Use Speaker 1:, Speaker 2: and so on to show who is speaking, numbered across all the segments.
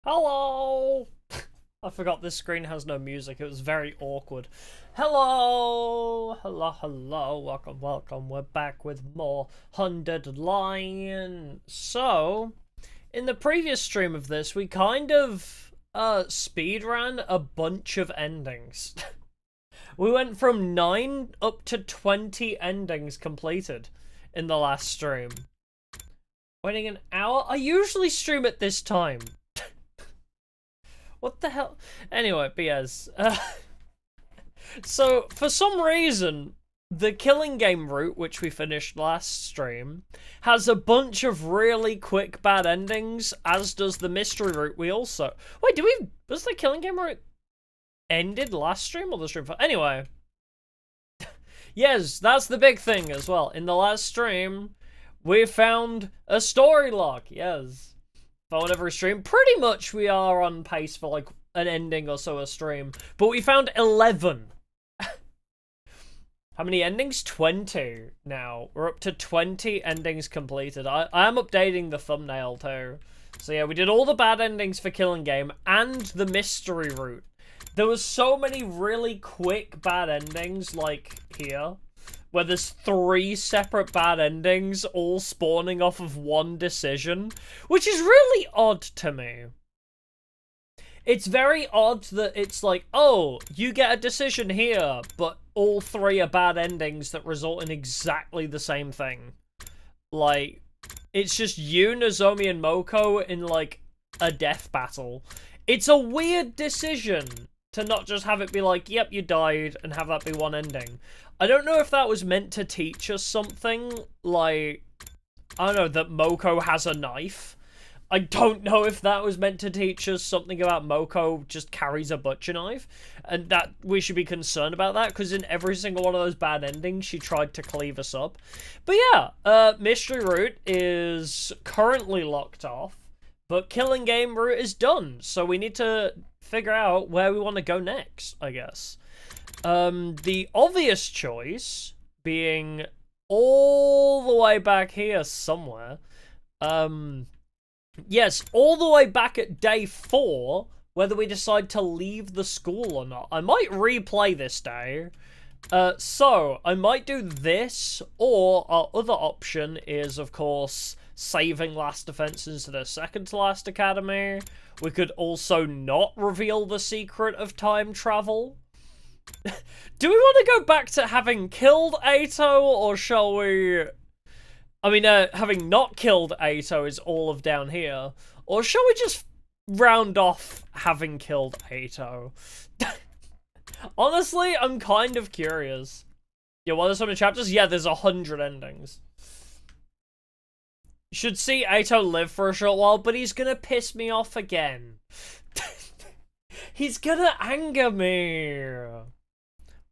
Speaker 1: Hello! I forgot this screen has no music. It was very awkward. Hello! Hello. Welcome. We're back with more 100 Line. So, in the previous stream of this, we kind of speedran a bunch of endings. We went from 9 up to 20 endings completed in the last stream. Waiting an hour? I usually stream at this time. What the hell? Anyway, but yes. So, for some reason, the killing game route, which we finished last stream, has a bunch of really quick bad endings, as does the mystery route we also... Wait, was the killing game route ended last stream or the stream? Anyway. Yes, that's the big thing as well. In the last stream, we found a story log. Yes. For every stream, pretty much we are on pace for like an ending or so a stream, but we found 11. How many endings? 20 now. We're up to 20 endings completed. I am updating the thumbnail too. So yeah, we did all the bad endings for Killing Game and the mystery route. There was so many really quick bad endings like here, where there's 3 separate bad endings all spawning off of one decision, which is really odd to me. It's very odd that it's like, oh, you get a decision here, but all 3 are bad endings that result in exactly the same thing. Like, it's just you, Nozomi, and Moko in, like, a death battle. It's a weird decision to not just have it be like, yep, you died, and have that be one ending. I don't know if that was meant to teach us something, like, I don't know, that Moko has a knife. I don't know if that was meant to teach us something about Moko just carries a butcher knife, and that we should be concerned about that, because in every single one of those bad endings, she tried to cleave us up. But yeah, mystery route is currently locked off, but killing game route is done, so we need to figure out where we want to go next, I guess. The obvious choice being all the way back here somewhere. Yes, all the way back at day 4, whether we decide to leave the school or not. I might replay this day. So, I might do this, or our other option is, of course, saving Last Defense into the second to last academy. We could also not reveal the secret of time travel. Do we want to go back to having killed Eito, or shall we... I mean, having not killed Eito is all of down here, or shall we just round off having killed Eito? Honestly, I'm kind of curious. Yeah, what are some of the chapters? Yeah, there's 100 endings. Should see Eito live for a short while, but he's gonna piss me off again. He's gonna anger me.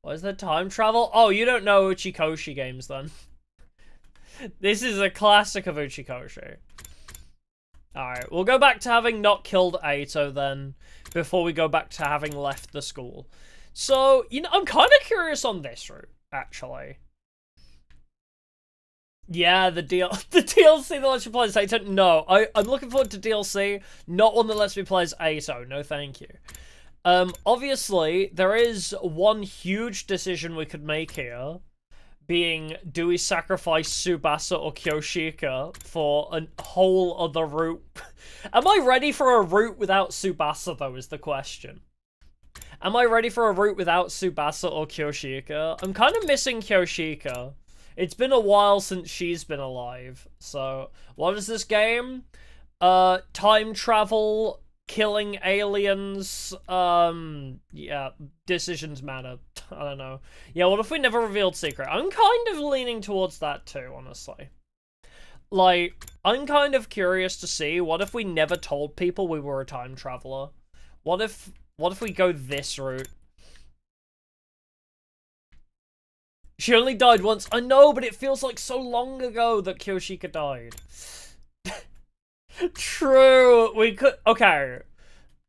Speaker 1: What is the time travel? Oh, you don't know Uchikoshi games then. This is a classic of Uchikoshi. Alright, we'll go back to having not killed Eito then, before we go back to having left the school. So, you know, I'm kind of curious on this route, actually. Yeah, the DLC that lets you play as Eito. No, I'm looking forward to DLC, not one that lets me play as Eito. No, thank you. Obviously, there is one huge decision we could make here, being, do we sacrifice Tsubasa or Kyoshika for a whole other route? Am I ready for a route without Tsubasa, though, is the question. Am I ready for a route without Tsubasa or Kyoshika? I'm kind of missing Kyoshika. It's been a while since she's been alive. So, what is this game? Time travel, killing aliens, yeah, decisions matter. I don't know. Yeah, what if we never revealed secret? I'm kind of leaning towards that too, honestly. Like, I'm kind of curious to see, what if we never told people we were a time traveler? What if we go this route? She only died once. I know, but it feels like so long ago that Kyoshika died. True, we could... Okay.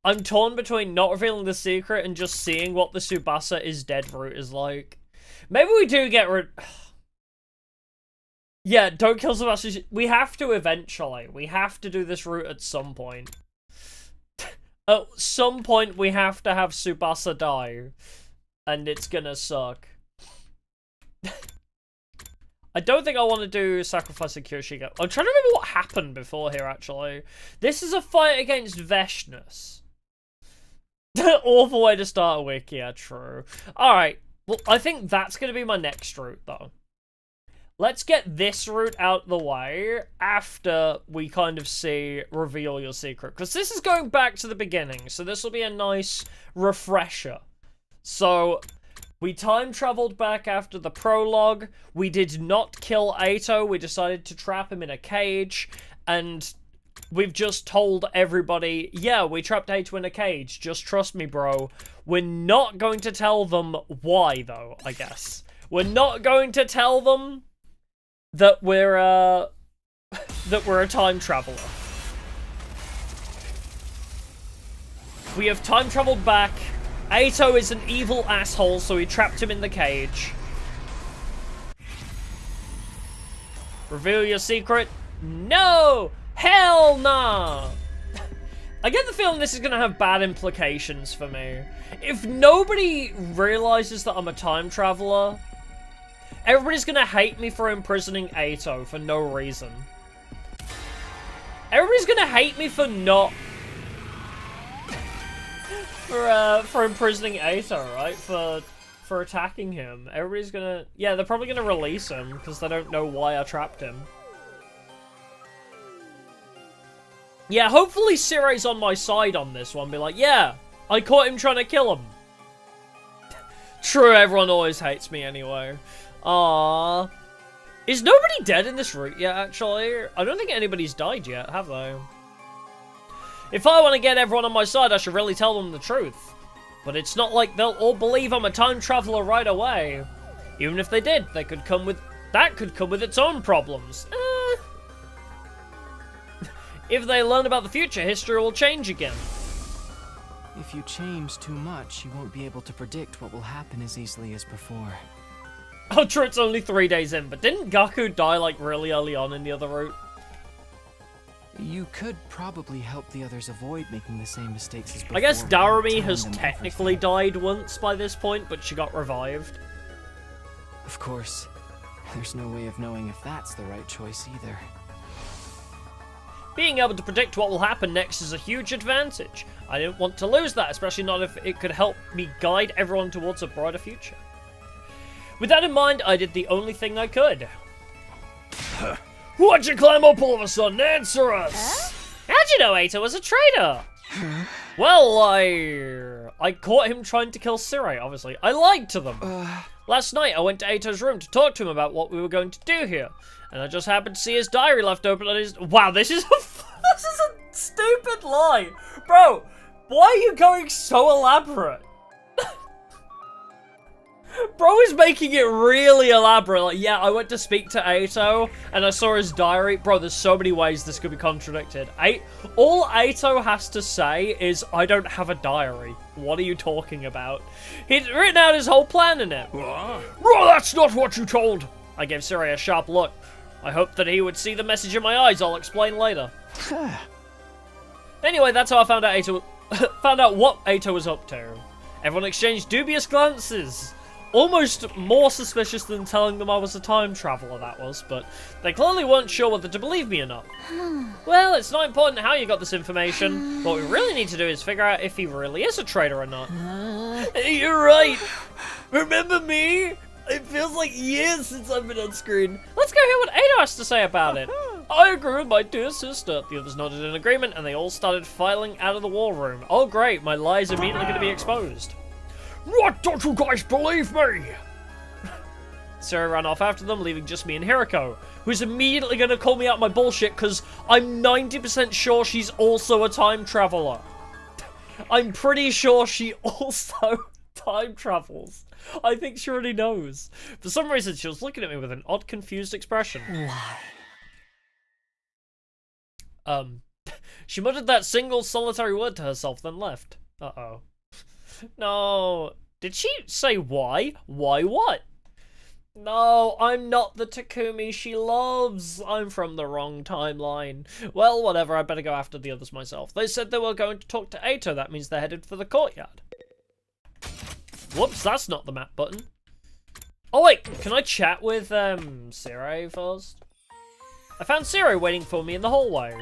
Speaker 1: I'm torn between not revealing the secret and just seeing what the Tsubasa is dead route is like. Maybe we do get rid... Yeah, don't kill Tsubasa. We have to eventually. We have to do this route at some point. At some point, we have to have Tsubasa die. And it's gonna suck. I don't think I want to do Sacrificing Kyoshige. I'm trying to remember what happened before here, actually. This is a fight against Veshness. Awful way to start a wiki, yeah, true. Alright, well, I think that's going to be my next route, though. Let's get this route out the way after we kind of see Reveal Your Secret. Because this is going back to the beginning, so this will be a nice refresher. So, we time traveled back after the prologue. We did not kill Eito. We decided to trap him in a cage. And we've just told everybody, yeah, we trapped Eito in a cage. Just trust me, bro. We're not going to tell them why, though, I guess. We're not going to tell them that we're a time traveler. We have time traveled back. Eito is an evil asshole, so he trapped him in the cage. Reveal your secret? No! Hell nah! I get the feeling this is gonna have bad implications for me. If nobody realizes that I'm a time traveler, everybody's gonna hate me for imprisoning Eito for no reason. Everybody's gonna hate me for not... for imprisoning Eito, right? For attacking him. Everybody's gonna... Yeah, they're probably gonna release him, because they don't know why I trapped him. Yeah, hopefully Sirei's on my side on this one. Be like, yeah, I caught him trying to kill him. True, everyone always hates me anyway. Aww. Is nobody dead in this route yet, actually? I don't think anybody's died yet, have they? If I want to get everyone on my side, I should really tell them the truth. But it's not like they'll all believe I'm a time traveler right away. Even if they did, they could come with... That could come with its own problems. If they learn about the future, history will change again.
Speaker 2: If you change too much, you won't be able to predict what will happen as easily as before.
Speaker 1: Oh, true, it's only 3 days in, but didn't Gaku die, like, really early on in the other route?
Speaker 2: You could probably help the others avoid making the same mistakes as before.
Speaker 1: I guess Darumi has technically died once by this point, but she got revived.
Speaker 2: Of course. There's no way of knowing if that's the right choice either.
Speaker 1: Being able to predict what will happen next is a huge advantage. I didn't want to lose that, especially not if it could help me guide everyone towards a brighter future. With that in mind, I did the only thing I could. Why'd you climb up all of a sudden? Answer us! How'd you know Eito was a traitor? Well, I caught him trying to kill Sirei, obviously. I lied to them. Last night, I went to Eito's room to talk to him about what we were going to do here. And I just happened to see his diary left open on his... Wow, this is a stupid lie. Bro, why are you going so elaborate? Bro is making it really elaborate. Like, yeah, I went to speak to Eito, and I saw his diary. Bro, there's so many ways this could be contradicted. All Eito has to say is, I don't have a diary. What are you talking about? He'd written out his whole plan in it. Bro, that's not what you told. I gave Sirei a sharp look. I hoped that he would see the message in my eyes. I'll explain later. Anyway, that's how I found out what Eito was up to. Everyone exchanged dubious glances. Almost more suspicious than telling them I was a time traveler, that was, but they clearly weren't sure whether to believe me or not. Well, it's not important how you got this information. What we really need to do is figure out if he really is a traitor or not. You're right. Remember me? It feels like years since I've been on screen. Let's go hear what Eito has to say about it. I agree with my dear sister. The others nodded in agreement, and they all started filing out of the war room. Oh great, my lie is immediately going to be exposed. What, don't you guys believe me? Sirei ran off after them, leaving just me and Hiruko, who's immediately going to call me out my bullshit because I'm 90% sure she's also a time traveler. I'm pretty sure she also time travels. I think she already knows. For some reason, she was looking at me with an odd, confused expression. Why? She muttered that single solitary word to herself, then left. Uh-oh. No. Did she say why? Why what? No, I'm not the Takumi she loves. I'm from the wrong timeline. Well, whatever, I better go after the others myself. They said they were going to talk to Eito. That means they're headed for the courtyard. Whoops, that's not the map button. Oh wait, can I chat with Sirei first? I found Sirei waiting for me in the hallway.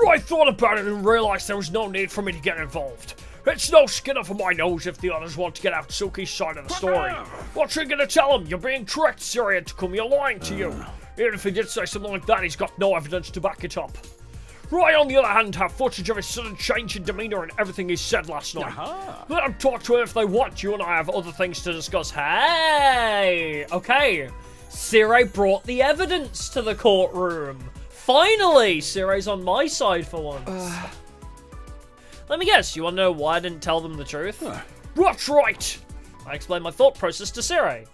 Speaker 3: I thought about it and realised there was no need for me to get involved. It's no skin off of my nose if the others want to get out Suki's side of the story. What's he gonna tell him? You're being tricked, Sirei and Takumi are lying to you. Even if he did say something like that, he's got no evidence to back it up. I, on the other hand, have footage of his sudden change in demeanour and everything he said last night. Let them talk to him if they want. You and I have other things to discuss.
Speaker 1: Hey! Okay. Sirei brought the evidence to the courtroom. Finally! Sirei's on my side for once. Let me guess, you want to know why I didn't tell them the truth?
Speaker 3: That's right!
Speaker 1: I explained my thought process to Sirei.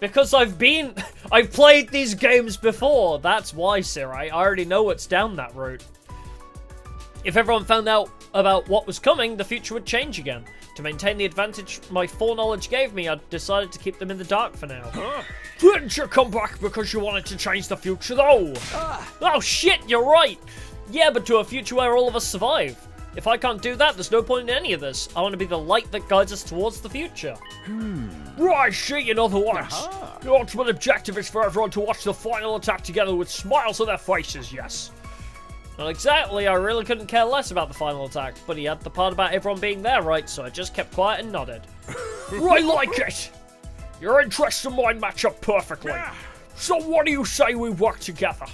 Speaker 1: Because I've played these games before. That's why, Sirei. I already know what's down that route. If everyone found out about what was coming, the future would change again. To maintain the advantage my foreknowledge gave me, I decided to keep them in the dark for now.
Speaker 3: Didn't you come back because you wanted to change the future, though?
Speaker 1: Oh shit, you're right! Yeah, but to a future where all of us survive. If I can't do that, there's no point in any of this. I want to be the light that guides us towards the future.
Speaker 3: Right, see, in other words, the ultimate objective is for everyone to watch the final attack together with smiles on their faces, yes.
Speaker 1: Not exactly, I really couldn't care less about the final attack, but he had the part about everyone being there right, so I just kept quiet and nodded.
Speaker 3: I like it! Your interests and mine match up perfectly. So what do you say we work together?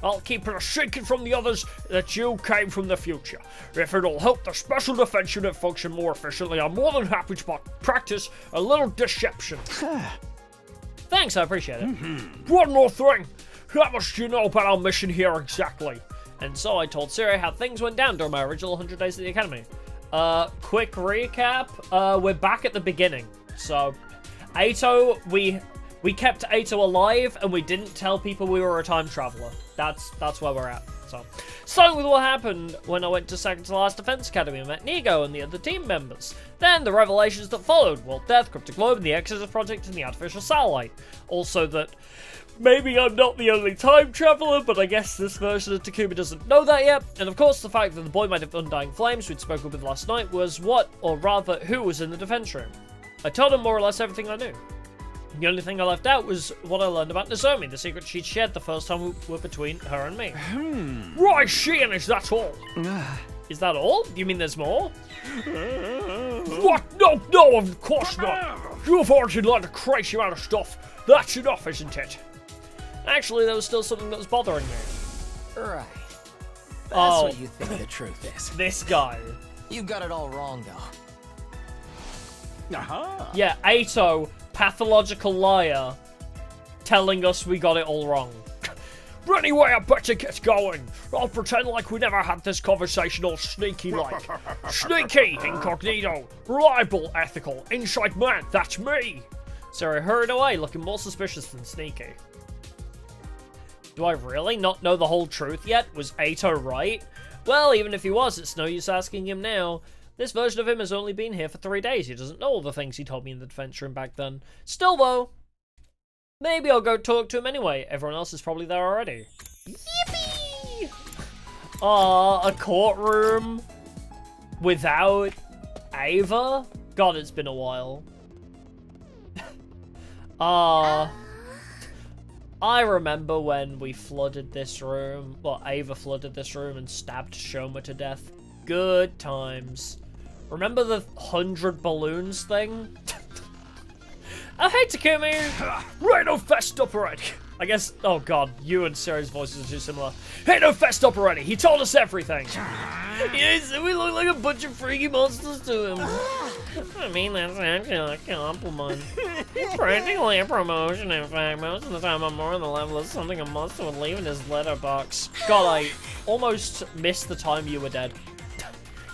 Speaker 3: I'll keep it a secret from the others that you came from the future. If it'll help the Special Defense Unit function more efficiently, I'm more than happy to practice a little deception.
Speaker 1: Thanks, I appreciate it.
Speaker 3: One more thing. How much do you know about our mission here exactly?
Speaker 1: And so I told Sirei how things went down during my original 100 days at the Academy. Quick recap. We're back at the beginning. So, Eito, we kept Eito alive, and we didn't tell people we were a time traveler. That's where we're at. So, starting with what happened when I went to second to last Defense Academy and met Nigo and the other team members. Then the revelations that followed: World Death, Cryptic Globe, and the Exodus Project, and the Artificial Satellite. Also that maybe I'm not the only time traveler, but I guess this version of Takumi doesn't know that yet. And of course, the fact that the boy might have undying flames we'd spoken with last night was what, or rather, who was in the defense room. I told him more or less everything I knew. The only thing I left out was what I learned about Nozomi, the secret she'd shared the first time we were between her and me.
Speaker 3: Right, she and is that all?
Speaker 1: Is that all? You mean there's more?
Speaker 3: What? No, of course not. You've already learned a crazy amount of stuff. That's enough, isn't it?
Speaker 1: Actually, there was still something that was bothering me.
Speaker 4: Right. That's what you think the truth is.
Speaker 1: This guy.
Speaker 4: You got it all wrong, though.
Speaker 1: Yeah, Eito, pathological liar, telling us we got it all wrong.
Speaker 3: Anyway, I better get going. I'll pretend like we never had this conversation all sneaky-like. Sneaky, incognito, reliable, ethical, inside man, that's me.
Speaker 1: Sirei hurried away, looking more suspicious than sneaky. Do I really not know the whole truth yet? Was Eito right? Well, even if he was, it's no use asking him now. This version of him has only been here for 3 days. He doesn't know all the things he told me in the defense room back then. Still, though, maybe I'll go talk to him anyway. Everyone else is probably there already. Yippee! Aw, a courtroom without Ava? God, it's been a while. I remember when we flooded this room. Well, Ava flooded this room and stabbed Shoma to death. Good times. Remember the 100 balloons thing? Oh, hey, Takumi!
Speaker 3: Right, no, fessed up already.
Speaker 1: I guess, oh god, you and Sirei's voices are too similar.
Speaker 3: Hey, no, fessed up already. He told us everything.
Speaker 1: Yes, we look like a bunch of freaky monsters to him. I mean, that's actually a compliment. It's practically a promotion, in fact. Most of the time I'm more on the level of something a monster would leave in his letterbox. God, I almost missed the time you were dead.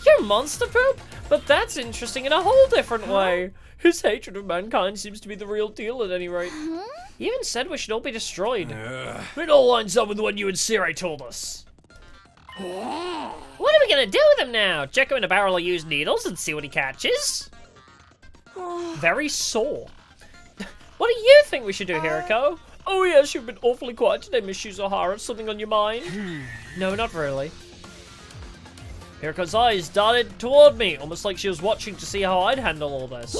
Speaker 1: You're monster poop? But that's interesting in a whole different way. His hatred of mankind seems to be the real deal at any rate. He even said we should all be destroyed.
Speaker 3: It all lines up with what you and Sirei told us.
Speaker 1: What are we gonna do with him now? Check him in a barrel of used needles and see what he catches? Very sore. What do you think we should do, Hiruko? Oh yes, you've been awfully quiet today, Miss Shizuhara. Something on your mind? No, not really. Hiruko's eyes darted toward me, almost like she was watching to see how I'd handle all this.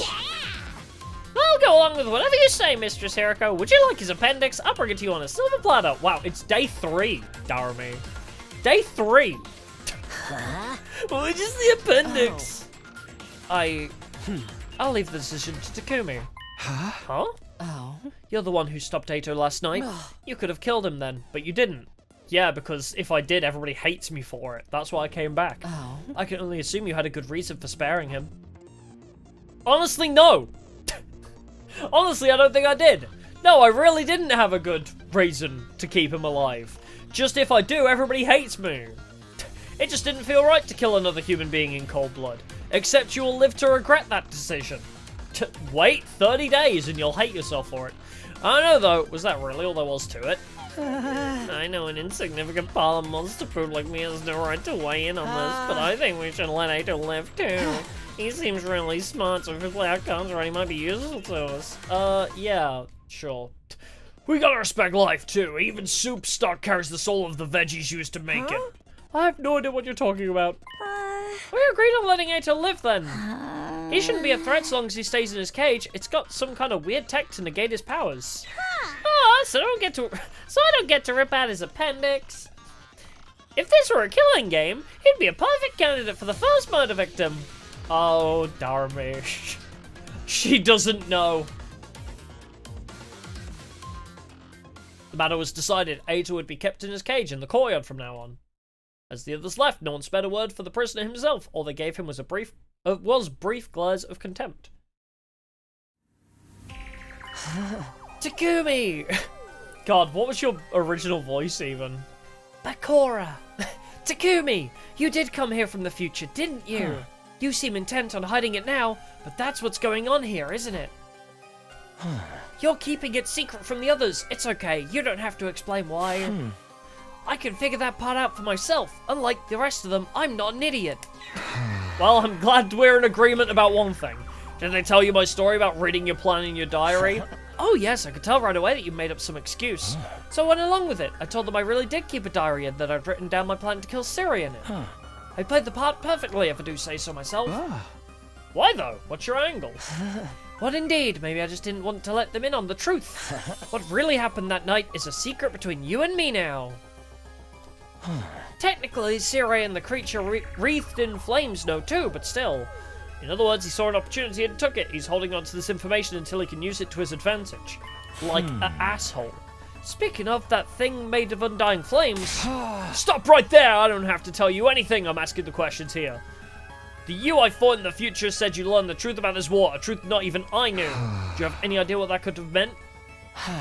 Speaker 1: I'll go along with whatever you say, Mistress Hiruko. Would you like his appendix? I'll bring it to you on a silver platter. Wow, it's day 3, Darumi. Day 3. What is the appendix? I'll leave the decision to Takumi. Huh?
Speaker 4: Oh.
Speaker 1: You're the one who stopped Eito last night. You could have killed him then, but you didn't. Yeah, because if I did, everybody hates me for it. That's why I came back.
Speaker 4: Oh.
Speaker 1: I can only assume you had a good reason for sparing him. Honestly, no. Honestly, I don't think I did. No, I really didn't have a good reason to keep him alive. Just if I do, everybody hates me. It just didn't feel right to kill another human being in cold blood. Except you will live to regret that decision. Wait 30 days and you'll hate yourself for it. I don't know though, was that really all there was to it? I know an insignificant pile of monster food like me has no right to weigh in on this, but I think we should let Eito live too. He seems really smart, so if his outcomes right, he might be useful to us. Yeah, sure.
Speaker 3: We gotta respect life too. Even soup stock carries the soul of the veggies used to make it.
Speaker 1: I have no idea what you're talking about. We agreed on letting Eito live then. He shouldn't be a threat so long as he stays in his cage. It's got some kind of weird tech to negate his powers. Oh, so I don't get to rip out his appendix. If this were a killing game, he'd be a perfect candidate for the first murder victim. Oh, Darumi. She doesn't know. The matter was decided. Eito would be kept in his cage in the courtyard from now on. As the others left, no one spared a word for the prisoner himself. All they gave him was brief glares of contempt. Takumi! God, what was your original voice even? Bakura! Takumi! You did come here from the future, didn't you? You seem intent on hiding it now, but that's what's going on here, isn't it? You're keeping it secret from the others. It's okay, you don't have to explain why. I can figure that part out for myself. Unlike the rest of them, I'm not an idiot. Well, I'm glad we're in agreement about one thing. Did they tell you my story about reading your plan in your diary? Oh yes, I could tell right away that you made up some excuse. So I went along with it. I told them I really did keep a diary and that I'd written down my plan to kill Sirei in it. I played the part perfectly, if I do say so myself. Why though? What's your angle? What indeed? Maybe I just didn't want to let them in on the truth. What really happened that night is a secret between you and me now. Technically, Sirei and the creature wreathed in flames know too, but still. In other words, he saw an opportunity and took it. He's holding on to this information until he can use it to his advantage. Like an asshole. Speaking of that thing made of undying flames... Stop right there! I don't have to tell you anything. I'm asking the questions here. The you I fought in the future said you learned the truth about this war, a truth not even I knew. Do you have any idea what that could have meant?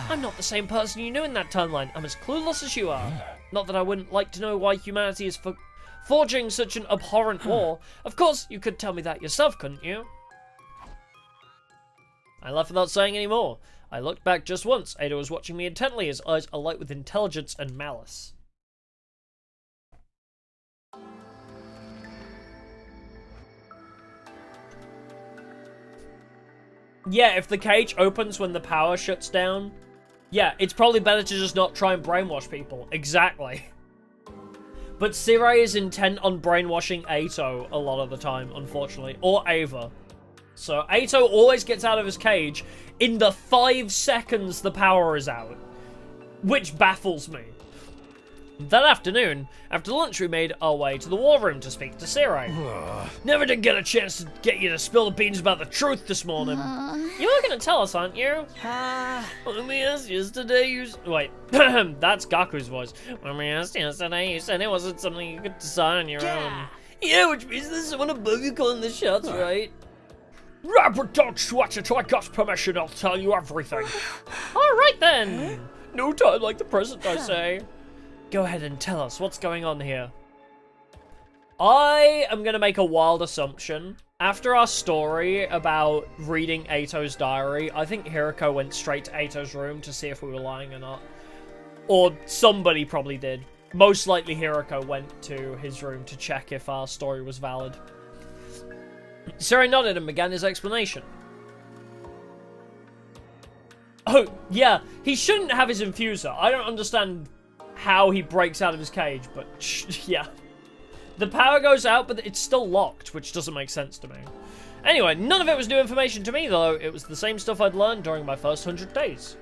Speaker 1: I'm not the same person you knew in that timeline. I'm as clueless as you are. Not that I wouldn't like to know why humanity is forging such an abhorrent war. Of course, you could tell me that yourself, couldn't you? I left without saying any more. I looked back just once. Eito was watching me intently, his eyes alight with intelligence and malice. Yeah, if the cage opens when the power shuts down, yeah, it's probably better to just not try and brainwash people. Exactly. But Sirei is intent on brainwashing Eito a lot of the time, unfortunately. Or Ava. So Eito always gets out of his cage in the 5 seconds the power is out. Which baffles me. That afternoon, after lunch, we made our way to the war room to speak to Sirei.
Speaker 3: Never did get a chance to get you to spill the beans about the truth this morning.
Speaker 1: You are going to tell us, aren't you? When we asked yesterday, Wait, that's Gaku's voice. When we asked yesterday, you said it wasn't something you could decide on your own. Yeah, which means there's someone above you calling the shots, right?
Speaker 3: Robert, don't sweat it. I got permission. I'll tell you everything.
Speaker 1: All right, then. No time like the present, I say. Go ahead and tell us what's going on here. I am going to make a wild assumption. After our story about reading Eito's diary, I think Hiruko went straight to Eito's room to see if we were lying or not. Or somebody probably did. Most likely Hiruko went to his room to check if our story was valid. Sirei nodded and began his explanation. Oh, yeah, he shouldn't have his infuser. I don't understand how he breaks out of his cage, but yeah. The power goes out, but it's still locked, which doesn't make sense to me. Anyway, none of it was new information to me, though. It was the same stuff I'd learned during my first 100 days.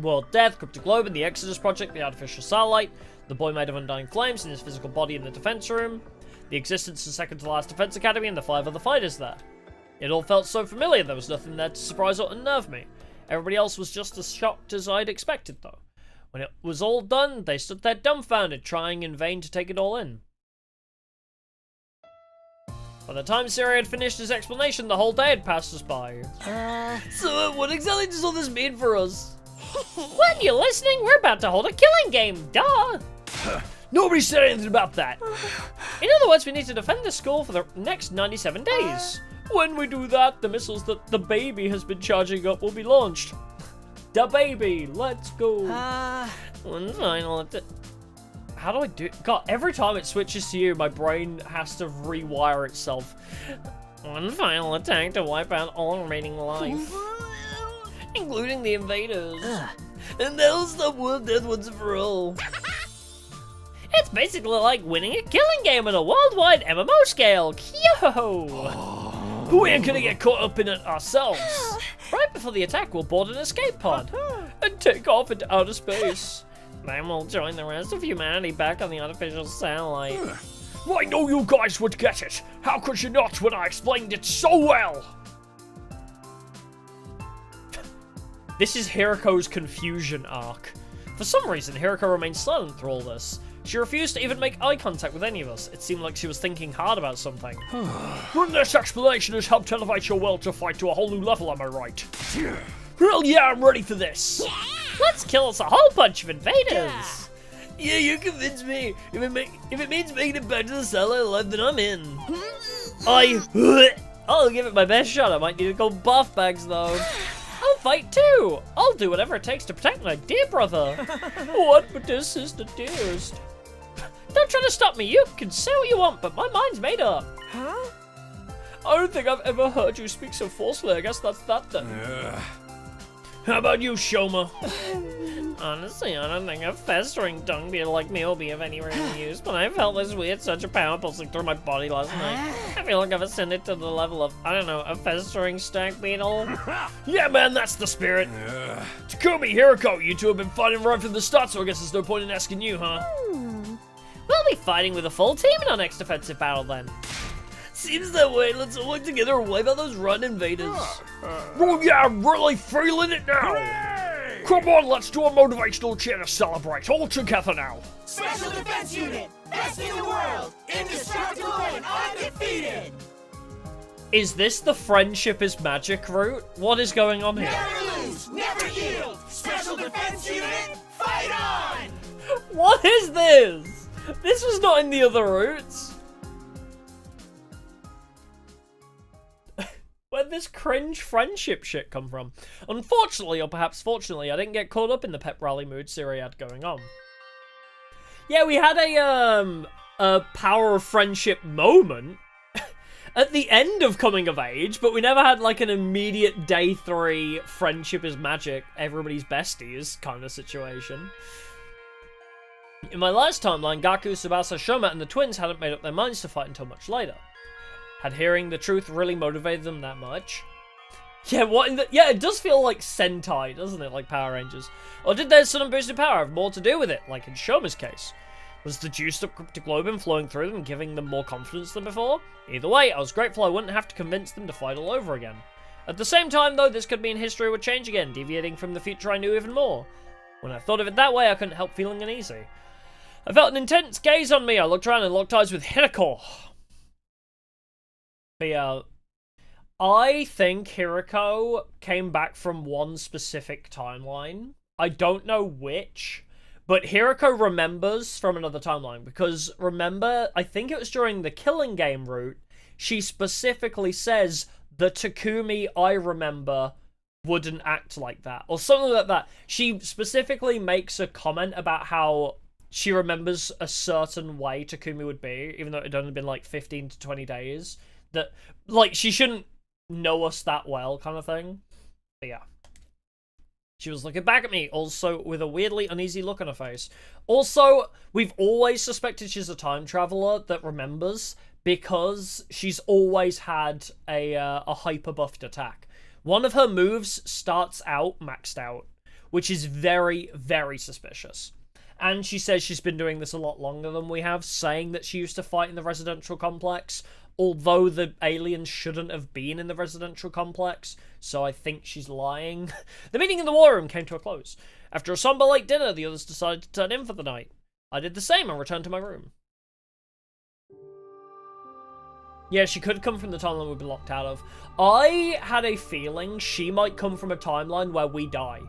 Speaker 1: World Death, Cryptic Globe, and the Exodus Project, the artificial satellite, the boy made of undying flames in his physical body in the defense room, the existence of second-to-last defense academy, and the 5 other fighters there. It all felt so familiar, there was nothing there to surprise or unnerve me. Everybody else was just as shocked as I'd expected, though. When it was all done, they stood there dumbfounded, trying in vain to take it all in. By the time Sirei had finished his explanation, the whole day had passed us by. So what exactly does all this mean for us? When you're listening, we're about to hold a killing game, duh!
Speaker 3: Nobody said anything about that.
Speaker 1: In other words, we need to defend the school for the next 97 days. When we do that, the missiles that the baby has been charging up will be launched. The baby, let's go. One final How do I do it? God, every time it switches to you, my brain has to rewire itself. One final attack to wipe out all remaining life. Including the invaders. And that'll stop world death once and for all. It's basically like winning a killing game on a worldwide MMO scale. Yo!
Speaker 3: We ain't gonna get caught up in it ourselves.
Speaker 1: Right before the attack, we'll board an escape pod and take off into outer space. Then we'll join the rest of humanity back on the artificial satellite.
Speaker 3: I know you guys would get it. How could you not when I explained it so well?
Speaker 1: This is Hiruko's confusion arc. For some reason, Hiruko remained silent through all this. She refused to even make eye contact with any of us. It seemed like she was thinking hard about something.
Speaker 3: This explanation has helped elevate your will to fight to a whole new level, am I right? Well, yeah, I'm ready for this.
Speaker 1: Let's kill us a whole bunch of invaders.
Speaker 3: Yeah, you convinced me. If it means making it back to the satellite alive, then I'm in.
Speaker 1: I'll give it my best shot. I might need to go buff bags though. I'll fight too. I'll do whatever it takes to protect my dear brother.
Speaker 3: What, but dear sister, dearest?
Speaker 1: Don't try to stop me. You can say what you want, but my mind's made up.
Speaker 3: Huh? I don't think I've ever heard you speak so forcefully. I guess that's that then. How about you, Shoma?
Speaker 1: Honestly, I don't think a festering dung beetle like me will be of any real use, but I felt this weird, such a power pulsing through my body last night. I feel like I've ascended to the level of, I don't know, a festering stag beetle.
Speaker 3: Yeah, man, that's the spirit. Takumi, Hiruko, you two have been fighting right from the start, so I guess there's no point in asking you, huh?
Speaker 1: We'll be fighting with a full team in our next offensive battle then.
Speaker 3: Seems that way. Let's all work together and wipe out those run invaders. Oh yeah, I'm really feeling it now. Hooray! Come on, let's do a motivational cheer to celebrate. All together now.
Speaker 5: Special Defense Unit, best in the world, indestructible and undefeated.
Speaker 1: Is this the friendship is magic route? What is going on here?
Speaker 5: Never lose, never yield. Special Defense Unit, fight on!
Speaker 1: What is this? This was not in the other routes. Where'd this cringe friendship shit come from? Unfortunately, or perhaps fortunately, I didn't get caught up in the pep rally mood Sirei had going on. Yeah, we had a power of friendship moment at the end of Coming of Age, but we never had like an immediate day 3 friendship is magic, everybody's besties kind of situation. In my last timeline, Gaku, Tsubasa, Shoma, and the twins hadn't made up their minds to fight until much later. Had hearing the truth really motivated them that much? Yeah, yeah, it does feel like Sentai, doesn't it? Like Power Rangers. Or did their sudden boosted power have more to do with it, like in Shoma's case? Was the juiced up cryptic globin flowing through them, giving them more confidence than before? Either way, I was grateful I wouldn't have to convince them to fight all over again. At the same time, though, this could mean history would change again, deviating from the future I knew even more. When I thought of it that way, I couldn't help feeling uneasy. I felt an intense gaze on me. I looked around and locked eyes with Hiruko. But yeah, I think Hiruko came back from one specific timeline. I don't know which, but Hiruko remembers from another timeline. Because remember, I think it was during the killing game route, she specifically says, the Takumi I remember wouldn't act like that. Or something like that. She specifically makes a comment about how she remembers a certain way Takumi would be, even though it had only been like 15 to 20 days. That, like, she shouldn't know us that well, kind of thing. But yeah. She was looking back at me, also with a weirdly uneasy look on her face. Also, we've always suspected she's a time traveler that remembers, because she's always had a hyper buffed attack. One of her moves starts out maxed out, which is very, very suspicious. And she says she's been doing this a lot longer than we have, saying that she used to fight in the residential complex, although the aliens shouldn't have been in the residential complex, so I think she's lying. The meeting in the war room came to a close. After a somber late dinner, the others decided to turn in for the night. I did the same and returned to my room. Yeah, she could come from the timeline we've been locked out of. I had a feeling she might come from a timeline where we die.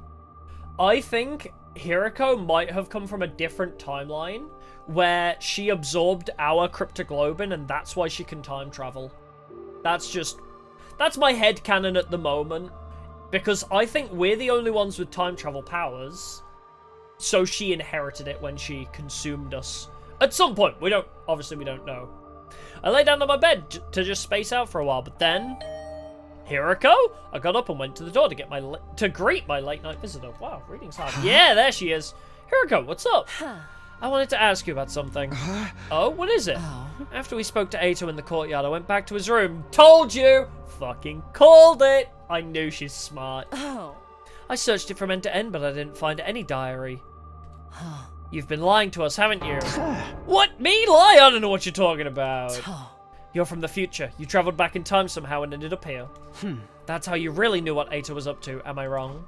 Speaker 1: I think Hiruko might have come from a different timeline where she absorbed our cryptoglobin and that's why she can time travel. That's my headcanon at the moment, because I think we're the only ones with time travel powers, so she inherited it when she consumed us. At some point, obviously we don't know. I lay down on my bed to just space out for a while, but then... Hiruko? I got up and went to the door to greet my late night visitor. Wow, reading's hard. Yeah, there she is. Hiruko, what's up? I wanted to ask you about something. Oh, what is it? After we spoke to Eito in the courtyard, I went back to his room. Told you! Fucking called it! I knew she's smart. I searched it from end to end, but I didn't find any diary. You've been lying to us, haven't you? What? Me lie? I don't know what you're talking about. You're from the future. You traveled back in time somehow and ended up here. That's how you really knew what Eito was up to, am I wrong?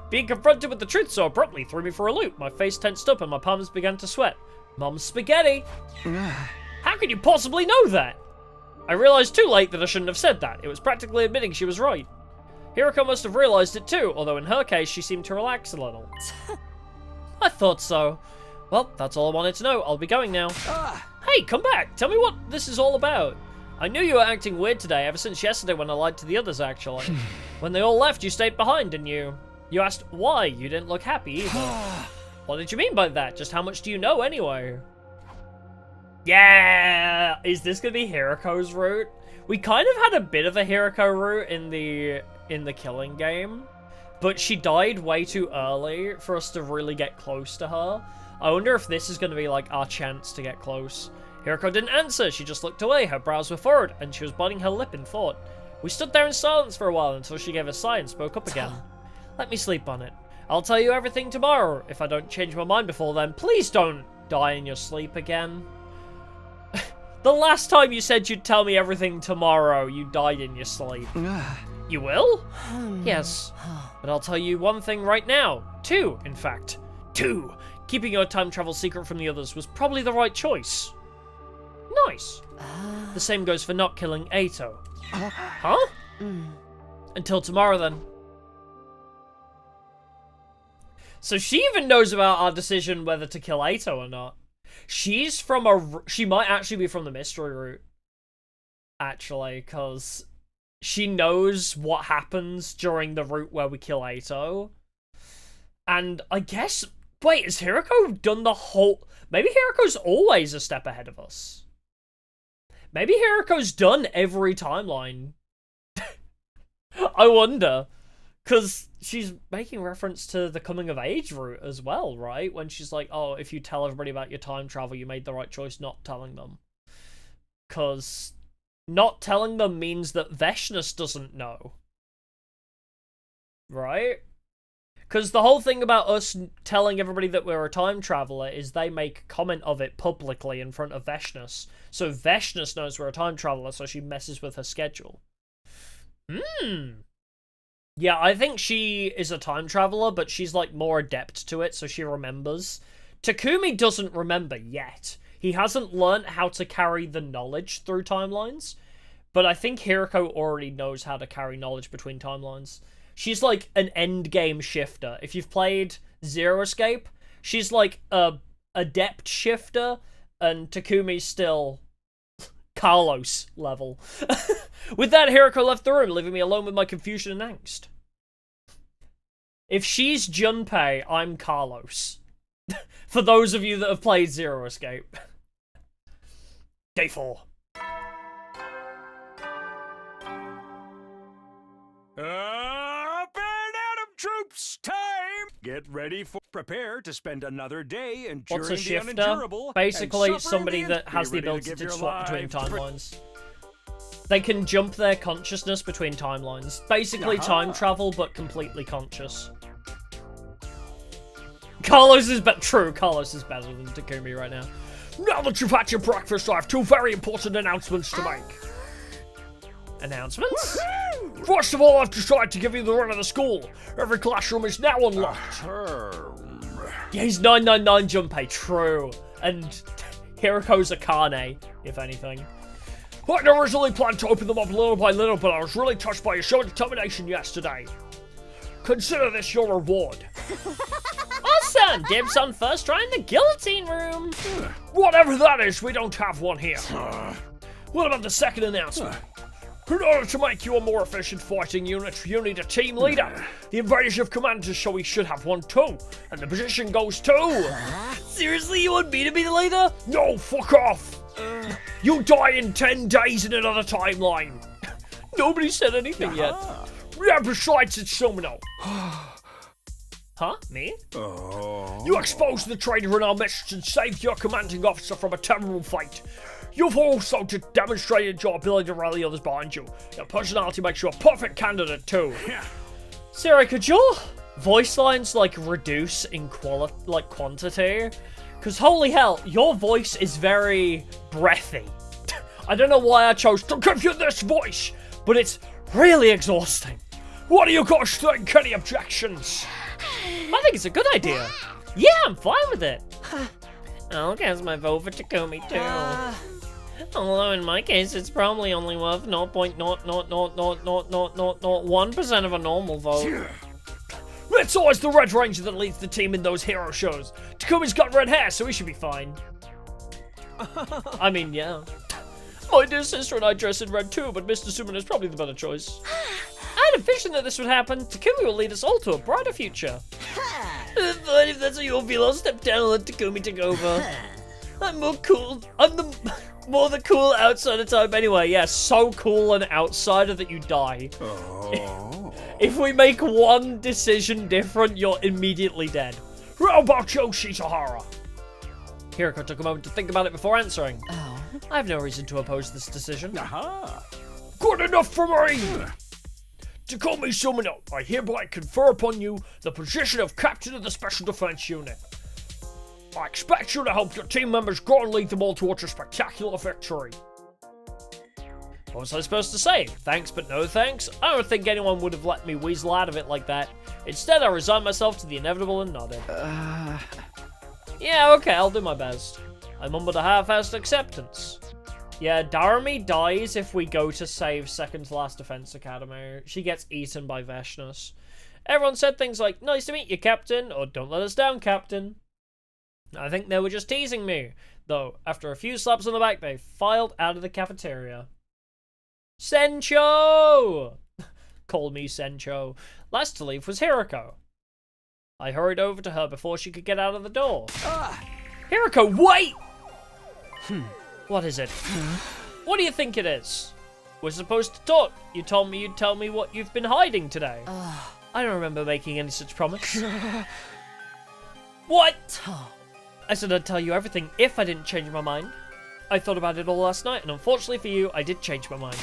Speaker 1: Being confronted with the truth so abruptly threw me for a loop. My face tensed up and my palms began to sweat. Mom's spaghetti. How could you possibly know that? I realized too late that I shouldn't have said that. It was practically admitting she was right. Hiruko must have realized it too, although in her case she seemed to relax a little. I thought so. Well, that's all I wanted to know. I'll be going now. Hey, come back. Tell me what this is all about. I knew you were acting weird today ever since yesterday when I lied to the others, actually. When they all left, you stayed behind, didn't you? You asked why. You didn't look happy either. What did you mean by that? Just how much do you know anyway? Yeah! Is this going to be Hiruko's route? We kind of had a bit of a Hiruko route in the killing game, but she died way too early for us to really get close to her. I wonder if this is going to be like our chance to get close. Hiruko didn't answer. She just looked away. Her brows were furrowed, and she was biting her lip in thought. We stood there in silence for a while until she gave a sigh and spoke up again. Let me sleep on it. I'll tell you everything tomorrow. If I don't change my mind before then, please don't die in your sleep again. The last time you said you'd tell me everything tomorrow, you died in your sleep. You will? Yes. But I'll tell you one thing right now. Two, in fact. Two. Keeping your time travel secret from the others was probably the right choice. Nice. The same goes for not killing Eito. Huh? Until tomorrow, then. So she even knows about our decision whether to kill Eito or not. She might actually be from the mystery route. Actually, because she knows what happens during the route where we kill Eito. And I guess... Wait, has Hiruko done the whole... Maybe Hiruko's always a step ahead of us. Maybe Hiruko's done every timeline. I wonder. Because she's making reference to the coming of age route as well, right? When she's like, oh, if you tell everybody about your time travel, you made the right choice not telling them. Because not telling them means that Veshness doesn't know. Right? Because the whole thing about us telling everybody that we're a time traveler is they make comment of it publicly in front of Veshness. So Veshness knows we're a time traveler, so she messes with her schedule. Yeah, I think she is a time traveler, but she's like more adept to it, so she remembers. Takumi doesn't remember yet. He hasn't learnt how to carry the knowledge through timelines, but I think Hiruko already knows how to carry knowledge between timelines. She's like an endgame shifter. If you've played Zero Escape, she's like a adept shifter, and Takumi's still Carlos level. With that, Hiruko left the room, leaving me alone with my confusion and angst. If she's Junpei, I'm Carlos. For those of you that have played Zero Escape. Day 4.
Speaker 3: Troops!
Speaker 6: Get ready for prepare to spend another day enduring
Speaker 1: What's a
Speaker 6: the
Speaker 1: shifter?
Speaker 6: unendurable.
Speaker 1: Basically,
Speaker 6: and suffer
Speaker 1: somebody
Speaker 6: in
Speaker 1: that
Speaker 6: the
Speaker 1: has the
Speaker 6: end. Be ready
Speaker 1: ability
Speaker 6: give
Speaker 1: to
Speaker 6: your
Speaker 1: swap between
Speaker 6: life to
Speaker 1: timelines. They can jump their consciousness between timelines. Basically, time travel, but completely conscious. Carlos is true. Carlos is better than Takumi right now.
Speaker 3: Now that you've had your breakfast, I have two very important announcements to make.
Speaker 1: Announcements?
Speaker 3: First of all, I've decided to give you the run of the school. Every classroom is now unlocked.
Speaker 1: Yeah, he's 999 Junpei, true. And Hiruko's a Kane, if anything.
Speaker 3: I'd originally planned to open them up little by little, but I was really touched by your show of determination yesterday. Consider this your reward.
Speaker 1: Awesome! Dibs on first try in the guillotine room.
Speaker 3: Whatever that is, we don't have one here. What about the second announcement? In order to make you a more efficient fighting unit, you need a team leader. The invaders have commanders, so we should have one too. And the position goes to...
Speaker 1: Seriously, you want me to be the leader?
Speaker 3: No, fuck off! You die in 10 days in another timeline.
Speaker 1: Nobody said anything yet.
Speaker 3: Yeah, besides it's Sumino.
Speaker 1: Huh? Me?
Speaker 3: You exposed the traitor in our midst and saved your commanding officer from a terrible fate. You've also demonstrated your ability to rally others behind you. Your personality makes you a perfect candidate too.
Speaker 1: Sirei, could your voice lines reduce in quantity? Because holy hell, your voice is very breathy. I don't know why I chose to give you this voice, but it's really exhausting.
Speaker 3: What do you guys think? Any objections?
Speaker 1: I think it's a good idea. Yeah, I'm fine with it. I'll cast my vote for Takumi too. Although in my case, it's probably only worth 0.0000001% of a normal vote.
Speaker 3: It's always the Red Ranger that leads the team in those hero shows. Takumi's got red hair, so he should be fine.
Speaker 1: I mean, yeah. My dear sister and I dress in red too, but Mr. Suman is probably the better choice. I had a vision that this would happen. Takumi will lead us all to a brighter future. But if that's how you'll feel, I'll step down and let Takumi take over. I'm more cool. I'm the more the cool outsider type anyway. Yeah, so cool an outsider that you die. If we make one decision different, you're immediately dead.
Speaker 3: How about you, Shizahara?
Speaker 1: Hiruko took a moment to think about it before answering. I have no reason to oppose this decision.
Speaker 3: Good enough for me! Takumi Sumino, I hereby confer upon you the position of Captain of the Special Defense Unit. I expect you to help your team members grow and lead them all towards a spectacular victory.
Speaker 1: What was I supposed to say? Thanks but no thanks? I don't think anyone would have let me weasel out of it like that. Instead, I resigned myself to the inevitable and nodded. Yeah, okay, I'll do my best. I mumbled a half-assed acceptance. Yeah, Darami dies if we go to save second to last Defense Academy. She gets eaten by Veshnus. Everyone said things like, nice to meet you, Captain, or don't let us down, Captain. I think they were just teasing me, though after a few slaps on the back, they filed out of the cafeteria. Sencho! Called me Sencho. Last to leave was Hiruko. I hurried over to her before she could get out of the door. Hiruko, wait! What is it? What do you think it is? We're supposed to talk. You told me you'd tell me what you've been hiding today. I don't remember making any such promise. What? I said I'd tell you everything if I didn't change my mind. I thought about it all last night, and unfortunately for you, I did change my mind.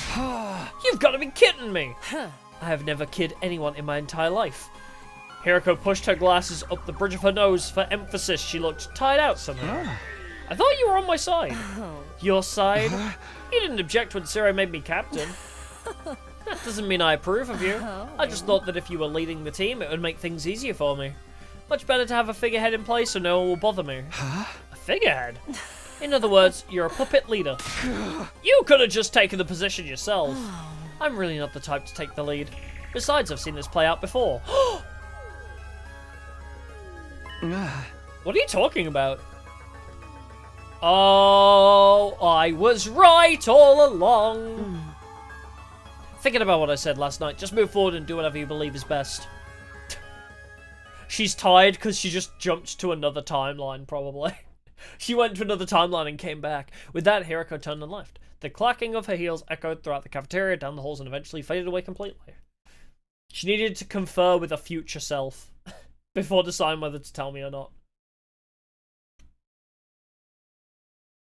Speaker 1: You've got to be kidding me! I have never kidded anyone in my entire life. Hiruko pushed her glasses up the bridge of her nose for emphasis. She looked tired out somehow. I thought you were on my side. Your side? You didn't object when Sirei made me captain. That doesn't mean I approve of you. I just thought that if you were leading the team, it would make things easier for me. Much better to have a figurehead in place so no one will bother me. A figurehead? In other words, you're a puppet leader. You could have just taken the position yourself. I'm really not the type to take the lead. Besides, I've seen this play out before. What are you talking about? Oh, I was right all along. Thinking about what I said last night, just move forward and do whatever you believe is best. She's tired because she just jumped to another timeline, probably. She went to another timeline and came back. With that, Hiruko turned and left. The clacking of her heels echoed throughout the cafeteria, down the halls, and eventually faded away completely. She needed to confer with a future self. before deciding whether to tell me or not.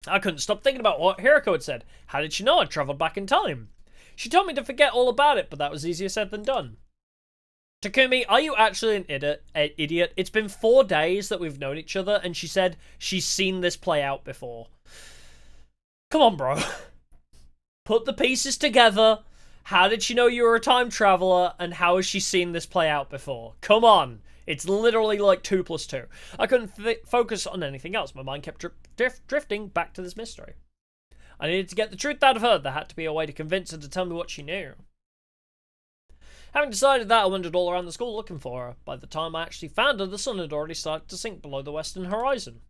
Speaker 1: I couldn't stop thinking about what Hiruko had said. How did she know I'd travelled back in time? She told me to forget all about it, but that was easier said than done. Takumi, are you actually an idiot? It's been 4 days that we've known each other, and she said she's seen this play out before. Come on, bro. Put the pieces together. How did she know you were a time traveler, and how has she seen this play out before? Come on. It's literally like 2 + 2. I couldn't focus on anything else. My mind kept drifting back to this mystery. I needed to get the truth out of her. There had to be a way to convince her to tell me what she knew. Having decided that, I wandered all around the school looking for her. By the time I actually found her, the sun had already started to sink below the western horizon.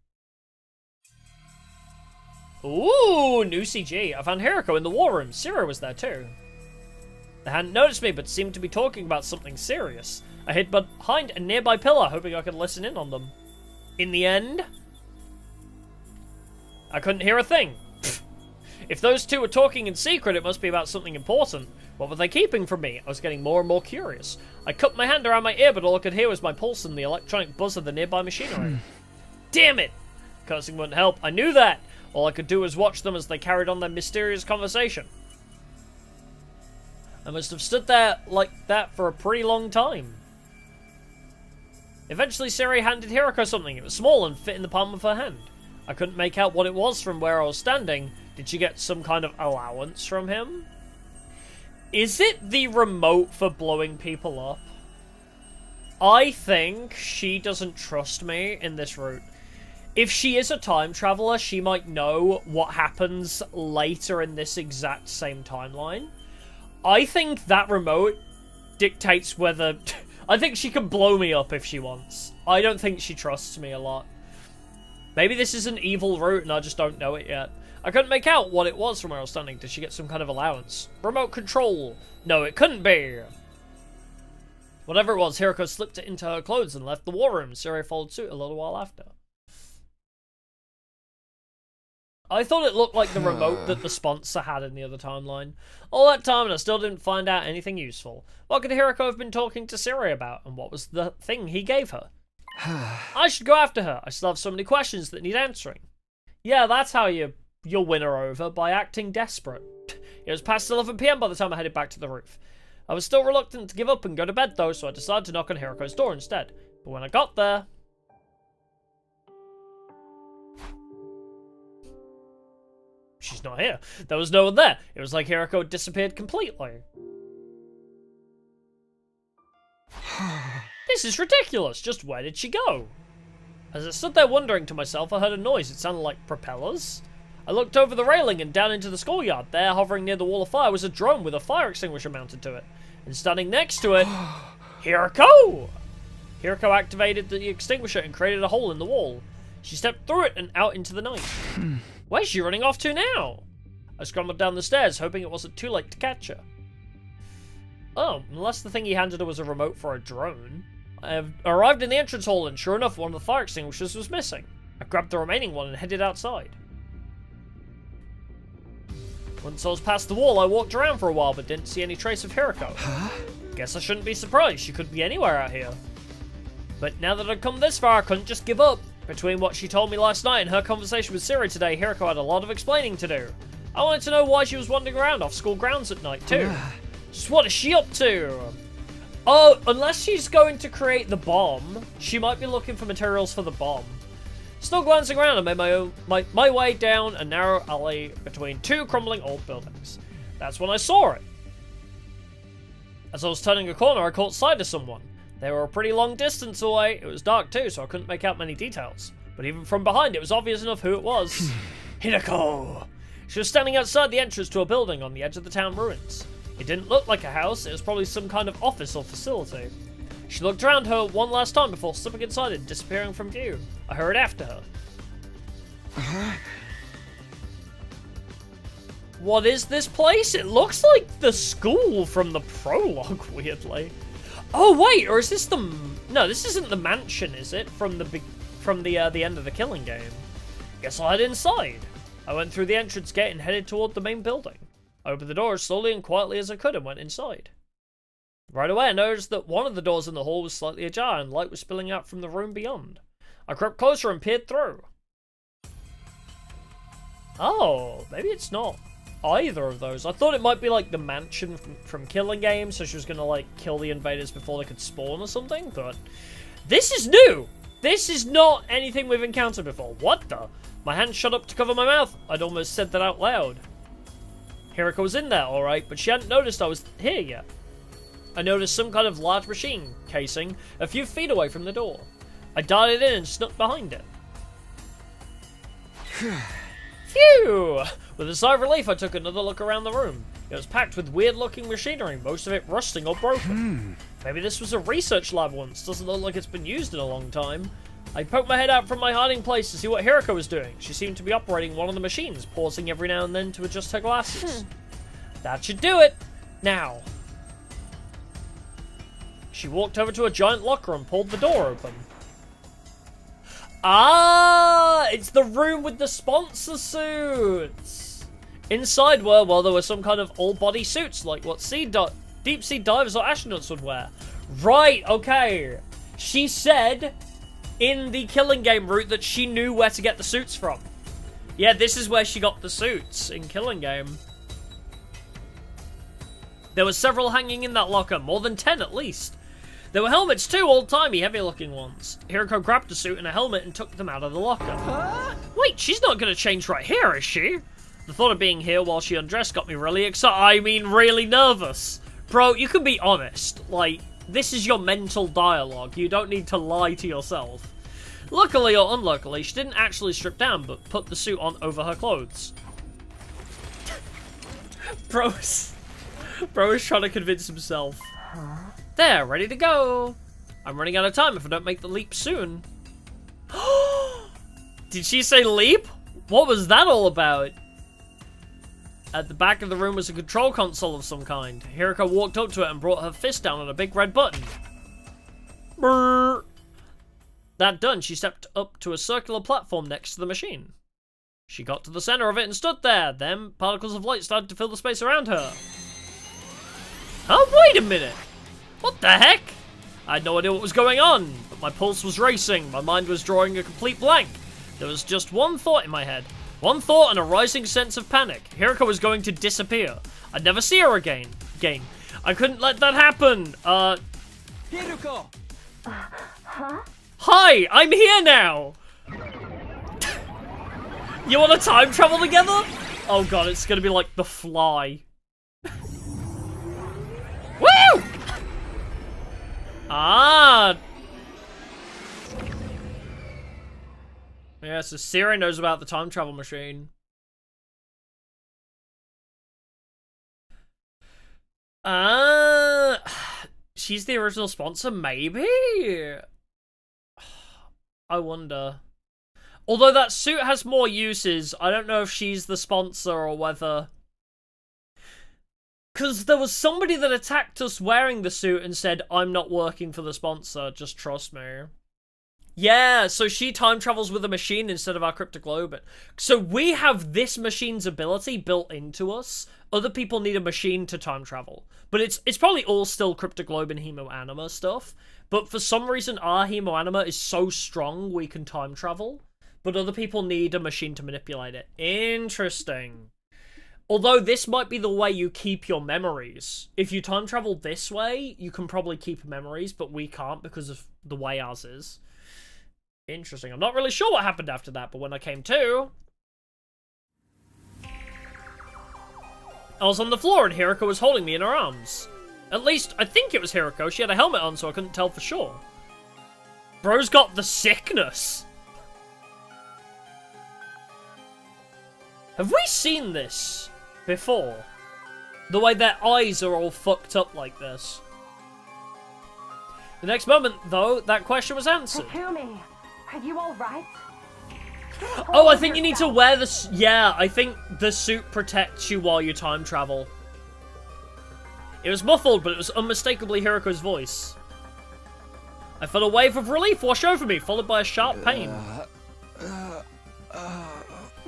Speaker 1: Ooh, new CG. I found Hiruko in the war room. Sirei was there too. They hadn't noticed me, but seemed to be talking about something serious. I hid behind a nearby pillar, hoping I could listen in on them. In the end, I couldn't hear a thing. If those two were talking in secret, it must be about something important. What were they keeping from me? I was getting more and more curious. I cupped my hand around my ear, but all I could hear was my pulse and the electronic buzz of the nearby machinery. Damn it! Cursing wouldn't help. I knew that! All I could do was watch them as they carried on their mysterious conversation. I must have stood there like that for a pretty long time. Eventually, Sirei handed Hiruko something. It was small and fit in the palm of her hand. I couldn't make out what it was from where I was standing. Did she get some kind of allowance from him? Is it the remote for blowing people up? I think she doesn't trust me in this route. If she is a time traveler, she might know what happens later in this exact same timeline. I think that remote dictates whether... I think she can blow me up if she wants. I don't think she trusts me a lot. Maybe this is an evil route and I just don't know it yet. I couldn't make out what it was from where I was standing. Did she get some kind of allowance? Remote control. No, it couldn't be. Whatever it was, Hiruko slipped it into her clothes and left the war room. Sirei followed suit a little while after. I thought it looked like the remote that the sponsor had in the other timeline. All that time and I still didn't find out anything useful. What could Hiruko have been talking to Sirei about, and what was the thing he gave her? I should go after her. I still have so many questions that need answering. Yeah, that's how you'll win her over, by acting desperate. It was past 11 PM by the time I headed back to the roof. I was still reluctant to give up and go to bed though, so I decided to knock on Hiruko's door instead. But when I got there... she's not here. There was no one there. It was like Hiruko had disappeared completely. This is ridiculous. Just where did she go? As I stood there wondering to myself, I heard a noise. It sounded like propellers. I looked over the railing and down into the schoolyard. There, hovering near the wall of fire, was a drone with a fire extinguisher mounted to it. And standing next to it, Hiruko! Hiruko activated the extinguisher and created a hole in the wall. She stepped through it and out into the night. Where's she running off to now? I scrambled down the stairs, hoping it wasn't too late to catch her. Oh, unless the thing he handed her was a remote for a drone. I arrived in the entrance hall, and sure enough, one of the fire extinguishers was missing. I grabbed the remaining one and headed outside. Once I was past the wall, I walked around for a while, but didn't see any trace of Hiruko. Guess I shouldn't be surprised. She could be anywhere out here. But now that I'd come this far, I couldn't just give up. Between what she told me last night and her conversation with Sirei today, Hiruko had a lot of explaining to do. I wanted to know why she was wandering around off school grounds at night, too. Just what is she up to? Oh, unless she's going to create the bomb, she might be looking for materials for the bomb. Still glancing around, I made my way down a narrow alley between 2 crumbling old buildings. That's when I saw it. As I was turning a corner, I caught sight of someone. They were a pretty long distance away. It was dark too, so I couldn't make out many details. But even from behind, it was obvious enough who it was. Hiruko! She was standing outside the entrance to a building on the edge of the town ruins. It didn't look like a house, it was probably some kind of office or facility. She looked around her one last time before slipping inside and disappearing from view. I hurried after her. What is this place? It looks like the school from the prologue, weirdly. Oh wait, or is this the... No, this isn't the mansion, is it? From the end of the Killing game. Guess I'll head inside. I went through the entrance gate and headed toward the main building. I opened the door as slowly and quietly as I could and went inside. Right away, I noticed that one of the doors in the hall was slightly ajar and light was spilling out from the room beyond. I crept closer and peered through. Oh, maybe it's not either of those. I thought it might be like the mansion from Killing Game, so she was gonna like kill the invaders before they could spawn or something, but this is new! This is not anything we've encountered before. What the? My hand shot up to cover my mouth. I'd almost said that out loud. Hiruko was in there, alright, but she hadn't noticed I was here yet. I noticed some kind of large machine casing a few feet away from the door. I darted in and snuck behind it. Phew! With a sigh of relief, I took another look around the room. It was packed with weird-looking machinery, most of it rusting or broken. Maybe this was a research lab once. Doesn't look like it's been used in a long time. I poked my head out from my hiding place to see what Hiruko was doing. She seemed to be operating one of the machines, pausing every now and then to adjust her glasses. That should do it! Now. She walked over to a giant locker and pulled the door open. Ah! It's the room with the sponsor suits! Inside were, well, there were some kind of all-body suits, like what deep-sea divers or astronauts would wear. Right, okay. She said in the Killing Game route that she knew where to get the suits from. Yeah, this is where she got the suits in Killing Game. There were several hanging in that locker, more than 10 at least. There were helmets too, old-timey, heavy-looking ones. Hiroko grabbed a suit and a helmet and took them out of the locker. Huh? Wait, she's not gonna change right here, is she? The thought of being here while she undressed got me really excited. I mean, really nervous. Bro, you can be honest. Like, this is your mental dialogue. You don't need to lie to yourself. Luckily or unluckily, she didn't actually strip down, but put the suit on over her clothes. Bro is trying to convince himself. There, ready to go. I'm running out of time if I don't make the leap soon. Did she say leap? What was that all about? At the back of the room was a control console of some kind. Hiruko walked up to it and brought her fist down on a big red button. Brrr. That done, she stepped up to a circular platform next to the machine. She got to the center of it and stood there. Then, particles of light started to fill the space around her. Oh, wait a minute! What the heck? I had no idea what was going on, but my pulse was racing. My mind was drawing a complete blank. There was just one thought in my head. One thought and a rising sense of panic. Hiruko was going to disappear. I'd never see her again. I couldn't let that happen.
Speaker 2: Hiruko!
Speaker 5: Huh?
Speaker 1: Hi, I'm here now! You want to time travel together? Oh god, it's gonna be like The Fly. Woo! Ah! Yeah, so Sirei knows about the time travel machine. She's the original sponsor, maybe? I wonder. Although that suit has more uses, I don't know if she's the sponsor or whether... Because there was somebody that attacked us wearing the suit and said, I'm not working for the sponsor, just trust me. Yeah, so she time travels with a machine instead of our cryptic globe. So we have this machine's ability built into us. Other people need a machine to time travel. But it's probably all still cryptic globe and hemoanima stuff. But for some reason, our hemoanima is so strong we can time travel. But other people need a machine to manipulate it. Interesting. Although this might be the way you keep your memories. If you time travel this way, you can probably keep memories, but we can't because of the way ours is. Interesting. I'm not really sure what happened after that, but when I came to... I was on the floor and Hiruko was holding me in her arms. At least, I think it was Hiruko. She had a helmet on, so I couldn't tell for sure. Bro's got the sickness. Have we seen this before? The way their eyes are all fucked up like this. The next moment, though, that question was answered.
Speaker 5: Takumi, are you alright?
Speaker 1: Oh, I think you need to wear the... Yeah, I think the suit protects you while you time travel. It was muffled, but it was unmistakably Hiruko's voice. I felt a wave of relief wash over me, followed by a sharp pain.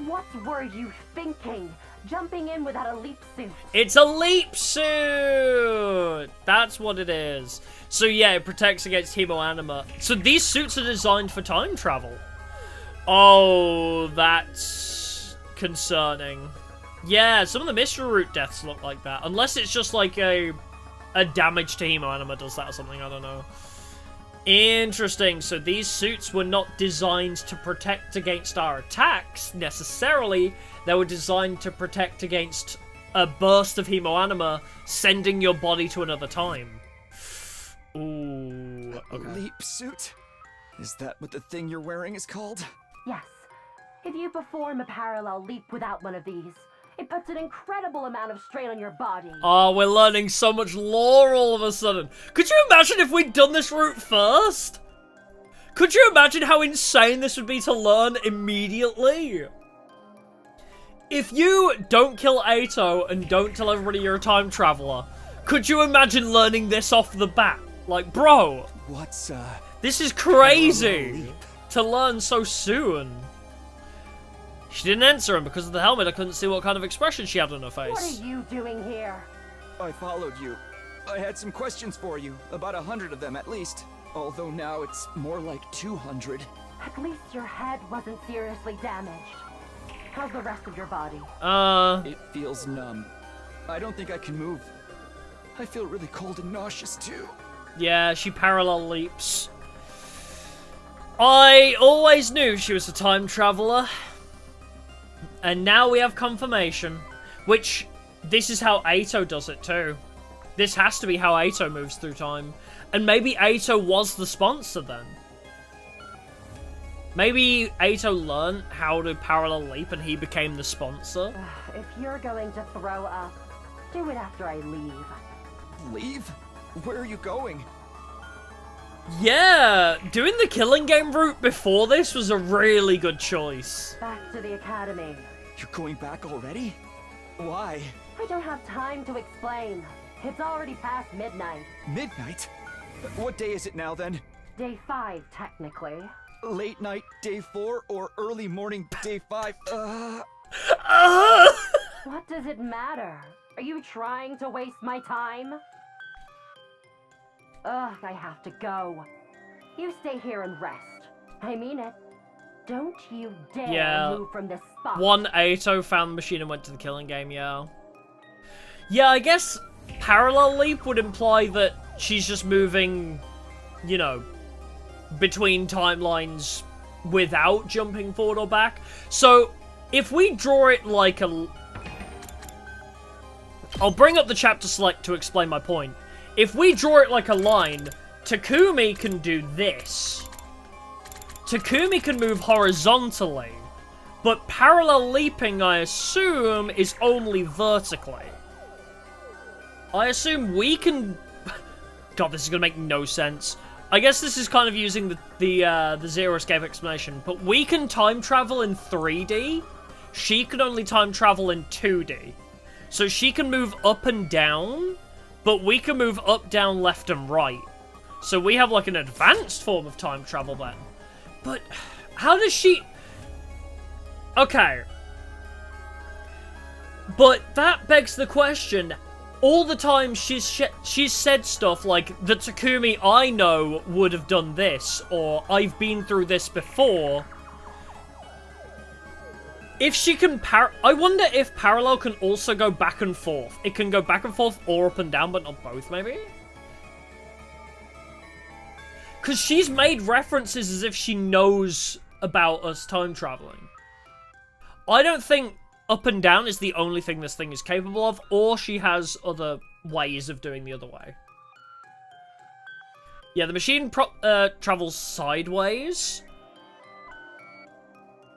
Speaker 5: What were you thinking?
Speaker 7: jumping in without a leap suit.
Speaker 1: It's a leap suit! That's what it is. So yeah, it protects against hemoanima. So these suits are designed for time travel. Oh, that's concerning. Yeah, some of the mystery route deaths look like that. Unless it's just like a damage to hemoanima does that or something, I don't know. Interesting. So these suits were not designed to protect against our attacks, necessarily. They were designed to protect against a burst of hemoanima, sending your body to another time. Ooh, okay.
Speaker 8: Leap suit? Is that what the thing you're wearing is called?
Speaker 7: Yes. If you perform a parallel leap without one of these, it puts an incredible amount of strain on your body.
Speaker 1: Oh, we're learning so much lore all of a sudden. Could you imagine if we'd done this route first? Could you imagine how insane this would be to learn immediately? If you don't kill Eito and don't tell everybody you're a time traveler, could you imagine learning this off the bat? Like, bro,
Speaker 8: What's,
Speaker 1: this is crazy to learn so soon. She didn't answer him because of the helmet. I couldn't see what kind of expression she had on her face.
Speaker 7: What are you doing here?
Speaker 8: I followed you. I had some questions for you, about 100 of them at least. Although now it's more like 200.
Speaker 7: At least your head wasn't seriously damaged. How's the rest of your body?
Speaker 8: It feels numb. I don't think I can move. I feel really cold and nauseous too.
Speaker 1: Yeah, she parallel leaps. I always knew she was a time traveler. And now we have confirmation. Which, this is how Eito does it too. This has to be how Eito moves through time. And maybe Eito was the sponsor then. Maybe Eito learned how to parallel leap and he became the sponsor.
Speaker 7: If you're going to throw up, do it after I leave.
Speaker 8: Leave? Where are you going?
Speaker 1: Yeah, doing the killing game route before this was a really good choice.
Speaker 7: Back to the academy.
Speaker 8: You're going back already? Why?
Speaker 7: I don't have time to explain. It's already past midnight.
Speaker 8: Midnight? What day is it now then?
Speaker 7: Day 5, technically.
Speaker 8: Late night, day 4, or early morning, day 5?
Speaker 7: What does it matter? Are you trying to waste my time? Ugh, I have to go. You stay here and rest. I mean it. Don't you dare move from this spot.
Speaker 1: One Eito found the machine and went to the killing game, yeah. Yeah, I guess parallel leap would imply that she's just moving, you know, between timelines without jumping forward or back. So, if we draw it like a... I'll bring up the chapter select to explain my point. If we draw it like a line, Takumi can do this. Takumi can move horizontally, but parallel leaping, I assume, is only vertically. I assume we can... God, this is gonna make no sense. I guess this is kind of using the Zero Escape explanation, but we can time travel in 3D. She can only time travel in 2D. So she can move up and down, but we can move up, down, left, and right. So we have like an advanced form of time travel then. But how does she... Okay. But that begs the question, all the time she's said stuff like, the Takumi I know would have done this, or I've been through this before. If she can I wonder if parallel can also go back and forth. It can go back and forth or up and down, but not both, maybe? Because she's made references as if she knows about us time traveling. I don't think up and down is the only thing this thing is capable of, or she has other ways of doing the other way. Yeah, the machine travels sideways.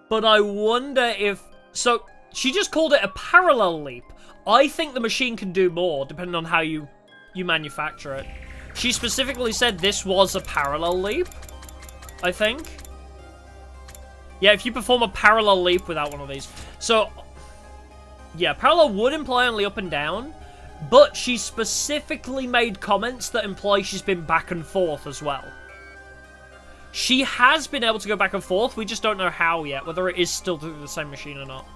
Speaker 1: But I wonder if... So, she just called it a parallel leap. I think the machine can do more, depending on how you manufacture it. She specifically said this was a parallel leap, I think. Yeah, if you perform a parallel leap without one of these. So, yeah, parallel would imply only up and down, but she specifically made comments that imply she's been back and forth as well. She has been able to go back and forth, we just don't know how yet, whether it is still through the same machine or not.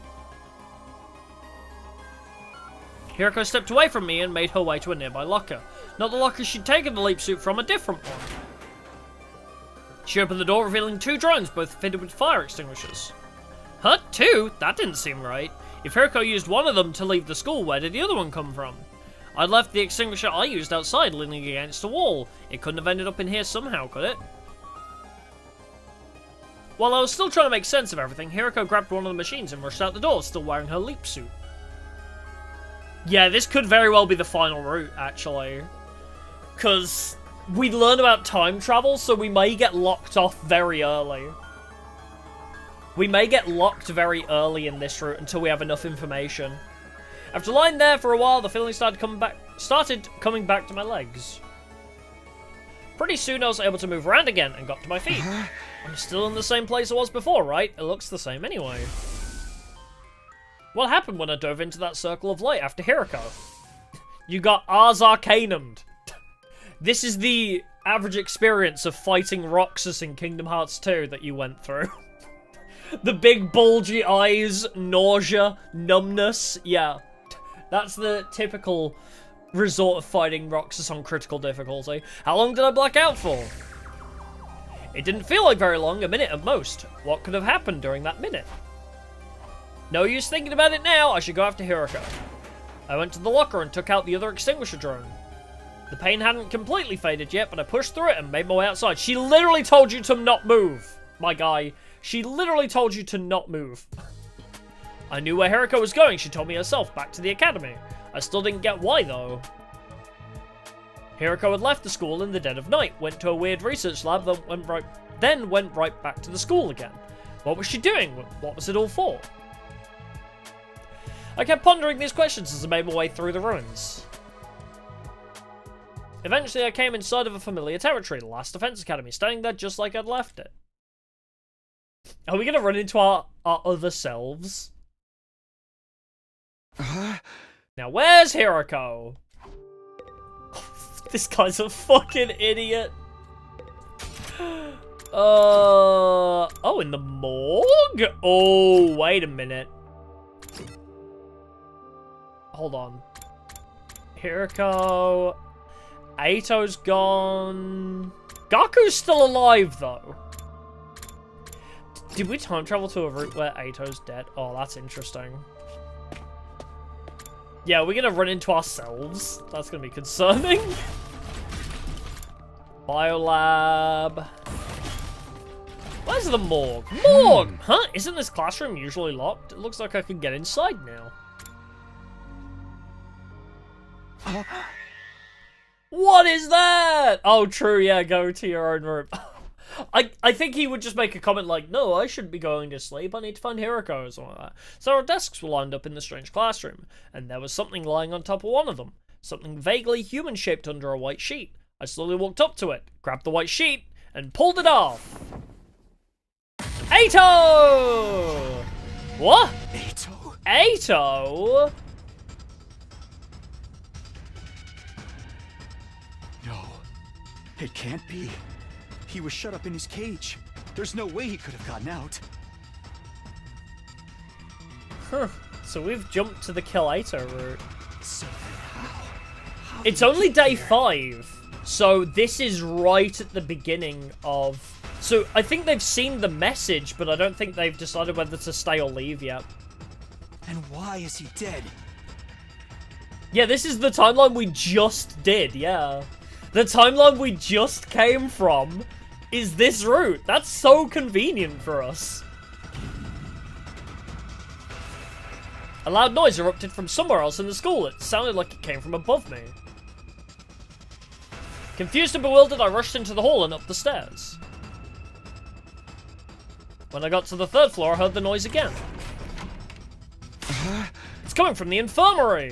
Speaker 1: Hiruko stepped away from me and made her way to a nearby locker. Not the locker she'd taken the leap suit from, a different one. She opened the door, revealing 2 drones, both fitted with fire extinguishers. Huh? 2? That didn't seem right. If Hiruko used one of them to leave the school, where did the other one come from? I'd left the extinguisher I used outside, leaning against a wall. It couldn't have ended up in here somehow, could it? While I was still trying to make sense of everything, Hiruko grabbed one of the machines and rushed out the door, still wearing her leap suit. Yeah, this could very well be the final route, actually. Because we learn about time travel, so we may get locked off very early. We may get locked very early in this route until we have enough information. After lying there for a while, the feeling started coming back to my legs. Pretty soon I was able to move around again and got to my feet. I'm still in the same place I was before, right? It looks the same anyway. What happened when I dove into that circle of light after Hiruko? You got Ars Arcanum'd. This is the average experience of fighting Roxas in Kingdom Hearts 2 that you went through. The big bulgy eyes, nausea, numbness, yeah. That's the typical resort of fighting Roxas on critical difficulty. How long did I black out for? It didn't feel like very long, a minute at most. What could have happened during that minute? No use thinking about it now, I should go after Hiruko. I went to the locker and took out the other extinguisher drone. The pain hadn't completely faded yet, but I pushed through it and made my way outside. She literally told you to not move, my guy. She literally told you to not move. I knew where Hiruko was going, she told me herself, back to the academy. I still didn't get why, though. Hiruko had left the school in the dead of night, went to a weird research lab, then went right back to the school again. What was she doing? What was it all for? I kept pondering these questions as I made my way through the ruins. Eventually, I came inside of a familiar territory, the last defense academy, standing there just like I'd left it. Are we going to run into our other selves? Now, where's Hiruko? This guy's a fucking idiot. Oh, in the morgue? Oh, wait a minute. Hold on. Hiruko. Eito's gone. Gaku's still alive, though. Did we time travel to a route where Eito's dead? Oh, that's interesting. Yeah, we're gonna run into ourselves. That's gonna be concerning. Biolab. Where's the morgue? Morgue! Huh? Isn't this classroom usually locked? It looks like I can get inside now. What is that? Oh, true, yeah, go to your own room. I think he would just make a comment like, no, I shouldn't be going to sleep. I need to find Hiruko or something like that. So our desks were lined up in the strange classroom, and there was something lying on top of one of them. Something vaguely human-shaped under a white sheet. I slowly walked up to it, grabbed the white sheet, and pulled it off. Eito! What?
Speaker 8: Eito?
Speaker 1: Eito?
Speaker 8: No, it can't be. He was shut up in his cage. There's no way he could have gotten out.
Speaker 1: Huh. So we've jumped to the kill Eito route.
Speaker 8: So then how
Speaker 1: It's only day 5, so this is right at the beginning of... So I think they've seen the message, but I don't think they've decided whether to stay or leave yet.
Speaker 8: And why is he dead?
Speaker 1: Yeah, this is the timeline we just did, yeah. The timeline we just came from is this route. That's so convenient for us. A loud noise erupted from somewhere else in the school. It sounded like it came from above me. Confused and bewildered, I rushed into the hall and up the stairs. When I got to the 3rd floor, I heard the noise again. It's coming from the infirmary.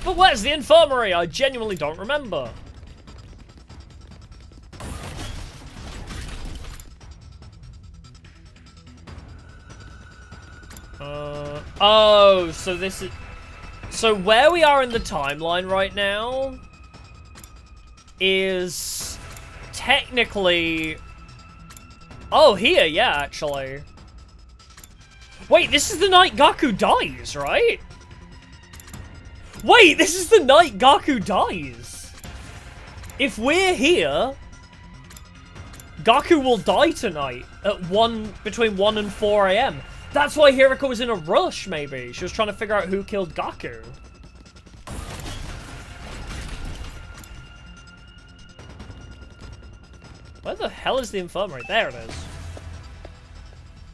Speaker 1: But where's the infirmary? I genuinely don't remember. Oh, so this is... So where we are in the timeline right now is technically... Oh, here, yeah, actually. Wait, this is the night Gaku dies, right? Wait, this is the night Gaku dies. If we're here, Gaku will die tonight at between 1 and 4 a.m. That's why Hiruko was in a rush, maybe. She was trying to figure out who killed Gaku. Where the hell is the infirmary? There it is.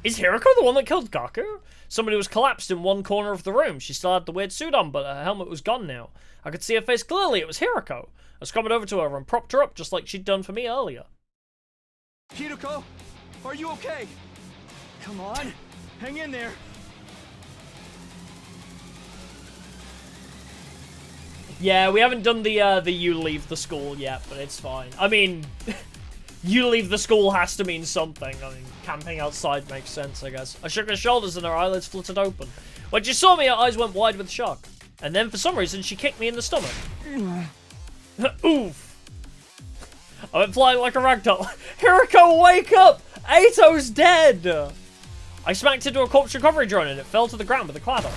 Speaker 1: Is Hiruko the one that killed Gaku? Somebody was collapsed in one corner of the room. She still had the weird suit on, but her helmet was gone now. I could see her face clearly. It was Hiruko. I scrambled over to her and propped her up just like she'd done for me earlier.
Speaker 8: Hiruko, are you okay? Come on, hang in there.
Speaker 1: Yeah, we haven't done the you leave the school yet, but it's fine. I mean, you leave the school has to mean something. I mean, camping outside makes sense, I guess. I shook her shoulders and her eyelids fluttered open. When she saw me, her eyes went wide with shock. And then, for some reason, she kicked me in the stomach. Oof. I went flying like a ragdoll. Hiruko, wake up! Eito's dead! I smacked into a corpse recovery drone and it fell to the ground with a clatter.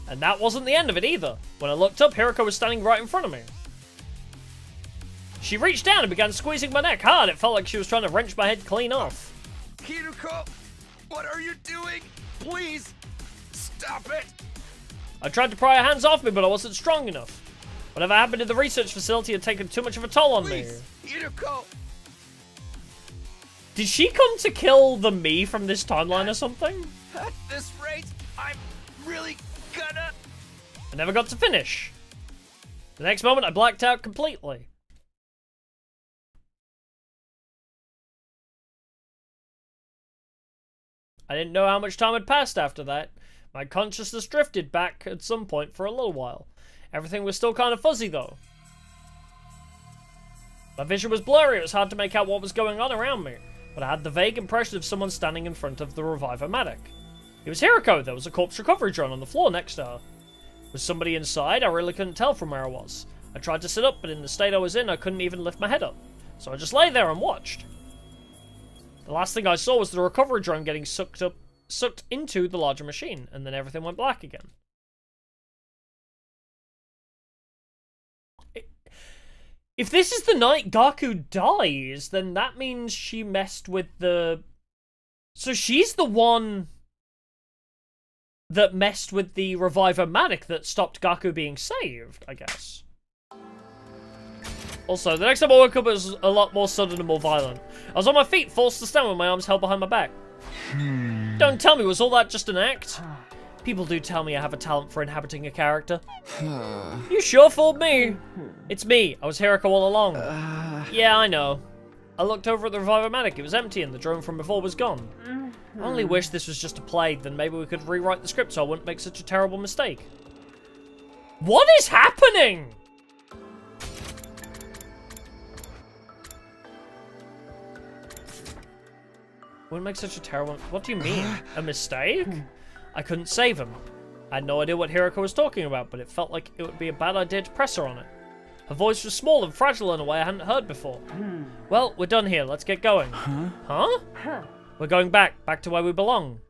Speaker 1: And that wasn't the end of it either. When I looked up, Hiruko was standing right in front of me. She reached down and began squeezing my neck hard. It felt like she was trying to wrench my head clean off.
Speaker 8: Hiruko, what are you doing? Please, stop it!
Speaker 1: I tried to pry her hands off me, but I wasn't strong enough. Whatever happened in the research facility had taken too much of a toll on me.
Speaker 8: Hiruko!
Speaker 1: Did she come to kill the me from this timeline or something?
Speaker 8: At this rate, I'm really gonna...
Speaker 1: I never got to finish. The next moment, I blacked out completely. I didn't know how much time had passed after that. My consciousness drifted back at some point for a little while. Everything was still kind of fuzzy, though. My vision was blurry. It was hard to make out what was going on around me. But I had the vague impression of someone standing in front of the reviver-matic. It was Hiruko. There was a corpse recovery drone on the floor next to her. Was somebody inside? I really couldn't tell from where I was. I tried to sit up, but in the state I was in, I couldn't even lift my head up. So I just lay there and watched. The last thing I saw was the recovery drone getting sucked into the larger machine, and then everything went black again. If this is the night Gaku dies, then that means she messed with the... So she's the one that messed with the reviver-matic that stopped Gaku being saved, I guess. Also, the next time I woke up, it was a lot more sudden and more violent. I was on my feet, forced to stand with my arms held behind my back. Don't tell me, was all that just an act? People do tell me I have a talent for inhabiting a character. You sure fooled me. It's me. I was Hiruko all along. Yeah, I know. I looked over at the reviver-matic. It was empty and the drone from before was gone. I only wish this was just a play, then maybe we could rewrite the script so I wouldn't make such a terrible mistake. What is happening? Wouldn't make such a terrible... What do you mean? A mistake? I couldn't save him. I had no idea what Hiruko was talking about, but it felt like it would be a bad idea to press her on it. Her voice was small and fragile in a way I hadn't heard before. Well, we're done here. Let's get going. Huh? We're going back to where we belong.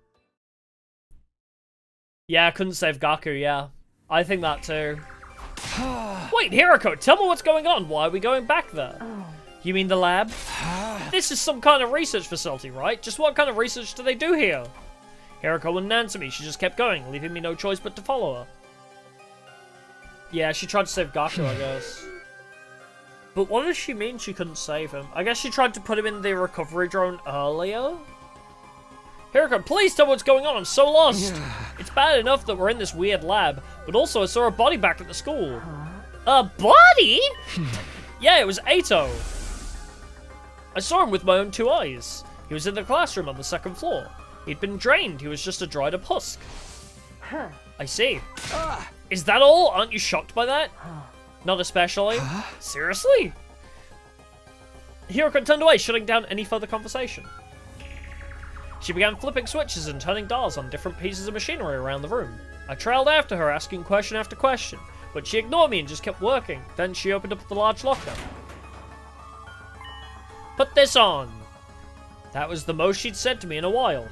Speaker 1: Yeah, I couldn't save Gaku, yeah. I think that too. Wait, Hiruko, tell me what's going on. Why are we going back there? You mean the lab? This is some kind of research facility, right? Just what kind of research do they do here? Hiruko wouldn't answer me. She just kept going, leaving me no choice but to follow her. Yeah, she tried to save Gaku, I guess. But what does she mean she couldn't save him? I guess she tried to put him in the recovery drone earlier? Hiruko, please tell me what's going on. I'm so lost. It's bad enough that we're in this weird lab, but also I saw a body back at the school. A body? Yeah, it was Eito. I saw him with my own 2 eyes. He was in the classroom on the 2nd floor. He'd been drained. He was just a dried up husk. I see. Is that all? Aren't you shocked by that? Not especially. Seriously? Hiruko turned away, shutting down any further conversation. She began flipping switches and turning dials on different pieces of machinery around the room. I trailed after her, asking question after question, but she ignored me and just kept working. Then she opened up the large locker. Put this on. That was the most she'd said to me in a while.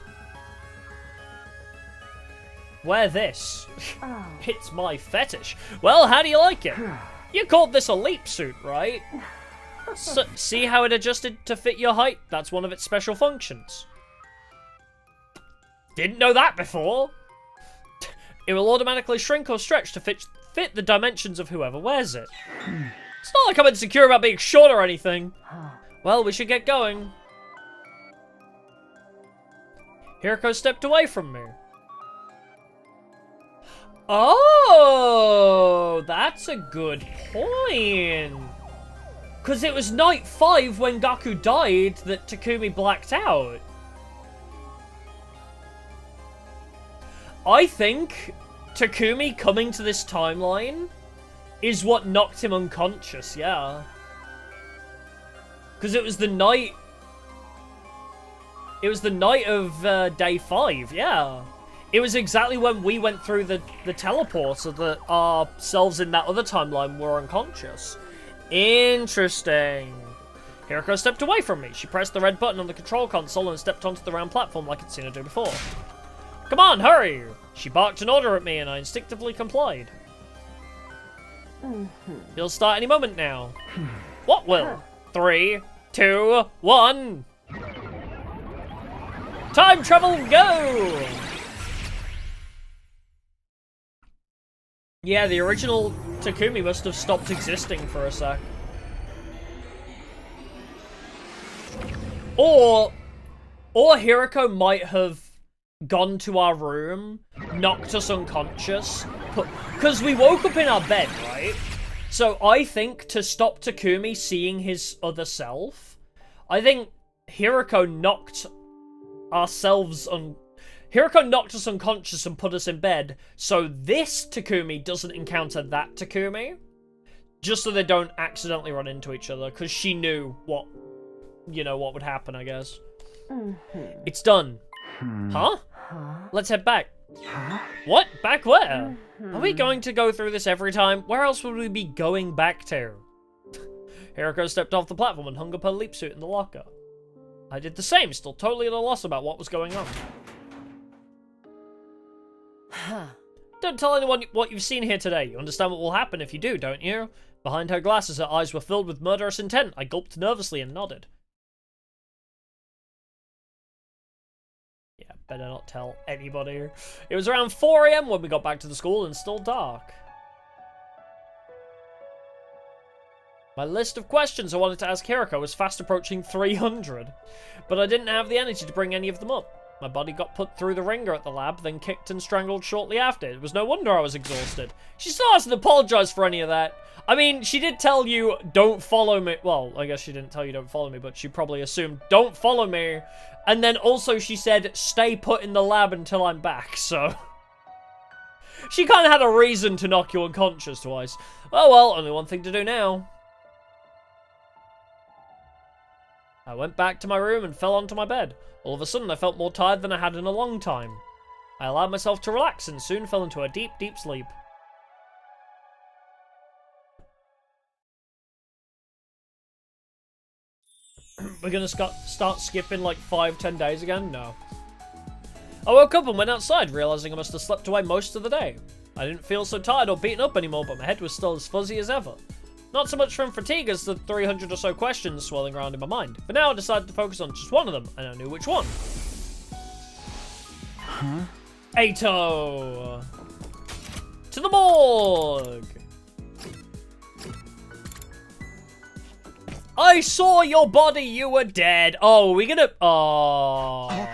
Speaker 1: Wear this.
Speaker 7: Oh.
Speaker 1: It's my fetish. Well, how do you like it? You called this a leap suit, right? So, see how it adjusted to fit your height? That's one of its special functions. Didn't know that before. It will automatically shrink or stretch to fit the dimensions of whoever wears it. It's not like I'm insecure about being short or anything. Well, we should get going. Hiruko stepped away from me. Oh, that's a good point. Because it was night 5 when Gaku died that Takumi blacked out. I think Takumi coming to this timeline is what knocked him unconscious, yeah. Because it was the night... It was the night of day 5, yeah. It was exactly when we went through the teleporter that ourselves in that other timeline were unconscious. Interesting. Hiruko stepped away from me. She pressed the red button on the control console and stepped onto the round platform like I'd seen her do before. Come on, hurry! She barked an order at me and I instinctively complied. You'll start any moment now. What will? 3, 2, 1. Time travel, go! Yeah, the original Takumi must have stopped existing for a sec. Or Hiruko might have gone to our room, knocked us unconscious, because we woke up in our bed, right? So I think to stop Takumi seeing his other self, I think Hiruko knocked Hiruko knocked us unconscious and put us in bed, so this Takumi doesn't encounter that Takumi, just so they don't accidentally run into each other, because she knew what would happen, I guess. It's done. Huh? Let's head back. What? Back where? Are we going to go through this every time? Where else would we be going back to? Hiruko stepped off the platform and hung up her leap suit in the locker. I did the same, still totally at a loss about what was going on. Don't tell anyone what you've seen here today. You understand what will happen if you do, don't you? Behind her glasses, her eyes were filled with murderous intent. I gulped nervously and nodded. Yeah, better not tell anybody. It was around 4 AM when we got back to the school and still dark. My list of questions I wanted to ask Hiruko was fast approaching 300, but I didn't have the energy to bring any of them up. My body got put through the ringer at the lab, then kicked and strangled shortly after. It was no wonder I was exhausted. She still hasn't apologized for any of that. I mean, she did tell you, don't follow me. Well, I guess she didn't tell you don't follow me, but she probably assumed, don't follow me. And then also she said, stay put in the lab until I'm back, so... She kind of had a reason to knock you unconscious twice. Oh well, only one thing to do now. I went back to my room and fell onto my bed. All of a sudden, I felt more tired than I had in a long time. I allowed myself to relax and soon fell into a deep, deep sleep. We're gonna start skipping like 5-10 days again? No. I woke up and went outside, realizing I must have slept away most of the day. I didn't feel so tired or beaten up anymore, but my head was still as fuzzy as ever. Not so much from fatigue as the 300 or so questions swirling around in my mind. For now, I decided to focus on just one of them, and I knew which one.
Speaker 2: Huh?
Speaker 1: Eito! To the morgue! I saw your body, you were dead. Oh, we're gonna... Oh.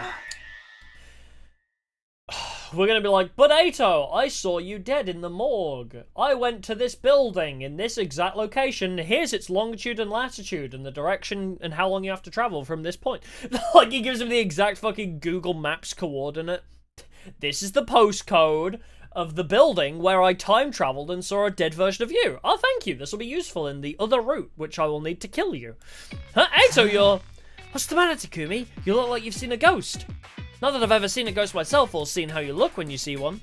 Speaker 1: We're gonna be like, but Eito, I saw you dead in the morgue. I went to this building in this exact location. Here's its longitude and latitude and the direction and how long you have to travel from this point. Like, he gives him the exact fucking Google Maps coordinate. This is the postcode of the building where I time traveled and saw a dead version of you. Oh, thank you. This will be useful in the other route, which I will need to kill you. Huh, Eito, you're... What's the matter, Takumi? You look like you've seen a ghost. Not that I've ever seen a ghost myself or seen how you look when you see one.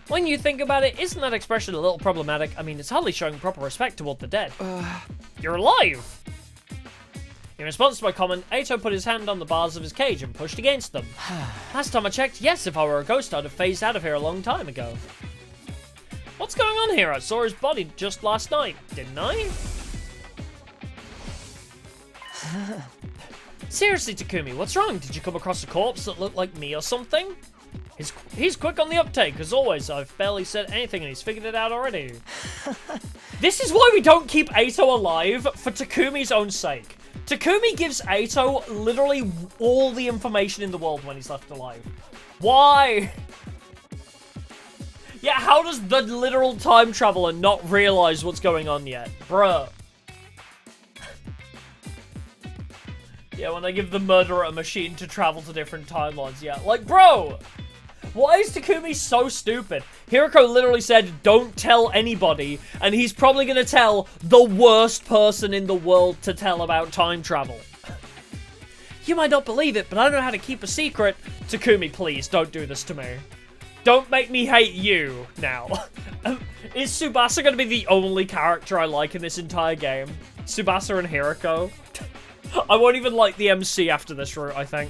Speaker 1: When you think about it, isn't that expression a little problematic? I mean, it's hardly showing proper respect toward the dead. You're alive! In response to my comment, Eito put his hand on the bars of his cage and pushed against them. Last time I checked, yes, if I were a ghost, I'd have phased out of here a long time ago. What's going on here? I saw his body just last night, didn't I? Seriously, Takumi, what's wrong? Did you come across a corpse that looked like me or something? He's quick on the uptake, as always. I've barely said anything and he's figured it out already. This is why we don't keep Eito alive, for Takumi's own sake. Takumi gives Eito literally all the information in the world when he's left alive. Why? Yeah, how does the literal time traveler not realize what's going on yet? Bruh. Yeah, when I give the murderer a machine to travel to different timelines, yeah. Like, bro! Why is Takumi so stupid? Hiruko literally said, don't tell anybody, and he's probably gonna tell the worst person in the world to tell about time travel. You might not believe it, but I know how to keep a secret. Takumi, please, don't do this to me. Don't make me hate you now. Is Tsubasa gonna be the only character I like in this entire game? Tsubasa and Hiruko? I won't even like the MC after this route, I think.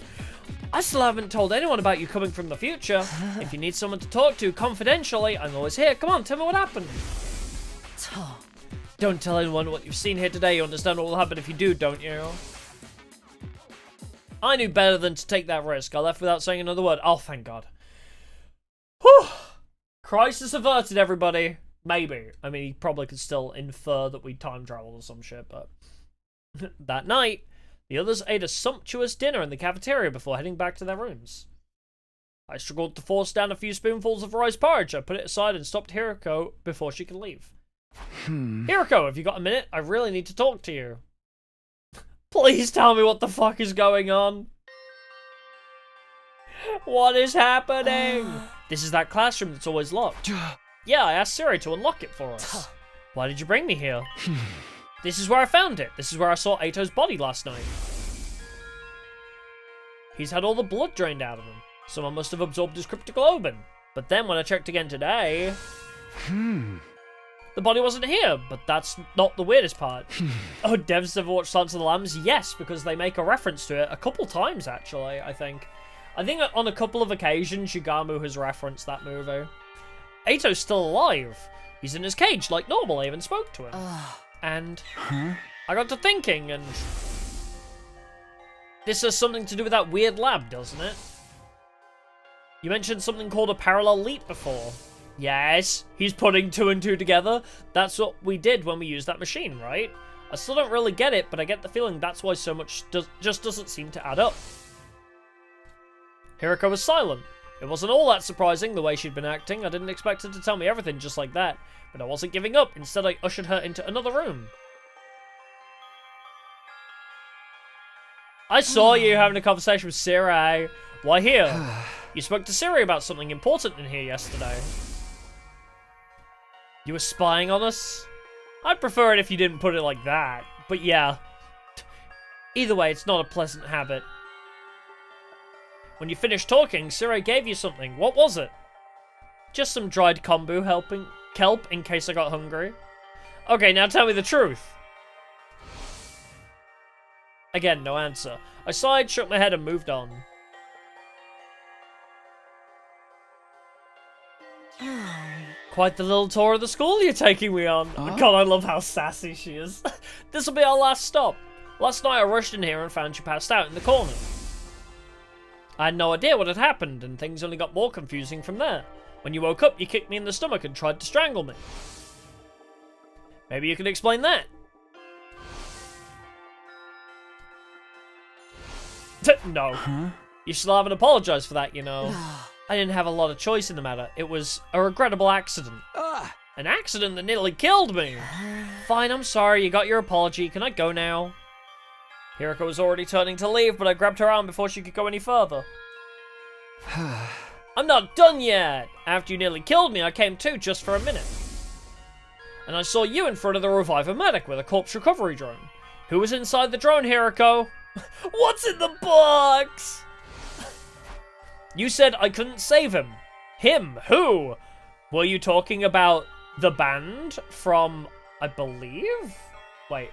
Speaker 1: I still haven't told anyone about you coming from the future. If you need someone to talk to confidentially, I'm always here. Come on, tell me what happened. Don't tell anyone what you've seen here today. You understand what will happen if you do, don't you? I knew better than to take that risk. I left without saying another word. Oh, thank God. Whew. Crisis averted, everybody. Maybe. I mean, he probably could still infer that we time traveled or some shit, but... That night, the others ate a sumptuous dinner in the cafeteria before heading back to their rooms. I struggled to force down a few spoonfuls of rice porridge. I put it aside and stopped Hiruko before she could leave. Hiruko, have you got a minute? I really need to talk to you. Please tell me what the fuck is going on. What is happening? This is that classroom that's always locked. Yeah, I asked Sirei to unlock it for us. Why did you bring me here? This is where I found it. This is where I saw Eito's body last night. He's had all the blood drained out of him. Someone must have absorbed his cryptoglobin. But then when I checked again today... The body wasn't here, but that's not the weirdest part. Oh, devs ever watched Silence of the Lambs? Yes, because they make a reference to it a couple times, actually, I think. I think on a couple of occasions, Shigamu has referenced that movie. Eito's still alive. He's in his cage like normal. I even spoke to him. And I got to thinking, and this has something to do with that weird lab, doesn't it? You mentioned something called a parallel leap before. Yes, he's putting 2 and 2 together. That's what we did when we used that machine, right? I still don't really get it, but I get the feeling that's why so much just doesn't seem to add up. Hiruko was silent. It wasn't all that surprising the way she'd been acting. I didn't expect her to tell me everything just like that. But I wasn't giving up. Instead, I ushered her into another room. I saw you having a conversation with Sirei. Why here? You spoke to Sirei about something important in here yesterday. You were spying on us? I'd prefer it if you didn't put it like that. But yeah. Either way, it's not a pleasant habit. When you finished talking, Sirei gave you something. What was it? Just some dried kombu kelp in case I got hungry. Okay, now tell me the truth. Again, no answer. I sighed, shook my head, and moved on. Quite the little tour of the school you're taking me on. Oh God, I love how sassy she is. This will be our last stop. Last night I rushed in here and found you passed out in the corner. I had no idea what had happened, and things only got more confusing from there. When you woke up, you kicked me in the stomach and tried to strangle me. Maybe you can explain that. No. You still haven't apologized for that, you know. I didn't have a lot of choice in the matter. It was a regrettable accident. An accident that nearly killed me. Fine, I'm sorry. You got your apology. Can I go now? Hiruko was already turning to leave, but I grabbed her arm before she could go any further. I'm not done yet! After you nearly killed me, I came to just for a minute. And I saw you in front of the reviver medic with a corpse recovery drone. Who was inside the drone, Hiruko? What's in the box? You said I couldn't save him. Him? Who? Were you talking about the band from, I believe? Wait.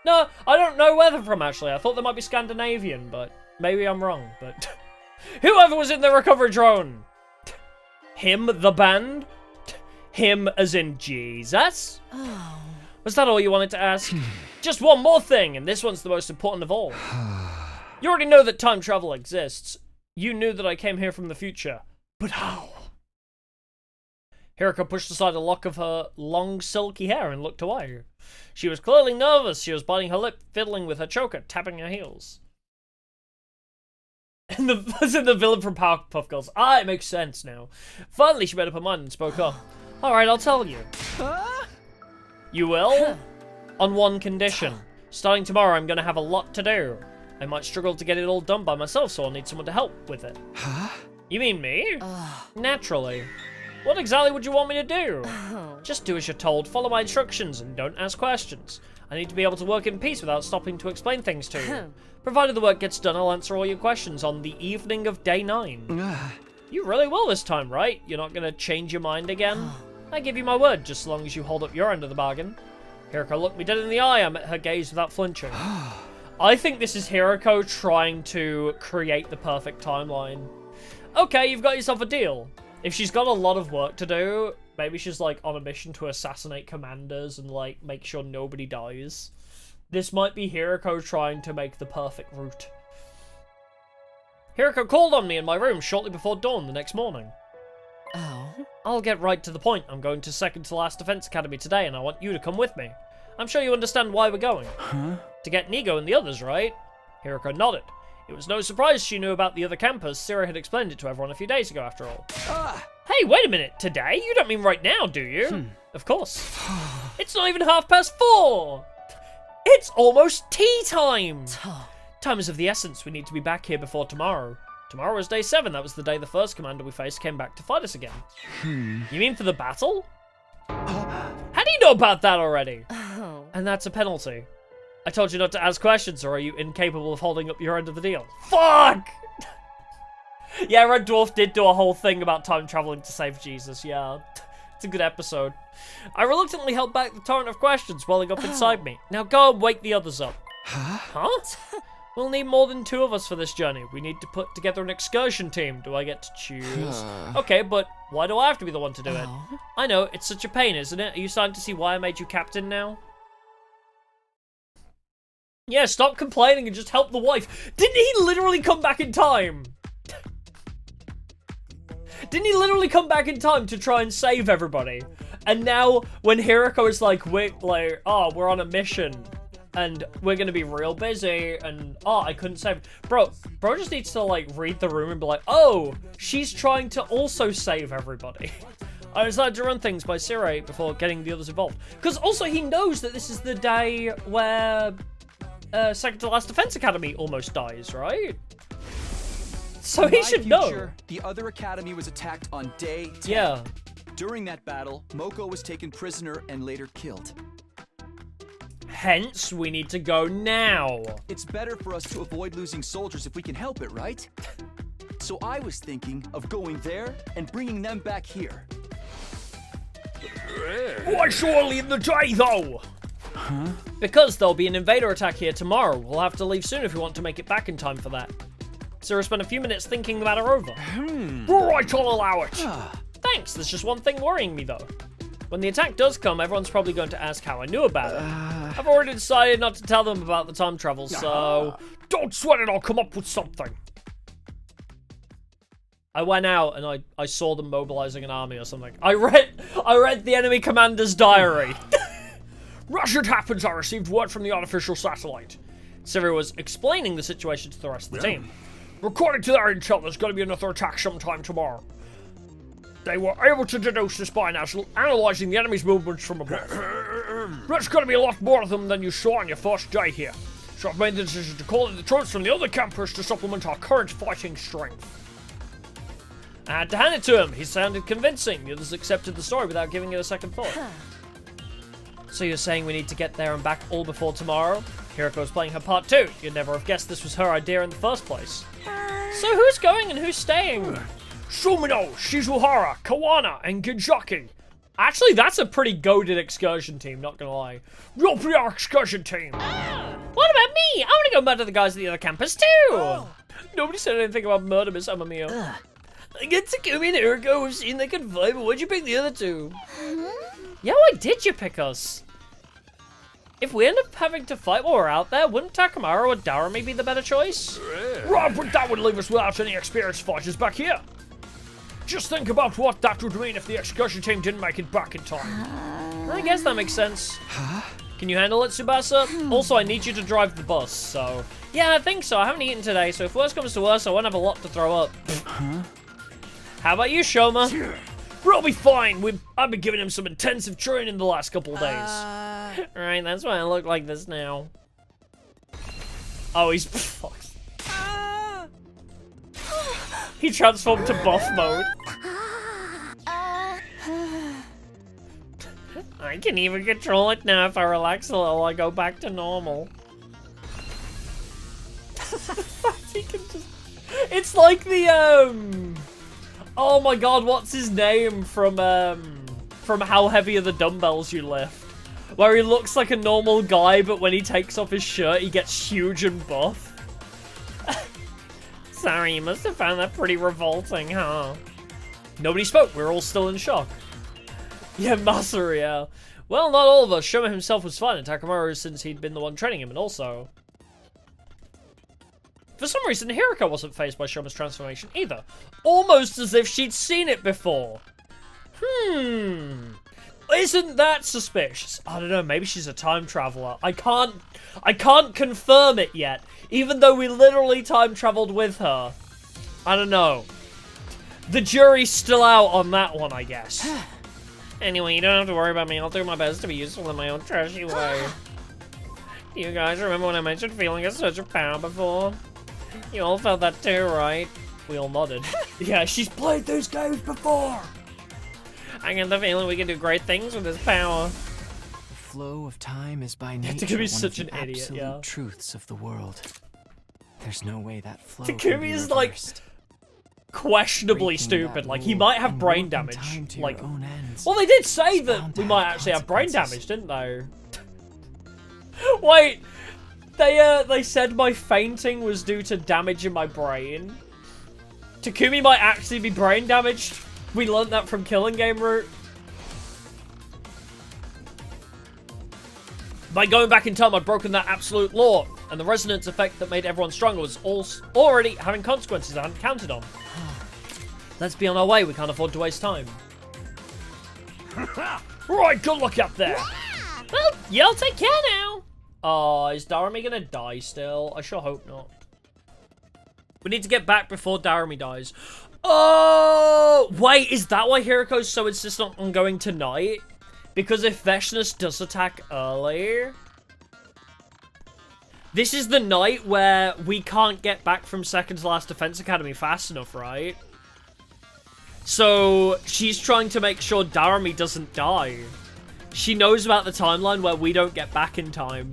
Speaker 1: No, I don't know where they're from, actually. I thought they might be Scandinavian, but maybe I'm wrong. But whoever was in the recovery drone. Him, the band? Him as in Jesus?
Speaker 4: Oh.
Speaker 1: Was that all you wanted to ask? Just one more thing, and this one's the most important of all. You already know that time travel exists. You knew that I came here from the future. But how? Hiruko pushed aside a lock of her long, silky hair and looked away. She was clearly nervous. She was biting her lip, fiddling with her choker, tapping her heels. And the villain from Powerpuff Girls. Ah, it makes sense now. Finally, she made up her mind and spoke up. Alright, I'll tell you. You will? On one condition. Starting tomorrow, I'm gonna have a lot to do. I might struggle to get it all done by myself, so I'll need someone to help with it.
Speaker 2: Huh?
Speaker 1: You mean me? Naturally. What exactly would you want me to do? Just do as you're told, follow my instructions, and don't ask questions. I need to be able to work in peace without stopping to explain things to you. Provided the work gets done, I'll answer all your questions on the evening of day 9. You really will this time, right? You're not gonna change your mind again? I give you my word, just as long as you hold up your end of the bargain. Hiruko looked me dead in the eye. I met her gaze without flinching. I think this is Hiruko trying to create the perfect timeline. Okay, you've got yourself a deal. If she's got a lot of work to do, maybe she's like on a mission to assassinate commanders and like make sure nobody dies. This might be Hiruko trying to make the perfect route. Hiruko called on me in my room shortly before dawn the next morning.
Speaker 4: Oh?
Speaker 1: I'll get right to the point. I'm going to second to last defense academy today and I want you to come with me. I'm sure you understand why we're going.
Speaker 2: Huh?
Speaker 1: To get Nigo and the others, right? Hiruko nodded. It was no surprise she knew about the other campus. Sirei had explained it to everyone a few days ago, after all. Hey, wait a minute. Today? You don't mean right now, do you? Of course. It's not even 4:30. It's almost tea time. Time is of the essence. We need to be back here before tomorrow. Tomorrow is day 7. That was the day the first commander we faced came back to fight us again. You mean for the battle? How do you know about that already? And that's a penalty. I told you not to ask questions, or are you incapable of holding up your end of the deal? Fuck! Yeah, Red Dwarf did do a whole thing about time traveling to save Jesus, yeah. It's a good episode. I reluctantly held back the torrent of questions welling up inside me. Now go and wake the others up. Huh? We'll need more than 2 of us for this journey. We need to put together an excursion team. Do I get to choose? Okay, but why do I have to be the one to do it? I know, it's such a pain, isn't it? Are you starting to see why I made you captain now? Yeah, stop complaining and just help the wife. Didn't he literally come back in time? Didn't he literally come back in time to try and save everybody? And now, when Hiruko is like, we're on a mission, and we're gonna be real busy, and, I couldn't save... Bro just needs to, like, read the room and be like, oh, she's trying to also save everybody. I decided to run things by Sirei before getting the others involved. Because also he knows that this is the day where... second to last defense academy almost dies, right? So he should know.
Speaker 8: The other academy was attacked on day 10.
Speaker 1: Yeah.
Speaker 8: During that battle, Moko was taken prisoner and later killed.
Speaker 1: Hence, we need to go now.
Speaker 8: It's better for us to avoid losing soldiers if we can help it, right? So I was thinking of going there and bringing them back here.
Speaker 3: Why so early in the day, though?
Speaker 1: Because there'll be an invader attack here tomorrow. We'll have to leave soon if we want to make it back in time for that. Sirei spent a few minutes thinking the matter over.
Speaker 3: Right, I'll allow it.
Speaker 1: Thanks, there's just one thing worrying me though. When the attack does come, everyone's probably going to ask how I knew about it. I've already decided not to tell them about the time travel, so...
Speaker 3: Don't sweat it, I'll come up with something.
Speaker 1: I went out and I saw them mobilizing an army or something. I read the enemy commander's diary.
Speaker 3: As it happens, I received word from the artificial satellite.
Speaker 1: Sirei was explaining the situation to the rest of the team.
Speaker 3: According to their intel, there's going to be another attack sometime tomorrow. They were able to deduce this by analyzing the enemy's movements from above. There's going to be a lot more of them than you saw on your first day here. So I've made the decision to call in the troops from the other campus to supplement our current fighting strength.
Speaker 1: I had to hand it to him. He sounded convincing. The others accepted the story without giving it a second thought. So you're saying we need to get there and back all before tomorrow? Hiruko's playing her part too. You'd never have guessed this was her idea in the first place. So who's going and who's staying?
Speaker 3: Sumino, Shizuhara, Kawana, and Ginjaki.
Speaker 1: Actually, that's a pretty goated excursion team, not gonna lie.
Speaker 3: You'll be our excursion team.
Speaker 1: What about me? I want to go murder the guys at the other campus too. Nobody said anything about murder, Miss Amamiya. I get Takumi and Hiruko. We've seen they can fight, but why'd you pick the other two? Yeah, why did you pick us? If we end up having to fight while we're out there, wouldn't Takamaro or Darami be the better choice?
Speaker 3: Right, but that would leave us without any experienced fighters back here. Just think about what that would mean if the excursion team didn't make it back in time.
Speaker 1: I guess that makes sense. Can you handle it, Tsubasa? Also, I need you to drive the bus, so... Yeah, I think so. I haven't eaten today, so if worse comes to worse, I won't have a lot to throw up. How about you, Shoma?
Speaker 3: We'll be fine. I've been giving him some intensive training the last couple of days.
Speaker 1: Right, that's why I look like this now. Oh, he's fucked. He transformed to buff mode. I can even control it now. If I relax a little, I go back to normal. He can just... It's like the oh my god, what's his name from How Heavy Are the Dumbbells You Lift? Where he looks like a normal guy, but when he takes off his shirt, he gets huge and buff. Sorry, you must have found that pretty revolting, huh? Nobody spoke, we're all still in shock. Yeah, Masuriel. Well, not all of us. Shoma himself was fine, and Takamaru since he'd been the one training him, and also... For some reason, Hiruko wasn't fazed by Shoma's transformation either. Almost as if she'd seen it before. Isn't that suspicious? I don't know, maybe she's a time traveler. I can't confirm it yet, even though we literally time traveled with her. I don't know. The jury's still out on that one, I guess. Anyway, you don't have to worry about me. I'll do my best to be useful in my own trashy way. Do you guys remember when I mentioned feeling a surge of power before? You all felt that too, right? We all nodded. Yeah, she's played those games before! I get the feeling we can do great things with this power.
Speaker 2: The flow of time is by nature
Speaker 1: Takumi's
Speaker 2: one of
Speaker 1: such
Speaker 2: the
Speaker 1: an idiot,
Speaker 2: absolute
Speaker 1: yeah.
Speaker 2: truths of the world. There's no way that flow
Speaker 1: Takumi
Speaker 2: can be
Speaker 1: is, like,
Speaker 2: reversed.
Speaker 1: questionably
Speaker 2: Breaking
Speaker 1: stupid.
Speaker 2: that
Speaker 1: Like, he
Speaker 2: rule
Speaker 1: might have
Speaker 2: and
Speaker 1: brain
Speaker 2: warping
Speaker 1: damage.
Speaker 2: time to
Speaker 1: Like,
Speaker 2: your own ends
Speaker 1: well, they did say
Speaker 2: is
Speaker 1: that
Speaker 2: bound
Speaker 1: we
Speaker 2: to
Speaker 1: might
Speaker 2: have
Speaker 1: actually have brain
Speaker 2: consequences.
Speaker 1: damage, didn't they? Wait, they said my fainting was due to damage in my brain. Takumi might actually be brain damaged. We learned that from Killing Game Route. By going back in time, I'd broken that absolute law, and the resonance effect that made everyone stronger was already having consequences I hadn't counted on. Let's be on our way, we can't afford to waste time.
Speaker 3: Right, good luck up there.
Speaker 1: Well, y'all take care now. Oh, is Darami gonna die still? I sure hope not. We need to get back before Darami dies. Oh, wait, is that why Hiruko's so insistent on going tonight? Because if Veshness does attack early... This is the night where we can't get back from second to last Defense Academy fast enough, right? So, she's trying to make sure Darami doesn't die. She knows about the timeline where we don't get back in time.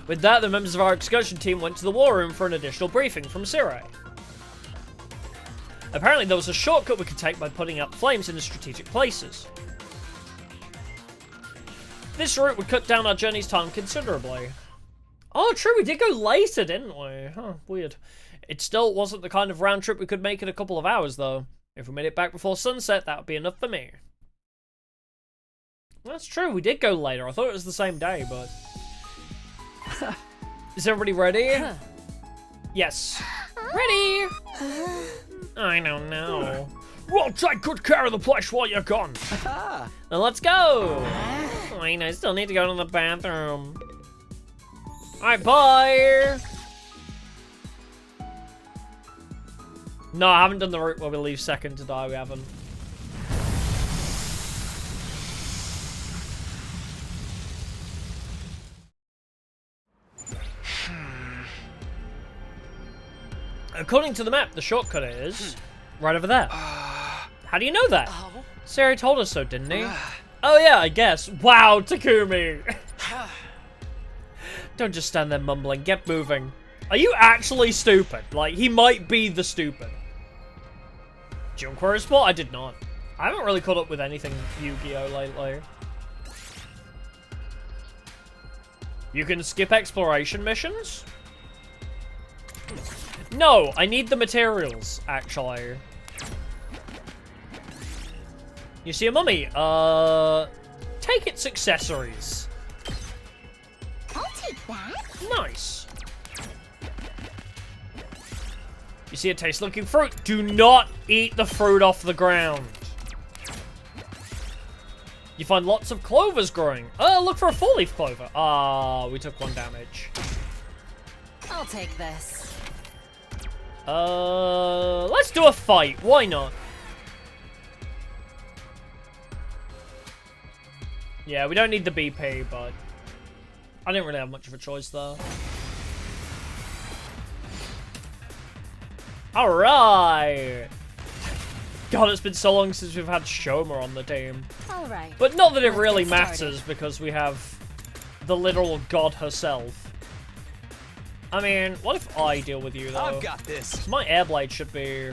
Speaker 1: With that, the members of our excursion team went to the war room for an additional briefing from Sirei. Apparently, there was a shortcut we could take by putting out flames in the strategic places. This route would cut down our journey's time considerably. Oh, true, we did go later, didn't we? Huh, weird. It still wasn't the kind of round trip we could make in a couple of hours, though. If we made it back before sunset, that would be enough for me. That's true, we did go later. I thought it was the same day, but... Is everybody ready? Yes. Ready! I don't know.
Speaker 3: Well, take good care of the place while you're gone.
Speaker 1: Then let's go! Wait, I still need to go to the bathroom. Alright, bye! No, I haven't done the route where we leave second to die, we haven't. According to the map, the shortcut is right over there. How do you know that? Sirei told us so, didn't he? Oh yeah, I guess. Wow, Takumi! Don't just stand there mumbling, get moving. Are you actually stupid? Like, he might be the stupid. Did you inquire his spot? I did not. I haven't really caught up with anything Yu-Gi-Oh! Lately. You can skip exploration missions? No, I need the materials, actually. You see a mummy? Take its accessories.
Speaker 5: I'll take that.
Speaker 1: Nice. You see a tasty-looking fruit? Do not eat the fruit off the ground. You find lots of clovers growing. Look for a four-leaf clover. We took 1 damage.
Speaker 9: I'll take this.
Speaker 1: Let's do a fight. Why not? Yeah, we don't need the BP, but I didn't really have much of a choice though. Alright! God, it's been so long since we've had Shoma on the team.
Speaker 9: Alright.
Speaker 1: But not that it really matters, because we have the literal god herself. I mean, what if I deal with you, though?
Speaker 8: I've got this.
Speaker 1: My air blade should be...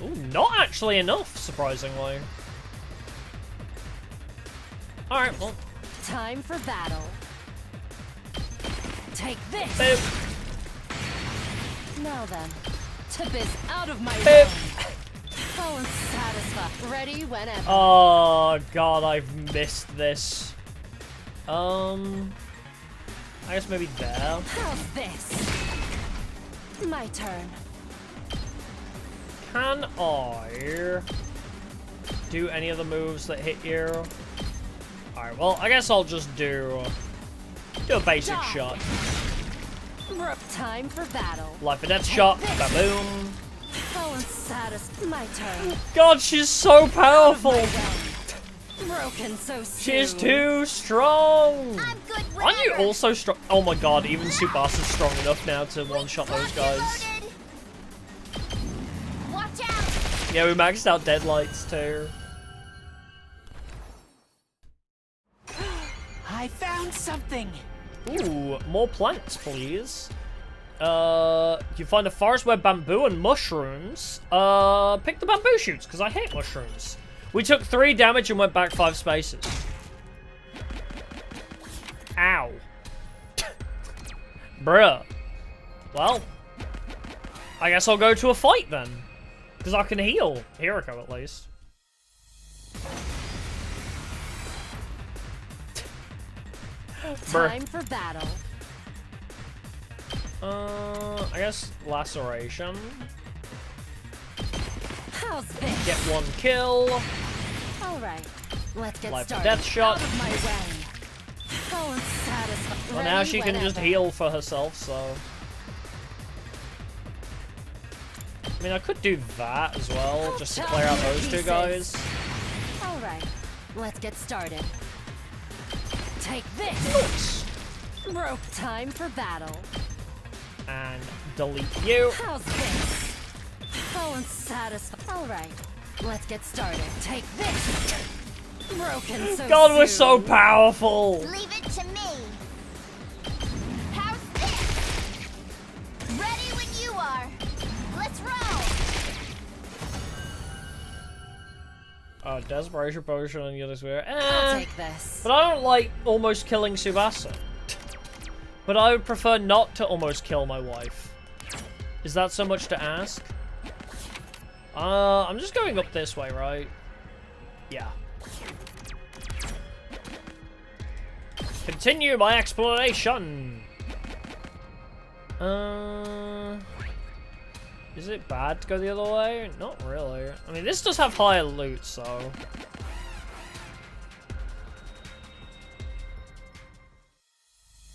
Speaker 1: Ooh, not actually enough, surprisingly. Alright, well...
Speaker 9: Time for battle. Take this!
Speaker 1: Boop.
Speaker 9: Now then, tip is out of my
Speaker 1: Boop.
Speaker 9: realm. Oh, and satisfied. Ready whenever.
Speaker 1: Oh, God, I've missed this. I guess maybe there.
Speaker 9: How's this? My turn.
Speaker 1: Can I do any of the moves that hit you? Alright, well, I guess I'll just do a basic
Speaker 9: Die.
Speaker 1: shot.
Speaker 9: Time for battle.
Speaker 1: Life or death shot. Ba-boom.
Speaker 9: Oh, and satisfied. My turn.
Speaker 1: God, she's so powerful.
Speaker 9: Broken so soon.
Speaker 1: She's too strong.
Speaker 5: I'm good.
Speaker 1: Aren't you
Speaker 5: whenever.
Speaker 1: also strong? Oh my God, even Subasa's strong enough now to one-shot those guys.
Speaker 5: Loaded. Watch out.
Speaker 1: Yeah, we maxed out Deadlights too.
Speaker 4: I found something.
Speaker 1: Ooh, more plants, please. You find a forest where bamboo and mushrooms. Pick the bamboo shoots, because I hate mushrooms. We took 3 damage and went back 5 spaces. Ow. Bruh. Well, I guess I'll go to a fight then. Because I can heal. Hiruko, at least.
Speaker 9: Time for battle.
Speaker 1: I guess laceration.
Speaker 9: How's this?
Speaker 1: Get 1 kill.
Speaker 9: Alright, let's get
Speaker 1: Life or
Speaker 9: started.
Speaker 1: death shot.
Speaker 9: Out of my way. Oh, and satisfied.
Speaker 1: Well, now
Speaker 9: Ready
Speaker 1: she can just
Speaker 9: whenever.
Speaker 1: heal for herself, so... I mean, I could do that as well, just to clear out those 2 guys.
Speaker 9: Alright, let's get started. Take this! Broke time for battle.
Speaker 1: And delete you.
Speaker 9: How's this? Oh, and satisfied. Alright, let's get started. Take this! Broken so
Speaker 1: God, we're so
Speaker 9: soon.
Speaker 1: powerful!
Speaker 5: Leave it to me. How's this? Ready when you are. Let's roll.
Speaker 1: Desperation potion on the other sphere.
Speaker 9: I'll take this.
Speaker 1: But I don't like almost killing Tsubasa. But I would prefer not to almost kill my wife. Is that so much to ask? I'm just going up this way, right? Yeah. Continue my exploration! Is it bad to go the other way? Not really. I mean, this does have higher loot, so...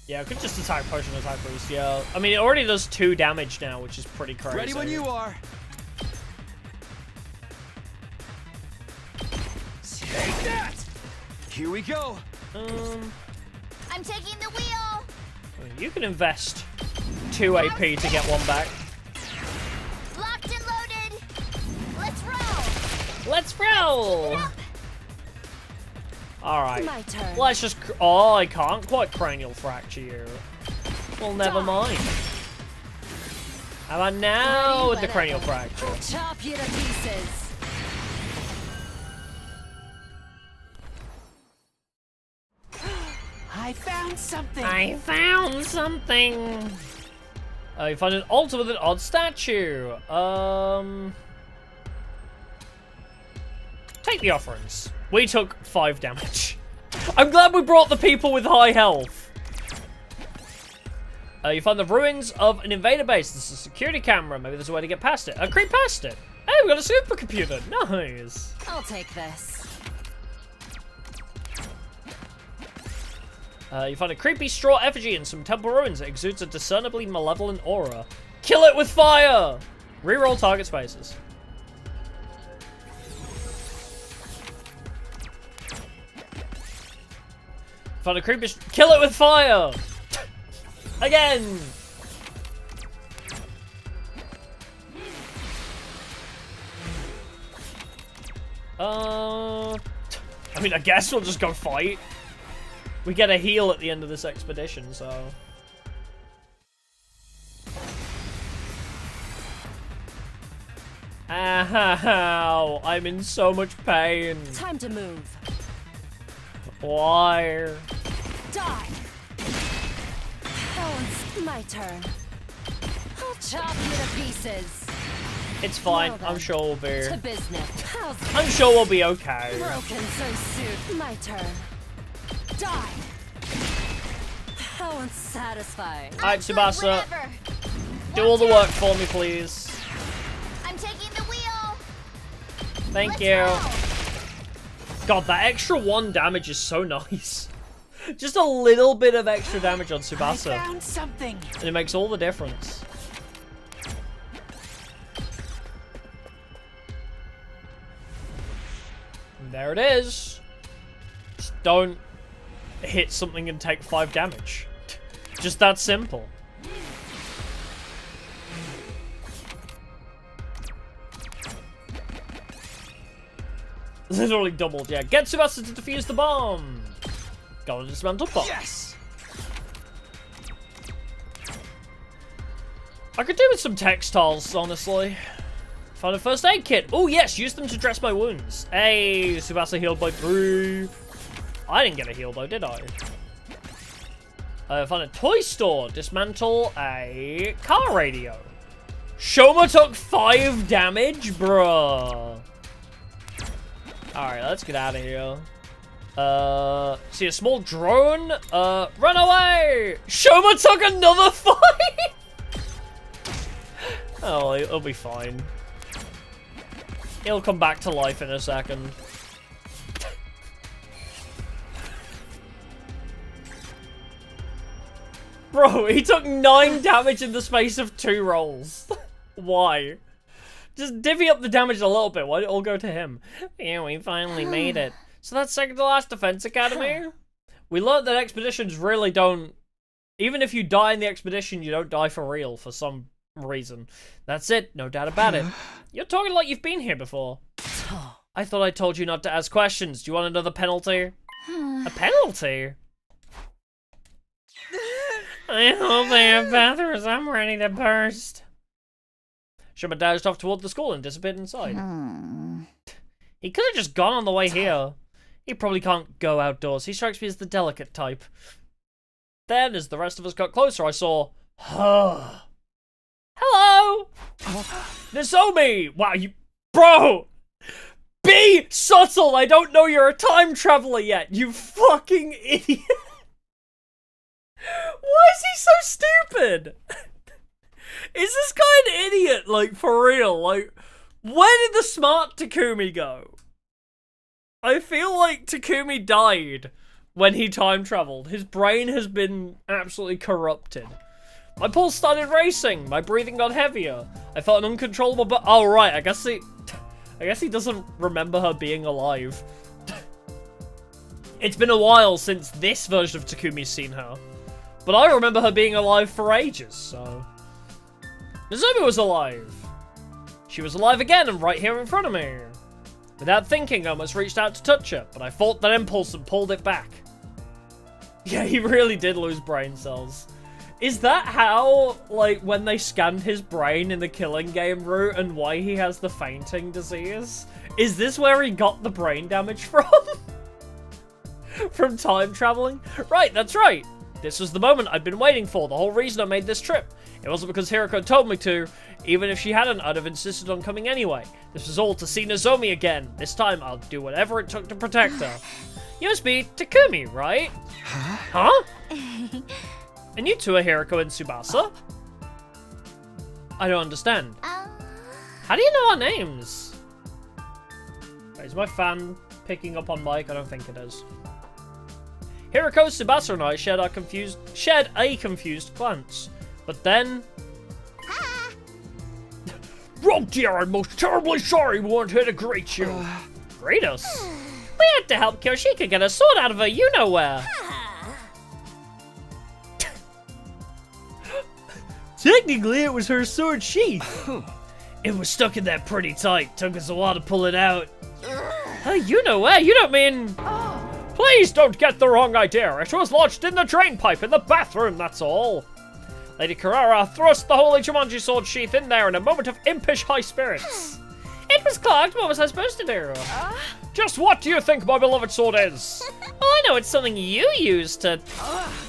Speaker 1: Yeah, I could just attack potion, attack boost, yeah. I mean, it already does 2 damage now, which is pretty crazy.
Speaker 8: Ready when you are. Take that! Here we go.
Speaker 5: I'm taking the wheel.
Speaker 1: You can invest 2 AP to get 1 back.
Speaker 5: Locked and loaded. Let's roll.
Speaker 1: Let's roll! Alright.
Speaker 9: My turn.
Speaker 1: Let's just... Oh, I can't quite cranial fracture you. Well, never mind. How about now with the cranial fracture?
Speaker 9: I'll chop you to pieces.
Speaker 4: found something.
Speaker 1: I found something. You find an altar with an odd statue. Take the offerings. We took 5 damage. I'm glad we brought the people with high health. You find the ruins of an invader base. This is a security camera. Maybe there's a way to get past it. Creep past it. Hey, we got a supercomputer. Nice.
Speaker 9: I'll take this.
Speaker 1: You find a creepy straw effigy in some temple ruins. It exudes a discernibly malevolent aura. Kill it with fire! Reroll target spaces. Find a creepy... Kill it with fire! Again! I mean, I guess we'll just go fight. We get a heal at the end of this expedition, so... Ow! I'm in so much pain.
Speaker 9: Time to move.
Speaker 1: Why?
Speaker 9: Die. Oh, it's my turn. I'll chop you to pieces.
Speaker 1: It's fine.
Speaker 9: Well then,
Speaker 1: I'm sure we'll be...
Speaker 9: To business. How's
Speaker 1: I'm sure we'll be okay.
Speaker 9: broken so soon? My turn. Die. How unsatisfying.
Speaker 1: Alright, Tsubasa.
Speaker 5: Whatever.
Speaker 1: Do all the work for me, please.
Speaker 5: I'm taking the wheel.
Speaker 1: Thank
Speaker 5: Let's
Speaker 1: you.
Speaker 5: go.
Speaker 1: God, that extra 1 damage is so nice. Just a little bit of extra damage on
Speaker 4: I
Speaker 1: Tsubasa.
Speaker 4: found something.
Speaker 1: And it makes all the difference. And there it is. Just don't hit something and take 5 damage. Just that simple. Literally doubled, yeah. Get Tsubasa to defuse the bomb! Gotta dismantle bomb.
Speaker 8: Yes!
Speaker 1: I could do with some textiles, honestly. Find a first aid kit. Oh, yes, use them to dress my wounds. Hey, Tsubasa healed by 3. I didn't get a heal, though, did I? Find a toy store. Dismantle a car radio. Shoma took 5 damage, bruh. Alright, let's get out of here. See a small drone. Run away! Shoma took another 5! Oh, it'll be fine. He'll come back to life in a second. Bro, he took 9 damage in the space of 2 rolls. Why? Just divvy up the damage a little bit. Why did it all go to him? Yeah, we finally made it. So that's second to last Defense Academy. We learned that expeditions really don't... Even if you die in the expedition, you don't die for real for some reason. That's it. No doubt about it. You're talking like you've been here before. I thought I told you not to ask questions. Do you want another penalty? A penalty? I hope they have bathrooms. I'm ready to burst. Shoma dashed off toward the school and disappeared inside. He could have just gone on the way here. He probably can't go outdoors. He strikes me as the delicate type. Then, as the rest of us got closer, I saw... Hello! Nozomi! Wow, you... Bro! Be subtle! I don't know you're a time traveler yet, you fucking idiot! Why is he so stupid? Is this guy an idiot? Like, for real? Like, where did the smart Takumi go? I feel like Takumi died when he time traveled. His brain has been absolutely corrupted. My pulse started racing. My breathing got heavier. I felt an uncontrollable oh, right. I guess he doesn't remember her being alive. It's been a while since this version of Takumi's seen her. But I remember her being alive for ages, so... Nozomi was alive. She was alive again and right here in front of me. Without thinking, I almost reached out to touch her, but I fought that impulse and pulled it back. Yeah, he really did lose brain cells. Is that how, like, when they scanned his brain in the Killing Game route and why he has the fainting disease? Is this where he got the brain damage from? From time traveling? Right, that's right. This was the moment I'd been waiting for, the whole reason I made this trip. It wasn't because Hiruko told me to. Even if she hadn't, I'd have insisted on coming anyway. This was all to see Nozomi again. This time, I'll do whatever it took to protect her. You must be Takumi, right? Huh? And you two are Hiruko and Tsubasa? I don't understand. How do you know our names? Wait, is my fan picking up on mic? I don't think it is. Hiruko, Tsubasa, and I shared a confused glance. But then...
Speaker 3: Oh dear, I'm most terribly sorry we weren't here to greet you.
Speaker 1: Greet us? We had to help Kyoshika get a sword out of her you-know-where. Technically, it was her sword sheath. It was stuck in there pretty tight. Took us a while to pull it out. You-know-where? You don't mean...
Speaker 3: Please don't get the wrong idea. It was lodged in the drain pipe in the bathroom, that's all.
Speaker 1: Lady Kurara thrust the holy Jumanji sword sheath in there in a moment of impish high spirits. It was clogged. What was I supposed to do?
Speaker 3: Just what do you think my beloved sword is?
Speaker 1: Oh, I know it's something you use to...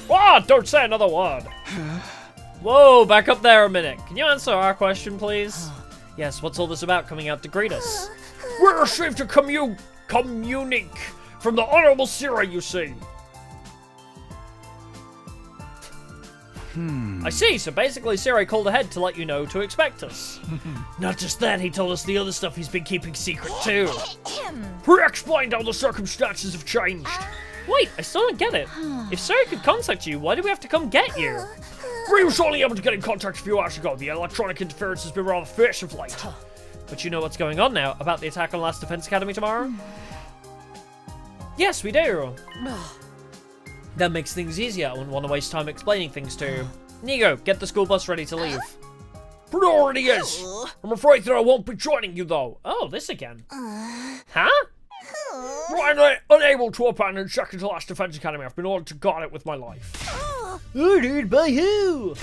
Speaker 3: Don't say another word.
Speaker 1: Whoa, back up there a minute. Can you answer our question, please? Yes, what's all this about coming out to greet us?
Speaker 3: We received a communique from the Honorable Sirei, you see.
Speaker 1: I see, so basically Sirei called ahead to let you know to expect us. Not just that, he told us the other stuff he's been keeping secret too.
Speaker 3: He explained how the circumstances have changed.
Speaker 1: Wait, I still don't get it. If Sirei could contact you, why do we have to come get you?
Speaker 3: We was only able to get in contact a few hours ago. The electronic interference has been rather fierce of late.
Speaker 1: But you know what's going on now about the attack on Last Defense Academy tomorrow? Yes, we do. That makes things easier. I wouldn't want to waste time explaining things to you. Nigo, get the school bus ready to leave.
Speaker 3: It already is. I'm afraid that I won't be joining you, though.
Speaker 1: Oh, this again. Huh?
Speaker 3: I'm unable to abandon second to Last Defense Academy. I've been ordered to guard it with my life.
Speaker 1: Ordered by who?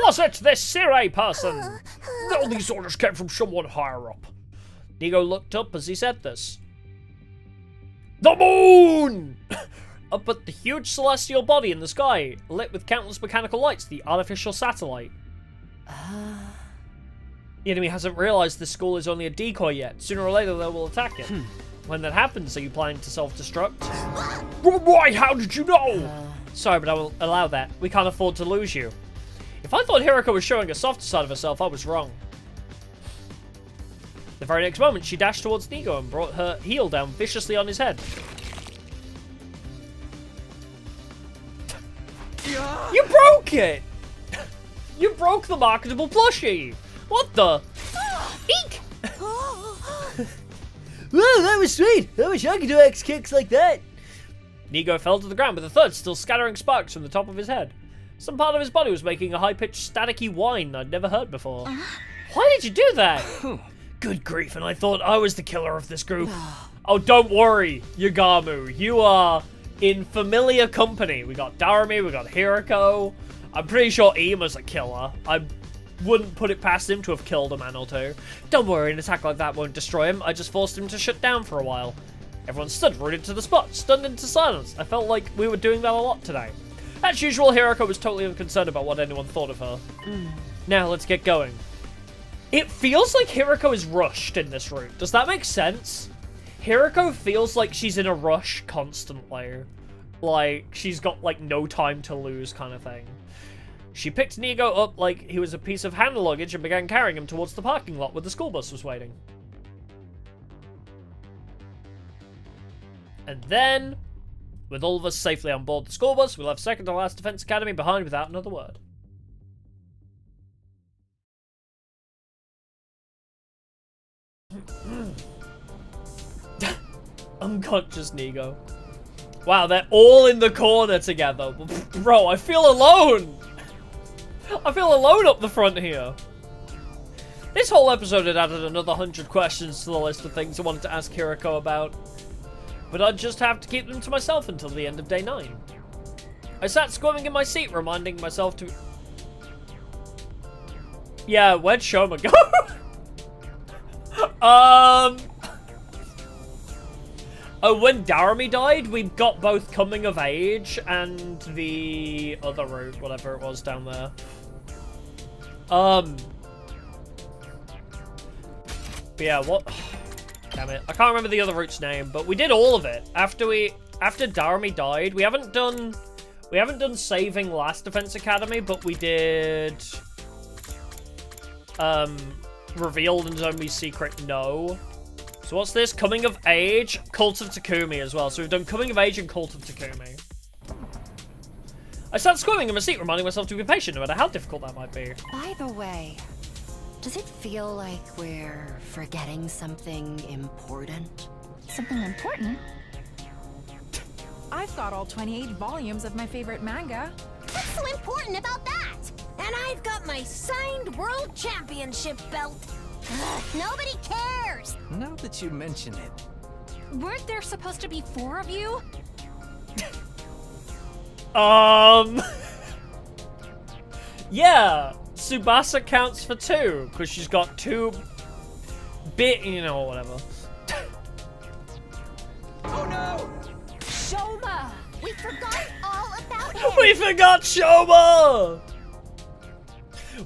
Speaker 3: Was it this Sirei person? No, these orders came from someone higher up.
Speaker 1: Nigo looked up as he said this.
Speaker 3: The moon!
Speaker 1: Up at the huge celestial body in the sky, lit with countless mechanical lights, the artificial satellite. The enemy hasn't realized this school is only a decoy yet. Sooner or later they will attack it. When that happens, are you planning to self-destruct?
Speaker 3: Why? How did you know?
Speaker 1: Sorry, but I will allow that. We can't afford to lose you. If I thought Hiruko was showing a softer side of herself, I was wrong. The very next moment, she dashed towards Nigo and brought her heel down viciously on his head. You broke it! You broke the marketable plushie! What the? Eek! Whoa, that was sweet! I wish I could do X-kicks like that! Nigo fell to the ground with a thud, still scattering sparks from the top of his head. Some part of his body was making a high-pitched, staticky whine I'd never heard before. Why did you do that? Good grief, and I thought I was the killer of this group. Oh, don't worry, Yagamu. You are in familiar company. We got Darumi, we got Hiruko. I'm pretty sure Ima's a killer. I wouldn't put it past him to have killed a man or two. Don't worry, an attack like that won't destroy him. I just forced him to shut down for a while. Everyone stood rooted to the spot, stunned into silence. I felt like we were doing that a lot today. As usual, Hiruko was totally unconcerned about what anyone thought of her. Now, let's get going. It feels like Hiruko is rushed in this route. Does that make sense? Hiruko feels like she's in a rush constantly. Like, she's got, like, no time to lose kind of thing. She picked Nigo up like he was a piece of hand luggage and began carrying him towards the parking lot where the school bus was waiting. And then, with all of us safely on board the school bus, we left second to Last Defense Academy behind without another word. Unconscious Nigo. Wow, they're all in the corner together. Bro, I feel alone. I feel alone up the front here. This whole episode had added another 100 questions to the list of things I wanted to ask Hiruko about. But I'd just have to keep them to myself until the end of day 9. I sat squirming in my seat, reminding myself to... Yeah, where'd Shoma go? Oh, when Daramy died, we got both Coming of Age and the other route, whatever it was down there. But yeah, what? Damn it, I can't remember the other route's name, but we did all of it after Daramy died. We haven't done saving Last Defense Academy, but we did revealed in Zombie's Secret No. So what's this? Coming of Age, Cult of Takumi as well. So we've done Coming of Age and Cult of Takumi. I started squirming in my seat, reminding myself to be patient, no matter how difficult that might be.
Speaker 9: By the way, does it feel like we're forgetting something important?
Speaker 10: Something important? I've got all 28 volumes of my favorite manga.
Speaker 5: What's so important about that? And I've got my signed world championship belt. Ugh, nobody cares.
Speaker 4: Now that you mention it.
Speaker 10: Weren't there supposed to be 4 of you?
Speaker 1: Yeah, Tsubasa counts for 2 because she's got 2 you know, whatever.
Speaker 8: Oh no!
Speaker 5: Shoma! We forgot all about him!
Speaker 1: We forgot Shoma!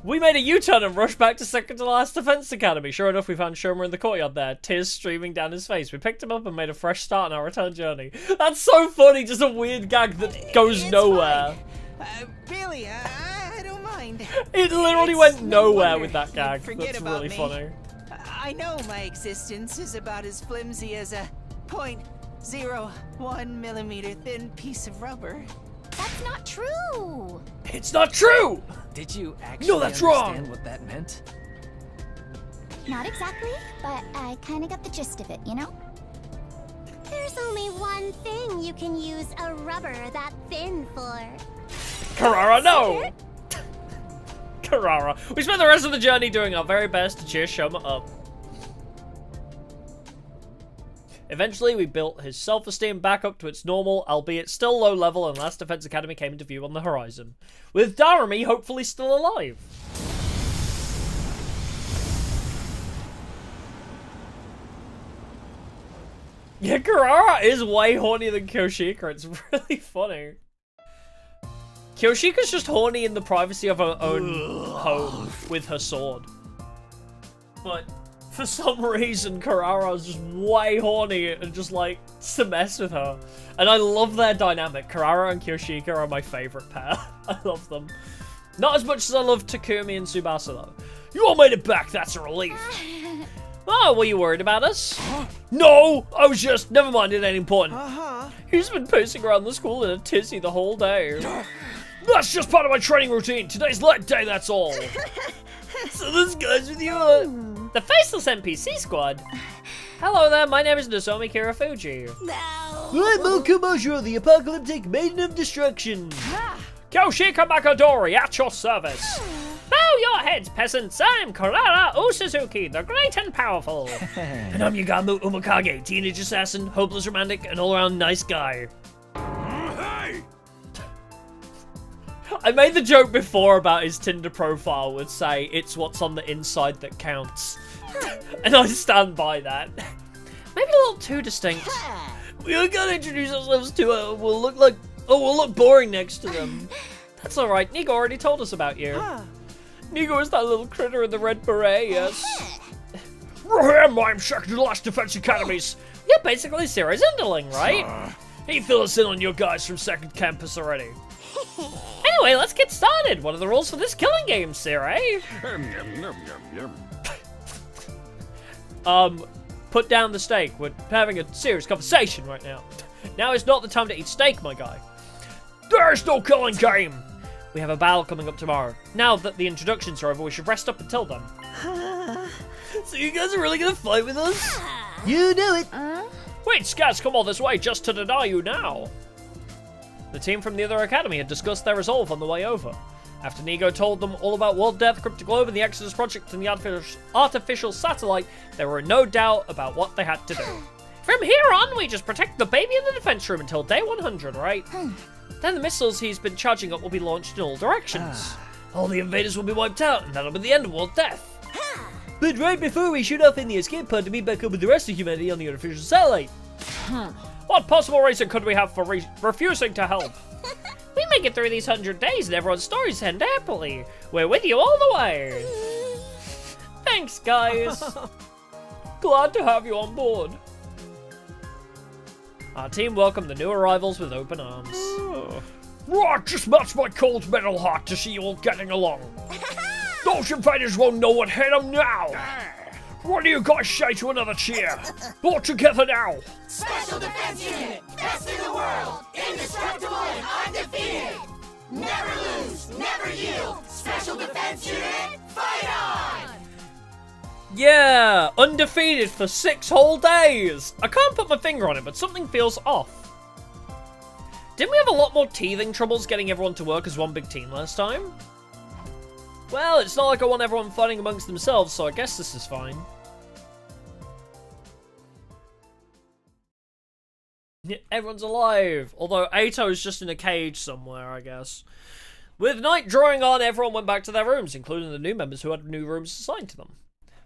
Speaker 1: We made a U-turn and rushed back to second to last Defense Academy. Sure enough, we found Shoma in the courtyard there, tears streaming down his face. We picked him up and made a fresh start on our return journey. That's so funny, just a weird gag that goes nowhere.
Speaker 4: Really, I don't mind.
Speaker 1: It literally went nowhere with that gag. That's really funny.
Speaker 4: I know my existence is about as flimsy as a 0.01 millimeter thin piece of rubber.
Speaker 5: That's not true!
Speaker 3: It's not true!
Speaker 4: Did you actually
Speaker 3: No, that's
Speaker 4: understand
Speaker 3: wrong.
Speaker 4: what that meant?
Speaker 11: Not exactly, but I kind of got the gist of it, you know?
Speaker 5: There's only one thing you can use a rubber that thin for.
Speaker 1: Kurara, no! Kurara. We spent the rest of the journey doing our very best to cheer Shoma up. Eventually, we built his self-esteem back up to its normal, albeit still low level, and Last Defense Academy came into view on the horizon. With Daramy hopefully still alive. Yeah, Kurara is way hornier than Kyoshika. It's really funny. Kyoshika's just horny in the privacy of her own home with her sword. But for some reason, Kurara's just way horny and just like to mess with her. And I love their dynamic. Kurara and Kyoshika are my favorite pair. I love them. Not as much as I love Takumi and Tsubasa though.
Speaker 3: You all made it back, that's a relief.
Speaker 1: Oh, were you worried about us?
Speaker 3: No, I was just, never mind, it ain't important.
Speaker 1: He's been pacing around the school in a tizzy the whole day.
Speaker 3: That's just part of my training routine. Today's leg day, that's all.
Speaker 1: So this guy's with you, the Faceless NPC squad. Hello there, my name is Nozomi Kirafuji. I'm Okumojo, the apocalyptic maiden of destruction.
Speaker 3: Kyoshika Makadori, at your service.
Speaker 1: Bow your heads, peasants. I'm Kurara Usuzuki, the great and powerful.
Speaker 3: And I'm Yagamu Umakage, teenage assassin, hopeless romantic, and all-around nice guy.
Speaker 6: Hey!
Speaker 1: I made the joke before about his Tinder profile would say, it's what's on the inside that counts. And I stand by that. Maybe a little too distinct. We are gonna introduce ourselves to her. We'll look boring next to them. That's alright, Nigo already told us about you. Nigo is that little critter in the red beret, yes.
Speaker 3: I'm second to last Defense Academies.
Speaker 1: You're basically Sirei's underling, right?
Speaker 3: He filled us in on your guys from second campus already.
Speaker 1: Anyway, let's get started. What are the rules for this killing game, Sirei? Put down the steak. We're having a serious conversation right now. Now is not the time to eat steak, my guy.
Speaker 3: There's no killing game.
Speaker 1: We have a battle coming up tomorrow. Now that the introductions are over, we should rest up until then. So you guys are really gonna fight with us? You know it.
Speaker 3: Wait, scouts come all this way just to deny you now.
Speaker 1: The team from the other academy had discussed their resolve on the way over. After Nigo told them all about World Death, Cryptic Globe, and the Exodus Project and the artificial satellite, there were no doubt about what they had to do. From here on, we just protect the baby in the defense room until day 100, right? Then the missiles he's been charging up will be launched in all directions.
Speaker 3: All the invaders will be wiped out, and that'll be the end of World Death.
Speaker 1: But right before we shoot off in the escape pod to meet back up with the rest of humanity on the artificial satellite.
Speaker 3: What possible reason could we have for refusing to help?
Speaker 1: We make it through these 100 days and everyone's stories end happily. We're with you all the way. Thanks, guys.
Speaker 3: Glad to have you on board.
Speaker 1: Our team welcomed the new arrivals with open arms.
Speaker 3: Right, just melts my cold metal heart to see you all getting along. Those invaders won't know what hit them now. What do you guys say to another cheer? All together now.
Speaker 5: Special Defense Unit, best in the world, indestructible and undefeated. Never lose, never yield. Special Defense Unit, fight on!
Speaker 1: Yeah, undefeated for 6 whole days. I can't put my finger on it, but something feels off. Didn't we have a lot more teething troubles getting everyone to work as one big team last time? Well, it's not like I want everyone fighting amongst themselves, so I guess this is fine. Everyone's alive, although Eito's just in a cage somewhere, I guess. With night drawing on, everyone went back to their rooms, including the new members who had new rooms assigned to them.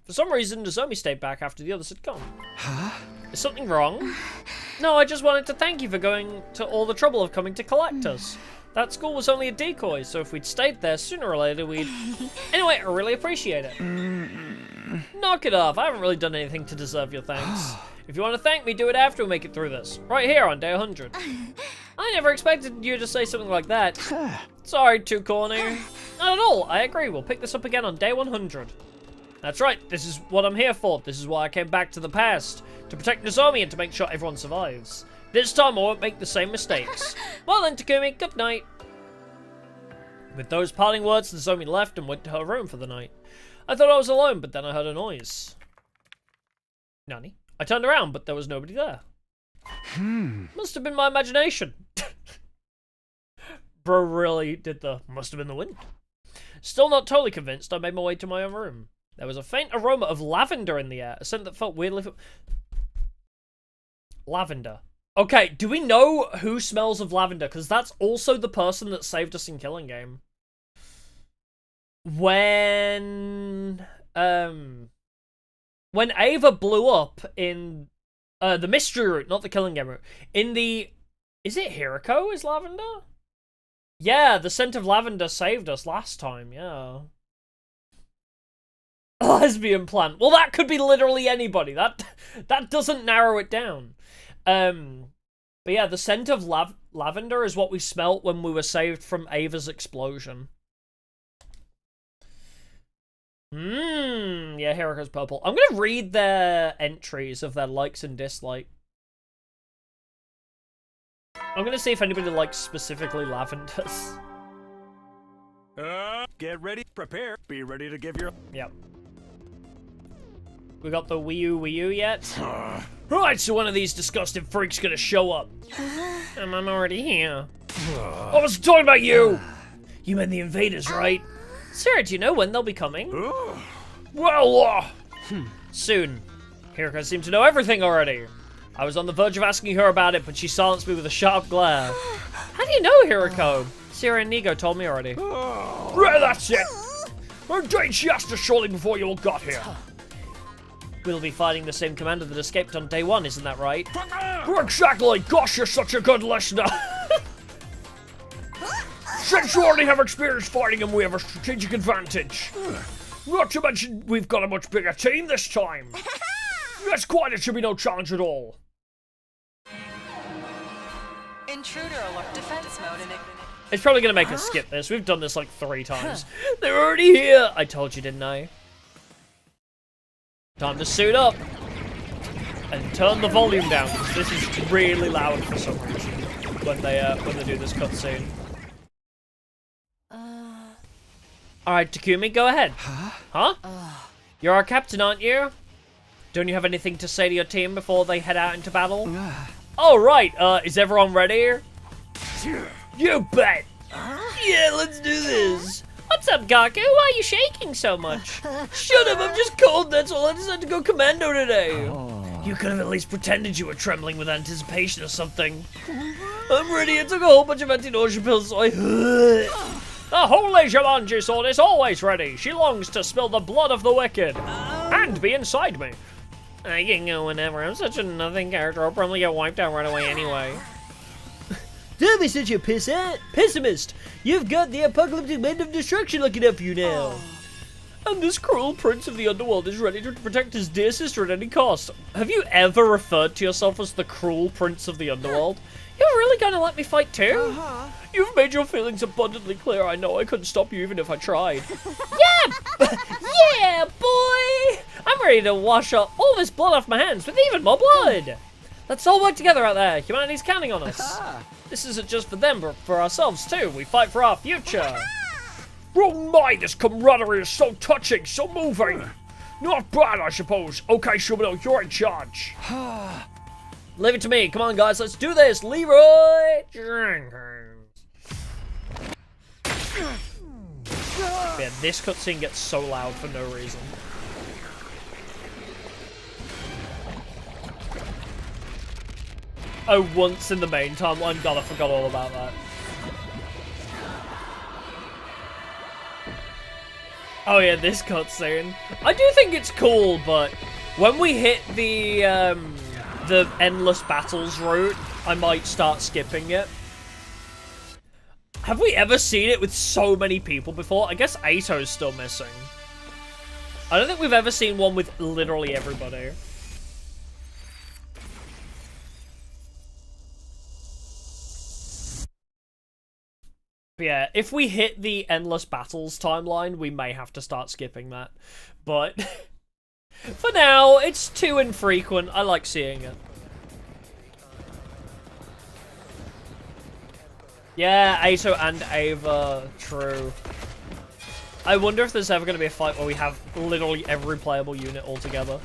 Speaker 1: For some reason, Nomi stayed back after the others had gone.
Speaker 2: Huh?
Speaker 1: Is something wrong? No, I just wanted to thank you for going to all the trouble of coming to collect us. That school was only a decoy, so if we'd stayed there, sooner or later we'd... Anyway, I really appreciate it. Knock it off, I haven't really done anything to deserve your thanks. If you want to thank me, do it after we make it through this. Right here on day 100. I never expected you to say something like that. Sorry, too corny. Not at all, I agree, we'll pick this up again on day 100. That's right, this is what I'm here for. This is why I came back to the past. To protect Nozomi and to make sure everyone survives. This time I won't make the same mistakes. Well then, Takumi, good night. With those parting words, Nozomi left and went to her room for the night. I thought I was alone, but then I heard a noise. Nani? I turned around, but there was nobody there. Must have been my imagination. Bro really did the must have been the wind. Still not totally convinced, I made my way to my own room. There was a faint aroma of lavender in the air, a scent that felt weirdly... Lavender. Okay, do we know who smells of lavender? Because that's also the person that saved us in Killing Game. When Ava blew up in the mystery route, not the Killing Game route, in the... Is it Hiruko is lavender? Yeah, the scent of lavender saved us last time, yeah. Lesbian plant. Well, that could be literally anybody. That doesn't narrow it down. But yeah, the scent of lavender is what we smelt when we were saved from Ava's explosion. Yeah, Hiruko's purple. I'm gonna read their entries of their likes and dislikes. I'm gonna see if anybody likes specifically lavenders.
Speaker 6: Get ready, prepare, be ready to give your...
Speaker 1: Yep. We got the Wii U yet?
Speaker 3: Right, so one of these disgusting freaks gonna show up.
Speaker 1: I'm already here.
Speaker 3: I was talking about you! You meant the invaders, right?
Speaker 1: Sirei, do you know when they'll be coming?
Speaker 3: Well,
Speaker 1: Soon. Hiruko seemed to know everything already. I was on the verge of asking her about it, but she silenced me with a sharp glare. How do you know, Hiruko? Sirei and Nigo told me already.
Speaker 3: Right, that's it. Indeed, she asked us shortly before you all got here.
Speaker 1: We'll be fighting the same commander that escaped on day 1, isn't that right?
Speaker 3: Exactly! Gosh, you're such a good listener! Since you already have experience fighting him, we have a strategic advantage. Not to mention, we've got a much bigger team this time. Yes, quite, it should be no challenge at all.
Speaker 12: Intruder alert, defense mode in it.
Speaker 1: It's probably gonna make us skip this. We've done this like 3 times. They're already here! I told you, didn't I? Time to suit up. And turn the volume down, because this is really loud for some reason when they do this cutscene. Alright, Takumi, go ahead. Huh? You're our captain, aren't you? Don't you have anything to say to your team before they head out into battle? Oh, right. Is everyone ready?
Speaker 3: You bet!
Speaker 1: Yeah, let's do this. What's up, Gaku? Why are you shaking so much? Shut up, I'm just cold, that's all. I decided to go commando today.
Speaker 3: You could have at least pretended you were trembling with anticipation or something.
Speaker 1: I'm ready. I took a whole bunch of anti-nausea pills, so I...
Speaker 3: The holy Jumanji sword is always ready. She longs to spill the blood of the wicked. And be inside me.
Speaker 1: I can go whenever. I'm such a nothing character. I'll probably get wiped out right away anyway. Don't be such a pessimist. You've got the apocalyptic wind of destruction looking up for you now. And this cruel prince of the underworld is ready to protect his dear sister at any cost. Have you ever referred to yourself as the cruel prince of the underworld? You're really gonna let me fight too? You've made your feelings abundantly clear. I know I couldn't stop you even if I tried. Yeah! Yeah, boy! I'm ready to wash all this blood off my hands with even more blood! Let's all work together out there. Humanity's counting on us. This isn't just for them, but for ourselves too. We fight for our future.
Speaker 3: Oh my, this camaraderie is so touching, so moving. Not bad, I suppose. Okay, Shumino, you're in charge.
Speaker 1: Leave it to me. Come on, guys, let's do this. Leroy Jenkins. Yeah, this cutscene gets so loud for no reason. Oh, once in the main timeline. God, I forgot all about that. Oh yeah, this cutscene. I do think it's cool, but when we hit the endless battles route, I might start skipping it. Have we ever seen it with so many people before? I guess Eito's still missing. I don't think we've ever seen one with literally everybody. Yeah, if we hit the endless battles timeline, we may have to start skipping that. But for now, it's too infrequent. I like seeing it. Yeah, Eito and Ava, true. I wonder if there's ever going to be a fight where we have literally every playable unit all together.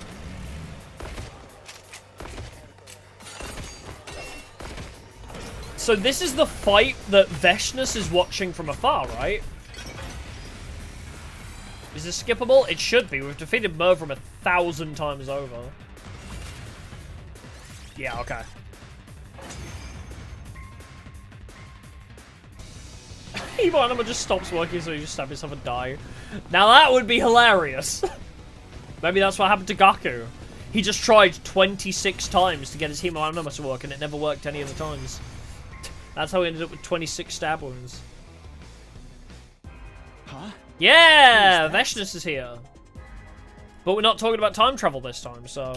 Speaker 1: So this is the fight that Veshnus is watching from afar, right? Is this skippable? It should be. We've defeated Mervrim 1,000 times over. Yeah, okay. Evil Anima just stops working so you just stab yourself and die. Now that would be hilarious. Maybe that's what happened to Gaku. He just tried 26 times to get his Hemo Anima to work and it never worked any of the times. That's how we ended up with 26 stab wounds.
Speaker 8: Huh?
Speaker 1: Yeah! Veshnus is here. But we're not talking about time travel this time, so...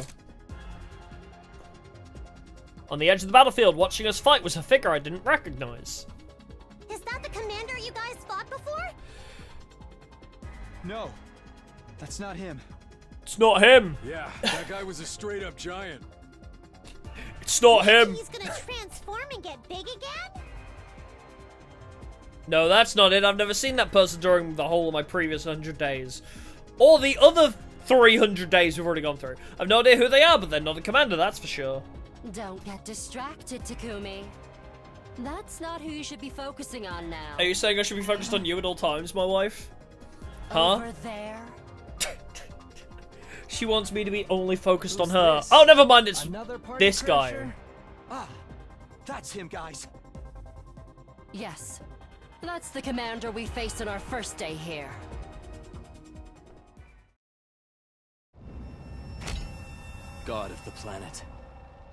Speaker 1: On the edge of the battlefield, watching us fight was a figure I didn't recognize.
Speaker 11: Is that the commander you guys fought before?
Speaker 8: No, that's not him.
Speaker 1: It's not him!
Speaker 6: Yeah, that guy was a straight-up giant.
Speaker 1: It's not him!
Speaker 11: He's gonna transform and get big again?
Speaker 1: No, that's not it. I've never seen that person during the whole of my previous 100 days. Or the other 300 days we've already gone through. I've no idea who they are, but they're not a commander, that's for sure.
Speaker 9: Don't get distracted, Takumi. That's not who you should be focusing on now.
Speaker 1: Are you saying I should be focused on you at all times, my wife? Huh?
Speaker 9: Over there.
Speaker 1: She wants me to be only focused on her. Oh, never mind, it's this guy.
Speaker 8: Ah, that's him, guys.
Speaker 9: Yes. That's the commander we faced on our first day here.
Speaker 2: God of the planet,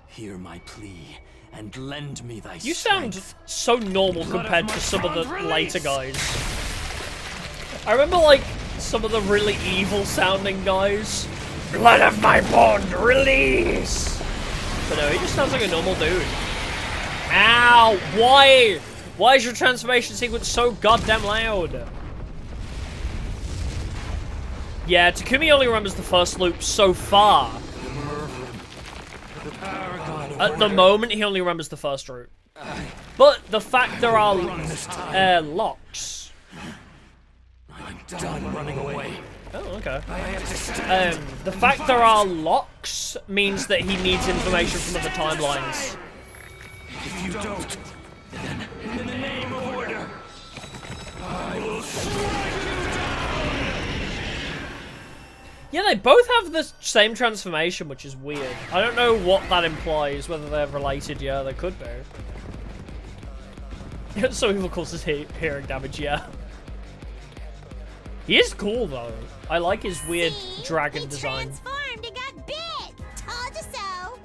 Speaker 2: hear my plea and lend me thy
Speaker 1: You sound so normal compared to some of the later guys. I remember, like, some of the really evil sounding guys. Blood of my bond, release! But no, he just sounds like a normal dude. Ow! Why? Why is your transformation sequence so goddamn loud? Yeah, Takumi only remembers the first loop so far. At the moment, he only remembers the first route. But the fact there are locks.
Speaker 2: I'm done running away.
Speaker 1: Oh, okay. The fact there are locks means that he needs information from other timelines.
Speaker 6: If you don't, then in the name of order, I will strike you down!
Speaker 1: Yeah, they both have the same transformation, which is weird. I don't know what that implies, whether they're related. Yeah, they could be. So evil causes hearing damage, yeah. He is cool, though. I like his weird dragon design.
Speaker 11: Transformed and got big,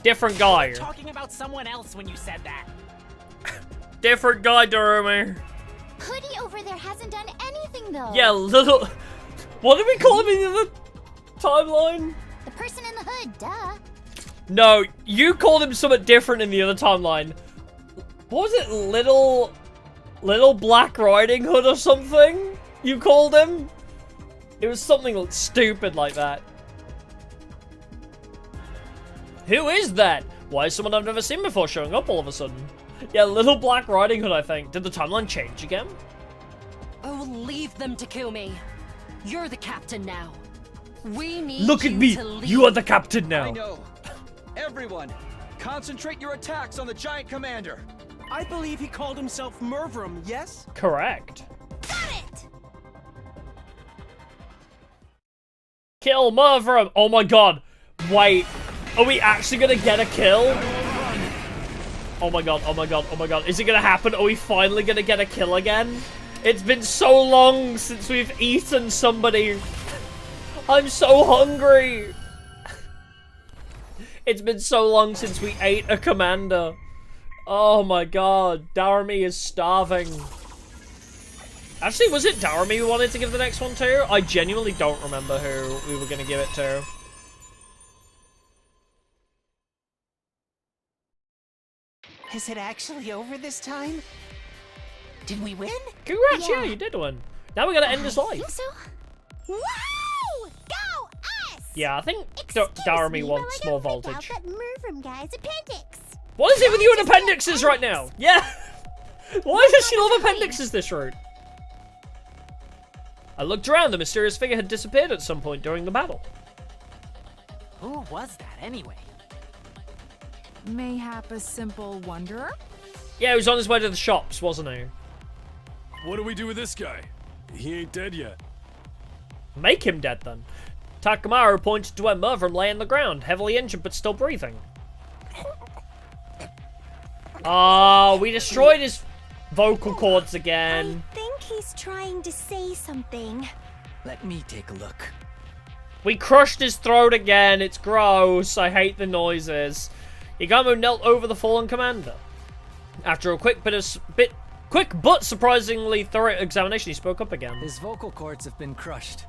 Speaker 1: Different guy.
Speaker 4: You were talking about someone else when you said that.
Speaker 1: Different guy, Dorumi.
Speaker 11: Hoodie over there hasn't done anything though.
Speaker 1: Yeah, little... What did we call him in the other timeline?
Speaker 11: The person in the hood, duh.
Speaker 1: No, you called him something different in the other timeline. What was it? Little Black Riding Hood or something? You called him? It was something stupid like that. Who is that? Why is someone I've never seen before showing up all of a sudden? Yeah, Little Black Riding Hood, I think. Did the timeline change again?
Speaker 9: Oh, leave them, Takumi. You're the captain now. We need
Speaker 1: Look at
Speaker 9: you
Speaker 1: me.
Speaker 9: to lead.
Speaker 1: You are the captain now.
Speaker 8: I know. Everyone, concentrate your attacks on the giant commander.
Speaker 4: I believe he called himself Mervrum, yes?
Speaker 1: Correct.
Speaker 11: Got it!
Speaker 1: Kill Mervrum. Oh my god. Wait. Are we actually gonna get a kill? Oh my god, oh my god, oh my god. Is it gonna happen? Are we finally gonna get a kill again? It's been so long since we've eaten somebody. I'm so hungry. It's been so long since we ate a commander. Oh my god. Darumi is starving. Actually, was it Darumi we wanted to give the next one to? I genuinely don't remember who we were gonna give it to.
Speaker 4: Is it actually over this time? Did we win?
Speaker 1: Congrats, yeah, you did win. Now we gotta end his life.
Speaker 11: I think so. Wow! Go us!
Speaker 1: Yeah, I think
Speaker 11: Excuse
Speaker 1: Darumi
Speaker 11: me
Speaker 1: wants
Speaker 11: while I
Speaker 1: more
Speaker 11: go pick
Speaker 1: voltage.
Speaker 11: out that Mervrum guy's appendix.
Speaker 1: What is it with you and appendixes right now? Yeah. Why does she love appendixes this route? I looked around. The mysterious figure had disappeared at some point during the battle.
Speaker 4: Who was that anyway?
Speaker 10: Mayhap a simple wanderer?
Speaker 1: Yeah, he was on his way to the shops, wasn't he?
Speaker 6: What do we do with this guy? He ain't dead yet.
Speaker 1: Make him dead, then. Takamaru pointed to where Mervrum lay in the ground, heavily injured but still breathing. Oh, we destroyed his vocal cords again.
Speaker 11: I think he's trying to say something.
Speaker 4: Let me take a look.
Speaker 1: We crushed his throat again. It's gross. I hate the noises. Igamu knelt over the fallen commander. After a quick but surprisingly thorough examination, he spoke up again.
Speaker 2: His vocal cords have been crushed.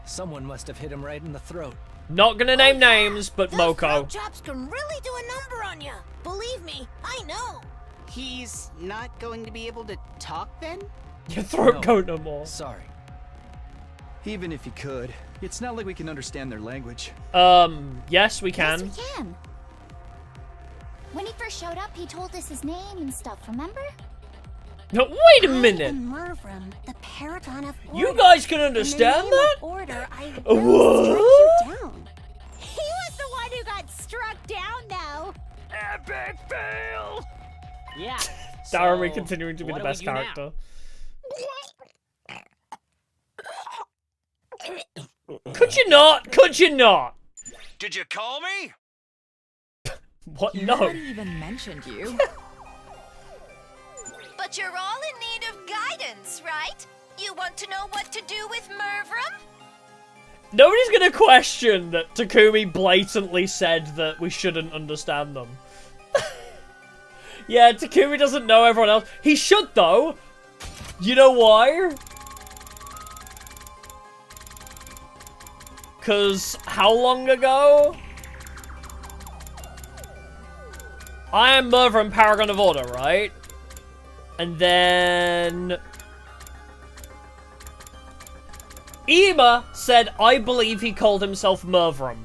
Speaker 2: Someone must have hit him right in the throat.
Speaker 1: Not gonna name names, but
Speaker 11: Those
Speaker 1: Moko.
Speaker 11: throat chops can really do a number on you. Believe me, I know.
Speaker 4: He's not going to be able to talk then?
Speaker 1: Your throat go no more.
Speaker 2: Sorry.
Speaker 8: Even if he could, it's not like we can understand their language.
Speaker 1: Yes, we can.
Speaker 11: Yes, we can. When he first showed up, he told us his name and stuff, remember?
Speaker 1: No, wait a minute.
Speaker 11: I am Mervrum, the paragon of order.
Speaker 1: You guys can understand
Speaker 11: In the name
Speaker 1: that?
Speaker 11: of order, I
Speaker 1: What?
Speaker 11: will strike you down. He was the one who got struck down, though.
Speaker 6: Epic fail!
Speaker 4: Yeah.
Speaker 1: Darumi
Speaker 4: so,
Speaker 1: continuing to be
Speaker 4: what
Speaker 1: the
Speaker 4: do we
Speaker 1: best
Speaker 4: do now?
Speaker 1: character. Could you not? Could you not?
Speaker 6: Did you call me?
Speaker 1: What? No.
Speaker 10: Nobody even mentioned you.
Speaker 5: But you're all in need of guidance, right? You want to know what to do with Mervrum?
Speaker 1: Nobody's gonna question that Takumi blatantly said that we shouldn't understand them. Yeah, Takumi doesn't know everyone else. He should, though. You know why? Because how long ago? I am Mervrum, Paragon of Order, right? And then Ima said, I believe he called himself Mervrum.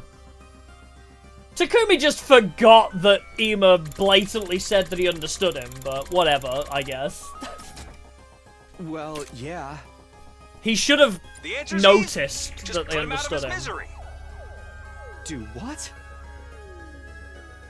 Speaker 1: Takumi just forgot that Ima blatantly said that he understood him, but whatever, I guess.
Speaker 8: Well, yeah.
Speaker 1: He should have
Speaker 6: The answer's
Speaker 1: noticed
Speaker 6: easy. Just
Speaker 1: that
Speaker 6: put
Speaker 1: they
Speaker 6: him out of his
Speaker 1: understood him.
Speaker 6: misery.
Speaker 8: Do what?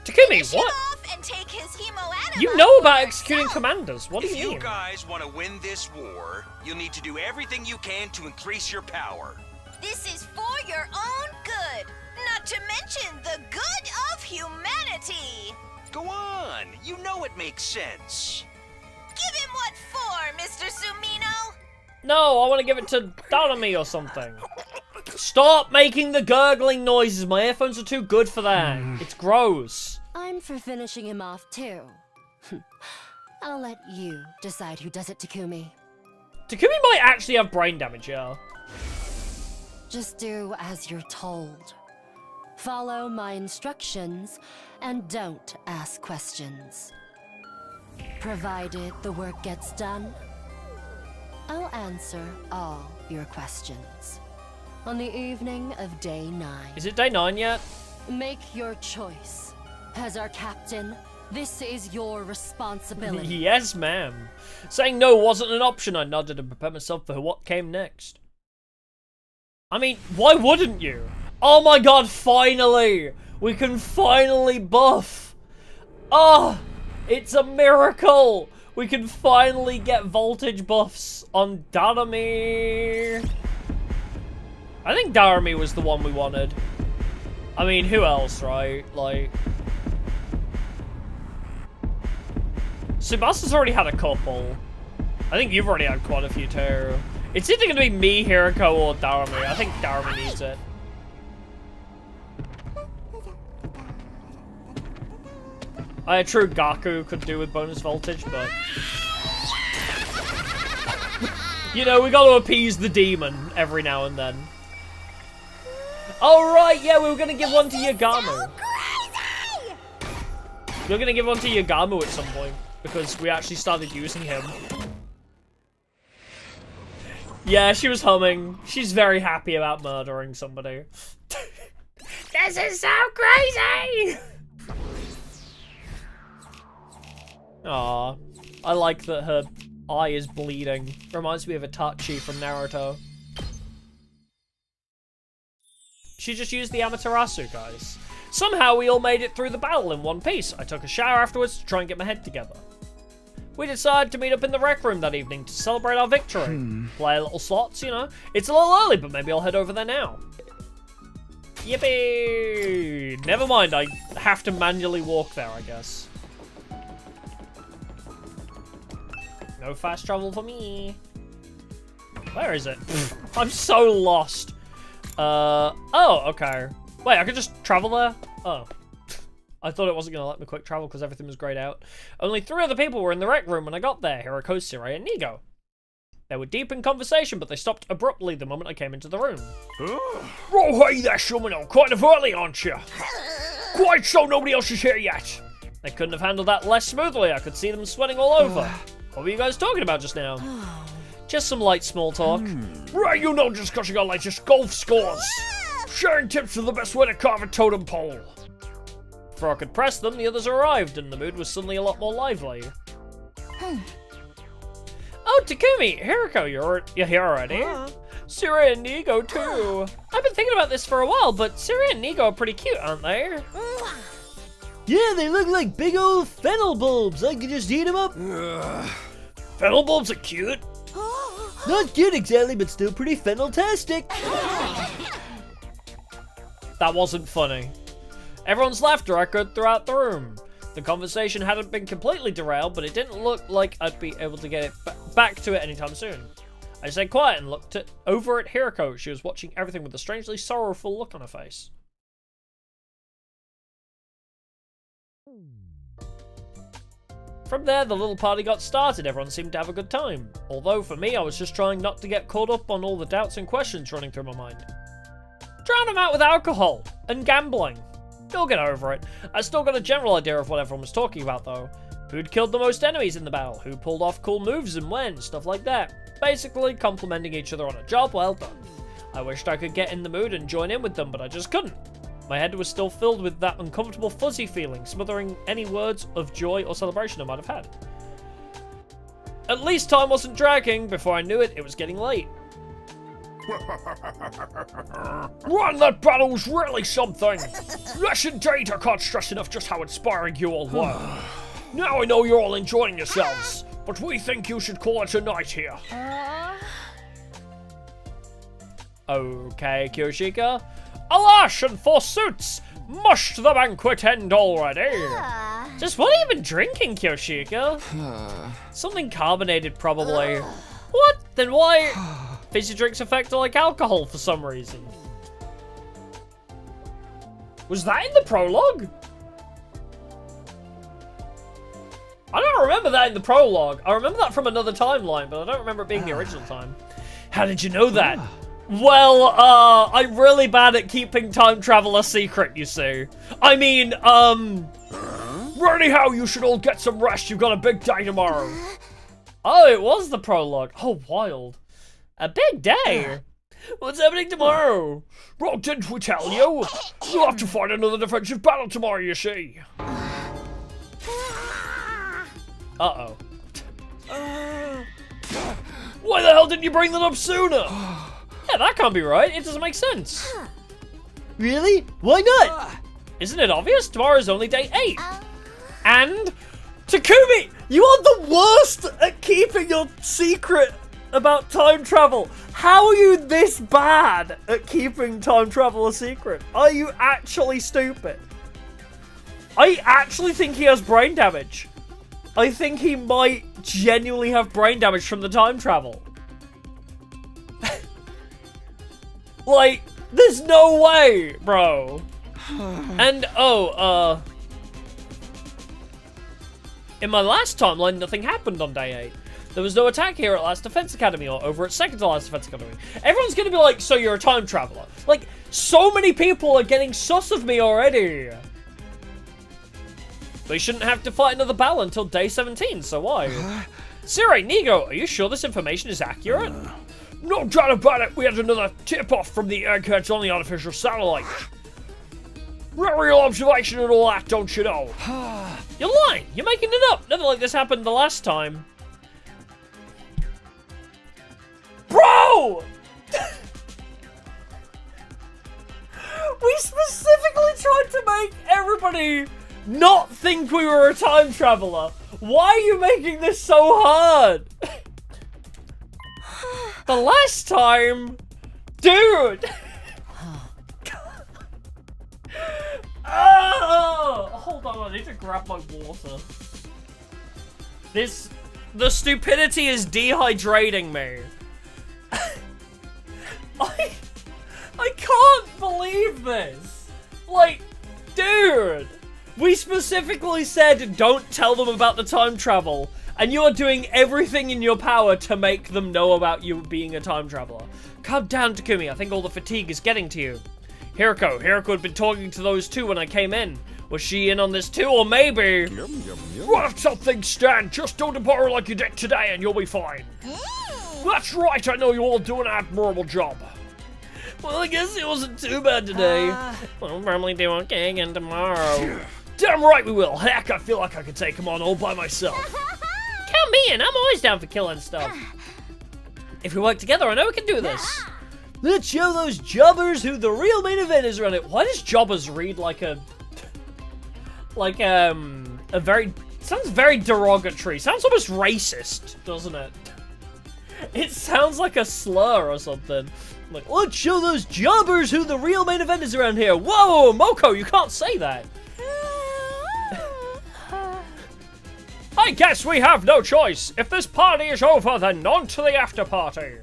Speaker 1: Takumi,
Speaker 5: Finish him
Speaker 1: what?
Speaker 5: off and take his hemoanima
Speaker 1: You know about
Speaker 5: for
Speaker 1: executing
Speaker 5: yourself.
Speaker 1: commanders. What do
Speaker 6: If
Speaker 1: you
Speaker 6: you
Speaker 1: mean?
Speaker 6: guys want to win this war, you'll need to do everything you can to increase your power.
Speaker 5: This is for your own good, not to mention the good of humanity.
Speaker 6: Go on, you know it makes sense.
Speaker 5: Give him what for, Mr. Sumino?
Speaker 1: No, I want to give it to Darumi or something. Stop making the gurgling noises. My earphones are too good for that. It's gross.
Speaker 9: I'm for finishing him off too. I'll let you decide who does it, Takumi.
Speaker 1: Takumi might actually have brain damage, yeah.
Speaker 9: Just do as you're told. Follow my instructions and don't ask questions. Provided the work gets done, I'll answer all your questions. On the evening of day 9.
Speaker 1: Is it day 9 yet?
Speaker 9: Make your choice. As our captain, this is your responsibility.
Speaker 1: Yes, ma'am. Saying no wasn't an option. I nodded and prepared myself for what came next. I mean, why wouldn't you? Oh my god, finally! We can finally buff! Oh, it's a miracle! We can finally get voltage buffs on Darami. I think Darami was the one we wanted. I mean, who else, right? Like... Subasa's already had a couple. I think you've already had quite a few too. It's either going to be me, Hiruko, or Darami. I think Darami needs it. A true Gaku could do with bonus voltage, but... you know, we got to appease the demon every now and then. Oh, right, yeah, we were going to give one to Yagamu. We were going to give one to Yagamu at some point, because we actually started using him. Yeah, she was humming. She's very happy about murdering somebody. This is so crazy! Aw, I like that her eye is bleeding. Reminds me of Itachi from Naruto. She just used the Amaterasu, guys. Somehow we all made it through the battle in one piece. I took a shower afterwards to try and get my head together. We decided to meet up in the rec room that evening to celebrate our victory. Play a little slots, you know. It's a little early, but maybe I'll head over there now. Yippee! Never mind, I have to manually walk there, I guess. No fast travel for me. Where is it? I'm so lost. Oh, okay. Wait, I could just travel there? Oh. I thought it wasn't going to let me quick travel because everything was grayed out. Only 3 other people were in the rec room when I got there. Hiruko, Sirei, and Nigo. They were deep in conversation, but they stopped abruptly the moment I came into the room.
Speaker 3: Oh, hey there, Shumino. Kind of early, aren't you? Quite so nobody else is here yet.
Speaker 1: They couldn't have handled that less smoothly. I could see them sweating all over. What were you guys talking about just now? Just some light small talk.
Speaker 3: Right, you know, discussing our latest golf scores. Sharing tips for the best way to carve a totem pole.
Speaker 1: Before I could press them, the others arrived, and the mood was suddenly a lot more lively. Oh, Takumi! Hiruko, you're here already? Sirei and Nigo, too. I've been thinking about this for a while, but Sirei and Nigo are pretty cute, aren't they?
Speaker 13: Yeah, they look like big old fennel bulbs. I could just eat them up.
Speaker 3: Fennel bulbs are cute.
Speaker 13: Not cute exactly, but still pretty fennel-tastic.
Speaker 1: That wasn't funny. Everyone's laughter echoed throughout the room. The conversation hadn't been completely derailed, but it didn't look like I'd be able to get it back to it anytime soon. I stayed quiet and looked over at Hiruko. She was watching everything with a strangely sorrowful look on her face. From there, the little party got started. Everyone seemed to have a good time. Although, for me, I was just trying not to get caught up on all the doubts and questions running through my mind. Drown them out with alcohol and gambling. You'll get over it. I still got a general idea of what everyone was talking about, though. Who'd killed the most enemies in the battle, who pulled off cool moves and when, stuff like that. Basically, complimenting each other on a job well done. I wished I could get in the mood and join in with them, but I just couldn't. My head was still filled with that uncomfortable fuzzy feeling, smothering any words of joy or celebration I might have had. At least time wasn't dragging. Before I knew it, it was getting late.
Speaker 3: Run, that battle was really something. Yes, indeed, I can't stress enough just how inspiring you all were. Now I know you're all enjoying yourselves, but we think you should call it a night here.
Speaker 1: Okay, Kyoshika. Alas, and forsooth, must the banquet end already? Just what have you been drinking, Kyoshika? Something carbonated, probably. What? Then why? Fizzy drinks affect like alcohol for some reason.
Speaker 3: Was that in the prologue?
Speaker 1: don't remember that in the prologue. I remember that from another timeline, but I don't remember it being the original time. How did you know that? Well, I'm really bad at keeping time travel a secret, you see. I mean,
Speaker 3: Anyhow, you should all get some rest. You've got a big day tomorrow.
Speaker 1: Oh, it was the prologue. Oh, wild. A big day? What's happening tomorrow?
Speaker 3: Well, didn't we tell you? You'll have to fight another defensive battle tomorrow, you see.
Speaker 1: Uh-oh.
Speaker 3: Why the hell didn't you bring that up sooner?
Speaker 1: Yeah, that can't be right. It doesn't make sense.
Speaker 13: Really? Why not?
Speaker 1: Isn't it obvious? Tomorrow's only day 8. And
Speaker 13: Takumi, you are the worst at keeping your secret about time travel. How are you this bad at keeping time travel a secret? Are you actually stupid?
Speaker 1: I actually think he has brain damage. I think he might genuinely have brain damage from the time travel. Like, there's no way, bro. And, in my last timeline, nothing happened on day 8. There was no attack here at Last Defense Academy or over at Second to Last Defense Academy. Everyone's gonna be like, so you're a time traveler. Like, so many people are getting sus of me already. They shouldn't have to fight another battle until day 17, so why? Sirei, Nigo, are you sure this information is accurate?
Speaker 3: No doubt about it. We had another tip-off from the eggheads on the artificial satellite. Real observation and all that, don't you know?
Speaker 1: You're lying. You're making it up. Nothing like this happened the last time.
Speaker 13: Bro! We specifically tried to make everybody not think we were a time traveler. Why are you making this so hard?
Speaker 1: The last time? Dude! Oh, hold on, I need to grab my water. The stupidity is dehydrating me. I can't believe this. Like, dude, we specifically said don't tell them about the time travel, and you are doing everything in your power to make them know about you being a time traveler. Calm down, Takumi. I think all the fatigue is getting to you. Hiruko had been talking to those two when I came in. Was she in on this too, or maybe?
Speaker 3: Let something stand. Just don't depart her like you did today and you'll be fine. That's right, I know you all do an admirable job.
Speaker 1: Well, I guess it wasn't too bad today. We'll probably do okay again tomorrow.
Speaker 3: Damn right we will. Heck, I feel like I could take him on all by myself.
Speaker 1: Count me in. I'm always down for killing stuff. If we work together, I know we can do this.
Speaker 13: Let's show those jobbers who the real main event is around it.
Speaker 1: Why does jobbers read like a very, sounds very derogatory. Sounds almost racist, doesn't it? It sounds like a slur or something. Like,
Speaker 13: let's show those jobbers who the real main event is around here. Whoa, Moko, you can't say that.
Speaker 3: I guess we have no choice. If this party is over, then on to the after party.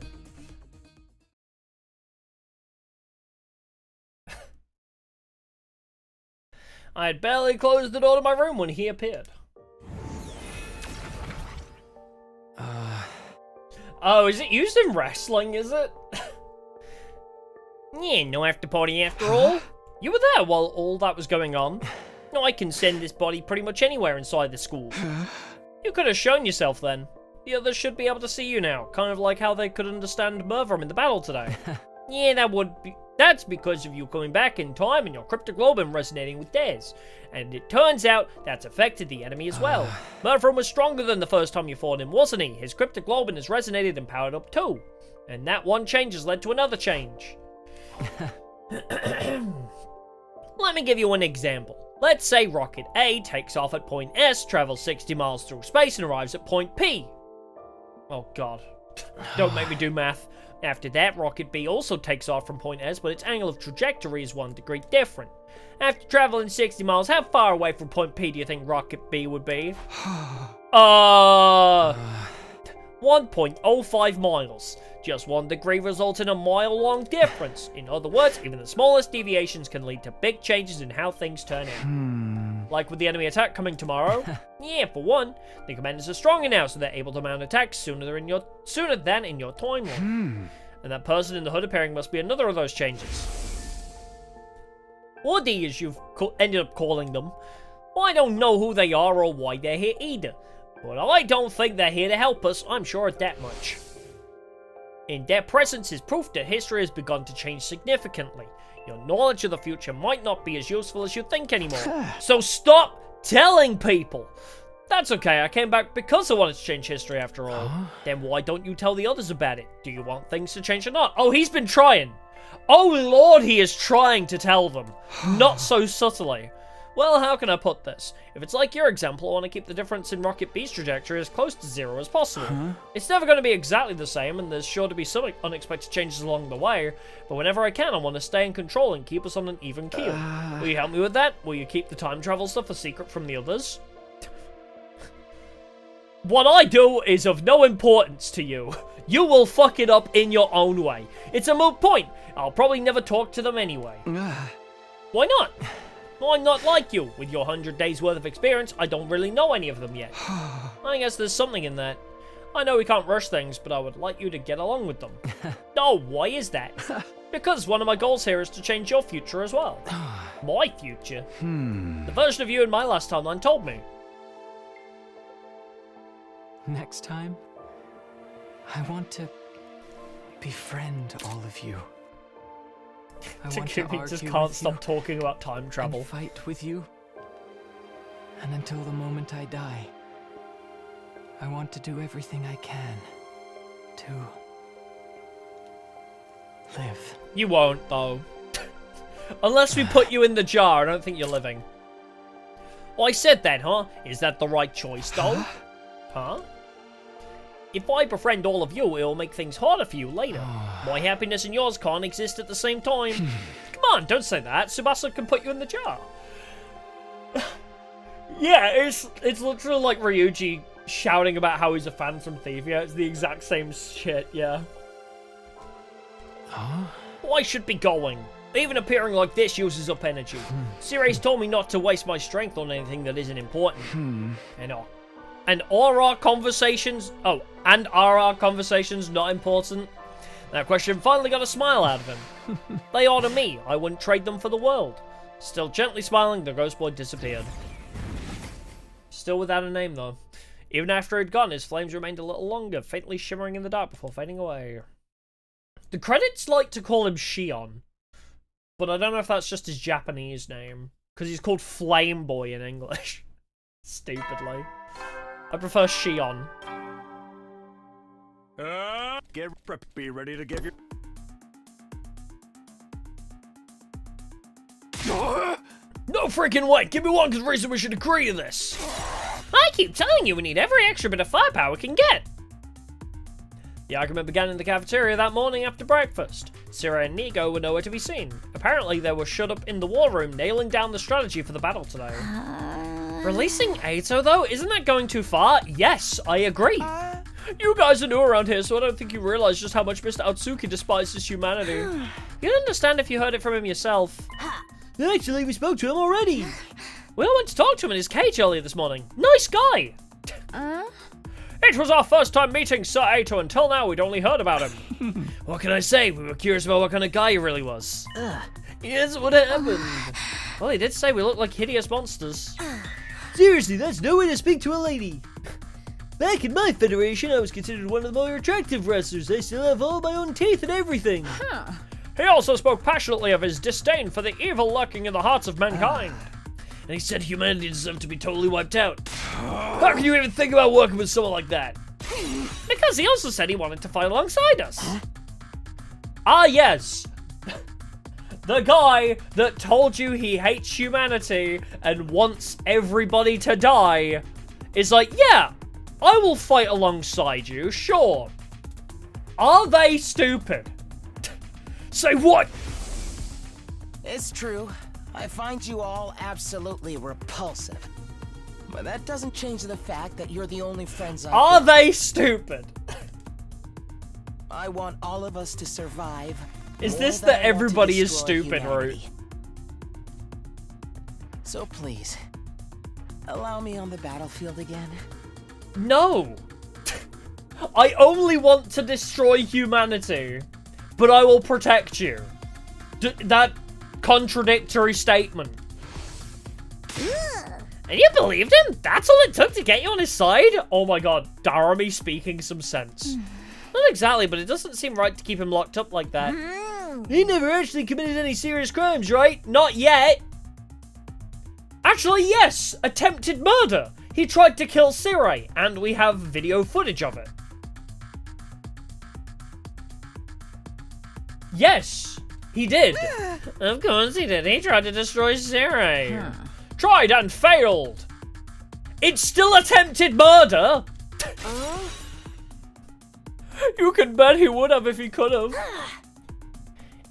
Speaker 1: I had barely closed the door to my room when he appeared. Oh, is it used in wrestling, is it? Yeah, no after party after all. You were there while all that was going on. I can send this body pretty much anywhere inside the school. You could have shown yourself then. The others should be able to see you now, kind of like how they could understand Murvrum in the battle today. Yeah, that's because of you coming back in time and your cryptoglobin resonating with theirs. And it turns out that's affected the enemy as well. Murvrum was stronger than the first time you fought him, wasn't he? His cryptoglobin has resonated and powered up too. And that one change has led to another change. Let me give you an example. Let's say Rocket A takes off at point S, travels 60 miles through space, and arrives at point P. Oh god. Don't make me do math. After that, Rocket B also takes off from point S, but its angle of trajectory is 1 degree different. After traveling 60 miles, how far away from point P do you think Rocket B would be? 1.05 miles. Just 1 degree results in a mile-long difference. In other words, even the smallest deviations can lead to big changes in how things turn out. Like with the enemy attack coming tomorrow? Yeah, for one, the commanders are stronger now, so they're able to mount attacks sooner than in your timeline. And that person in the hood appearing must be another of those changes. Or D, as you've ended up calling them. I don't know who they are or why they're here either. But I don't think they're here to help us, I'm sure of that much. And their presence is proof that history has begun to change significantly. Your knowledge of the future might not be as useful as you think anymore. So stop telling people! That's okay, I came back because I wanted to change history after all. Then why don't you tell the others about it? Do you want things to change or not? Oh, he's been trying! Oh lord, he is trying to tell them. Not so subtly. Well, how can I put this? If it's like your example, I want to keep the difference in Rocket B's trajectory as close to zero as possible. It's never going to be exactly the same, and there's sure to be some unexpected changes along the way, but whenever I can, I want to stay in control and keep us on an even keel. Will you help me with that? Will you keep the time travel stuff a secret from the others? What I do is of no importance to you. You will fuck it up in your own way. It's a moot point. I'll probably never talk to them anyway. Why not? I'm not like you. With your 100 days worth of experience, I don't really know any of them yet. I guess there's something in that. I know we can't rush things, but I would like you to get along with them. Oh, why is that? Because one of my goals here is to change your future as well. My future? The version of you in my last timeline told me.
Speaker 2: Next time, I want to befriend all of you. I want to argue
Speaker 1: just can't
Speaker 2: with
Speaker 1: stop
Speaker 2: you
Speaker 1: talking about time travel.
Speaker 2: and fight with you. And until the moment I die, I want to do everything I can to live.
Speaker 1: You won't, though. Unless we put you in the jar, I don't think you're living. Well, I said that, huh? Is that the right choice, though? Huh? If I befriend all of you, it'll make things harder for you later. My happiness and yours can't exist at the same time. Come on, don't say that. Tsubasa can put you in the jar. Yeah, it's literally like Ryuji shouting about how he's a Phantom Thief. Yeah, it's the exact same shit, yeah. Well, I should be going. Even appearing like this uses up energy. Sirei's told me not to waste my strength on anything that isn't important. And are our conversations not important? That question finally got a smile out of him. They are to me. I wouldn't trade them for the world. Still gently smiling, the ghost boy disappeared. Still without a name, though. Even after he'd gone, his flames remained a little longer, faintly shimmering in the dark before fading away. The credits like to call him Shion, but I don't know if that's just his Japanese name, because he's called Flame Boy in English. Stupidly. I prefer Shion.
Speaker 6: Be ready to give your...
Speaker 3: No freaking way! Give me one good reason we should agree to this!
Speaker 1: I keep telling you we need every extra bit of firepower we can get! The argument began in the cafeteria that morning after breakfast. Sirei and Nico were nowhere to be seen. Apparently they were shut up in the war room nailing down the strategy for the battle today. Releasing Eito, though? Isn't that going too far? Yes, I agree.
Speaker 3: You guys are new around here, so I don't think you realize just how much Mr. Otsuki despises humanity.
Speaker 1: You'd understand if you heard it from him yourself.
Speaker 13: Actually, we spoke to him already.
Speaker 1: We all went to talk to him in his cage earlier this morning. Nice guy.
Speaker 3: It was our first time meeting Sir Eito. Until now, we'd only heard about him.
Speaker 1: What can I say? We were curious about what kind of guy he really was. Yes, what happened? Well, he did say we looked like hideous monsters.
Speaker 13: Seriously, that's no way to speak to a lady. Back in my federation, I was considered one of the more attractive wrestlers. I still have all my own teeth and everything.
Speaker 3: He also spoke passionately of his disdain for the evil lurking in the hearts of mankind.
Speaker 1: And he said humanity deserved to be totally wiped out.
Speaker 3: How can you even think about working with someone like that?
Speaker 1: Because he also said he wanted to fight alongside us.
Speaker 3: Ah, yes. The guy that told you he hates humanity and wants everybody to die is like, yeah, I will fight alongside you, sure. Are they stupid? Say what?
Speaker 4: It's true. I find you all absolutely repulsive. But that doesn't change the fact that you're the only friends I've
Speaker 3: Are
Speaker 4: got.
Speaker 3: they stupid?
Speaker 4: I want all of us to survive.
Speaker 3: Is this the everybody is stupid route?
Speaker 4: So please, allow me on the battlefield again?
Speaker 1: No! I only want to destroy humanity, but I will protect you. That contradictory statement. And you believed him? That's all it took to get you on his side? Oh my god, Daramy speaking some sense. Not exactly, but it doesn't seem right to keep him locked up like that. He never actually committed any serious crimes, right? Not yet. Actually, yes! Attempted murder! He tried to kill Sirei, and we have video footage of it. Yes, he did. Of course he did. He tried to destroy Sirei. Tried and failed. It's still attempted murder. You can bet he would have if he could have.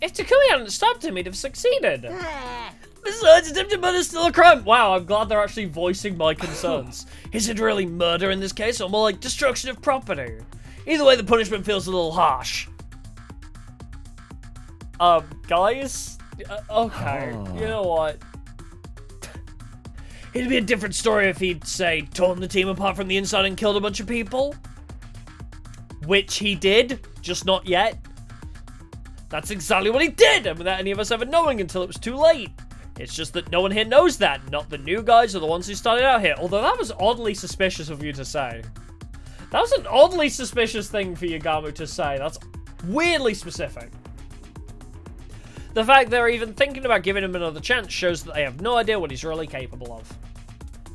Speaker 1: If Takumi hadn't stopped him, he'd have succeeded. Besides, attempted murder is still a crime. Wow, I'm glad they're actually voicing my concerns. Is it really murder in this case, or more like destruction of property? Either way, the punishment feels a little harsh. Guys? Okay, you know what? It'd be a different story if he'd, say, torn the team apart from the inside and killed a bunch of people. Which he did, just not yet. That's exactly what he did, and without any of us ever knowing until it was too late. It's just that no one here knows that, not the new guys or the ones who started out here. Although that was oddly suspicious of you to say. That was an oddly suspicious thing for Yagamu to say. That's weirdly specific. The fact they're even thinking about giving him another chance shows that they have no idea what he's really capable of.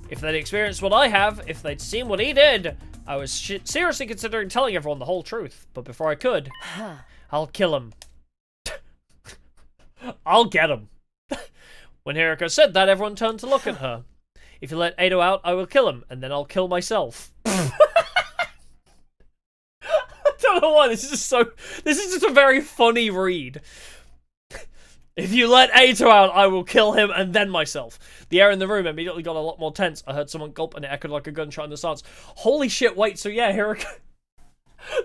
Speaker 1: If they'd experienced what I have, if they'd seen what he did, I was seriously considering telling everyone the whole truth. But before I could, I'll kill him. I'll get him. When Hiruko said that, everyone turned to look at her. If you let Eito out, I will kill him, and then I'll kill myself. I don't know why, this is just a very funny read. If you let Eito out, I will kill him and then myself. The air in the room immediately got a lot more tense. I heard someone gulp and it echoed like a gunshot in the silence. Holy shit, wait, so yeah, Hiruko...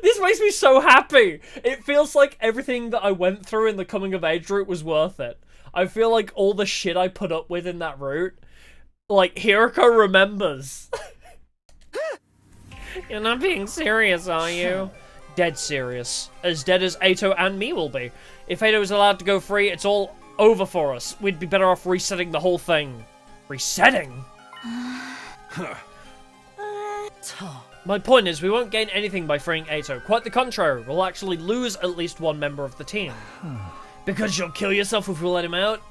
Speaker 1: This makes me so happy. It feels like everything that I went through in the coming of age route was worth it. I feel like all the shit I put up with in that route, like, Hiruko remembers. You're not being serious, are you? Dead serious. As dead as Eito and me will be. If Eito is allowed to go free, it's all over for us. We'd be better off resetting the whole thing. Resetting? My point is, we won't gain anything by freeing Eito. Quite the contrary, we'll actually lose at least one member of the team. Because you'll kill yourself if we let him out?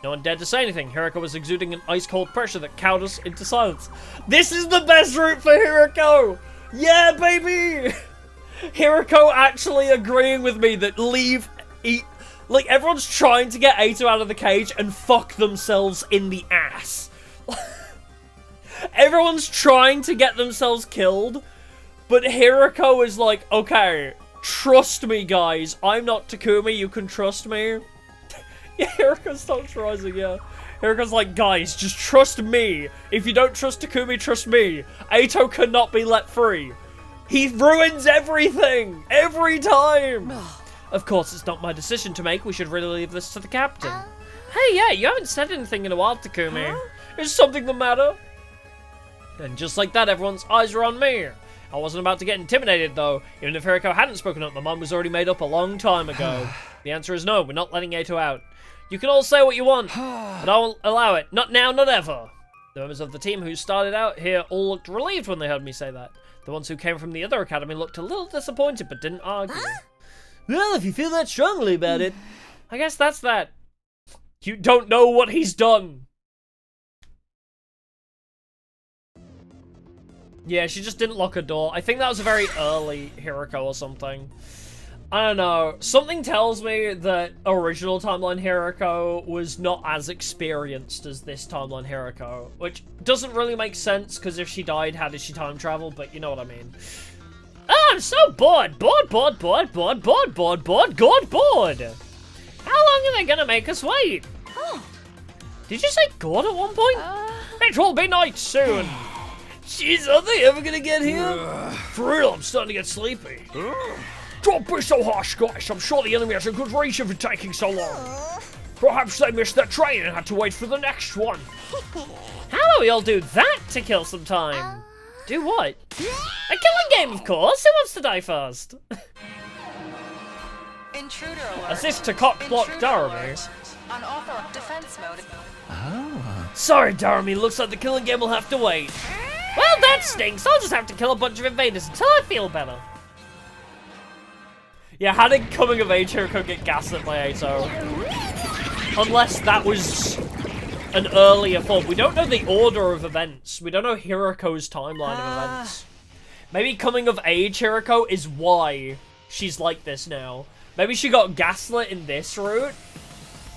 Speaker 1: No one dared to say anything. Hiruko was exuding an ice-cold pressure that cowed us into silence. This is the best route for Hiruko! Yeah, baby! Hiruko actually agreeing with me that like, everyone's trying to get Eito out of the cage and fuck themselves in the ass. Everyone's trying to get themselves killed, but Hiruko is like, okay, trust me, guys. I'm not Takumi, you can trust me. Yeah, Hiruko stops rising, yeah. Hiruko's like, guys, just trust me. If you don't trust Takumi, trust me. Eito cannot be let free. He ruins everything! Every time! Of course, it's not my decision to make. We should really leave this to the captain. Hey, yeah, you haven't said anything in a while, Takumi. Is something the matter? And just like that, everyone's eyes were on me. I wasn't about to get intimidated, though. Even if Hiruko hadn't spoken up, my mind was already made up a long time ago. The answer is no, we're not letting Eito out. You can all say what you want, but I won't allow it. Not now, not ever. The members of the team who started out here all looked relieved when they heard me say that. The ones who came from the other academy looked a little disappointed, but didn't argue. Well, if you feel that strongly about it, I guess that's that. You don't know what he's done. Yeah, she just didn't lock her door. I think that was a very early Hiruko or something. I don't know. Something tells me that original timeline Hiruko was not as experienced as this timeline Hiruko, which doesn't really make sense, because if she died, how did she time travel? But you know what I mean. Oh, I'm so bored. Bored. How long are they gonna make us wait? Did you say God at one point? It will be night soon. Jeez, are they ever gonna get here? For real, I'm starting to get sleepy. Don't be so harsh, guys. I'm sure the enemy has a good reason for taking so long.
Speaker 3: Perhaps they missed their train and had to wait for the next one.
Speaker 1: How about we all do that to kill some time? Do what? A killing game, of course. Who wants to die first?
Speaker 12: Intruder alert.
Speaker 1: Assist to cock block Daramy.
Speaker 12: Unauthorized defense mode.
Speaker 1: Sorry, Daramy. Looks like the killing game will have to wait. Well, that stinks. I'll just have to kill a bunch of invaders until I feel better. Yeah, how did Coming of Age Hiruko get gaslit by Eito? Unless that was an earlier form. We don't know the order of events. We don't know Hiruko's timeline of events. Maybe Coming of Age Hiruko is why she's like this now. Maybe she got gaslit in this route.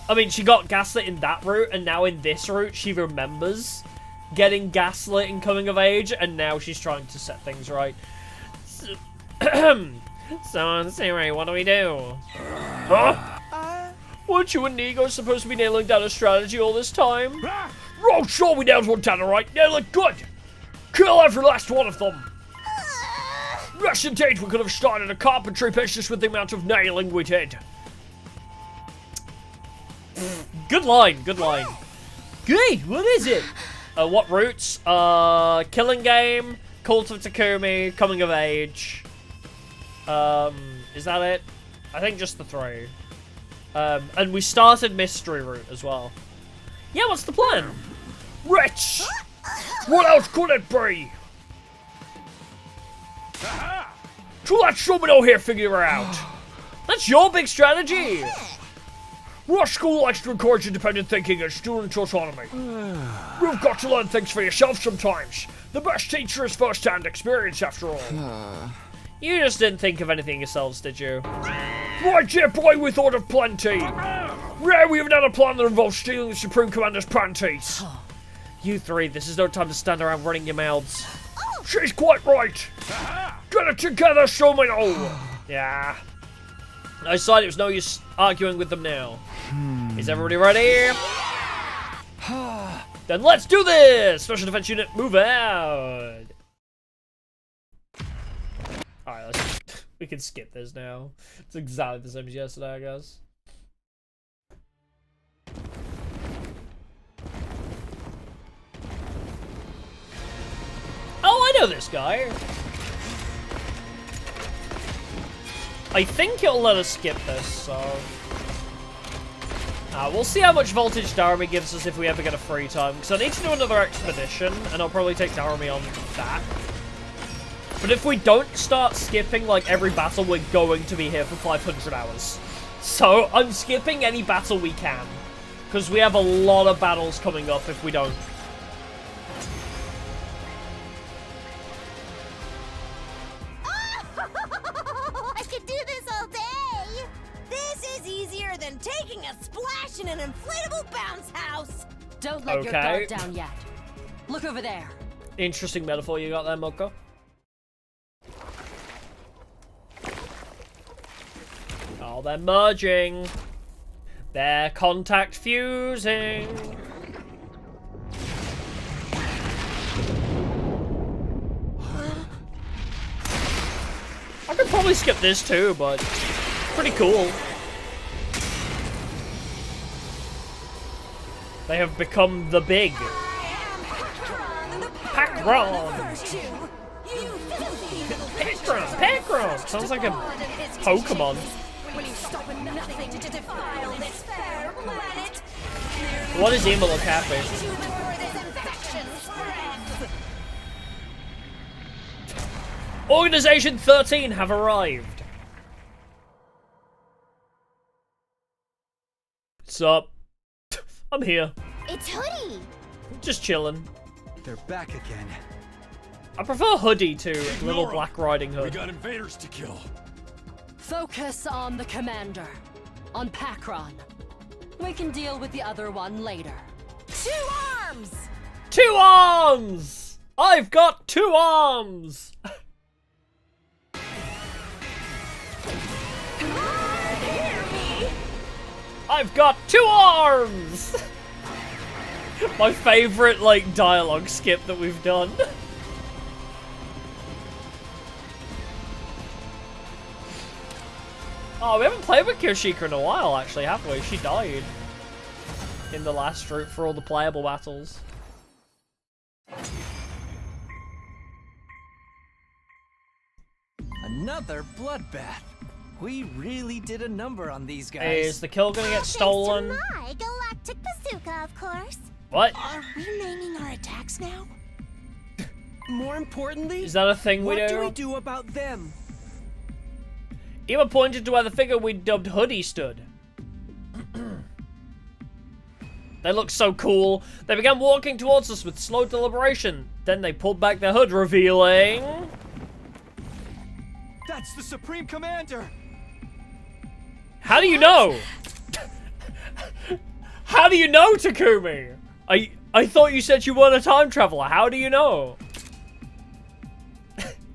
Speaker 1: I mean, she got gaslit in that route, and now in this route, she remembers getting gaslit in Coming of Age, and now she's trying to set things right. So, Sirei, what do we do?
Speaker 3: Huh? Weren't you and Nigo supposed to be nailing down a strategy all this time? Oh, sure we nailed one down, alright. Nail it good. Kill every last one of them. Yes, indeed, we could have started a carpentry business with the amount of nailing we did.
Speaker 1: Good line, good line. Good, what is it? What routes? Killing Game, Cult of Takumi, Coming of Age. Is that it? I think just the 3. And we started Mystery Route as well. Yeah, what's the plan?
Speaker 3: Rich! What else could it be? To let someone over here figure it out.
Speaker 1: That's your big strategy!
Speaker 3: Our school likes to encourage independent thinking and student autonomy. You've got to learn things for yourself sometimes. The best teacher is first-hand experience, after all.
Speaker 1: You just didn't think of anything yourselves, did you?
Speaker 3: Right, dear boy, we thought of plenty. Yeah, we even had a plan that involves stealing the Supreme Commander's panties.
Speaker 1: You 3, this is no time to stand around running your mouths.
Speaker 3: She's quite right. Get it together, Shomino.
Speaker 1: Yeah. I decided it was no use arguing with them now. Is everybody ready? Then let's do this! Special Defense Unit, move out! Alright, we can skip this now. It's exactly the same as yesterday, I guess. Oh, I know this guy! I think it'll let us skip this, so... we'll see how much voltage Daramy gives us if we ever get a free time, because I need to do another expedition, and I'll probably take Daramy on that. But if we don't start skipping, like, every battle, we're going to be here for 500 hours. So, I'm skipping any battle we can, because we have a lot of battles coming up if we don't.
Speaker 5: I could do this all day! This is easier than taking a splash in an inflatable bounce house!
Speaker 9: Don't let your guard down yet. Look over there.
Speaker 1: Interesting metaphor you got there, Moko. Oh, they're merging. They're contact fusing. I could probably skip this too, but pretty cool. They have become the big. Packron! Packron! Sounds like a Pokemon. What is Emo Cafe? Organization 13 have arrived. What's up? I'm here.
Speaker 11: It's Hoodie.
Speaker 1: Just chilling.
Speaker 8: They're back again.
Speaker 1: I prefer Hoodie to Little Black Riding Hood.
Speaker 6: We got invaders to kill.
Speaker 9: Focus on the commander. On Packron. We can deal with the other one later.
Speaker 5: 2 arms!
Speaker 1: 2 arms! I've got 2 arms! I've got 2 arms! My favorite, like, dialogue skip that we've done. Oh, we haven't played with Kirishika in a while, actually, have we? She died. in the last route for all the playable battles.
Speaker 14: Another bloodbath. We really did a number on these guys.
Speaker 1: Is the kill gonna get stolen?
Speaker 11: My galactic bazooka, of course.
Speaker 1: What?
Speaker 4: Are we naming our attacks now? More importantly,
Speaker 1: is that a thing we do?
Speaker 4: What do we do about them?
Speaker 1: Eva pointed to where the figure we dubbed Hoodie stood. They looked so cool. They began walking towards us with slow deliberation. Then they pulled back their hood, revealing...
Speaker 8: That's the Supreme Commander!
Speaker 1: How do you know? How do you know, Takumi? I thought you said you weren't a time traveler. How do you know?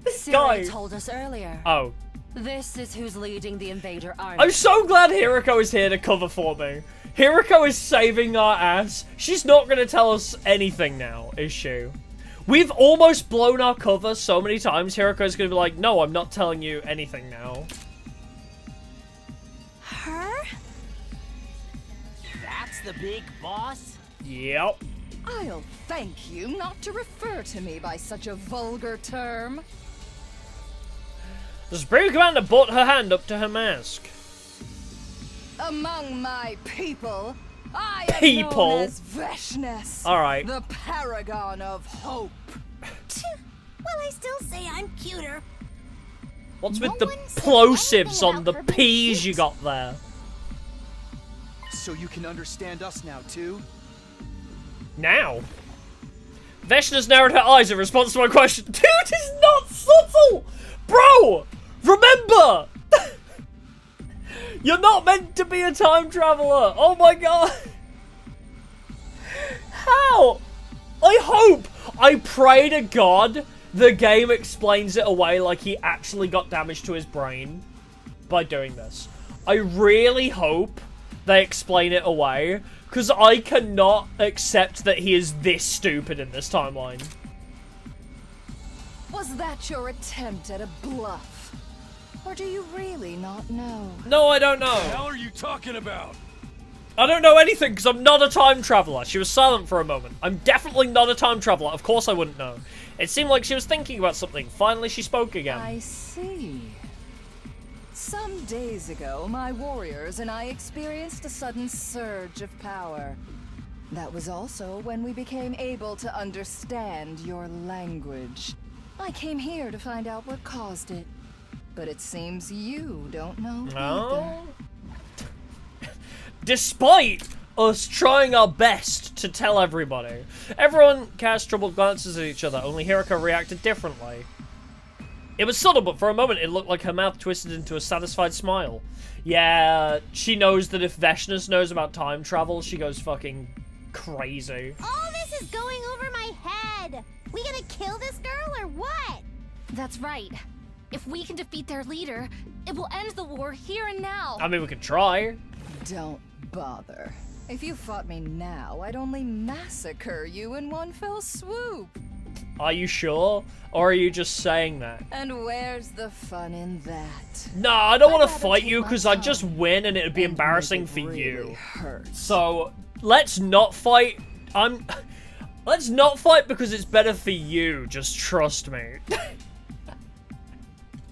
Speaker 1: This guy
Speaker 9: told us earlier.
Speaker 1: Oh.
Speaker 9: This is who's leading the invader army.
Speaker 1: I'm so glad Hiruko is here to cover for me. Hiruko is saving our ass. She's not going to tell us anything now, is she? We've almost blown our cover so many times. Hiruko's going to be like, no, I'm not telling you anything now.
Speaker 11: Her?
Speaker 4: That's the big boss?
Speaker 1: Yep.
Speaker 10: I'll thank you not to refer to me by such a vulgar term.
Speaker 1: The Supreme Commander brought her hand up to her mask.
Speaker 10: Among my people, I am known as Veshness,
Speaker 1: Alright.
Speaker 10: the paragon of hope.
Speaker 11: Well, I still say I'm cuter.
Speaker 1: What's with the plosives on the P's you got there?
Speaker 8: So you can understand us now, too?
Speaker 1: Now? Veshna's narrowed her eyes in response to my question. Dude, it's not subtle! Bro! Remember! You're not meant to be a time traveler! Oh my god! How? I pray to God the game explains it away like he actually got damage to his brain by doing this. I really hope they explain it away, because I cannot accept that he is this stupid in this timeline.
Speaker 10: Was that your attempt at a bluff? Or do you really not know?
Speaker 1: No, I don't know.
Speaker 6: What the hell are you talking about?
Speaker 1: I don't know anything because I'm not a time traveler. She was silent for a moment. I'm definitely not a time traveler. Of course I wouldn't know. It seemed like she was thinking about something. Finally, she spoke again.
Speaker 10: I see. Some days ago, my warriors and I experienced a sudden surge of power. That was also when we became able to understand your language. I came here to find out what caused it. But it seems you don't know either.
Speaker 1: Despite us trying our best to tell everybody. Everyone cast troubled glances at each other, only Hiruko reacted differently. It was subtle, but for a moment it looked like her mouth twisted into a satisfied smile. Yeah, she knows that if Veshnas knows about time travel, she goes fucking crazy.
Speaker 11: All this is going over my head. We gonna kill this girl or what?
Speaker 15: That's right. If we can defeat their leader, it will end the war here and now.
Speaker 1: I mean, we could try.
Speaker 10: Don't bother. If you fought me now, I'd only massacre you in one fell swoop.
Speaker 1: Are you sure? Or are you just saying that?
Speaker 10: And where's the fun in that?
Speaker 1: No, I don't want to fight you because I'd just win and it'd be embarrassing for you. So, let's not fight. Let's not fight because it's better for you. Just trust me.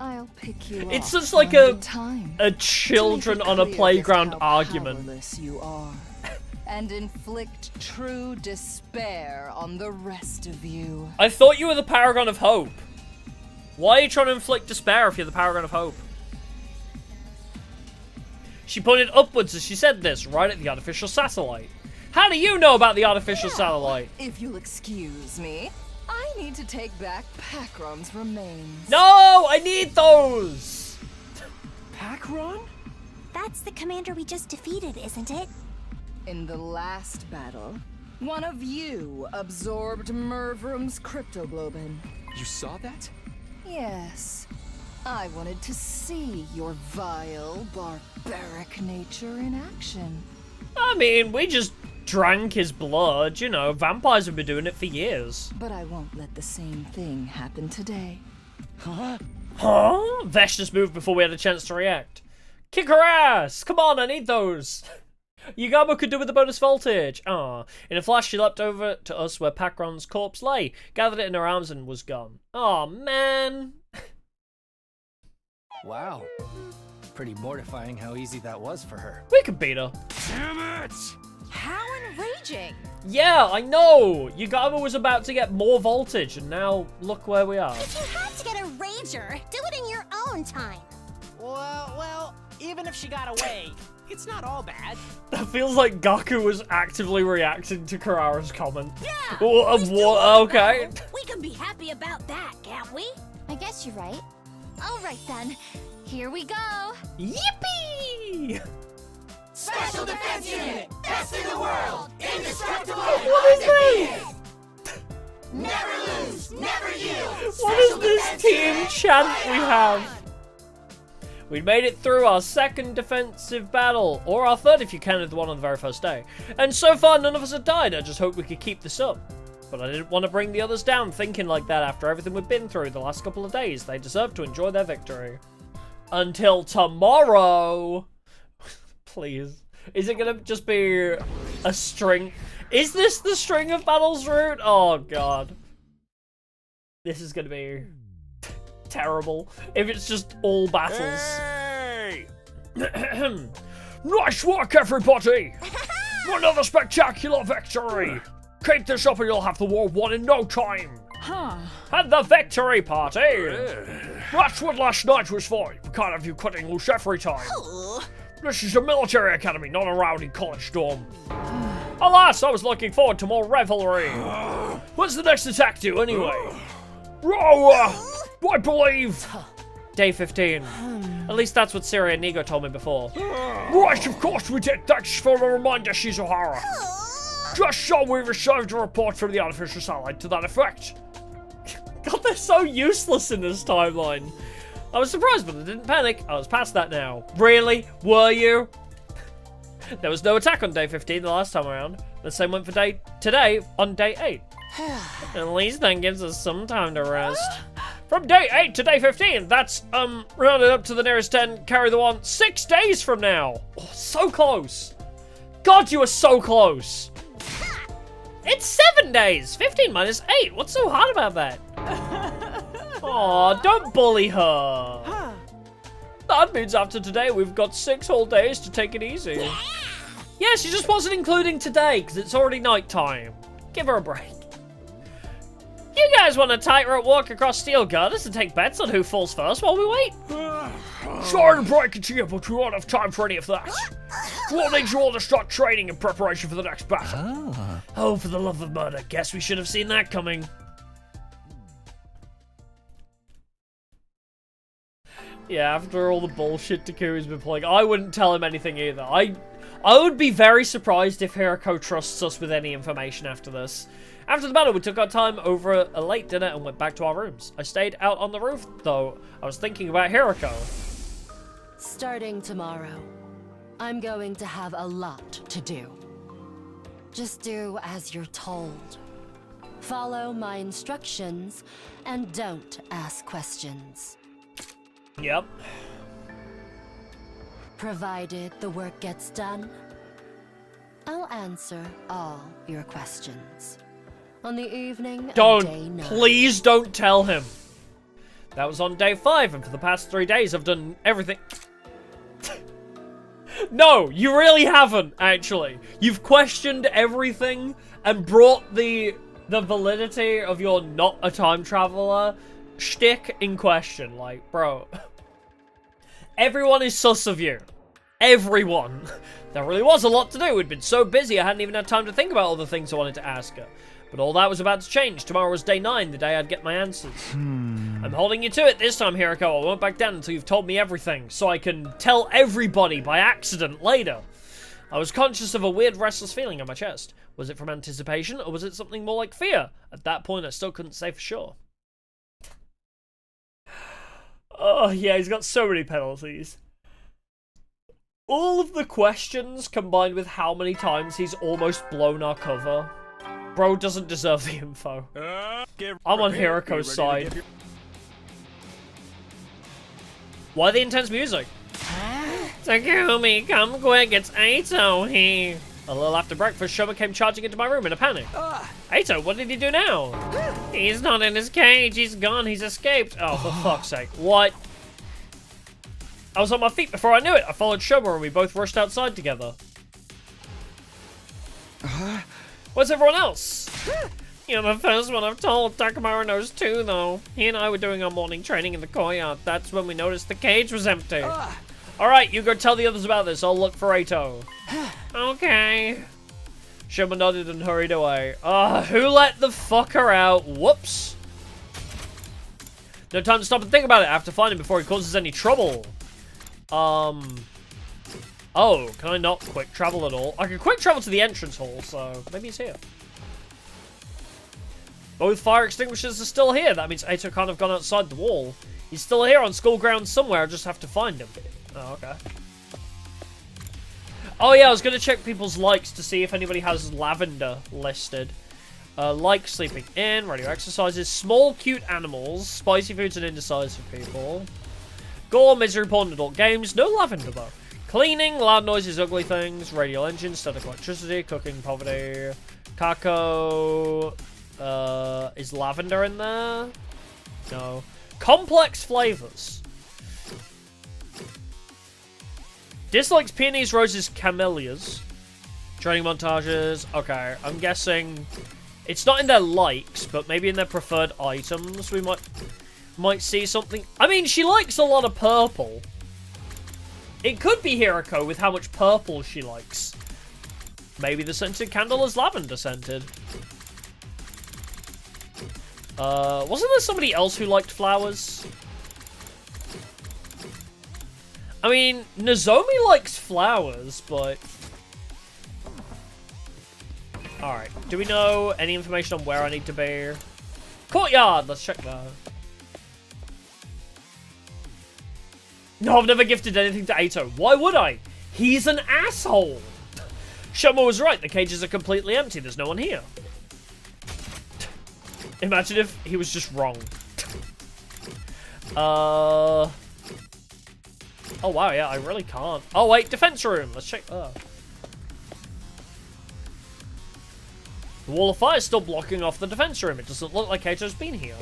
Speaker 10: I'll pick you
Speaker 1: It's
Speaker 10: off
Speaker 1: just like
Speaker 10: one
Speaker 1: a children on a playground argument.
Speaker 10: Powerless you are, and inflict true despair on the rest of you.
Speaker 1: I thought you were the paragon of hope. Why are you trying to inflict despair if you're the paragon of hope? She pointed upwards as she said this, right at the artificial satellite. How do you know about the artificial satellite?
Speaker 10: If you'll excuse me, I need to take back Pakron's remains.
Speaker 1: No, I need those!
Speaker 11: Pakron? That's the commander we just defeated, isn't it?
Speaker 10: In the last battle, one of you absorbed Mervrum's cryptoglobin.
Speaker 8: You saw that?
Speaker 10: Yes. I wanted to see your vile, barbaric nature in action.
Speaker 1: I mean, we just drank his blood, you know, vampires have been doing it for years.
Speaker 10: But I won't let the same thing happen today.
Speaker 1: Huh? Vesh just moved before we had a chance to react. Kick her ass! Come on, I need those! Yugamo could do with the bonus voltage. Ah. In a flash, she leapt over to us where Pakron's corpse lay, gathered it in her arms, and was gone. Oh man.
Speaker 14: Wow. Pretty mortifying how easy that was for her.
Speaker 1: We could beat her.
Speaker 6: Damn it!
Speaker 10: How enraging!
Speaker 1: Yeah, I know. Yugamo was about to get more voltage, and now look where we are.
Speaker 11: If you have to get a rager, do it in your own time.
Speaker 4: Well, even if she got away, it's not all bad.
Speaker 1: That feels like Gaku was actively reacting to Kurara's comment.
Speaker 11: Yeah.
Speaker 1: What? Okay.
Speaker 11: We can be happy about that, can't we?
Speaker 15: I guess you're right. All right then. Here we go.
Speaker 1: Yippee!
Speaker 5: Special Defense Unit, best in the world, indestructible
Speaker 1: What is this?
Speaker 5: Never lose, never yield.
Speaker 1: What is this team chant we have? We made it through our second defensive battle, or our third if you counted the one on the very first day. And so far, none of us have died. I just hope we could keep this up. But I didn't want to bring the others down thinking like that after everything we've been through the last couple of days. They deserve to enjoy their victory. Until tomorrow. Please. Is it going to just be a string? Is this the string of battles route? Oh, God. This is going to be terrible if it's just all battles.
Speaker 3: Hey! Nice work, everybody! Another spectacular victory! Keep this up and you'll have the war won in no time!
Speaker 10: Huh.
Speaker 3: And the victory party! That's what last night was for. We can't have you quitting loose every time. This is a military academy, not a rowdy college dorm. Alas, I was looking forward to more revelry. What's the next attack do, anyway? I believe...
Speaker 1: Day 15. At least that's what Sirei and Nigo told me before.
Speaker 3: Right, of course we did. Thanks for the reminder, Shizuhara. Just so we received a report from the artificial satellite to that effect.
Speaker 1: God, they're so useless in this timeline. I was surprised, but I didn't panic. I was past that now. Really? Were you? There was no attack on day 15 the last time around. The same went for today on day 8. At least that gives us some time to rest.
Speaker 3: From day 8 to day 15, that's, rounded up to the nearest 10, carry the one, 6 days from now.
Speaker 1: Oh, so close. God, you are so close. It's 7 days. 15 minus 8. What's so hard about that? Aw, don't bully her.
Speaker 3: That means after today, we've got 6 whole days to take it easy.
Speaker 1: Yeah, she just wasn't including today, because it's already night time. Give her a break. You guys want a tightrope walk across steel girders and take bets on who falls first while we wait?
Speaker 3: Sorry to break it to you, but we won't have time for any of that. We'll need you all to start training in preparation for the next battle.
Speaker 1: Oh, for the love of murder. Guess we should have seen that coming. Yeah, after all the bullshit Takumi's been playing, I wouldn't tell him anything either. I would be very surprised if Hiruko trusts us with any information after this. After the battle, we took our time over a late dinner and went back to our rooms. I stayed out on the roof, though. I was thinking about Hiruko.
Speaker 9: Starting tomorrow, I'm going to have a lot to do. Just do as you're told. Follow my instructions, and don't ask questions.
Speaker 1: Yep.
Speaker 9: Provided the work gets done, I'll answer all your questions. On the evening of day 9.
Speaker 1: Please don't tell him. That was on day 5, and for the past 3 days I've done everything. No, you really haven't, actually. You've questioned everything and brought the validity of your not a time traveler shtick in question. Like, bro. Everyone is sus of you. Everyone. There really was a lot to do. We'd been so busy I hadn't even had time to think about all the things I wanted to ask her. But all that was about to change. Tomorrow was day 9, the day I'd get my answers. I'm holding you to it this time, Hiruko. I won't back down until you've told me everything, so I can tell everybody by accident later. I was conscious of a weird restless feeling on my chest. Was it from anticipation, or was it something more like fear? At that point, I still couldn't say for sure. Oh, yeah, he's got so many penalties. All of the questions combined with how many times he's almost blown our cover. Bro doesn't deserve the info. I'm on Hiruko's side. Why the intense music? Takumi, come quick, it's Eito here. A little after breakfast, Shoma came charging into my room in a panic. Eito, what did he do now? He's not in his cage, he's gone, he's escaped. Oh, for fuck's sake. What? I was on my feet before I knew it. I followed Shoma and we both rushed outside together. Where's everyone else? You're the first one I've told. Takamaru knows too, though. He and I were doing our morning training in the courtyard. That's when we noticed the cage was empty. Alright, you go tell the others about this. I'll look for Eito. Okay. Shoma nodded and hurried away. Who let the fucker out? Whoops. No time to stop and think about it. I have to find him before he causes any trouble. Oh, can I not quick travel at all? I can quick travel to the entrance hall, so maybe he's here. Both fire extinguishers are still here. That means Eito can't have gone outside the wall. He's still here on school grounds somewhere. I just have to find him. Oh, okay. Oh, yeah, I was going to check people's likes to see if anybody has lavender listed. Like sleeping in, radio exercises, small cute animals, spicy foods and indecisive people. Gore, misery, porn, adult games. No lavender, though. Cleaning, loud noises, ugly things, radial engines, static electricity, cooking, poverty. Kako. Is lavender in there? No. Complex flavors. Dislikes peonies, roses, camellias. Training montages. Okay, I'm guessing it's not in their likes, but maybe in their preferred items we might see something. I mean, she likes a lot of purple. It could be Hiruko with how much purple she likes. Maybe the scented candle is lavender scented. Wasn't there somebody else who liked flowers? I mean, Nozomi likes flowers, but... Alright, do we know any information on where I need to be? Courtyard! Let's check that. No, I've never gifted anything to Eito. Why would I? He's an asshole! Shoma was right, the cages are completely empty. There's no one here. Imagine if he was just wrong. Oh, wow, yeah, I really can't. Oh, wait, defense room. Let's check that. The wall of fire is still blocking off the defense room. It doesn't look like Eito's been here.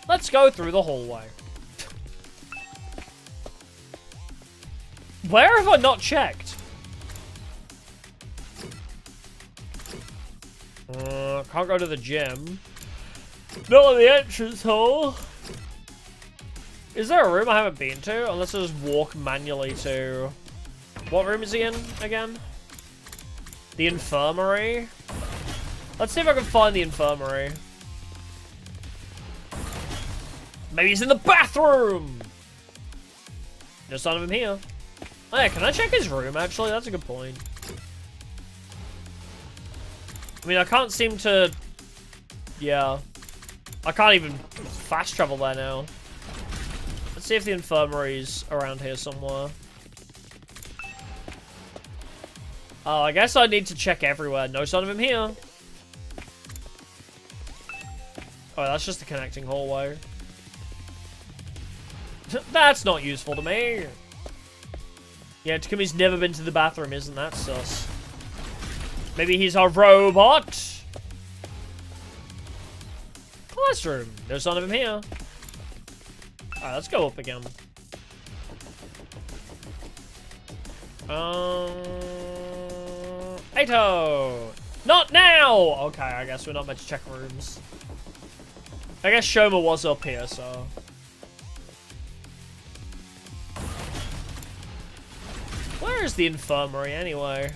Speaker 1: Let's go through the hallway. Where have I not checked? Can't go to the gym. Not at the entrance hall. Is there a room I haven't been to? Unless I just walk manually to... What room is he in again? The infirmary? Let's see if I can find the infirmary. Maybe he's in the bathroom! No sign of him here. Oh yeah, can I check his room actually? That's a good point. I mean, I can't seem to... Yeah. I can't even fast travel there now. Let's see if the infirmary's around here somewhere. Oh, I guess I need to check everywhere. No sign of him here. Oh, that's just the connecting hallway. That's not useful to me. Yeah, Takumi's never been to the bathroom, isn't that sus? Maybe he's a robot? Classroom. No sign of him here. Alright, let's go up again. Eito! Not now! Okay, I guess we're not meant to check rooms. I guess Shoma was up here, so... Where is the infirmary, anyway?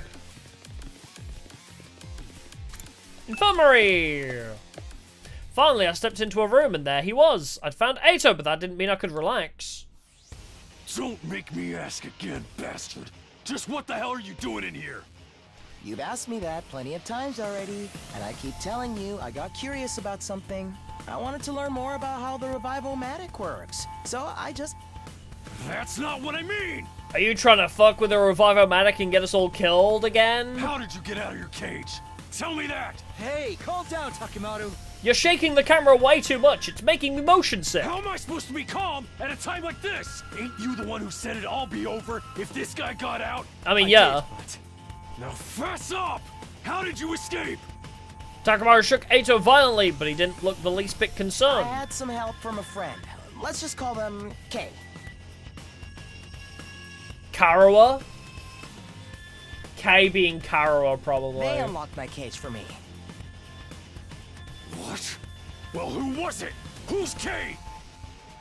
Speaker 1: Infirmary! Finally, I stepped into a room and there he was. I'd found Eito, but that didn't mean I could relax.
Speaker 6: Don't make me ask again, bastard. Just what the hell are you doing in here?
Speaker 4: You've asked me that plenty of times already, and I keep telling you I got curious about something. I wanted to learn more about how the revival-matic works, so I just...
Speaker 6: That's not what I mean!
Speaker 1: Are you trying to fuck with the revival-matic and get us all killed again?
Speaker 6: How did you get out of your cage? tell me that?
Speaker 14: Hey, calm down, Takemaru.
Speaker 1: You're shaking the camera way too much. It's making me motion sick.
Speaker 6: How am I supposed to be calm at a time like this? Ain't you the one who said it'd all be over if this guy got out?
Speaker 1: I mean, yeah.
Speaker 6: Did, but... Now fess up! How did you escape?
Speaker 1: Takamaru shook Eito violently, but he didn't look the least bit concerned.
Speaker 4: I had some help from a friend. Let's just call them K.
Speaker 1: Karawa? K being Karawa, probably.
Speaker 4: They unlocked my cage for me.
Speaker 6: What? Well, who was it? Who's K?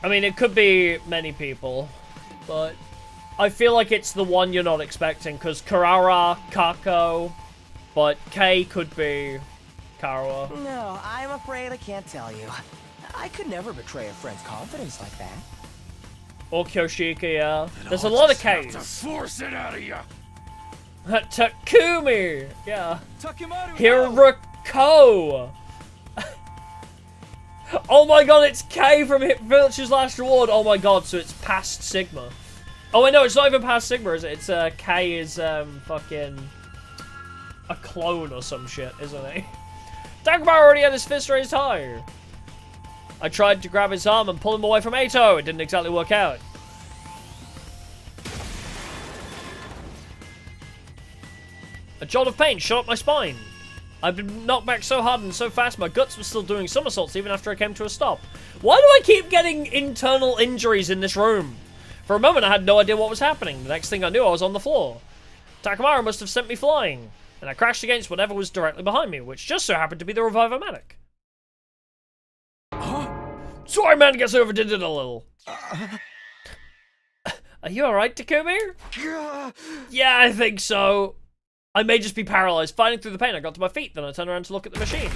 Speaker 1: I mean, it could be many people, but I feel like it's the one you're not expecting, because Kurara, Kako, but K could be Karawa.
Speaker 4: No, I'm afraid I can't tell you. I could never betray a friend's confidence like that.
Speaker 1: Or Kyoshika, yeah. There's a lot of Ks.
Speaker 6: To force it out of you.
Speaker 1: Takumi! Yeah.
Speaker 14: Takemaru!
Speaker 1: Hiruko! Oh my god, it's K from Village's Last Reward. Oh my god, so it's past Sigma. Oh wait, no, it's not even past Sigma, is it? It's, K is, fucking... a clone or some shit, isn't he? Takuma already had his fist raised high. I tried to grab his arm and pull him away from Eito. It didn't exactly work out. A jolt of pain shot up my spine. I've been knocked back so hard and so fast, my guts were still doing somersaults even after I came to a stop. Why do I keep getting internal injuries in this room? For a moment, I had no idea what was happening. The next thing I knew, I was on the floor. Takamaru must have sent me flying, and I crashed against whatever was directly behind me, which just so happened to be the Revive-O-Matic.
Speaker 6: Huh?
Speaker 1: Sorry, man, guess I overdid it a little. Are you alright, Takumi? Yeah, I think so. I may just be paralyzed. Fighting through the pain, I got to my feet, then I turned around to look at the machine.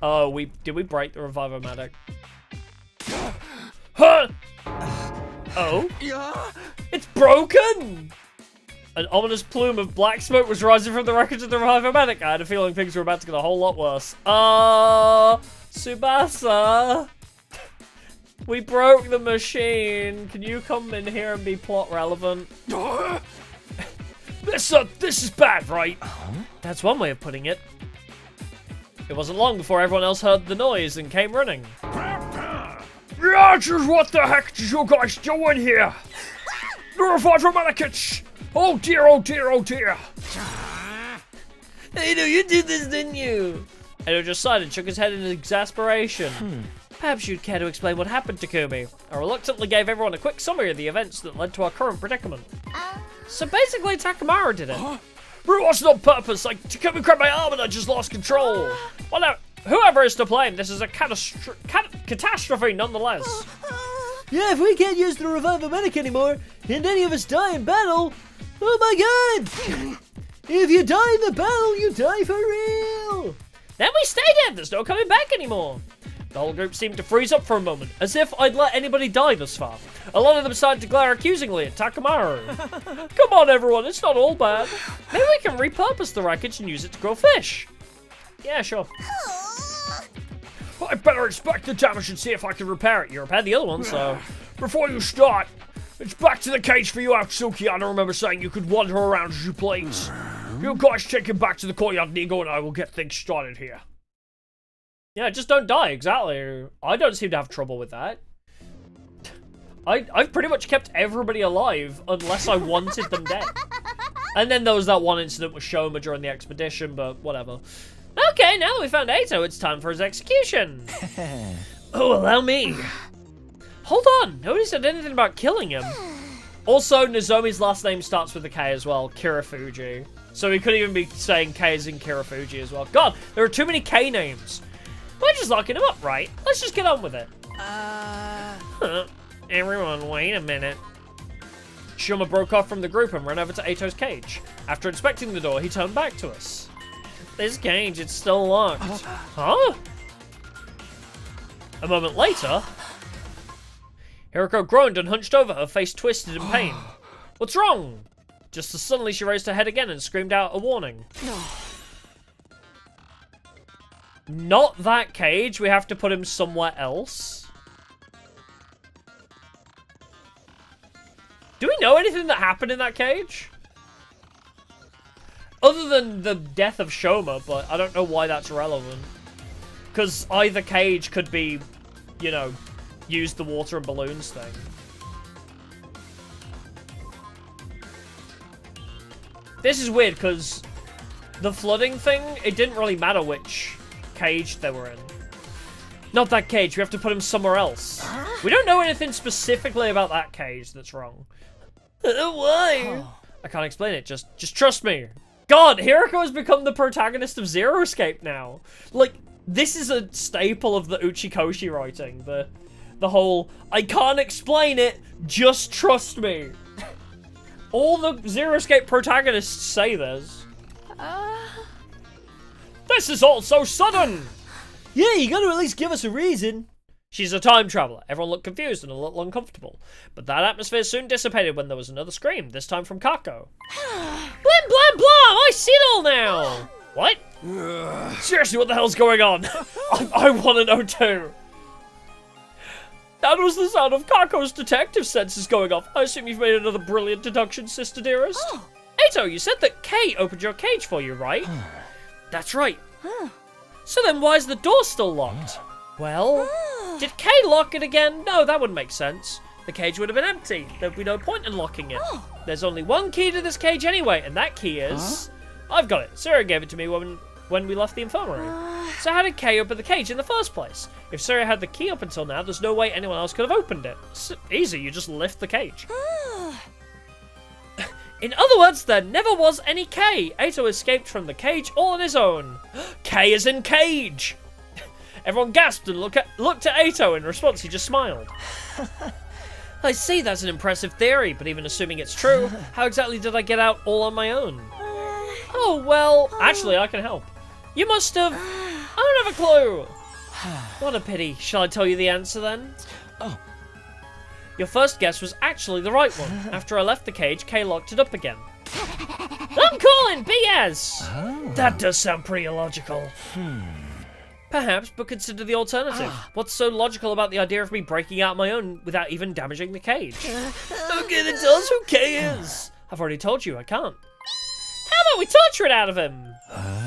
Speaker 1: Oh, did we break the Revive-O-Matic? Huh? Oh? It's broken! An ominous plume of black smoke was rising from the wreckage of the Revive-O-Matic. I had a feeling things were about to get a whole lot worse. Tsubasa! We broke the machine. Can you come in here and be plot relevant?
Speaker 3: This is bad, right?
Speaker 1: That's one way of putting it. It wasn't long before everyone else heard the noise and came running.
Speaker 3: Rogers, what the heck did you guys do in here? The Revive-O-Matic! Oh dear, oh dear, oh dear.
Speaker 1: Eito, you did this, didn't you? Eito just sighed and shook his head in exasperation. Perhaps you'd care to explain what happened, Takumi. I reluctantly gave everyone a quick summary of the events that led to our current predicament. So basically, Takamaru did it.
Speaker 3: But it wasn't on purpose. Like, Takumi grabbed my arm and I just lost control.
Speaker 1: Well, now, whoever is to blame, this is a catastrophe nonetheless.
Speaker 13: Yeah, if we can't use the Revive-O-Matic anymore, and any of us die in battle, oh my god! If you die in the battle, you die for real!
Speaker 1: Then we stay dead, there's no coming back anymore. The whole group seemed to freeze up for a moment, as if I'd let anybody die thus far. A lot of them started to glare accusingly at Takamaru. Come on everyone, it's not all bad. Maybe we can repurpose the wreckage and use it to grow fish. Yeah, sure.
Speaker 3: I better inspect the damage and see if I can repair it.
Speaker 1: You repaired the other one, so...
Speaker 3: Before you start, it's back to the cage for you, Atsuki. I don't remember saying you could wander around as you please. You guys take him back to the courtyard, Nigo, and I will get things started here.
Speaker 1: Yeah, just don't die, exactly. I don't seem to have trouble with that. I've pretty much kept everybody alive unless I wanted them dead. And then there was that one incident with Shoma during the expedition, but whatever. Okay, now that we found Eito, it's time for his execution. Oh, allow me. Hold on, nobody said anything about killing him. Also, Nozomi's last name starts with a K as well, Kirafuji. So he could even be saying K as in Kirafuji as well. God, there are too many K names. We're just locking him up, right? Let's just get on with it. Everyone, wait a minute. Shoma broke off from the group and ran over to Eito's cage. After inspecting the door, he turned back to us. This cage, it's still locked. Huh? A moment later, Hiruko groaned and hunched over, her face twisted in pain. What's wrong? Just as suddenly she raised her head again and screamed out a warning. Not that cage, we have to put him somewhere else. Do we know anything that happened in that cage? Other than the death of Shoma, but I don't know why that's relevant. Because either cage could be, you know, use the water and balloons thing. This is weird, because the flooding thing, it didn't really matter which cage they were in. Not that cage, we have to put him somewhere else. We don't know anything specifically about that cage that's wrong. Why? I can't explain it, just trust me. God, Hiruko has become the protagonist of Zero Escape now. Like, this is a staple of the Uchikoshi writing. The whole, I can't explain it, just trust me. All the Zero Escape protagonists say this. This is all so sudden! Yeah, you gotta at least give us a reason. She's a time traveler. Everyone looked confused and a little uncomfortable. But that atmosphere soon dissipated when there was another scream, this time from Kako. Blim, blam, blah! I see it all now! What? Seriously, what the hell's going on? I want to know too. That was the sound of Kako's detective senses going off. I assume you've made another brilliant deduction, sister dearest. Eito, you said that Kay opened your cage for you, right? That's right. So then why is the door still locked? Well, did Kay lock it again? No, that wouldn't make sense. The cage would have been empty. There'd be no point in locking it. There's only one key to this cage anyway, and that key is... I've got it. Sirei gave it to me when we left the infirmary. So how did Kay open the cage in the first place? If Sirei had the key up until now, there's no way anyone else could have opened it. It's easy, you just lift the cage. In other words, there never was any Kay. Eito escaped from the cage all on his own. Kay is in cage! Everyone gasped and looked at Eito. In response, he just smiled. I see, that's an impressive theory, but even assuming it's true, how exactly did I get out all on my own? Oh, well, actually, I can help. You must have... I don't have a clue. What a pity. Shall I tell you the answer then? Oh. Your first guess was actually the right one. After I left the cage, Kay locked it up again. I'm calling BS!
Speaker 3: That does sound pretty illogical.
Speaker 1: Perhaps, but consider the alternative. What's so logical about the idea of me breaking out my own without even damaging the cage? Okay, then tell us who Kay is. I've already told you, I can't. How about we torture it out of him?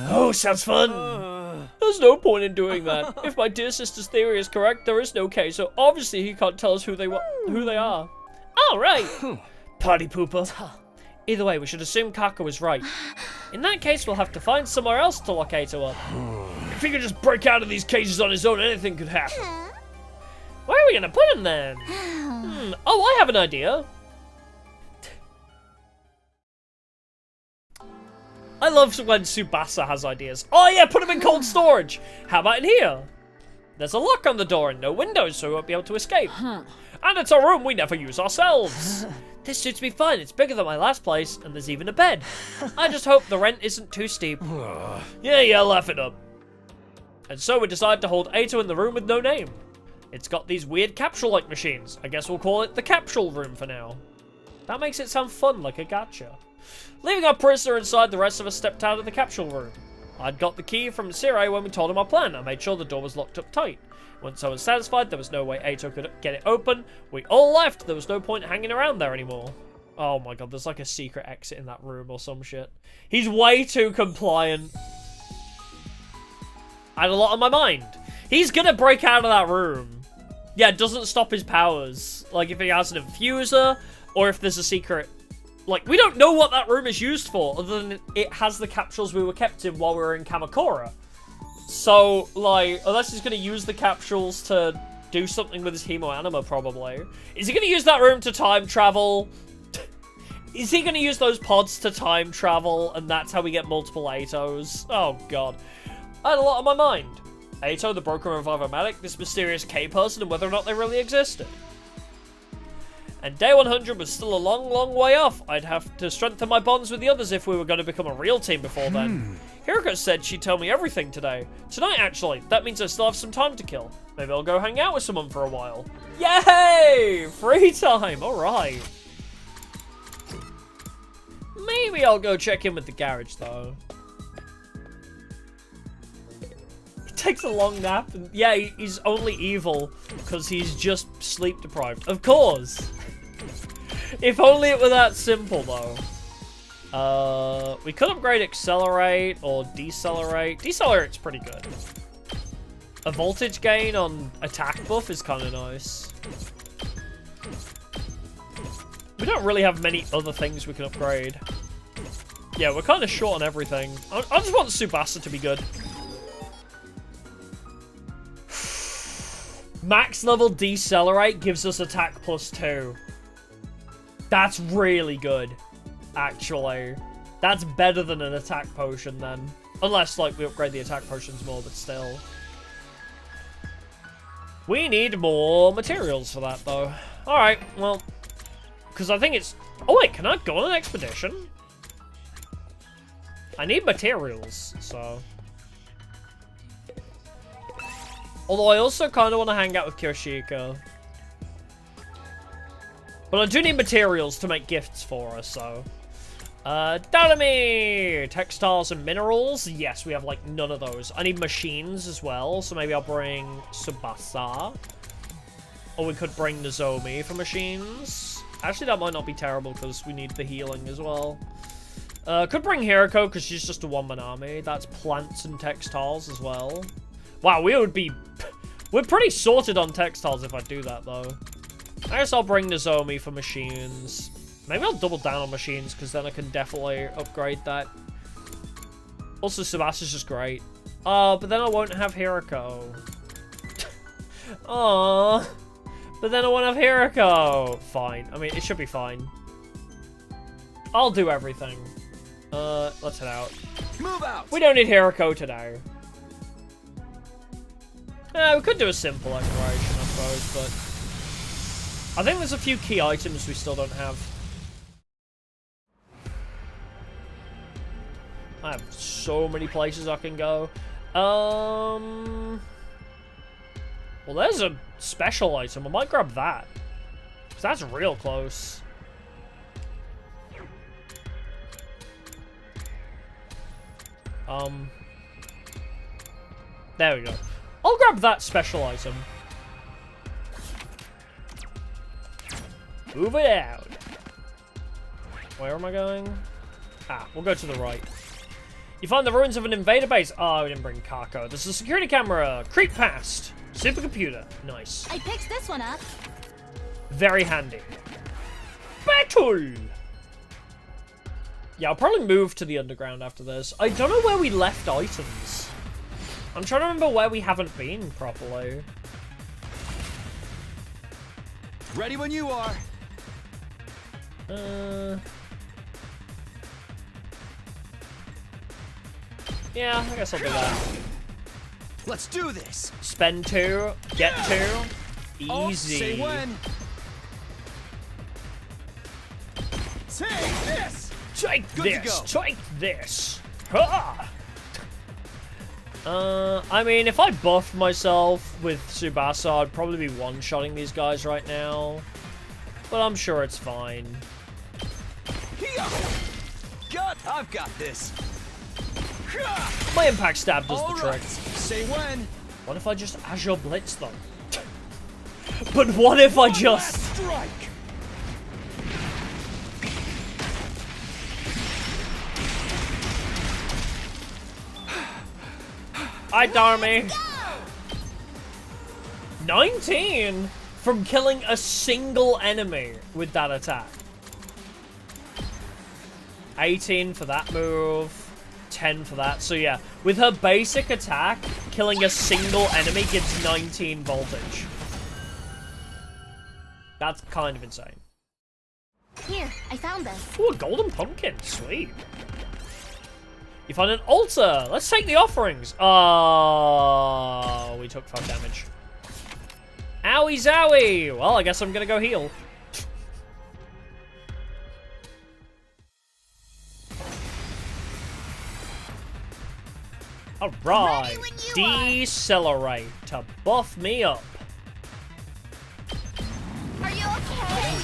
Speaker 3: Oh, sounds fun.
Speaker 1: There's no point in doing that. If my dear sister's theory is correct, there is no Kay, so obviously he can't tell us who they are. Oh, right.
Speaker 3: Party pooper.
Speaker 1: Either way, we should assume Kako was right. In that case, we'll have to find somewhere else to lock Eito up.
Speaker 3: If he could just break out of these cages on his own, anything could happen.
Speaker 1: Where are we gonna put him then? Oh, I have an idea. I love when Tsubasa has ideas. Oh yeah, put him in cold storage. How about in here? There's a lock on the door and no windows, so we won't be able to escape. And it's a room we never use ourselves. This suits me fine. It's bigger than my last place, and there's even a bed. I just hope the rent isn't too steep.
Speaker 3: Yeah, laugh it up.
Speaker 1: And so we decide to hold Eito in the room with no name. It's got these weird capsule-like machines. I guess we'll call it the capsule room for now. That makes it sound fun, like a gacha. Leaving our prisoner inside, the rest of us stepped out of the capsule room. I'd got the key from Sirei when we told him our plan. I made sure the door was locked up tight. Once I was satisfied there was no way Eito could get it open, we all left. There was no point hanging around there anymore. Oh my god, there's like a secret exit in that room or some shit. He's way too compliant. I had a lot on my mind. He's gonna break out of that room. Yeah, it doesn't stop his powers. Like if he has an infuser, or if there's a secret... Like, we don't know what that room is used for, other than it has the capsules we were kept in while we were in Kamakura. So, like, unless he's going to use the capsules to do something with his hemoanima, probably. Is he going to use that room to time travel? Is he going to use those pods to time travel, and that's how we get multiple Eitos? Oh, God. I had a lot on my mind. Eito, the broken revivomatic, this mysterious K person, and whether or not they really existed. And day 100 was still a long, long way off. I'd have to strengthen my bonds with the others if we were going to become a real team before then. Hiruko said she'd tell me everything today. Tonight, actually. That means I still have some time to kill. Maybe I'll go hang out with someone for a while. Yay! Free time! Alright. Maybe I'll go check in with the garage, though. He takes a long nap. And yeah, he's only evil because he's just sleep deprived. Of course. If only it were that simple, though. We could upgrade Accelerate or Decelerate. Decelerate's pretty good. A voltage gain on attack buff is kind of nice. We don't really have many other things we can upgrade. Yeah, we're kind of short on everything. I just want Tsubasa to be good. Max level Decelerate gives us attack +2. That's really good, actually. That's better than an attack potion then. Unless, like, we upgrade the attack potions more, but still. We need more materials for that, though. Alright, well... Because I think it's... Oh, wait, can I go on an expedition? I need materials, so... Although I also kind of want to hang out with Kyoshiko. But I do need materials to make gifts for us, so... Takumi! Textiles and minerals? Yes, we have, like, none of those. I need machines as well, so maybe I'll bring Tsubasa. Or we could bring Nozomi for machines. Actually, that might not be terrible, because we need the healing as well. Could bring Hiruko, because she's just a one-man army. That's plants and textiles as well. Wow, we would be... We're pretty sorted on textiles if I do that, though. I guess I'll bring Nozomi for machines. Maybe I'll double down on machines, because then I can definitely upgrade that. Also, Tsubasa's just great. Oh, but then I won't have Hiruko. Aww. But then I won't have Hiruko. Fine. I mean, it should be fine. I'll do everything. Let's head out.
Speaker 8: Move out!
Speaker 1: We don't need Hiruko today. We could do a simple exploration, I suppose, but... I think there's a few key items we still don't have. I have so many places I can go. Well, there's a special item. I might grab that. 'Cause that's real close. There we go. I'll grab that special item. Move it out. Where am I going? Ah, we'll go to the right. You find the ruins of an invader base. Oh, we didn't bring Kako. There's a security camera. Creep past. Supercomputer. Nice.
Speaker 15: I picked this one up.
Speaker 1: Very handy. Battle! Yeah, I'll probably move to the underground after this. I don't know where we left items. I'm trying to remember where we haven't been properly.
Speaker 8: Ready when you are.
Speaker 1: Yeah, I guess I'll do that.
Speaker 8: Let's do this.
Speaker 1: Spend 2, get 2. Easy.
Speaker 8: Oh, say when. Take this.
Speaker 1: Take
Speaker 8: Good
Speaker 1: this.
Speaker 8: to go.
Speaker 1: Take this. Ha! I mean, if I buffed myself with Tsubasa, I'd probably be one-shotting these guys right now. But I'm sure it's fine.
Speaker 8: God, I've got this.
Speaker 1: My impact stab does the trick.
Speaker 8: Say when.
Speaker 1: What if I just Azure Blitz them? But what if I just...
Speaker 8: Strike.
Speaker 1: Hi, Darmy. 19 from killing a single enemy with that attack. 18 for that move. 10 for that. So yeah, with her basic attack, killing a single enemy gives 19 voltage. That's kind of insane.
Speaker 15: Here, I found this.
Speaker 1: Ooh, a golden pumpkin. Sweet. You find an altar. Let's take the offerings. Oh, we took 5 damage. Owie zowie. Well, I guess I'm gonna go heal. Alright. Decelerate to buff me up.
Speaker 15: Are you okay?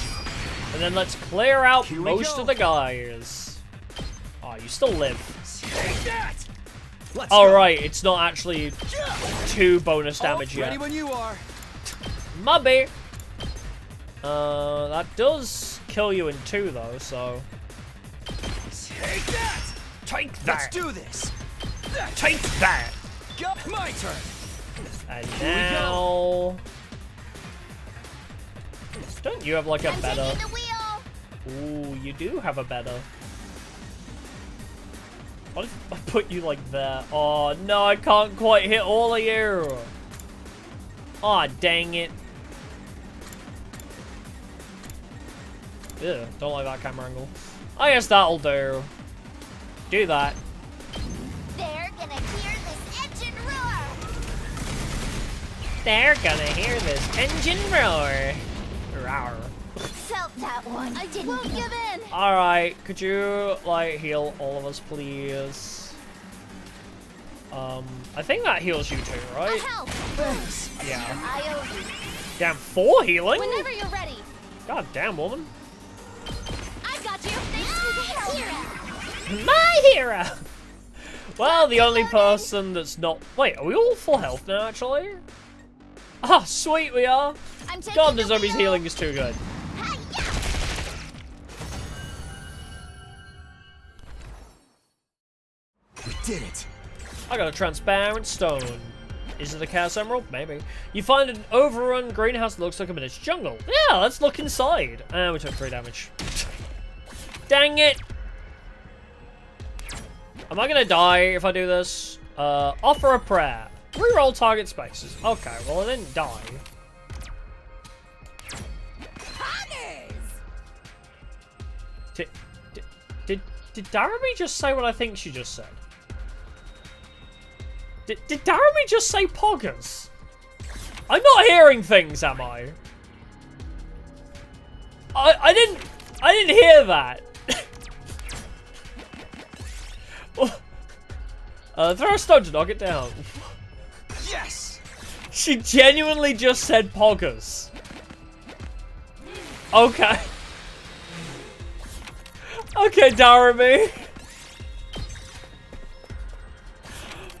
Speaker 1: And then let's clear out most of the guys. Oh, you still live. Alright, it's not actually 2 bonus damage yet.
Speaker 8: Ready when you are.
Speaker 1: Mubby. That does kill you in 2 though, so.
Speaker 6: Take that!
Speaker 3: Take that!
Speaker 6: Let's do this!
Speaker 3: Take that!
Speaker 6: Go. My turn!
Speaker 1: And now... Don't you have like a better... Ooh, you do have a better. What if I put you like there? Oh no, I can't quite hit all of you! Aw, dang it. Ew, don't like that camera angle. I guess that'll do. Do that.
Speaker 11: They're gonna hear this engine roar!
Speaker 1: They're gonna hear this engine roar. Roar.
Speaker 11: Felt that one. I didn't give in.
Speaker 1: Alright, could you, like, heal all of us, please? I think that heals you too, right?
Speaker 11: Thanks.
Speaker 1: Yeah.
Speaker 11: I owe you.
Speaker 1: Damn, 4 healing?
Speaker 11: Whenever you're ready.
Speaker 1: God damn, woman.
Speaker 11: I got you. Thanks for the help.
Speaker 1: My hero! Well, the only person that's not... Wait, are we all full health now, actually? Ah, sweet, we are. God, the zombie's healing is too good.
Speaker 8: We did it.
Speaker 1: I got a transparent stone. Is it a chaos emerald? Maybe. You find an overrun greenhouse that looks like a miniature jungle. Yeah, let's look inside. And we took 3 damage. Dang it! Am I gonna die if I do this? Offer a prayer. Reroll target spaces. Okay, well I didn't die. Did Daramy just say what I think she just said? Did Daramy just say poggers? I'm not hearing things, am I? I didn't hear that. Throw a stone to knock it down.
Speaker 6: Yes!
Speaker 1: She genuinely just said poggers. Okay. Okay, Daramy.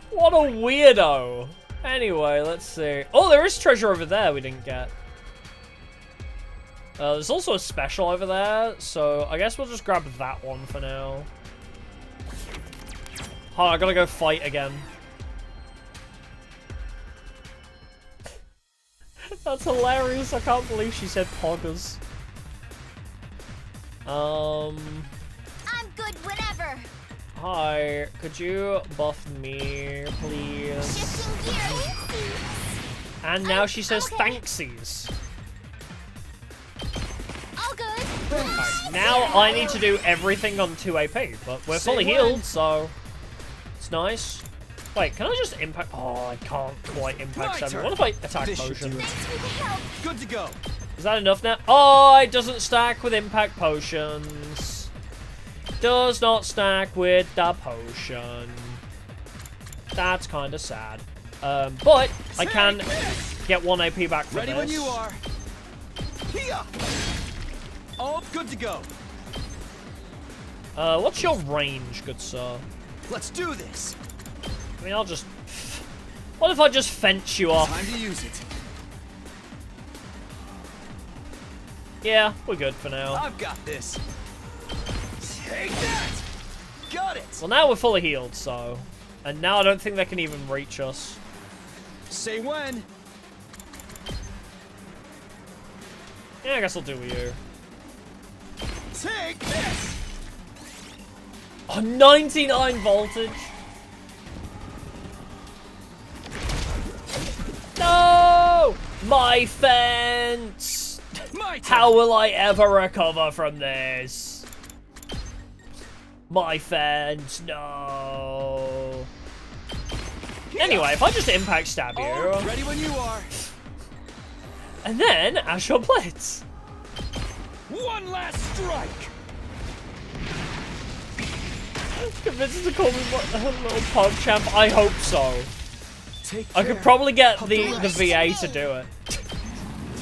Speaker 1: What a weirdo. Anyway, let's see. Oh, there is treasure over there we didn't get. There's also a special over there, so I guess we'll just grab that one for now. Oh, I gotta go fight again. That's hilarious. I can't believe she said poggers.
Speaker 11: I'm good whenever.
Speaker 1: Hi, could you buff me, please?
Speaker 11: Shifting gears.
Speaker 1: And now she says thanksies.
Speaker 11: All good.
Speaker 1: Right, now I need to do everything on 2 AP, but we're fully healed, so it's nice. Wait, can I just impact? Oh, I can't quite impact 7. What if I attack potion?
Speaker 6: Good to go.
Speaker 1: Is that enough now? Oh, it doesn't stack with impact potions. Does not stack with the potion. That's kind of sad. But I can get 1 AP back from
Speaker 6: Ready
Speaker 1: this.
Speaker 6: when you are. Here. All good to go.
Speaker 1: What's your range, good sir?
Speaker 6: Let's do this.
Speaker 1: I mean, I'll just... What if I just fence you off?
Speaker 6: Time to use it.
Speaker 1: Yeah, we're good for now.
Speaker 6: I've got this. Take that. Got it.
Speaker 1: Well, now we're fully healed, so... And now I don't think they can even reach us.
Speaker 6: Say when.
Speaker 1: Yeah, I guess I'll do with you.
Speaker 6: Take this.
Speaker 1: Oh, 99 voltage. No! My fence! How will I ever recover from this? My fence, no. Anyway, if I just impact stab you.
Speaker 6: Ready when you are.
Speaker 1: And then Ashore Blitz.
Speaker 6: One last strike.
Speaker 1: Convinced to call me a little pug champ. I hope so. I could probably get the VA to do it.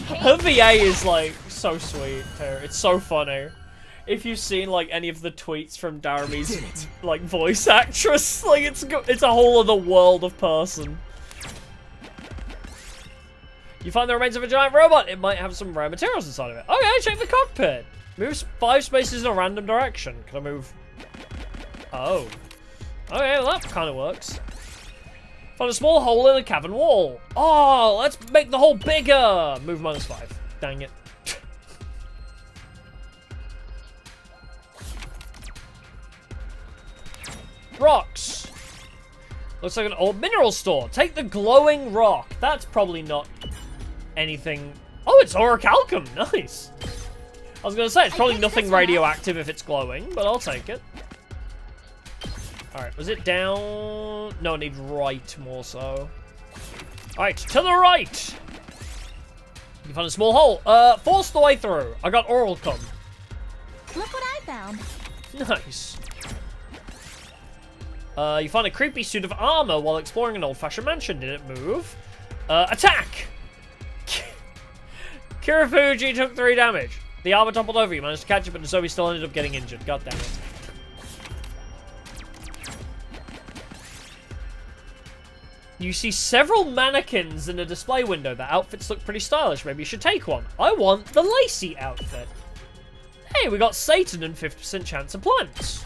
Speaker 1: Her VA is like so sweet too. It's so funny. If you've seen like any of the tweets from Daramy's like voice actress, like it's a whole other world of person. You find the remains of a giant robot. It might have some rare materials inside of it. Okay, check the cockpit. Moves 5 spaces in a random direction. Can I move Oh. Okay, well that kind of works. Found a small hole in the cavern wall. Oh, let's make the hole bigger. Move -5. Dang it. Rocks. Looks like an old mineral store. Take the glowing rock. That's probably not anything. Oh, it's orichalcum. Nice. I was going to say, it's probably nothing radioactive if it's glowing, but I'll take it. Alright, was it down? No, I need right more so. Alright, to the right! You found a small hole. Force the way through. I got orichalcum.
Speaker 11: Look what I found.
Speaker 1: Nice. You find a creepy suit of armor while exploring an old-fashioned mansion. Did it move? Attack! Kirifuji took 3 damage. The armor toppled over. You managed to catch it, but Zoe still ended up getting injured. God damn it. You see several mannequins in a display window. The outfits look pretty stylish. Maybe you should take one. I want the lacy outfit. Hey, we got Satan and 50% chance of plants.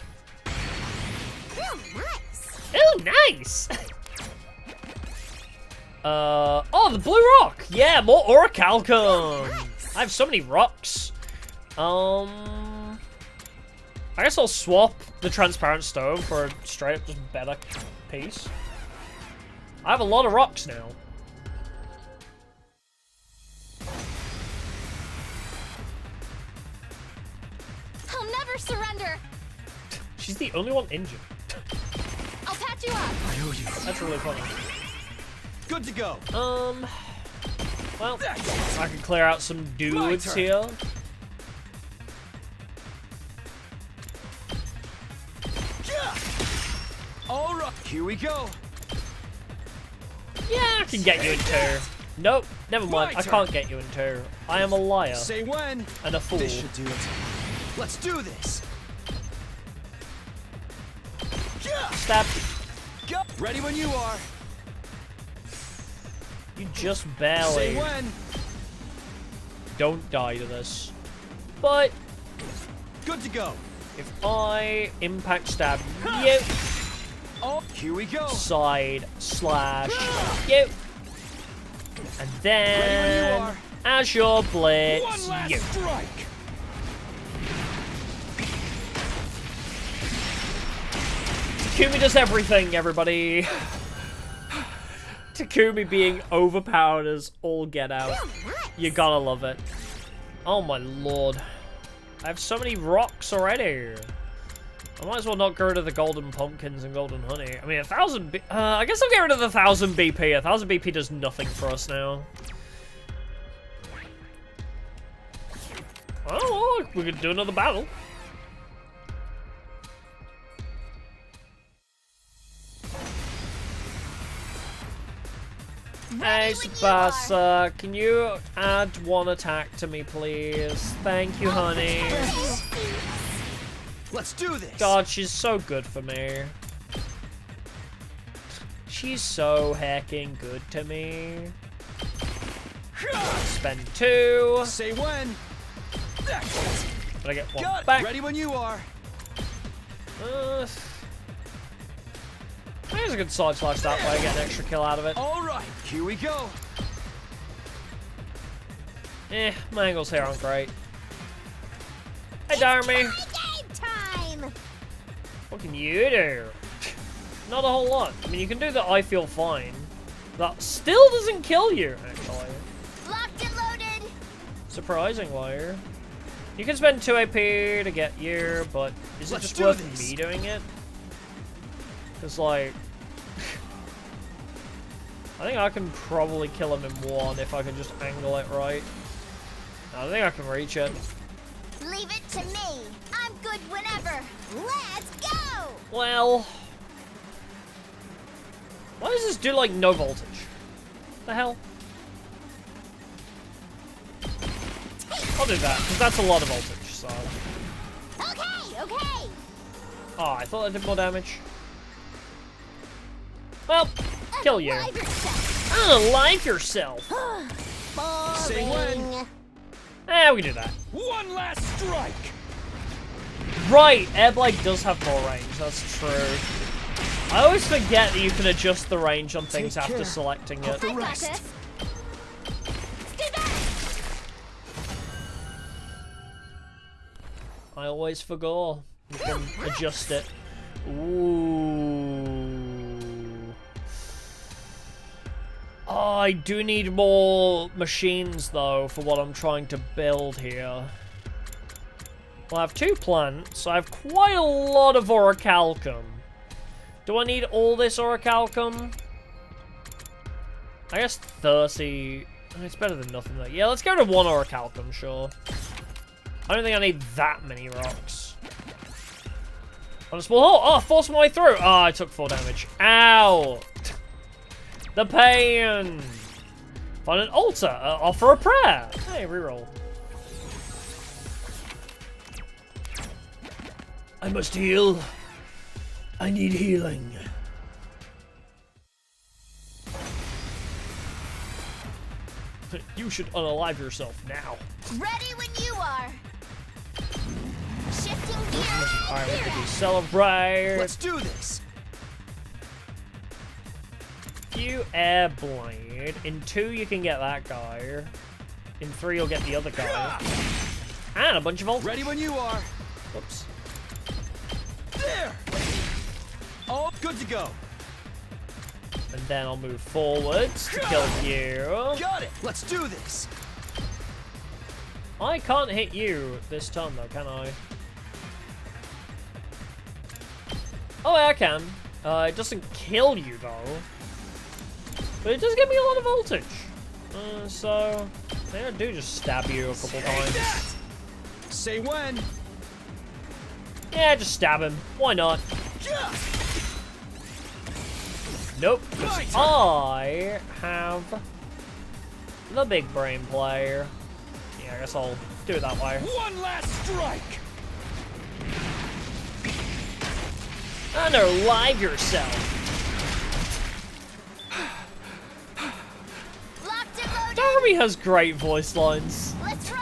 Speaker 1: Oh, nice! Oh, the blue rock! Yeah, more orichalcum! Nice. I have so many rocks. I guess I'll swap the transparent stone for a straight up just better piece. I have a lot of rocks now.
Speaker 15: I'll never surrender!
Speaker 1: She's the only one injured.
Speaker 15: I'll patch you up.
Speaker 14: I owe you.
Speaker 1: That's really funny.
Speaker 14: Good to go.
Speaker 1: Well, I can clear out some dudes here.
Speaker 14: All right, here we go.
Speaker 1: Yeah, I can get you in 2. Nope, never mind. I can't get you in 2. I am a liar.
Speaker 14: Say when.
Speaker 1: And a fool.
Speaker 14: This should do it. Let's do this.
Speaker 1: Stab.
Speaker 14: Go. Ready when you are.
Speaker 1: You just barely.
Speaker 14: Say when.
Speaker 1: Don't die to this. But
Speaker 14: good to go.
Speaker 1: If I impact stab you.
Speaker 14: Oh, here we go.
Speaker 1: Side slash you. And then as your blitz,
Speaker 14: one last
Speaker 1: you.
Speaker 14: Strike.
Speaker 1: Takumi does everything, everybody. Takumi being overpowered as all get out. You gotta love it. Oh my lord. I have so many rocks already. I might as well not get rid of the golden pumpkins and golden honey. I mean, 1,000 I guess I'll get rid of the 1,000 BP. 1,000 BP does nothing for us now. Oh, we could do another battle. Hey, Tsubasa, can you add 1 attack to me, please? Thank you, honey.
Speaker 14: Let's do this.
Speaker 1: God, she's so good for me. She's so hecking good to me. Spend 2.
Speaker 14: Say when.
Speaker 1: But I get 1
Speaker 14: Got
Speaker 1: back.
Speaker 14: Ready when you are.
Speaker 1: I guess I could side slash that way, get an extra kill out of it.
Speaker 14: All right, here we go.
Speaker 1: My angles here aren't great. Hey, Darmy.
Speaker 11: Time!
Speaker 1: What can you do? Not a whole lot. I mean, you can do the I feel fine. That still doesn't kill you, actually.
Speaker 11: Locked and loaded!
Speaker 1: Surprisingly. You can spend 2 AP to get you, but is it just worth me doing it? Because, like... I think I can probably kill him in 1 if I can just angle it right. I think I can reach it.
Speaker 11: Leave it to me. I'm good whenever. Let's go!
Speaker 1: Well... Why does this do, like, no voltage? The hell? I'll do that, because that's a lot of voltage, so...
Speaker 11: Okay, okay!
Speaker 1: Oh, I thought I did more damage. Well, kill you. Unalive yourself!
Speaker 14: Say when.
Speaker 1: We can do that.
Speaker 14: 1 last strike.
Speaker 1: right, Airblade does have more range, that's true. I always forget that you can adjust the range on things after selecting it. I always forgot. You can adjust it. Ooh. Oh, I do need more machines, though, for what I'm trying to build here. Well, I have 2 plants. I have quite a lot of orichalcum. Do I need all this orichalcum? I guess 30. It's better than nothing, though. Yeah, let's go to 1 orichalcum, sure. I don't think I need that many rocks. On a small hole. Oh, forced my way through. Oh, I took 4 damage. Ow. The pain. Find an altar. Offer a prayer. Hey, reroll.
Speaker 3: I must heal. I need healing.
Speaker 1: You should unalive yourself now.
Speaker 11: Ready when you are. Shifting gears.
Speaker 1: Alright, we can do celebrate.
Speaker 8: Let's do this.
Speaker 1: You Airblade. In 2, you can get that guy. In 3, you'll get the other guy. And a bunch of ults.
Speaker 8: Ready when you are.
Speaker 1: Whoops.
Speaker 8: There. All good to go.
Speaker 1: And then I'll move forwards to kill you.
Speaker 8: Got it. Let's do this.
Speaker 1: I can't hit you this time, though, can I? Oh, yeah, I can. It doesn't kill you, though. But it does give me a lot of voltage. So, maybe I do just stab you a couple times.
Speaker 8: Say when.
Speaker 1: Yeah, just stab him. Why not? Nope. I have the big brain player. Yeah, I guess I'll do it that way.
Speaker 6: One last strike.
Speaker 1: Unalive yourself. Takumi has great voice lines.
Speaker 11: Let's roll.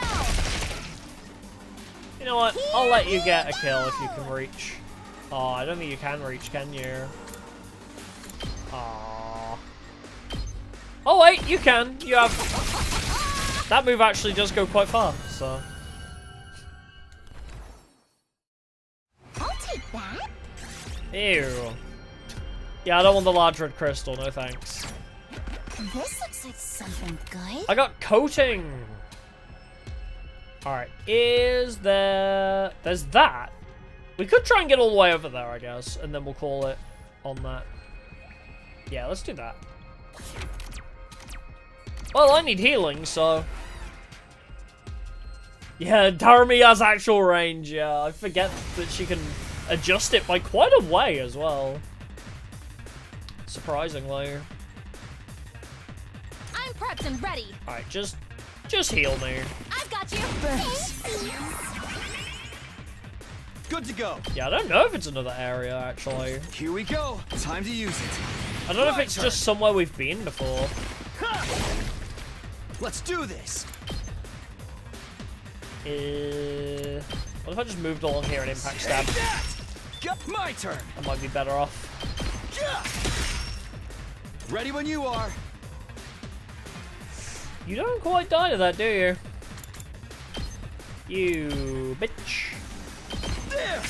Speaker 1: You know what? I'll let you get a kill if you can reach. Oh, I don't think you can reach, can you? Aww. Oh wait, you can. You have. That move actually does go quite far, so.
Speaker 11: I'll take that.
Speaker 1: Ew. Yeah, I don't want the large red crystal, no thanks.
Speaker 11: This looks like something good.
Speaker 1: I got coating. Alright, is there... There's that. We could try and get all the way over there, I guess, and then we'll call it on that. Yeah, let's do that. Well, I need healing, so... Yeah, Takumi has actual range, yeah. I forget that she can adjust it by quite a way as well. Surprisingly.
Speaker 15: I'm prepped and ready.
Speaker 1: Alright, just heal me.
Speaker 15: I've got you.
Speaker 8: Good to go.
Speaker 1: Yeah, I don't know if it's another area, actually.
Speaker 8: Here we go. Time to use it.
Speaker 1: I don't know if it's just somewhere we've been before.
Speaker 8: Let's do this.
Speaker 1: What if I just moved along here and impact stab?
Speaker 8: Got my turn.
Speaker 1: I might be better off.
Speaker 8: Ready when you are.
Speaker 1: You don't quite die to that, do you? You bitch.
Speaker 8: There.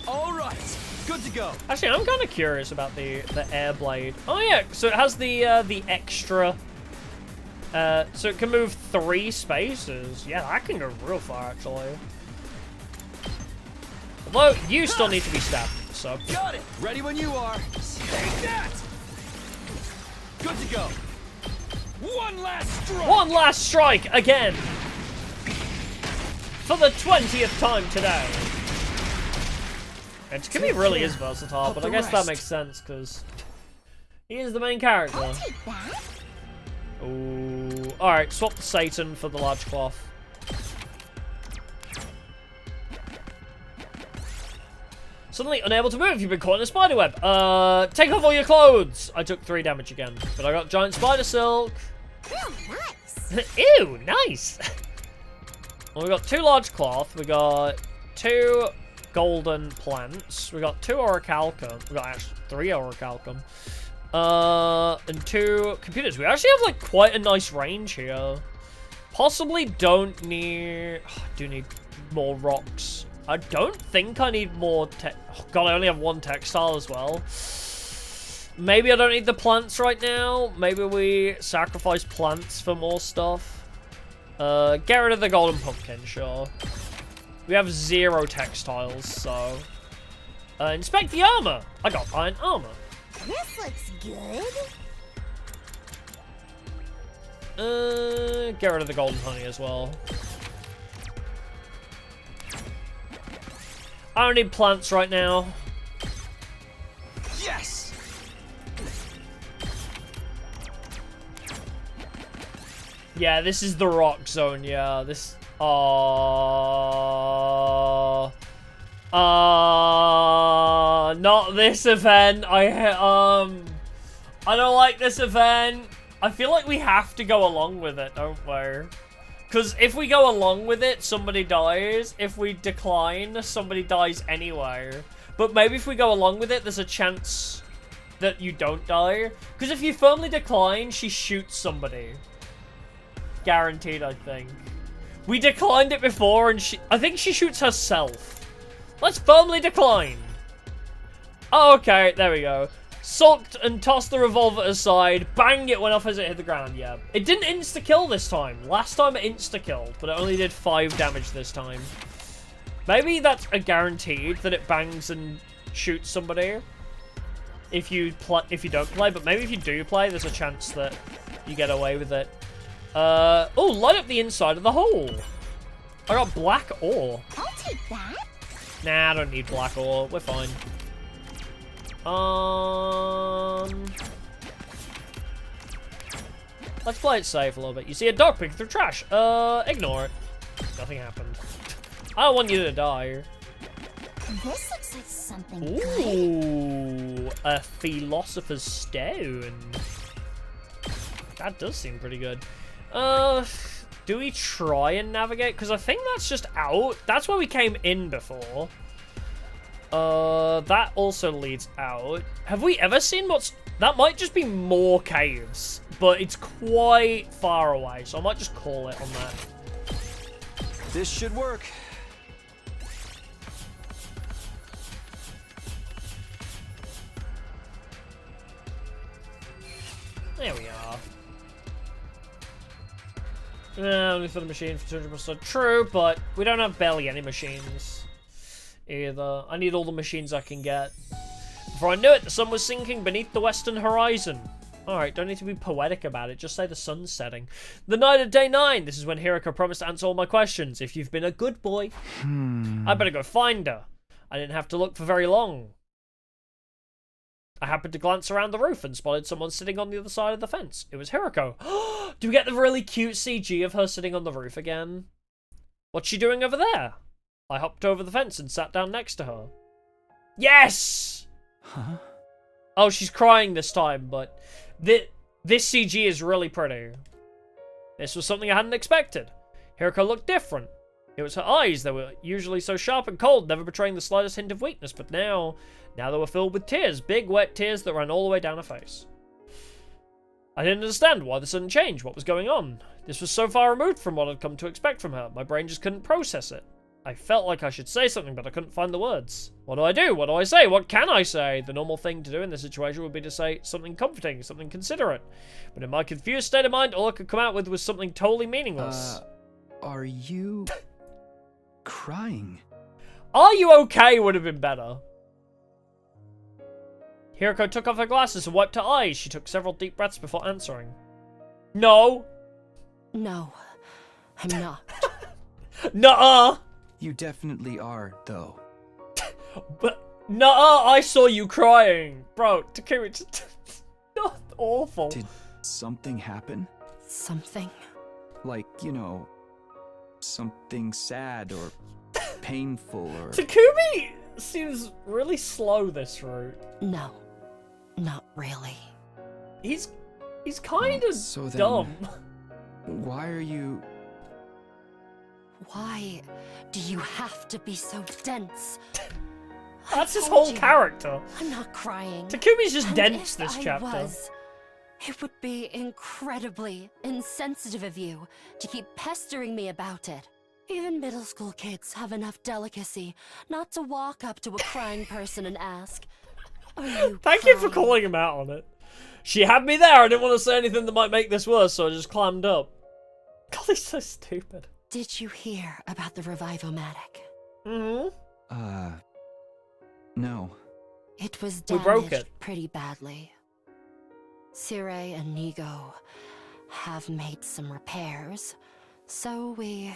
Speaker 8: All right. Good to go.
Speaker 1: Actually, I'm kind of curious about the air blade. Oh yeah, so it has the extra. So it can move 3 spaces. Yeah, that can go real far actually. Although you still need to be stabbed. So.
Speaker 8: Got it. Ready when you are. Take that. Good to go. One last strike.
Speaker 1: One last strike again. For the 20th time today. And Takumi really is versatile, but I guess that makes sense because he is the main character.
Speaker 11: I'll take that.
Speaker 1: Ooh. Alright, swap the Satan for the large cloth. Suddenly unable to move, you've been caught in a spider web. Take off all your clothes! I took 3 damage again, but I got giant spider silk.
Speaker 11: Oh, nice.
Speaker 1: Ew, nice! Well, we got 2 large cloth, we got 2 golden plants. We got 2 orichalcum. We got actually 3 orichalcum. And 2 computers. We actually have like quite a nice range here. Possibly don't need... Oh, I do need more rocks. I don't think I need more oh god, I only have 1 textile as well. Maybe I don't need the plants right now. Maybe we sacrifice plants for more stuff. Get rid of the golden pumpkin, sure. We have 0 textiles, so... inspect the armor. I got iron armor.
Speaker 11: This looks good.
Speaker 1: Get rid of the golden honey as well. I don't need plants right now.
Speaker 8: Yes.
Speaker 1: Yeah, this is the rock zone. Yeah, this. Not this event. I don't like this event. I feel like we have to go along with it, don't we? Because if we go along with it, somebody dies. If we decline, somebody dies anyway. But maybe if we go along with it, there's a chance that you don't die. Because if you firmly decline, she shoots somebody. Guaranteed, I think. We declined it before, and I think she shoots herself. Let's firmly decline. Oh, okay, there we go. Sulked and tossed the revolver aside. Bang, it went off as it hit the ground, yeah. It didn't insta-kill this time. Last time it insta-killed, but it only did 5 damage this time. Maybe that's a guaranteed that it bangs and shoots somebody. If you don't play, but maybe if you do play, there's a chance that you get away with it. Oh, light up the inside of the hole. I got black ore.
Speaker 11: I'll take that.
Speaker 1: Nah, I don't need black ore. We're fine. Let's play it safe a little bit. You see a dog picking through trash. Ignore it. Nothing happened. I don't want you to die.
Speaker 11: This looks like something
Speaker 1: Ooh, a philosopher's stone. That does seem pretty good. Do we try and navigate? Because I think that's just out. That's where we came in before. That also leads out. Have we ever seen what's... That might just be more caves, but it's quite far away, so I might just call it on that.
Speaker 8: This should work.
Speaker 1: There we are. Only for the machine for 200% true, but we don't have barely any machines either. I need all the machines I can get. Before I knew it, the sun was sinking beneath the western horizon. Alright, don't need to be poetic about it, just say the sun's setting. The night of day 9, this is when Hiruko promised to answer all my questions. If you've been a good boy, I better go find her. I didn't have to look for very long. I happened to glance around the roof and spotted someone sitting on the other side of the fence. It was Hiruko. Do we get the really cute CG of her sitting on the roof again? What's she doing over there? I hopped over the fence and sat down next to her. Yes!
Speaker 2: Huh?
Speaker 1: Oh, she's crying this time, but this CG is really pretty. This was something I hadn't expected. Hiruko looked different. It was her eyes that were usually so sharp and cold, never betraying the slightest hint of weakness, but now they were filled with tears, big wet tears that ran all the way down her face. I didn't understand why the sudden change, what was going on. This was so far removed from what I'd come to expect from her, my brain just couldn't process it. I felt like I should say something, but I couldn't find the words. What do I do? What do I say? What can I say? The normal thing to do in this situation would be to say something comforting, something considerate. But in my confused state of mind, all I could come out with was something totally meaningless.
Speaker 2: Are you... crying?
Speaker 1: Are you okay would have been better. Hiruko took off her glasses and wiped her eyes. She took several deep breaths before answering. No.
Speaker 9: No, I'm not.
Speaker 1: Nuh-uh.
Speaker 2: You definitely are, though.
Speaker 1: But, nuh-uh, I saw you crying. Bro, Takumi, just... not awful.
Speaker 2: Did something happen?
Speaker 9: Something?
Speaker 2: Like, you know, something sad or painful or...
Speaker 1: Takumi seems really slow this route.
Speaker 9: No, not really.
Speaker 1: He's kind of
Speaker 2: so then,
Speaker 1: dumb.
Speaker 2: Why are you...
Speaker 9: Why do you have to be so dense?
Speaker 1: That's his
Speaker 9: told
Speaker 1: whole
Speaker 9: you,
Speaker 1: character.
Speaker 9: I'm not crying.
Speaker 1: Takumi's just
Speaker 9: And
Speaker 1: dense
Speaker 9: if
Speaker 1: this
Speaker 9: I
Speaker 1: chapter.
Speaker 9: was, it would be incredibly insensitive of you to keep pestering me about it. Even middle school kids have enough delicacy not to walk up to a crying person and ask, "Are you
Speaker 1: Thank you for
Speaker 9: crying?"
Speaker 1: calling him out on it. She had me there. I didn't want to say anything that might make this worse, so I just clammed up. God, he's so stupid.
Speaker 9: Did you hear about the Revivomatic?
Speaker 1: Mm-hmm.
Speaker 8: No.
Speaker 9: It was
Speaker 1: We broke
Speaker 9: damaged
Speaker 1: it.
Speaker 9: pretty badly. Sirei and Nigo have made some repairs, so we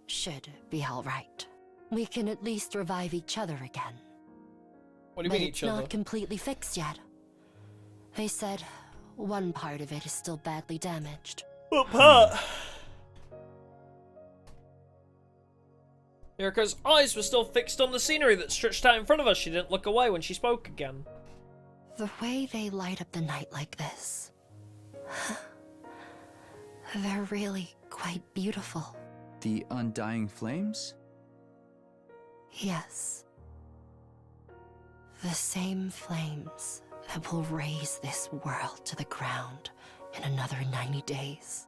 Speaker 9: should be alright. We can at least revive each other again.
Speaker 1: What do you
Speaker 9: But
Speaker 1: mean
Speaker 9: it's
Speaker 1: each other?
Speaker 9: not completely fixed yet. They said one part of it is still badly damaged.
Speaker 1: What part? Hiruko's eyes were still fixed on the scenery that stretched out in front of us. She didn't look away when she spoke again.
Speaker 9: The way they light up the night like this, they're really quite beautiful.
Speaker 8: The undying flames?
Speaker 9: Yes. The same flames that will raise this world to the ground in another 90 days.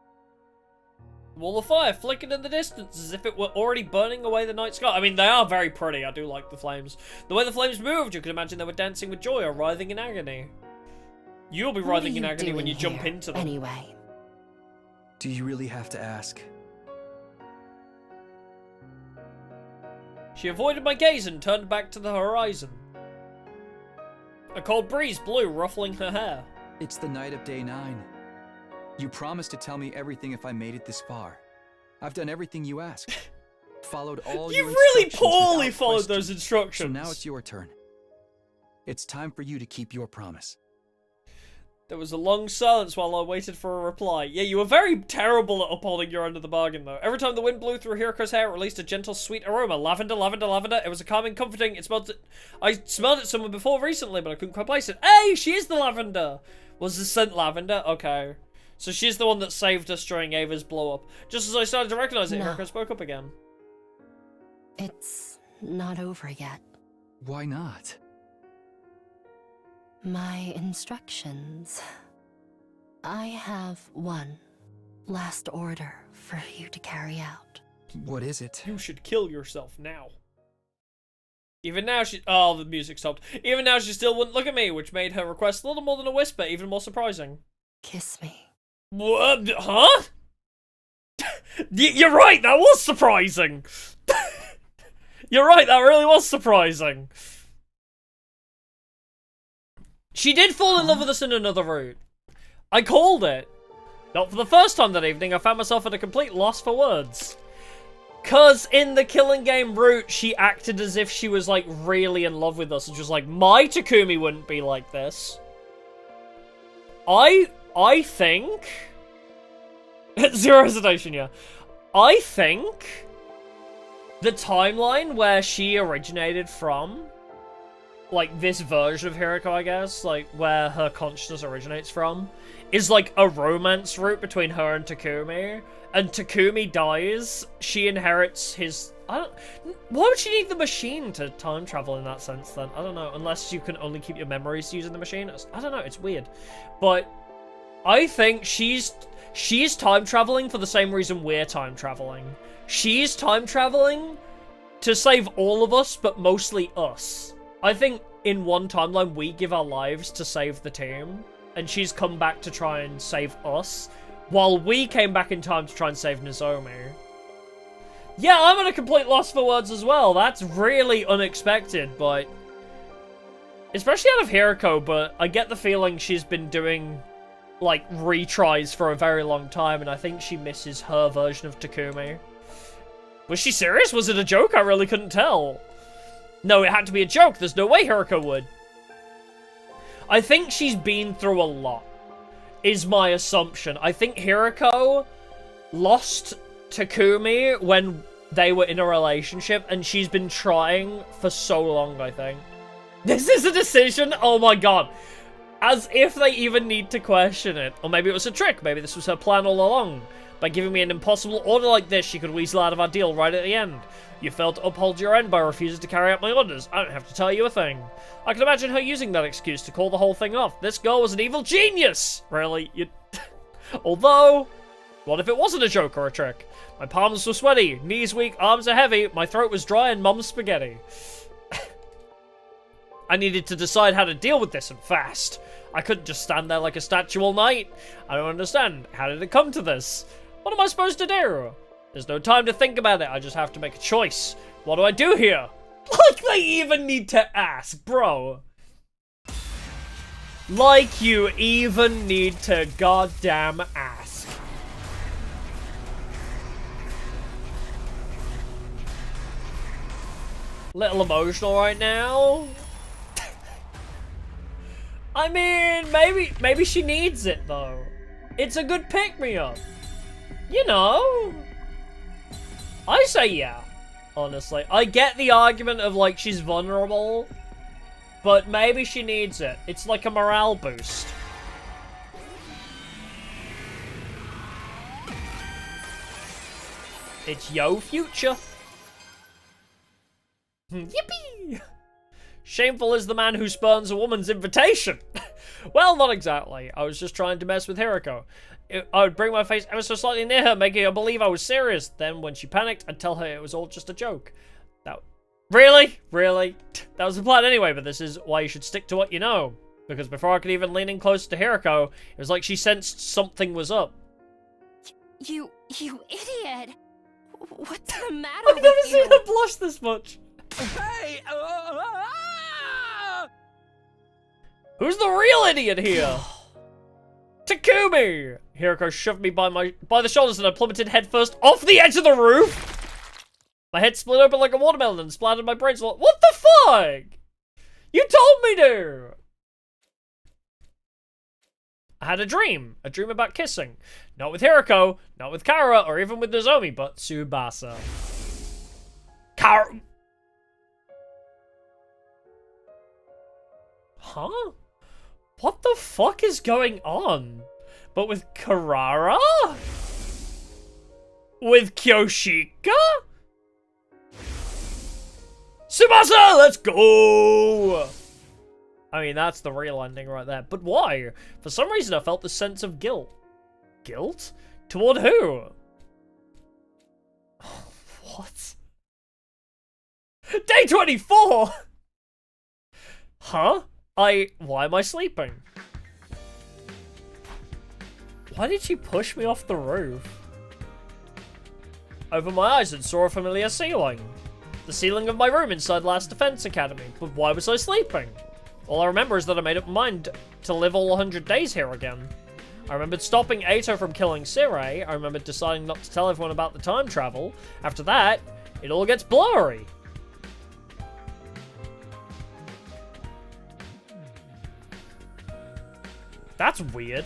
Speaker 1: Wall of fire flickered in the distance as if it were already burning away the night sky. I mean, they are very pretty. I do like the flames. The way the flames moved, you could imagine they were dancing with joy or writhing in agony. You'll be
Speaker 9: What
Speaker 1: writhing
Speaker 9: are
Speaker 1: in
Speaker 9: you
Speaker 1: agony when you
Speaker 9: doing
Speaker 1: jump
Speaker 9: here,
Speaker 1: into them.
Speaker 9: Anyway.
Speaker 8: Do you really have to ask?
Speaker 1: She avoided my gaze and turned back to the horizon. A cold breeze blew, ruffling her hair.
Speaker 8: It's the night of day 9. You promised to tell me everything if I made it this far. I've done everything you asked. Followed all your
Speaker 1: You've really
Speaker 8: instructions
Speaker 1: poorly
Speaker 8: without
Speaker 1: followed
Speaker 8: question.
Speaker 1: those instructions.
Speaker 8: So now it's your turn. It's time for you to keep your promise.
Speaker 1: There was a long silence while I waited for a reply. Yeah, you were very terrible at upholding your end of the bargain, though. Every time the wind blew through Hiruko's hair, it released a gentle, sweet aroma. Lavender, lavender, lavender. It was a calming, comforting. I smelled it somewhere before recently, but I couldn't quite place it. Hey, she is the lavender. Was the scent lavender? Okay. So she's the one that saved us during Ava's blow-up. Just as I started to recognize it,
Speaker 9: No.
Speaker 1: Hiruko spoke up again.
Speaker 9: It's not over yet.
Speaker 8: Why not?
Speaker 9: My instructions. I have one last order for you to carry out.
Speaker 8: What is it?
Speaker 1: You should kill yourself now. Even now she... Oh, the music stopped. Even now she still wouldn't look at me, which made her request a little more than a whisper, even more surprising.
Speaker 9: Kiss me.
Speaker 1: What? Huh? You're right, that was surprising. You're right, that really was surprising. She did fall in love with us in another route. I called it. Not for the first time that evening, I found myself at a complete loss for words. Cause in the killing game route, she acted as if she was like really in love with us. And just like, my Takumi wouldn't be like this. I think... Zero hesitation, yeah. I think the timeline where she originated from, like this version of Hiruko, I guess, like where her consciousness originates from, is like a romance route between her and Takumi. And Takumi dies, she inherits his... why would she need the machine to time travel in that sense then? I don't know, unless you can only keep your memories using the machine. I don't know, it's weird. But I think she's time traveling for the same reason we're time traveling. She's time traveling to save all of us, but mostly us. I think in one timeline we give our lives to save the team, and she's come back to try and save us, while we came back in time to try and save Nozomi. Yeah, I'm at a complete loss for words as well. That's really unexpected, but... especially out of Hiruko, but I get the feeling she's been doing, like, retries for a very long time, and I think she misses her version of Takumi. Was she serious? Was it a joke? I really couldn't tell. No, it had to be a joke. There's no way Hiruko would. I think she's been through a lot, is my assumption. I think Hiruko lost Takumi when they were in a relationship, and she's been trying for so long, I think. This is a decision? Oh my god. As if they even need to question it. Or maybe it was a trick. Maybe this was her plan all along. By giving me an impossible order like this, she could weasel out of our deal right at the end. You failed to uphold your end by refusing to carry out my orders. I don't have to tell you a thing. I can imagine her using that excuse to call the whole thing off. This girl was an evil genius! Really? You... Although, what if it wasn't a joke or a trick? My palms were sweaty, knees weak, arms are heavy, my throat was dry and mum's spaghetti. I needed to decide how to deal with this and fast. I couldn't just stand there like a statue all night. I don't understand. How did it come to this? What am I supposed to do? There's no time to think about it. I just have to make a choice. What do I do here? Like they even need to ask, bro. Like you even need to goddamn ask. Little emotional right now. I mean, maybe she needs it though. It's a good pick-me-up. You know? I say yeah, honestly. I get the argument of like she's vulnerable, but maybe she needs it. It's like a morale boost. It's yo future. Yippee! Shameful is the man who spurns a woman's invitation. Well, not exactly. I was just trying to mess with Hiruko. I would bring my face ever so slightly near her, making her believe I was serious. Then, when she panicked, I'd tell her it was all just a joke. Really? Really? That was the plan anyway, but this is why you should stick to what you know. Because before I could even lean in close to Hiruko, it was like she sensed something was up.
Speaker 15: You idiot! What's the matter
Speaker 1: I've
Speaker 15: with
Speaker 1: never
Speaker 15: you?
Speaker 1: seen her blush this much.
Speaker 14: Hey!
Speaker 1: Who's the real idiot here? Takumi! Hiruko shoved me by the shoulders and I plummeted headfirst off the edge of the roof. My head split open like a watermelon and splattered my brains. What the fuck? You told me to! I had a dream about kissing. Not with Hiruko, not with Kara, or even with Nozomi, but Tsubasa. Kara... Huh? What the fuck is going on? But with Kurara? With Kyoshika? Tsubasa, let's go! I mean, that's the real ending right there. But why? For some reason, I felt the sense of guilt. Guilt? Toward who? What? Day 24? Huh? Why am I sleeping? Why did she push me off the roof? Opened my eyes and saw a familiar ceiling. The ceiling of my room inside Last Defense Academy. But why was I sleeping? All I remember is that I made up my mind to live all 100 days here again. I remembered stopping Eito from killing Sirei. I remembered deciding not to tell everyone about the time travel. After that, it all gets blurry. That's weird.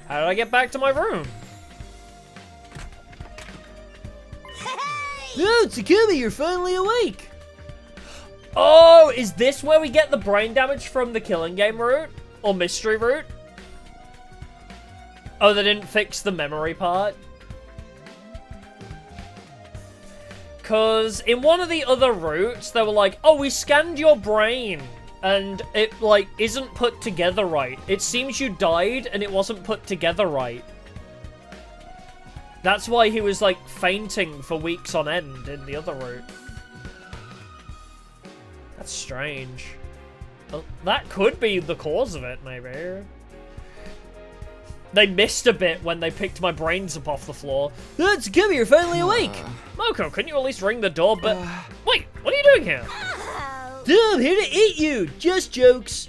Speaker 1: How did I get back to my room? Oh, Takumi, you're finally awake! Oh, is this where we get the brain damage from the killing game route? Or mystery route? Oh, they didn't fix the memory part? Because in one of the other routes, they were like, oh, we scanned your brain. And it, like, isn't put together right. It seems you died and it wasn't put together right. That's why he was, like, fainting for weeks on end in the other route. That's strange. Well, that could be the cause of it, maybe. They missed a bit when they picked my brains up off the floor. It's Takumi, you're finally awake! Moko, couldn't you at least ring the door? But wait, what are you doing here? I'm here to eat you! Just jokes!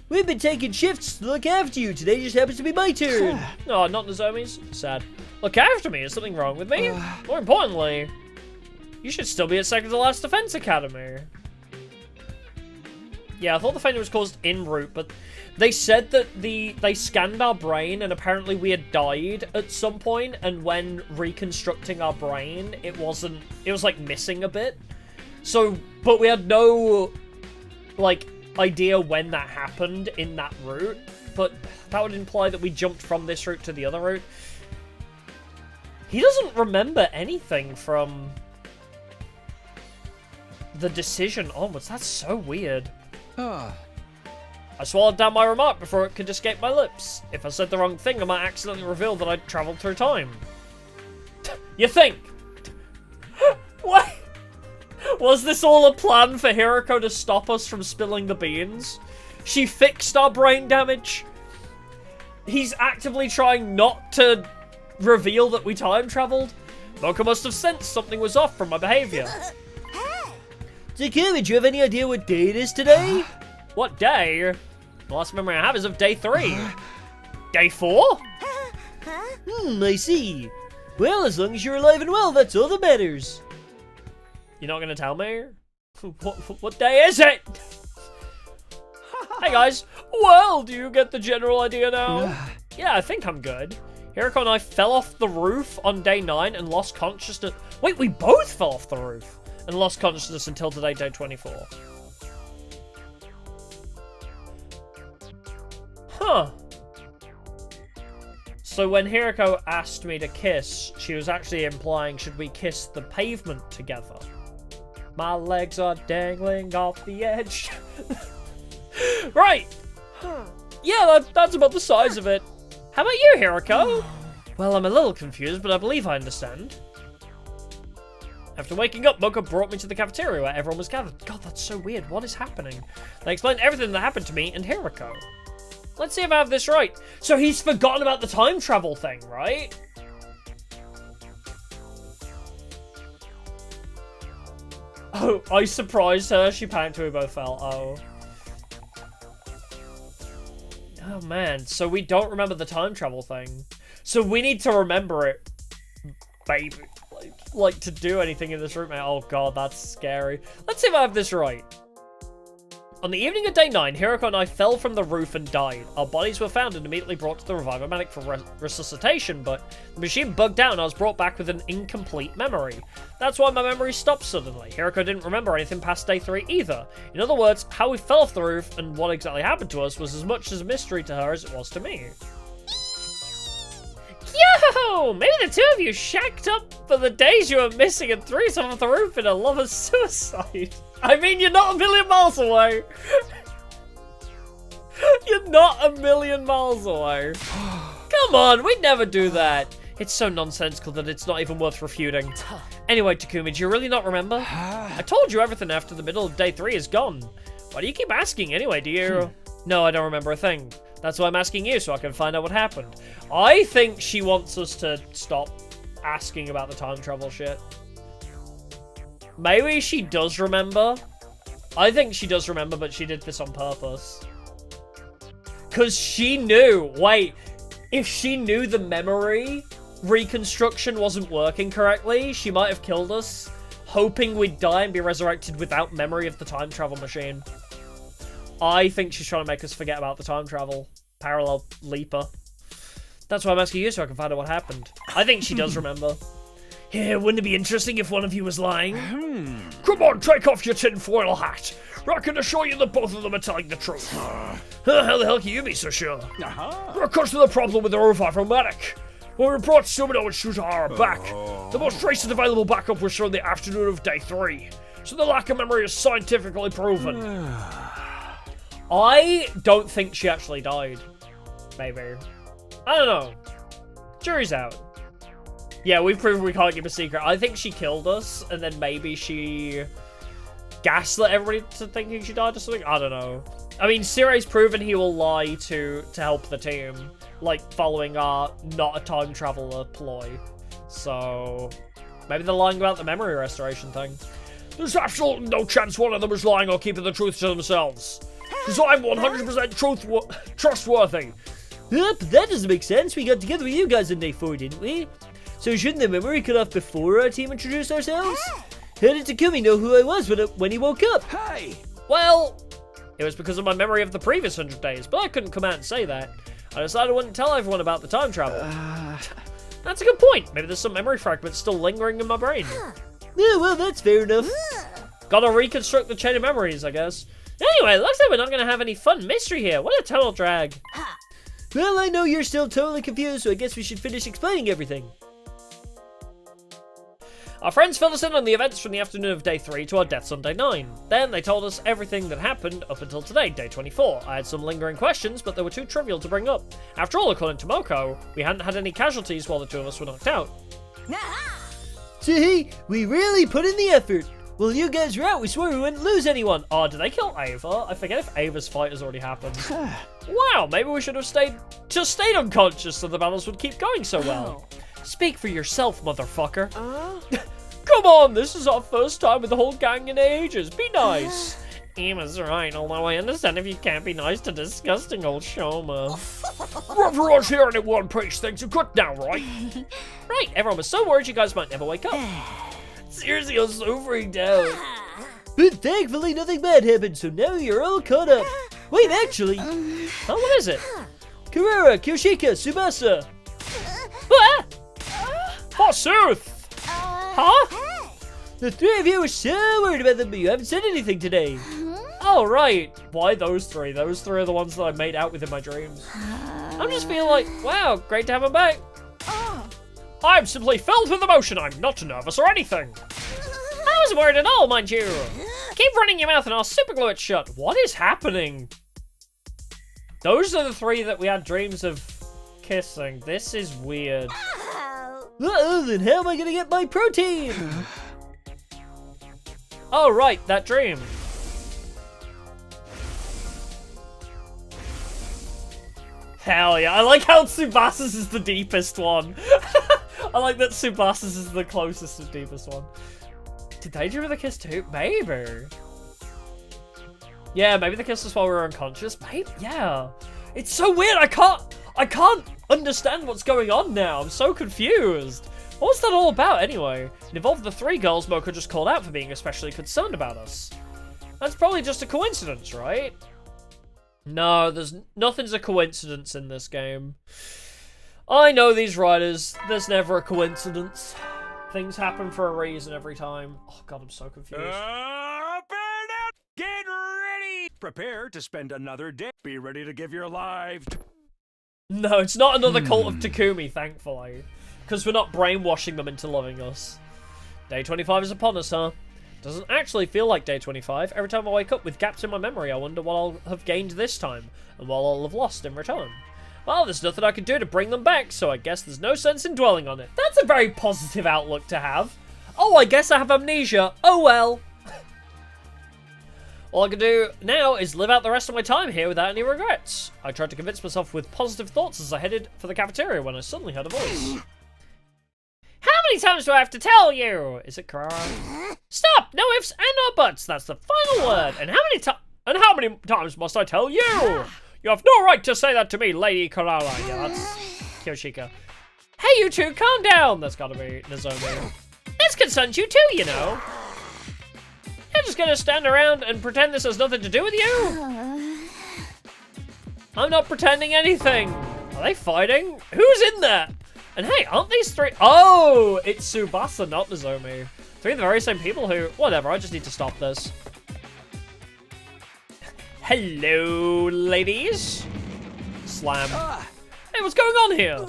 Speaker 1: We've been taking shifts to look after you. Today just happens to be my turn. Oh, not Nozomi's? Sad. Look after me. Is something wrong with me? More importantly, you should still be at second to last defense academy. Yeah, I thought the failure was caused en route, but they said that they scanned our brain and apparently we had died at some point, and when reconstructing our brain, it was like missing a bit. So, but we had no, like, idea when that happened in that route, but that would imply that we jumped from this route to the other route. He doesn't remember anything from the decision onwards. That's so weird. I swallowed down my remark before it could escape my lips. If I said the wrong thing, I might accidentally reveal that I'd travelled through time. You think? What? Was this all a plan for Hiruko to stop us from spilling the beans? She fixed our brain damage? He's actively trying not to reveal that we time travelled? Mocha must have sensed something was off from my behaviour. Takumi, do you have any idea what day it is today? What day? The last memory I have is of day 3. Day 4? I see. Well, as long as you're alive and well, that's all that matters. You're not going to tell me? What day is it? Hey guys. Well, do you get the general idea now? Yeah, I think I'm good. Hiruko and I fell off the roof on day 9 and lost consciousness. Wait, we both fell off the roof and lost consciousness until today, day 24. Huh. So when Hiruko asked me to kiss, she was actually implying, should we kiss the pavement together? My legs are dangling off the edge. Right. Yeah, that's about the size of it. How about you, Hiruko? Well, I'm a little confused, but I believe I understand. After waking up, Mocha brought me to the cafeteria where everyone was gathered. God, that's so weird. What is happening? They explained everything that happened to me and Hiruko. Let's see if I have this right. So he's forgotten about the time travel thing, right? Oh, I surprised her. She panicked and we both fell. Oh. Oh, man. So we don't remember the time travel thing. So we need to remember it, baby. Like to do anything in this room. Oh, God, that's scary. Let's see if I have this right. On the evening of day 9, Hiruko and I fell from the roof and died. Our bodies were found and immediately brought to the revivomatic for resuscitation, but the machine bugged out and I was brought back with an incomplete memory. That's why my memory stopped suddenly. Hiruko didn't remember anything past day 3 either. In other words, how we fell off the roof and what exactly happened to us was as much as a mystery to her as it was to me. Yo! Maybe the two of you shacked up for the days you were missing and threw some off the roof in a lover's suicide. I mean, you're not a million miles away. You're not a million miles away. Come on, we'd never do that. It's so nonsensical that it's not even worth refuting. Anyway, Takumi, do you really not remember? I told you everything after the middle of day 3 is gone. Why do you keep asking anyway, do you? No, I don't remember a thing. That's why I'm asking you, so I can find out what happened. I think she wants us to stop asking about the time travel shit. Maybe she does remember. I think she does remember, but she did this on purpose. Because she knew. Wait, if she knew the memory reconstruction wasn't working correctly, she might have killed us, hoping we'd die and be resurrected without memory of the time travel machine. I think she's trying to make us forget about the time travel. Parallel leaper. That's why I'm asking you, so I can find out what happened. I think she does remember. Yeah, wouldn't it be interesting if one of you was lying?
Speaker 3: Come on, take off your tinfoil hat. I can assure you that both of them are telling the truth. How the hell can you be so sure? Because of the problem with the revivomatic. When we brought Sumino and Shutahara back, the most recent available backup was from the afternoon of day 3. So the lack of memory is scientifically proven.
Speaker 1: I don't think she actually died. Maybe. I don't know. Jury's out. Yeah, we've proven we can't keep a secret. I think she killed us, and then maybe she gaslit everybody to thinking she died or something. I don't know. I mean, Sirei's proven he will lie to help the team, like following our not a time traveler ploy. So maybe they're lying about the memory restoration thing.
Speaker 3: There's absolutely no chance one of them is lying or keeping the truth to themselves. Because I'm 100% trustworthy.
Speaker 13: But that doesn't make sense. We got together with you guys on day 4, didn't we? So shouldn't the memory cut off before our team introduced ourselves? How did Takumi know who I was when he woke up?
Speaker 3: Hey!
Speaker 1: Well, it was because of my memory of the previous 100 days, but I couldn't come out and say that. I decided I wouldn't tell everyone about the time travel. That's a good point. Maybe there's some memory fragments still lingering in my brain.
Speaker 13: Yeah, well, that's fair enough.
Speaker 1: Gotta reconstruct the chain of memories, I guess. Anyway, looks like we're not going to have any fun mystery here. What a total drag. Well, I know you're still totally confused, so I guess we should finish explaining everything. Our friends filled us in on the events from the afternoon of day 3 to our deaths on day 9. Then they told us everything that happened up until today, day 24. I had some lingering questions, but they were too trivial to bring up. After all, according to Moko, we hadn't had any casualties while the two of us were knocked out. See, we really put in the effort. Well, you guys were out, we swore we wouldn't lose anyone. Oh, did they kill Ava? I forget if Ava's fight has already happened. Wow, maybe we should have stayed unconscious so the battles would keep going so well. Speak for yourself, motherfucker. Come on, this is our first time with the whole gang in ages. Be nice. Emma's right, although I understand if you can't be nice to disgusting old Shoma.
Speaker 3: Everyone's hearing it in one piece. Things are good now, right?
Speaker 1: Right, everyone was so worried you guys might never wake up. Seriously, I'm so freaked out. But thankfully nothing bad happened, so now you're all caught up. Wait, actually. Oh, what is it? Kurara, Kyoshika, Tsubasa. What?
Speaker 3: Forsooth!
Speaker 1: Huh? The three of you were so worried about them, but you haven't said anything today. Oh, right. Why those three? Those three are the ones that I made out with in my dreams. I'm just feeling like, wow, great to have them back.
Speaker 3: I'm simply filled with emotion. I'm not nervous or anything.
Speaker 1: I wasn't worried at all, mind you. Keep running your mouth and I'll super glue it shut. What is happening? Those are the three that we had dreams of kissing. This is weird. Uh-oh, then how am I gonna get my protein? Oh, right, that dream. Hell yeah, I like how Tsubasa's is the deepest one. I like that Tsubasa's is the closest and deepest one. Did they dream of the kiss too? Maybe. Yeah, maybe the kiss was while we were unconscious. Maybe, yeah. It's so weird, I can't understand what's going on now. I'm so confused. What's that all about anyway? It involved the three girls Moko just called out for being especially concerned about us. That's probably just a coincidence, right? No, nothing's a coincidence in this game. I know these writers. There's never a coincidence. Things happen for a reason every time. Oh god, I'm so confused.
Speaker 6: Get ready! Prepare to spend another day. Be ready to give your life.
Speaker 1: No, it's not another cult of Takumi, thankfully. Because we're not brainwashing them into loving us. Day 25 is upon us, huh? Doesn't actually feel like day 25. Every time I wake up with gaps in my memory, I wonder what I'll have gained this time, and what I'll have lost in return. Well, there's nothing I can do to bring them back, so I guess there's no sense in dwelling on it. That's a very positive outlook to have. Oh, I guess I have amnesia. Oh well. All I can do now is live out the rest of my time here without any regrets. I tried to convince myself with positive thoughts as I headed for the cafeteria when I suddenly heard a voice. How many times do I have to tell you? Is it Kurara? Stop! No ifs and no buts. That's the final word. And how many times must I tell you? You have no right to say that to me, Lady Kurara. Yeah, that's Kyoshika. Hey, you two, calm down. That's gotta be Nozomi. This concerns you too, you know. You're just gonna stand around and pretend this has nothing to do with you? I'm not pretending anything. Are they fighting? Who's in there? And hey, aren't these three? Oh, it's Tsubasa, not Nozomi. Three of the very same people who... Whatever, I just need to stop this. Hello, ladies. Slam. Hey, what's going on here?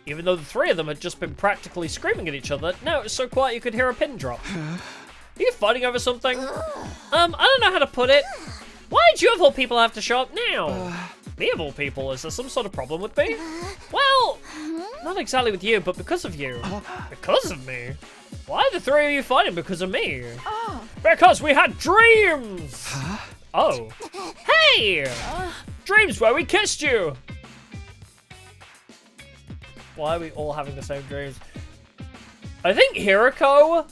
Speaker 1: Even though the three of them had just been practically screaming at each other, now it was so quiet you could hear a pin drop. Are you fighting over something? I don't know how to put it. Why did you of all people have to show up now? Me of all people, is there some sort of problem with me? Well, not exactly with you, but because of you. Because of me? Why are the three of you fighting because of me? Because we had dreams! Oh. Hey! Dreams where we kissed you! Why are we all having the same dreams? I think Hiruko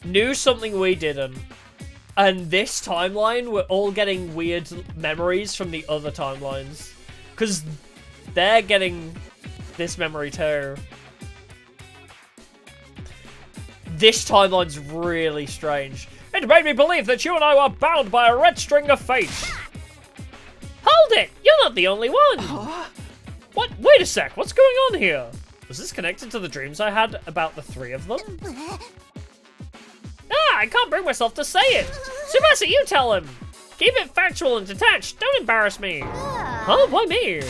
Speaker 1: knew something we didn't. And this timeline, we're all getting weird memories from the other timelines. Because they're getting this memory too. This timeline's really strange. It made me believe that you and I were bound by a red string of fate. Hold it! You're not the only one! What? Wait a sec, what's going on here? Was this connected to the dreams I had about the three of them? Ah, I can't bring myself to say it. Tsubasa, you tell him. Keep it factual and detached. Don't embarrass me. Huh? Why me?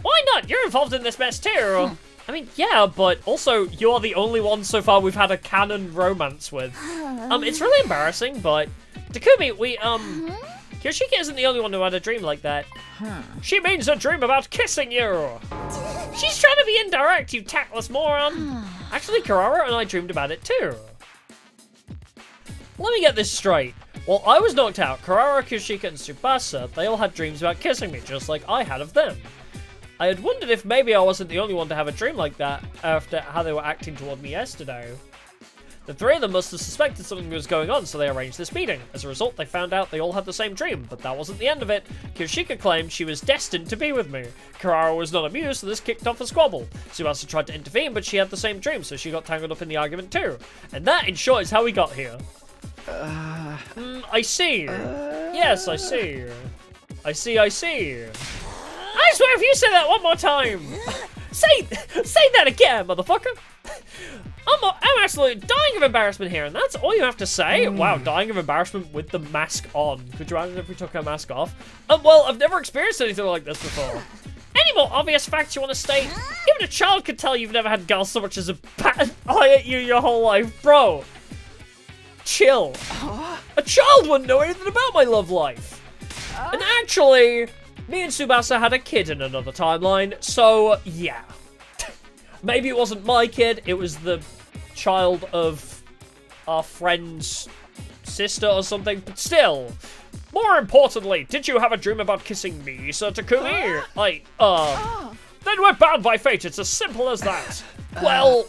Speaker 1: Why not? You're involved in this mess too. I mean, yeah, but also you're the only one so far we've had a canon romance with. It's really embarrassing, but Takumi, Kyoshika isn't the only one who had a dream like that. She means a dream about kissing you. She's trying to be indirect, you tactless moron. Actually, Kurara and I dreamed about it too. Let me get this straight. While I was knocked out, Kurara, Kyoshika, and Tsubasa, they all had dreams about kissing me, just like I had of them. I had wondered if maybe I wasn't the only one to have a dream like that after how they were acting toward me yesterday. The three of them must have suspected something was going on, so they arranged this meeting. As a result, they found out they all had the same dream, but that wasn't the end of it. Kyoshika claimed she was destined to be with me. Kurara was not amused, so this kicked off a squabble. Tsubasa tried to intervene, but she had the same dream, so she got tangled up in the argument too. And that, in short, is how we got here. I see. Yes, I see. I see. I swear if you say that one more time. say that again, motherfucker. I'm absolutely dying of embarrassment here, and that's all you have to say? Wow, dying of embarrassment with the mask on. Could you imagine if we took our mask off? Well, I've never experienced anything like this before. Any more obvious facts you want to state? Even a child could tell you've never had girls so much as a bat eye at you your whole life. Bro, chill. A child wouldn't know anything about my love life. And actually, me and Tsubasa had a kid in another timeline, so yeah. Maybe it wasn't my kid, it was the child of our friend's sister or something, but still. More importantly, did you have a dream about kissing me, Sir Takumi? Then we're bound by fate, it's as simple as that. Well,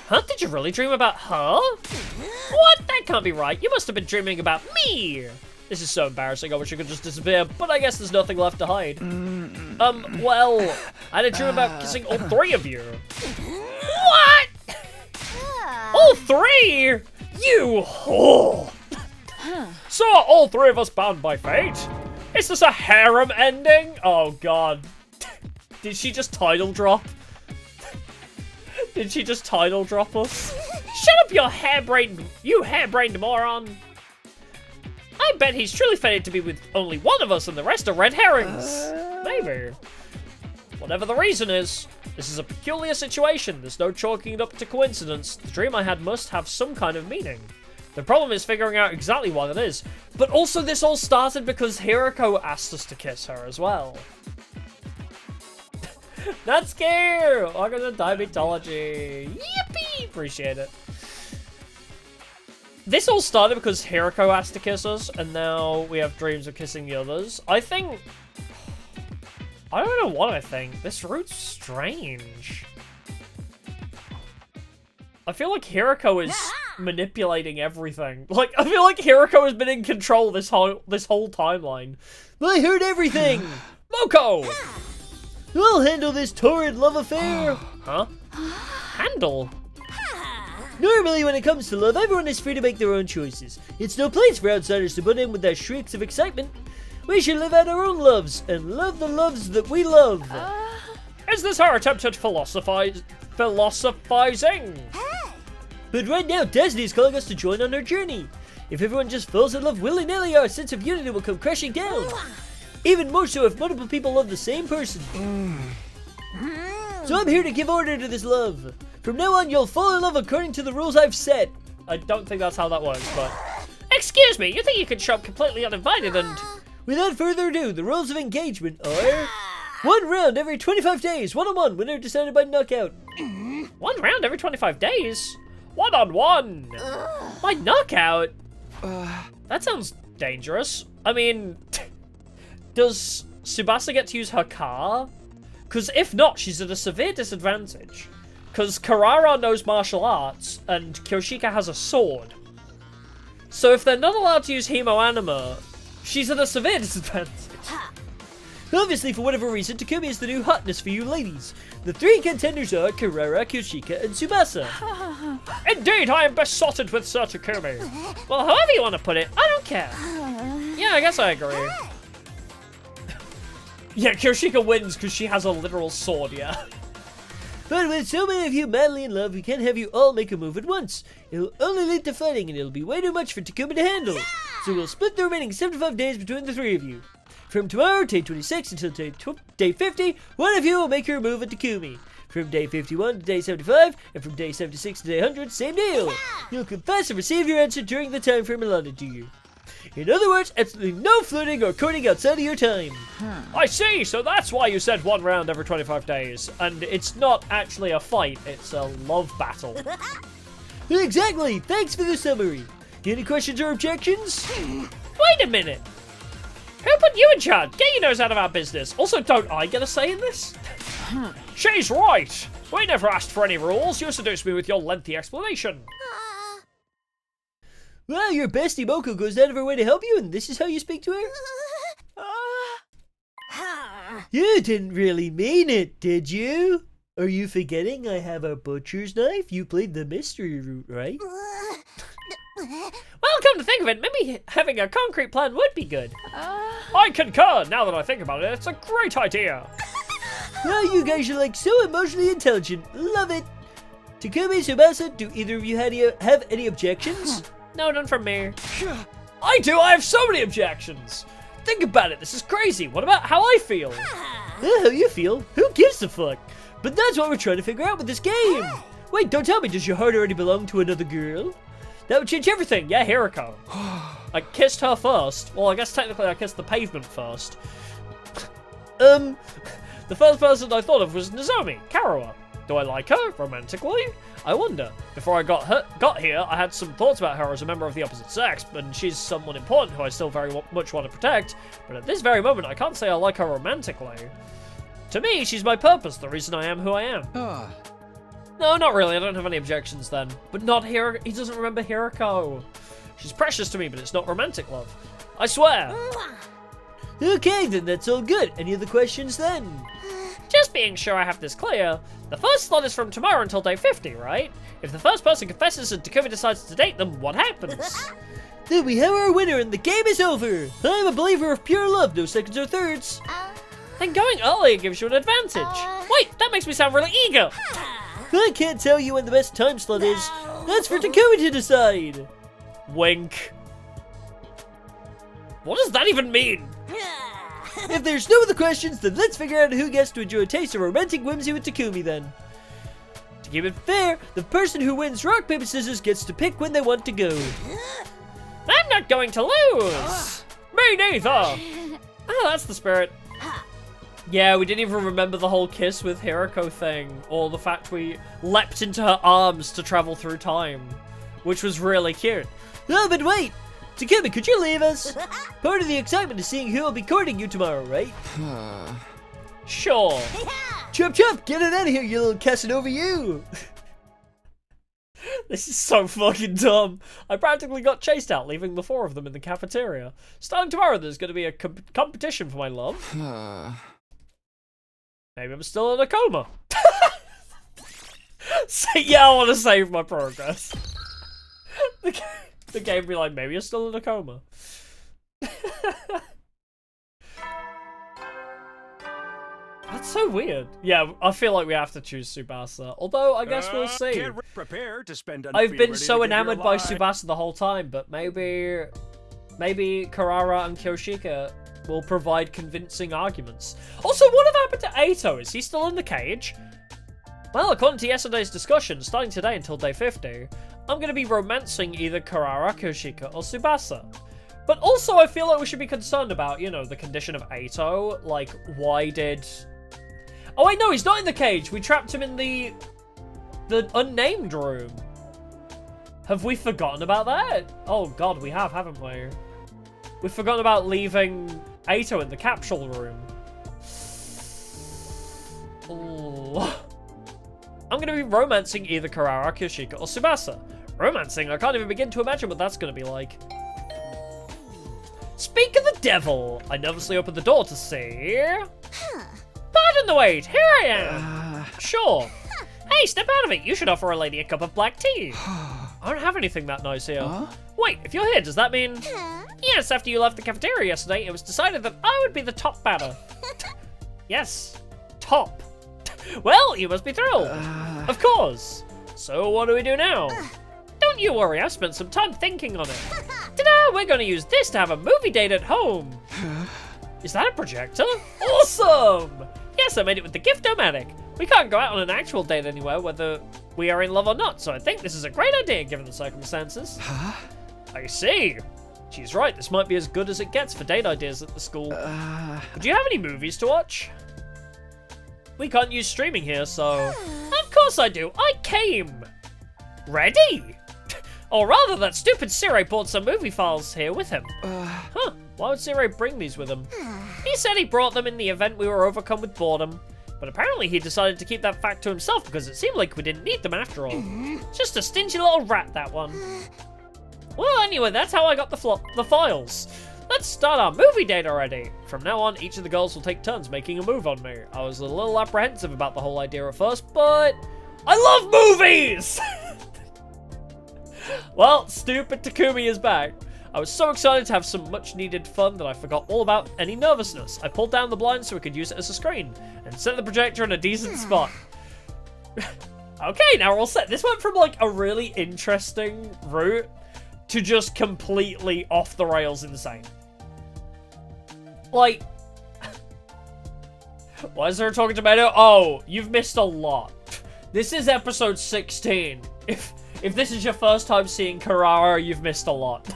Speaker 1: huh? Did you really dream about her? What? That can't be right, you must have been dreaming about me. This is so embarrassing, I wish I could just disappear, but I guess there's nothing left to hide. Well, I had a dream about kissing all three of you. What? All three? You whore! So are all three of us bound by fate? Is this a harem ending? Oh god. Did she just title drop? Did she just title drop us? Shut up, you harebrained moron! I bet he's truly fated to be with only one of us and the rest are red herrings. Maybe. Whatever the reason is, this is a peculiar situation. There's no chalking it up to coincidence. The dream I had must have some kind of meaning. The problem is figuring out exactly what it is. But also this all started because Hiruko asked us to kiss her as well. That's scary! Welcome to Diabetology. Yippee! Appreciate it. This all started because Hiruko asked to kiss us, and now we have dreams of kissing the others. I don't know what I think. This route's strange. I feel like Hiruko is manipulating everything. Like, I feel like Hiruko has been in control this whole timeline. I heard everything! Moko! I'll handle this torrid love affair! Huh? Handle? Normally, when it comes to love, everyone is free to make their own choices. It's no place for outsiders to butt in with their shrieks of excitement. We should live out our own loves, and love the loves that we love. Is this our attempt at philosophizing? But right now, Destiny is calling us to join on our journey. If everyone just falls in love willy-nilly, our sense of unity will come crashing down. Even more so if multiple people love the same person. So I'm here to give order to this love. From now on, you'll fall in love according to the rules I've set. I don't think that's how that works, but... Excuse me, you think you can show up completely uninvited and... Without further ado, the rules of engagement are... 1 round every 25 days, one-on-one, winner decided by knockout. 1 round every 25 days? One-on-one! By knockout? That sounds dangerous. I mean... Does Tsubasa get to use her car? Because if not, she's at a severe disadvantage. Because Kurara knows martial arts, and Kyoshika has a sword. So if they're not allowed to use Hemo-Anima, she's at a severe disadvantage. Obviously, for whatever reason, Takumi is the new hotness for you ladies. The 3 contenders are Kurara, Kyoshika, and Tsubasa. Indeed, I am besotted with Sir Takumi. Well, however you want to put it, I don't care. Yeah, I guess I agree. Yeah, Kyoshika wins because she has a literal sword, yeah.
Speaker 13: But with so many of you madly in love, we can't have you all make a move at once. It'll only lead to fighting, and it'll be way too much for Takumi to handle. So we'll split the remaining 75 days between the three of you. From tomorrow, day 26 until day 50, one of you will make your move at Takumi. From day 51 to day 75, and from day 76 to day 100, same deal. You'll confess and receive your answer during the time frame allotted to you. In other words, absolutely no flirting or courting outside of your time.
Speaker 3: I see, so that's why you said 1 round every 25 days. And it's not actually a fight, it's a love battle.
Speaker 13: Exactly, thanks for the summary. Any questions or objections?
Speaker 3: Wait a minute. Who put you in charge? Get your nose out of our business. Also, don't I get a say in this? She's right. We never asked for any rules. You seduced me with your lengthy explanation.
Speaker 13: Well, your bestie Moko goes out of her way to help you, and this is how you speak to her? You didn't really mean it, did you? Are you forgetting I have a butcher's knife? You played the mystery route, right?
Speaker 3: Well, come to think of it, maybe having a concrete plan would be good. I concur. Now that I think about it, it's a great idea.
Speaker 13: Well, you guys are like so emotionally intelligent. Love it. Takumi, Tsubasa, do either of you have any objections?
Speaker 3: No, none from me. I do. I have so many objections. Think about it. This is crazy. What about how I feel?
Speaker 13: How you feel? Who gives a fuck? But that's what we're trying to figure out with this game. Wait, don't tell me. Does your heart already belong to another girl?
Speaker 3: That would change everything. Yeah, Hiruko. I kissed her first. Well, I guess technically I kissed the pavement first. The first person I thought of was Nozomi, Kurara. Do I like her romantically? I wonder. Before I got here, I had some thoughts about her as a member of the opposite sex, and she's someone important who I still very much want to protect, but at this very moment I can't say I like her romantically. To me, she's my purpose, the reason I am who I am. No, not really, I don't have any objections then. But not Hiruko, he doesn't remember Hiruko. She's precious to me, but it's not romantic love. I swear.
Speaker 13: Okay, then that's all good. Any other questions then?
Speaker 3: Just being sure I have this clear, the first slot is from tomorrow until day 50, right? If the first person confesses and Takumi decides to date them, what happens?
Speaker 13: Then we have our winner and the game is over. I'm a believer of pure love, no seconds or thirds.
Speaker 3: Then going early gives you an advantage. Wait, that makes me sound really eager.
Speaker 13: I can't tell you when the best time slot is. That's for Takumi to decide.
Speaker 3: Wink. What does that even mean?
Speaker 13: If there's no other questions, then let's figure out who gets to enjoy a taste of romantic whimsy with Takumi then. To keep it fair, the person who wins rock, paper, scissors gets to pick when they want to go.
Speaker 3: I'm not going to lose! Me neither! Oh, that's the spirit. Yeah, we didn't even remember the whole kiss with Hiruko thing, or the fact we leapt into her arms to travel through time, which was really cute.
Speaker 13: Oh, but wait! Takumi, could you leave us? Part of the excitement is seeing who will be courting you tomorrow, right?
Speaker 3: Sure.
Speaker 13: Chop chop, get it out of here, you little Casanova you!
Speaker 3: This is so fucking dumb. I practically got chased out, leaving the 4 of them in the cafeteria. Starting tomorrow, there's going to be a competition for my love. Maybe I'm still in a coma. So, yeah, I want to save my progress. The game be like, maybe you're still in a coma. That's so weird. Yeah, I feel like we have to choose Tsubasa. Although, I guess we'll see.
Speaker 6: Prepare to spend
Speaker 3: I've been so enamored by Tsubasa the whole time, but maybe Kurara and Kyoshika will provide convincing arguments. Also, what happened to Eito? Is he still in the cage? Well, according to yesterday's discussion, starting today until day 50, I'm going to be romancing either Kurara, Kyoshika, or Tsubasa. But also, I feel like we should be concerned about, you know, the condition of Eito. Like, why did... Oh, wait, no, he's not in the cage. We trapped him in the unnamed room. Have we forgotten about that? Oh, God, we have, haven't we? We've forgotten about leaving Eito in the capsule room. Ooh. I'm going to be romancing either Kurara, Kyoshika, or Tsubasa. Romancing? I can't even begin to imagine what that's going to be like. Speak of the devil! I nervously opened the door to see... Pardon the wait, here I am! Sure. Hey, step out of it! You should offer a lady a cup of black tea! I don't have anything that nice here. Wait, if you're here, does that mean... Yes, after you left the cafeteria yesterday, it was decided that I would be the top batter. Yes, top.
Speaker 1: Well, you must be thrilled. Of course. So what do we do now? Don't you worry, I've spent some time thinking on it. Ta-da! We're going to use this to have a movie date at home. Is that a projector? Awesome! Yes, I made it with the Gift-O-Matic. We can't go out on an actual date anywhere, whether we are in love or not, so I think this is a great idea given the circumstances. I see. She's right, this might be as good as it gets for date ideas at the school. Do you have any movies to watch? We can't use streaming here, so... Of course I do, I came! Ready? Or rather, that stupid Sirei brought some movie files here with him. Huh, why would Sirei bring these with him? He said he brought them in the event we were overcome with boredom. But apparently he decided to keep that fact to himself because it seemed like we didn't need them after all. Just a stingy little rat, that one. Well, anyway, that's how I got the files. Let's start our movie date already. From now on, each of the girls will take turns making a move on me. I was a little apprehensive about the whole idea at first, but I love movies! Well, stupid Takumi is back. I was so excited to have some much needed fun that I forgot all about any nervousness. I pulled down the blind so we could use it as a screen and set the projector in a decent spot. Okay, now we're all set. This went from like a really interesting route to just completely off the rails insane. Like, why is there a talking tomato? Oh, you've missed a lot. This is episode 16. If this is your first time seeing Kurara, you've missed a lot.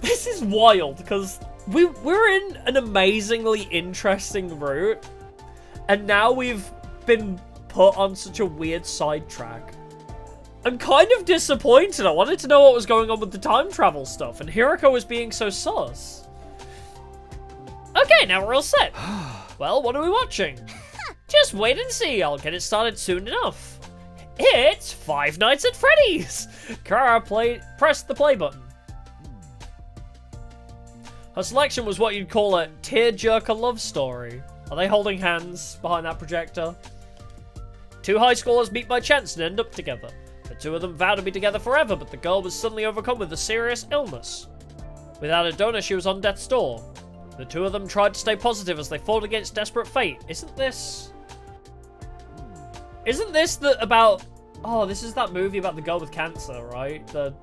Speaker 1: This is wild, because we're in an amazingly interesting route, and now we've been put on such a weird sidetrack. I'm kind of disappointed. I wanted to know what was going on with the time travel stuff, and Hiruko was being so sus. Okay, now we're all set. Well, what are we watching? Just wait and see. I'll get it started soon enough. It's Five Nights at Freddy's! Kurara pressed the play button. Her selection was what you'd call a tearjerker love story. Are they holding hands behind that projector? Two high schoolers meet by chance and end up together. The two of them vow to be together forever, but the girl was suddenly overcome with a serious illness. Without a donor, she was on death's door. The two of them tried to stay positive as they fought against desperate fate. Isn't this about... Oh, this is that movie about the girl with cancer, right? The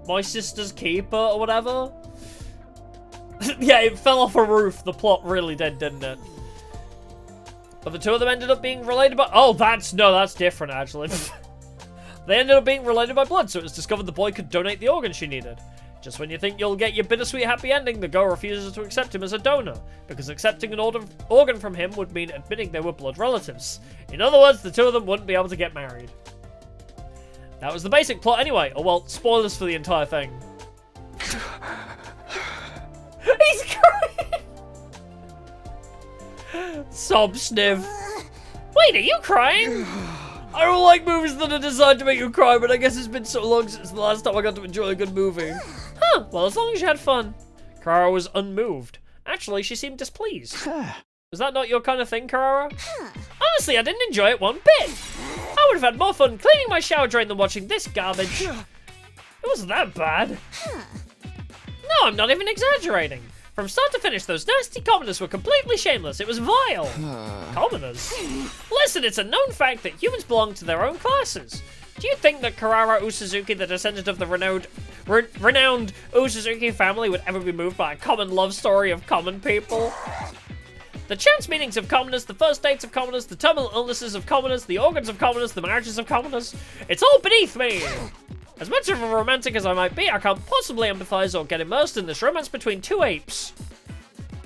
Speaker 1: My Sister's Keeper or whatever? Yeah, it fell off a roof. The plot really did, didn't it? But the two of them ended up being related by... Oh, that's different, actually. They ended up being related by blood, so it was discovered the boy could donate the organ she needed. Just when you think you'll get your bittersweet happy ending, the girl refuses to accept him as a donor, because accepting an organ from him would mean admitting they were blood relatives. In other words, the two of them wouldn't be able to get married. That was the basic plot anyway. Oh well, spoilers for the entire thing. He's crying! Sob sniff. Wait, are you crying? I don't like movies that are designed to make you cry, but I guess it's been so long since the last time I got to enjoy a good movie. Huh, well, as long as you had fun. Kurara was unmoved. Actually, she seemed displeased. Was that not your kind of thing, Kurara? Honestly, I didn't enjoy it one bit. I would have had more fun cleaning my shower drain than watching this garbage. It wasn't that bad. No, I'm not even exaggerating. From start to finish, those nasty commoners were completely shameless. It was vile. Commoners? Listen, it's a known fact that humans belong to their own classes. Do you think that Kurara Usuzuki, the descendant of the renowned Usuzuki family, would ever be moved by a common love story of common people? The chance meetings of commoners, the first dates of commoners, the terminal illnesses of commoners, the organs of commoners, the marriages of commoners. It's all beneath me. As much of a romantic as I might be, I can't possibly empathize or get immersed in this romance between two apes.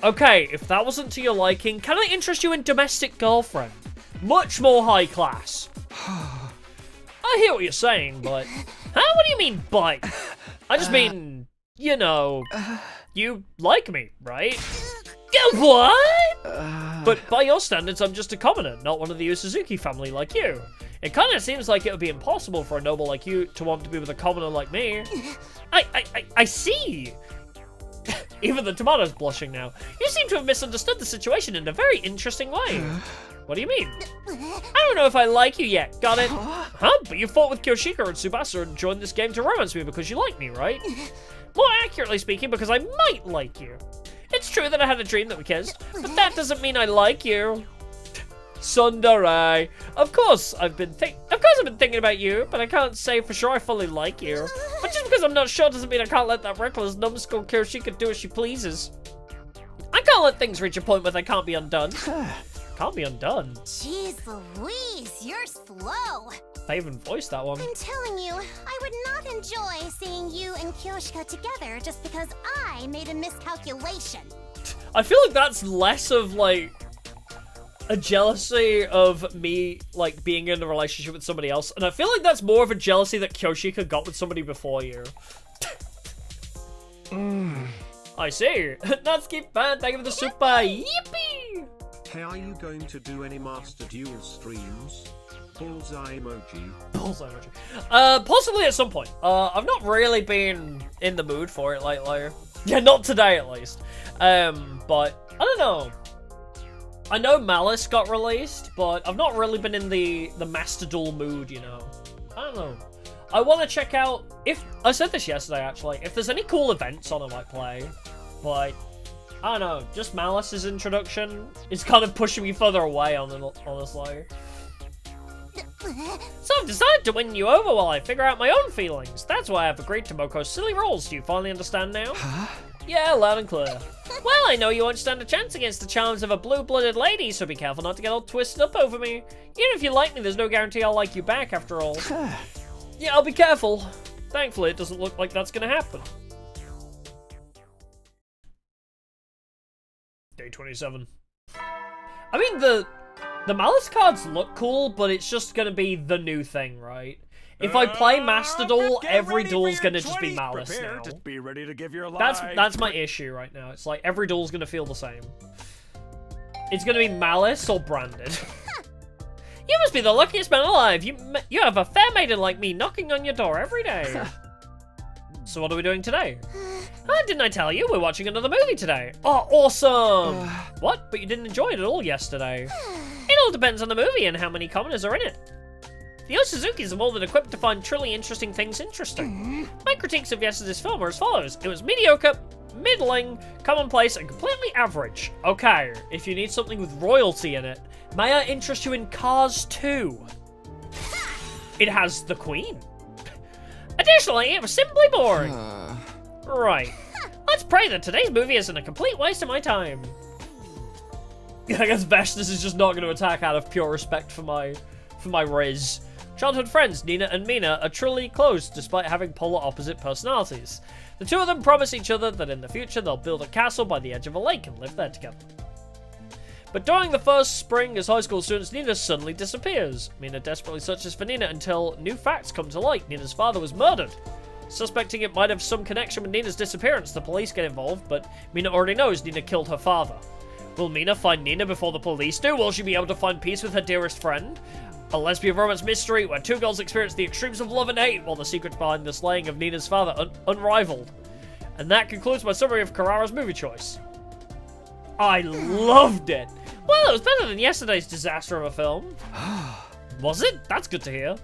Speaker 1: Okay, if that wasn't to your liking, can I interest you in Domestic Girlfriend? Much more high class. I hear what you're saying, but... Huh? What do you mean, but? I just mean, you know, you like me, right? What? But by your standards, I'm just a commoner, not one of the Usuzuki family like you. It kind of seems like it would be impossible for a noble like you to want to be with a commoner like me. I see. Even the tomato's blushing now. You seem to have misunderstood the situation in a very interesting way. What do you mean? I don't know if I like you yet, got it? Huh? But you fought with Kyoshika and Tsubasa and joined this game to romance me because you like me, right? More accurately speaking, because I might like you. It's true that I had a dream that we kissed, but that doesn't mean I like you. Tsundere. Of course I've been thinking about you, but I can't say for sure I fully like you. But just because I'm not sure doesn't mean I can't let that reckless numbskull Kiyoshika do as she pleases. I can't let things reach a point where they can't be undone. Can't be undone.
Speaker 11: Jeez Louise, you're slow.
Speaker 1: I even voiced that one.
Speaker 11: I'm telling you, I would not enjoy seeing you and Kiyoshika together just because I made a miscalculation.
Speaker 1: I feel like that's less of, like, a jealousy of me, like, being in a relationship with somebody else, and I feel like that's more of a jealousy that Kiyoshika got with somebody before you. I see. Natsuki fan, thank you for the super. Yippee!
Speaker 16: Hey, are you going to do any Master Duel streams? Bullseye emoji.
Speaker 1: Bullseye emoji. Possibly at some point. I've not really been in the mood for it lately. Yeah, not today at least. But I don't know. I know Malice got released, but I've not really been in the Master Duel mood, you know. I don't know. I want to check out, if, I said this yesterday actually, if there's any cool events on I might play, but I don't know, just Malice's introduction is kind of pushing me further away on it, honestly. So I've decided to win you over while I figure out my own feelings. That's why I've agreed to Moko's silly rules. Do you finally understand now? Huh? Yeah, loud and clear. Well, I know you won't stand a chance against the charms of a blue-blooded lady, so be careful not to get all twisted up over me. Even if you like me, there's no guarantee I'll like you back after all. Yeah, I'll be careful. Thankfully, it doesn't look like that's gonna happen. Day 27. I mean, the Malice cards look cool, but it's just gonna be the new thing, right? If I play Master Duel, every duel's gonna just be Malice now.
Speaker 6: Just be ready to give your life.
Speaker 1: That's my issue right now. It's like every duel's gonna feel the same. It's gonna be Malice or branded. You must be the luckiest man alive. You have a fair maiden like me knocking on your door every day. So what are we doing today? Didn't I tell you? We're watching another movie today. Oh, awesome! What? But you didn't enjoy it at all yesterday. It all depends on the movie and how many commoners are in it. The Oshizukis are more than equipped to find truly interesting things interesting. My critiques of yesterday's film are as follows. It was mediocre, middling, commonplace, and completely average. Okay, if you need something with royalty in it, may I interest you in Cars 2? It has the Queen. Additionally, it was simply boring. Right. Let's pray that today's movie isn't a complete waste of my time. I guess Vestas is just not going to attack out of pure respect for my riz. Childhood friends Nina and Mina are truly close despite having polar opposite personalities. The two of them promise each other that in the future they'll build a castle by the edge of a lake and live there together. But during the first spring as high school students, Nina suddenly disappears. Mina desperately searches for Nina until new facts come to light. Nina's father was murdered. Suspecting it might have some connection with Nina's disappearance, the police get involved, but Mina already knows Nina killed her father. Will Mina find Nina before the police do? Will she be able to find peace with her dearest friend? A lesbian romance mystery where two girls experience the extremes of love and hate while the secrets behind the slaying of Nina's father unrivaled. And that concludes my summary of Kurara's movie choice. I loved it! Well, it was better than yesterday's disaster of a film. Was it? That's good to hear.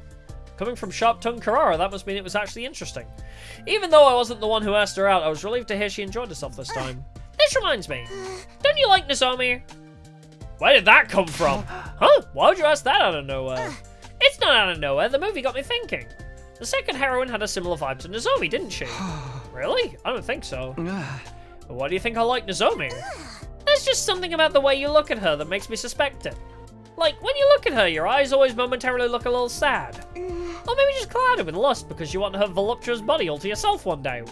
Speaker 1: Coming from sharp-tongued Kurara, that must mean it was actually interesting. Even though I wasn't the one who asked her out, I was relieved to hear she enjoyed herself this time. This reminds me, don't you like Nozomi? Where did that come from? Huh? Why would you ask that out of nowhere? It's not out of nowhere, the movie got me thinking. The second heroine had a similar vibe to Nozomi, didn't she? Really? I don't think so. But why do you think I like Nozomi? There's just something about the way you look at her that makes me suspect it. Like, when you look at her, your eyes always momentarily look a little sad. Or maybe just clouded with lust because you want her voluptuous body all to yourself one day.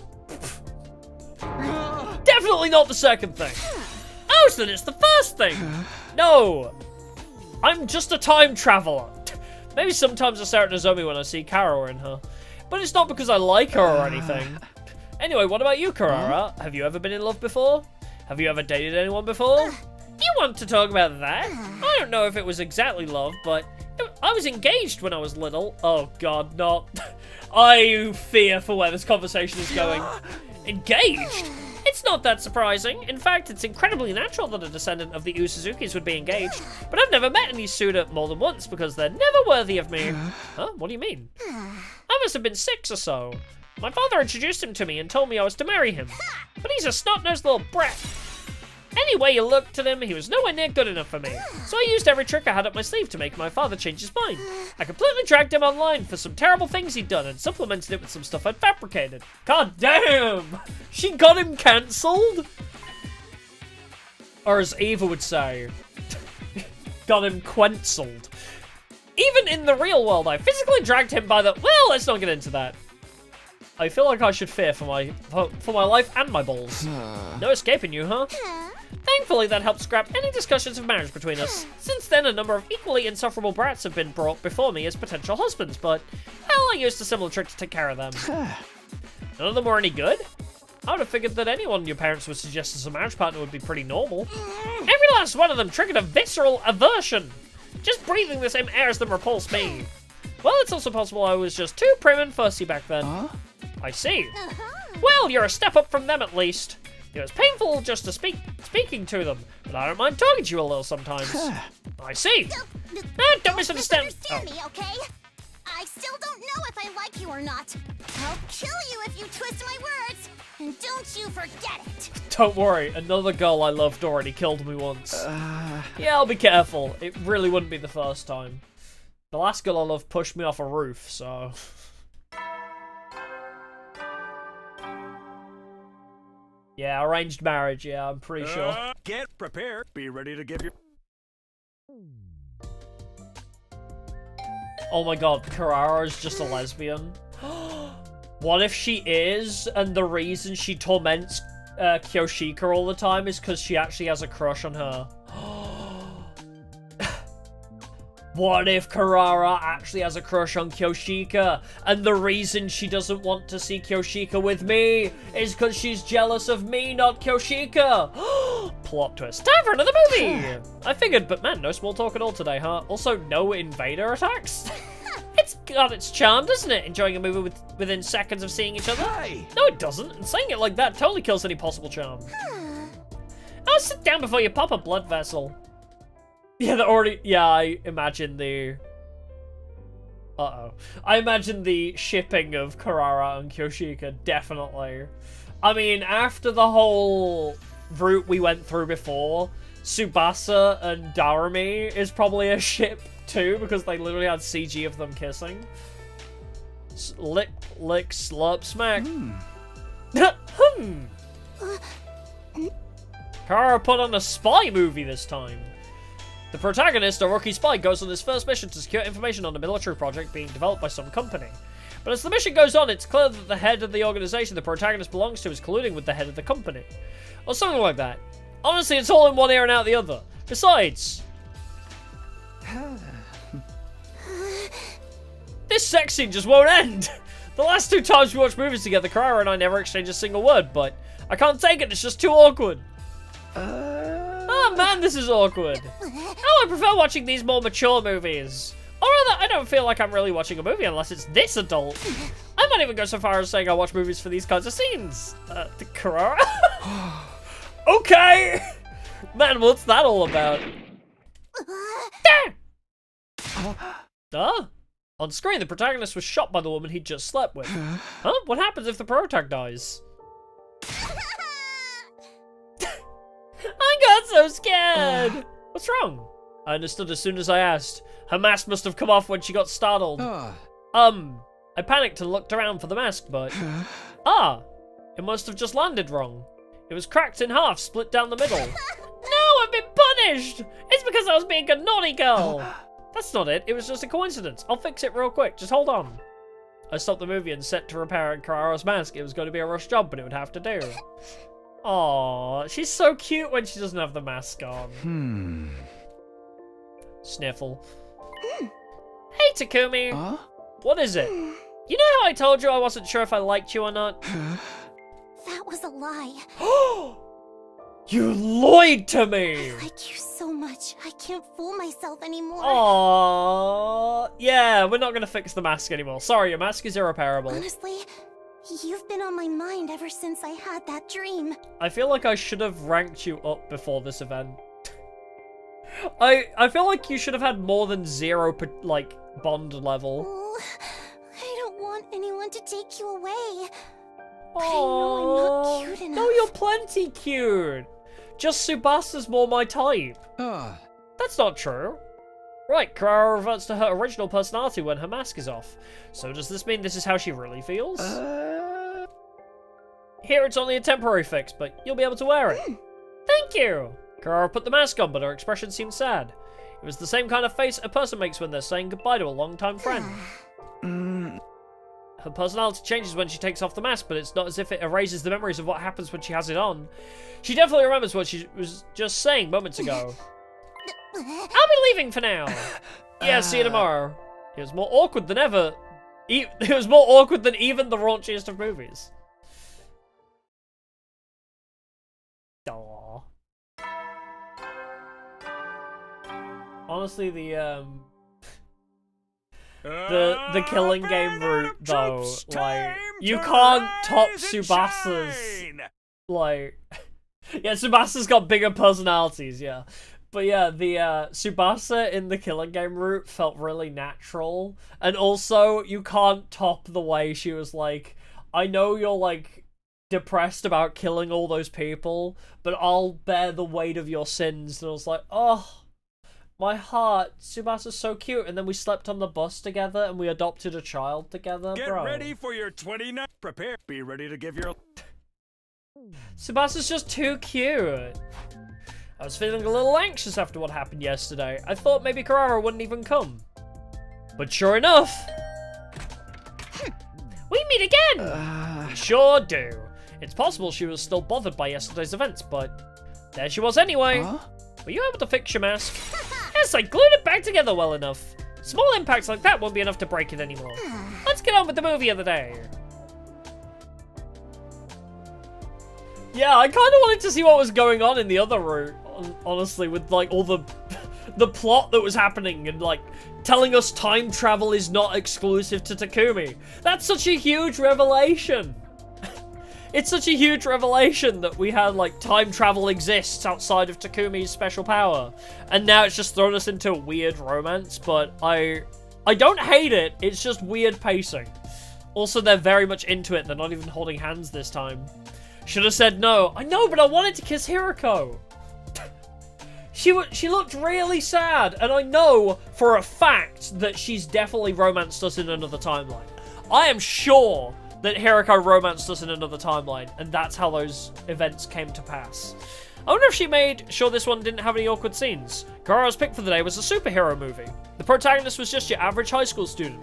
Speaker 1: Definitely not the second thing. Oh, so then it's the first thing. No. I'm just a time traveler. Maybe sometimes I stare at Nozomi when I see Kara in her. But it's not because I like her or anything. Anyway, what about you, Kurara? Have you ever been in love before? Have you ever dated anyone before? You want to talk about that? I don't know if it was exactly love, but I was engaged when I was little. Oh god, not. I fear for where this conversation is going. Engaged? It's not that surprising. In fact, it's incredibly natural that a descendant of the Usuzukis would be engaged. But I've never met any suitor more than once because they're never worthy of me. Huh? What do you mean? I must have been 6 or so. My father introduced him to me and told me I was to marry him. But he's a snot-nosed little brat. Any way you looked at him, he was nowhere near good enough for me. So I used every trick I had up my sleeve to make my father change his mind. I completely dragged him online for some terrible things he'd done and supplemented it with some stuff I'd fabricated. God damn! She got him cancelled? Or as Eva would say, got him quenceled. Even in the real world, I physically dragged him by the... Well, let's not get into that. I feel like I should fear for my life and my balls. No escaping you, huh? Thankfully, that helped scrap any discussions of marriage between us. Since then, a number of equally insufferable brats have been brought before me as potential husbands, but, well, I used a similar trick to take care of them. None of them were any good? I would have figured that anyone your parents would suggest as a marriage partner would be pretty normal. Every last one of them triggered a visceral aversion. Just breathing the same air as them repulsed me. Well, it's also possible I was just too prim and fussy back then. I see. Well, you're a step up from them at least. It was painful just to speaking to them, but I don't mind talking to you a little sometimes. I see. Don't misunderstand.
Speaker 11: Me, okay? I still don't know if I like you or not. I'll kill you if you twist my words, and don't you forget it.
Speaker 1: Don't worry, another girl I loved already killed me once. Yeah, I'll be careful. It really wouldn't be the first time. The last girl I loved pushed me off a roof, so... Yeah, arranged marriage, yeah, I'm pretty sure.
Speaker 6: Get prepared. Be ready to give your...
Speaker 1: Oh my god, Kurara is just a lesbian. What if she is, and the reason she torments Kyoshika all the time is because she actually has a crush on her? What if Kurara actually has a crush on Kyoshika, and the reason she doesn't want to see Kyoshika with me is because she's jealous of me, not Kyoshika? Plot twist. Time for another movie! I figured, but man, no small talk at all today, huh? Also, no invader attacks? It's got its charm, doesn't it? Enjoying a movie within seconds of seeing each other? No, it doesn't. And saying it like that totally kills any possible charm. Oh, sit down before you pop a blood vessel. Yeah, I imagine the... I imagine the shipping of Kurara and Kyoshika, definitely. I mean, after the whole route we went through before, Tsubasa and Darumi is probably a ship too, because they literally had CG of them kissing. Lick, slurp, smack. Kurara put on a spy movie this time. The protagonist, a rookie spy, goes on his first mission to secure information on a military project being developed by some company. But as the mission goes on, it's clear that the head of the organization the protagonist belongs to is colluding with the head of the company. Or something like that. Honestly, it's all in one ear and out the other. Besides... this sex scene just won't end! The last 2 times we watched movies together, Kurara and I never exchanged a single word, but I can't take it, it's just too awkward. Oh man, this is awkward. Oh, I prefer watching these more mature movies. Or rather, I don't feel like I'm really watching a movie unless it's this adult. I might even go so far as saying I watch movies for these kinds of scenes. The Kurara? Okay! Man, what's that all about? On screen, the protagonist was shot by the woman he'd just slept with. Huh? What happens if the protag dies? I got so scared! What's wrong? I understood as soon as I asked. Her mask must have come off when she got startled. I panicked and looked around for the mask, but... it must have just landed wrong. It was cracked in half, split down the middle. No, I've been punished! It's because I was being a naughty girl! That's not it, it was just a coincidence. I'll fix it real quick, just hold on. I stopped the movie and set to repair Kurara's mask. It was going to be a rush job, but it would have to do. Aww, she's so cute when she doesn't have the mask on. Sniffle. Hey, Takumi. What is it? You know how I told you I wasn't sure if I liked you or not?
Speaker 11: That was a lie.
Speaker 1: You lied to me!
Speaker 11: I like you so much. I can't fool myself anymore.
Speaker 1: Aww. Yeah, we're not gonna fix the mask anymore. Sorry, your mask is irreparable.
Speaker 11: Honestly, you've been on my mind ever since I had that dream.
Speaker 1: I feel like I should have ranked you up before this event. I feel like you should have had more than 0, like, bond level.
Speaker 11: Oh, I don't want anyone to take you away.
Speaker 1: Aww.
Speaker 11: I know I'm not cute enough.
Speaker 1: No, you're plenty cute. Just Tsubasa's more my type. That's not true. Right, Kurara reverts to her original personality when her mask is off. So does this mean this is how she really feels? Here it's only a temporary fix, but you'll be able to wear it. Thank you! Kurara put the mask on, but her expression seemed sad. It was the same kind of face a person makes when they're saying goodbye to a long-time friend. Her personality changes when she takes off the mask, but it's not as if it erases the memories of what happens when she has it on. She definitely remembers what she was just saying moments ago. I'll be leaving for now. Yeah, see you tomorrow. It was more awkward than ever. It was more awkward than even the raunchiest of movies. Aww. Honestly, the killing game route though, like you can't top Tsubasa's. Like, yeah, Tsubasa's got bigger personalities, yeah. But yeah, the Tsubasa in the killing game route felt really natural. And also, you can't top the way she was like, I know you're like depressed about killing all those people, but I'll bear the weight of your sins. And I was like, oh, my heart, Tsubasa's so cute. And then we slept on the bus together and we adopted a child together,
Speaker 6: Get
Speaker 1: bro.
Speaker 6: ready for your 29th. Prepare. Be ready to give your...
Speaker 1: Tsubasa's just too cute. I was feeling a little anxious after what happened yesterday. I thought maybe Kurara wouldn't even come. But sure enough... we meet again! We sure do. It's possible she was still bothered by yesterday's events, but there she was anyway. Were you able to fix your mask? Yes, I glued it back together well enough. Small impacts like that won't be enough to break it anymore. Let's get on with the movie of the day. Yeah, I kind of wanted to see what was going on in the other route, honestly, with like all the plot that was happening and like telling us time travel is not exclusive to Takumi. That's such a huge revelation. It's such a huge revelation that we had like time travel exists outside of Takumi's special power, and now it's just thrown us into a weird romance. But I don't hate it. It's just weird pacing. Also, they're very much into it. They're not even holding hands this time. Should have said no. I know, but I wanted to kiss Hiruko. She looked really sad, and I know for a fact that she's definitely romanced us in another timeline. I am sure that Hiruko romanced us in another timeline, and that's how those events came to pass. I wonder if she made sure this one didn't have any awkward scenes. Kurara's pick for the day was a superhero movie. The protagonist was just your average high school student.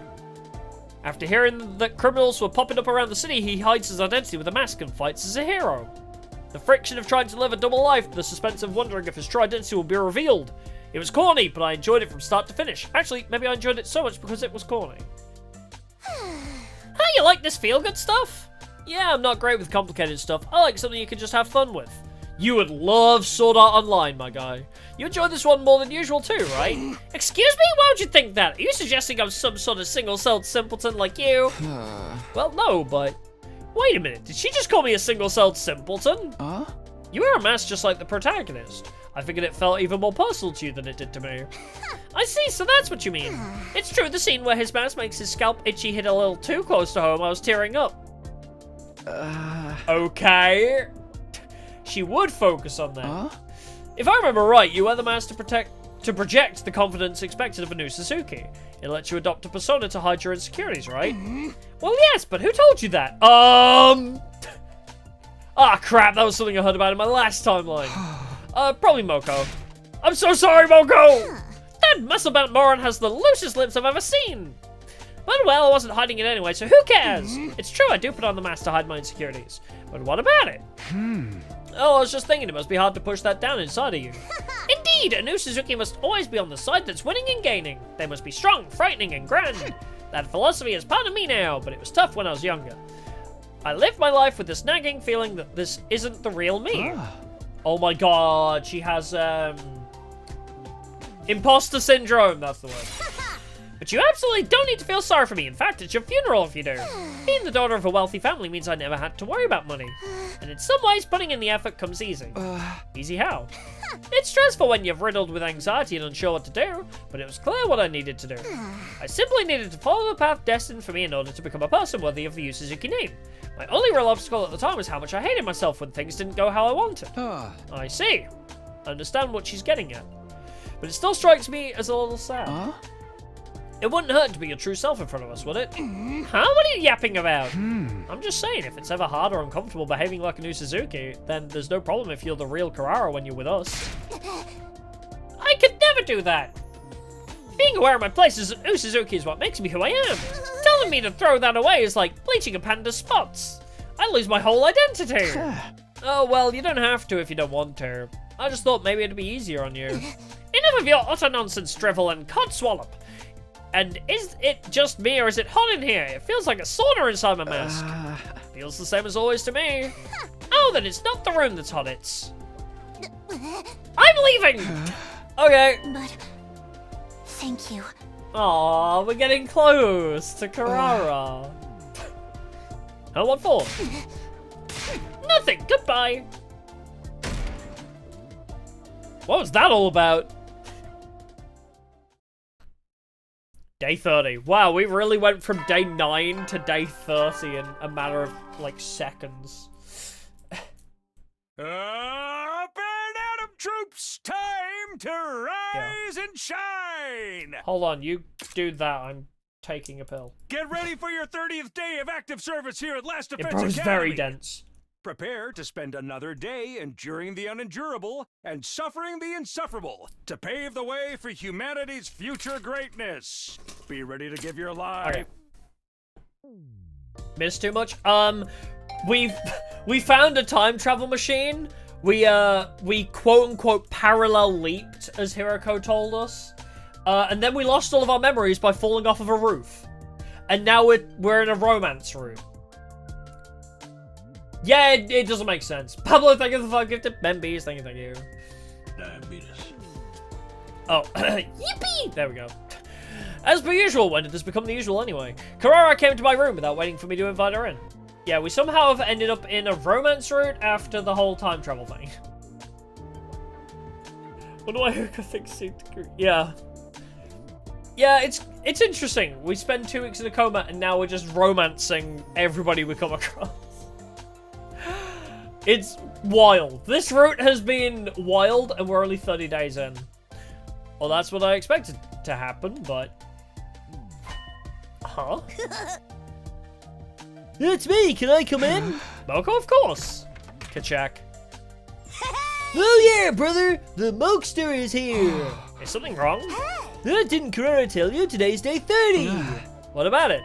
Speaker 1: After hearing that criminals were popping up around the city, he hides his identity with a mask and fights as a hero. The friction of trying to live a double life, the suspense of wondering if his true identity will be revealed. It was corny, but I enjoyed it from start to finish. Actually, maybe I enjoyed it so much because it was corny. How you like this feel-good stuff? Yeah, I'm not great with complicated stuff. I like something you can just have fun with. You would love Sword Art Online, my guy. You enjoyed this one more than usual too, right? Excuse me? Why would you think that? Are you suggesting I'm some sort of single-celled simpleton like you? Well, no, but... Wait a minute, did she just call me a single-celled simpleton? You wear a mask just like the protagonist. I figured it felt even more personal to you than it did to me. I see, so that's what you mean. It's true, the scene where his mask makes his scalp itchy hit a little too close to home, I was tearing up. Okay. She would focus on that. If I remember right, you wear the mask to project the confidence expected of a new Suzuki. It lets you adopt a persona to hide your insecurities, right? Well, yes, but who told you that? Ah, crap, that was something I heard about in my last timeline. Probably Moko. I'm so sorry, Moko! That muscle-bound moron has the loosest lips I've ever seen! But well, I wasn't hiding it anyway, so who cares? It's true, I do put on the mask to hide my insecurities. But what about it? Oh, I was just thinking it must be hard to push that down inside of you. Indeed, a new Suzuki must always be on the side that's winning and gaining. They must be strong, frightening, and grand. That philosophy is part of me now, but it was tough when I was younger. I lived my life with this nagging feeling that this isn't the real me. Oh my god, she has, imposter syndrome, that's the word. But you absolutely don't need to feel sorry for me. In fact, it's your funeral if you do. Being the daughter of a wealthy family means I never had to worry about money. And in some ways, putting in the effort comes easy. Easy how? It's stressful when you're riddled with anxiety and unsure what to do, but it was clear what I needed to do. I simply needed to follow the path destined for me in order to become a person worthy of the Yu Suzuki name. My only real obstacle at the time was how much I hated myself when things didn't go how I wanted. I see. I understand what she's getting at. But it still strikes me as a little sad. It wouldn't hurt to be your true self in front of us, would it? Huh? What are you yapping about? I'm just saying, if it's ever hard or uncomfortable behaving like a new Suzuki, then there's no problem if you're the real Kurara when you're with us. I could never do that! Being aware of my place as a new Suzuki is what makes me who I am. Telling me to throw that away is like bleaching a panda's spots. I lose my whole identity. Oh, well, you don't have to if you don't want to. I just thought maybe it'd be easier on you. Enough of your utter nonsense, drivel and codswallop. And is it just me or is it hot in here? It feels like a sauna inside my mask. Feels the same as always to me. Oh, then it's not the room that's hot, it's... I'm leaving! Okay.
Speaker 11: But... thank you.
Speaker 1: Aw, we're getting close to Kurara. Oh, what for? Nothing, goodbye. What was that all about? Day 30. Wow, we really went from day 9 to day 30 in a matter of, like, seconds.
Speaker 6: Up and at 'em, troops! Time to rise and shine!
Speaker 1: Hold on, you do that. I'm taking a pill.
Speaker 6: Get ready for your 30th day of active service here at Last Defense
Speaker 1: It bro's
Speaker 6: Academy.
Speaker 1: very dense.
Speaker 6: Prepare to spend another day enduring the unendurable and suffering the insufferable to pave the way for humanity's future greatness. Be ready to give your life.
Speaker 1: Okay. Missed too much? We found a time travel machine. We quote unquote parallel leaped, as Hiruko told us. And then we lost all of our memories by falling off of a roof. And now we're in a romance room. Yeah, it doesn't make sense. Pablo, thank you for the 5 gifted membies. Thank you.
Speaker 3: Diabetes.
Speaker 1: Oh, yippee! There we go. As per usual, when did this become the usual anyway? Kurara came to my room without waiting for me to invite her in. Yeah, we somehow have ended up in a romance route after the whole time travel thing. What do I think? Yeah. Yeah, it's interesting. We spend 2 weeks in a coma and now we're just romancing everybody we come across. It's wild. This route has been wild and we're only 30 days in. Well, that's what I expected to happen, but... Huh? It's me! Can I come in? Moko, of course! Kachak. Oh yeah, brother! The Mokester is here! Is something wrong? Didn't Kurara tell you? Today's day 30! What about it?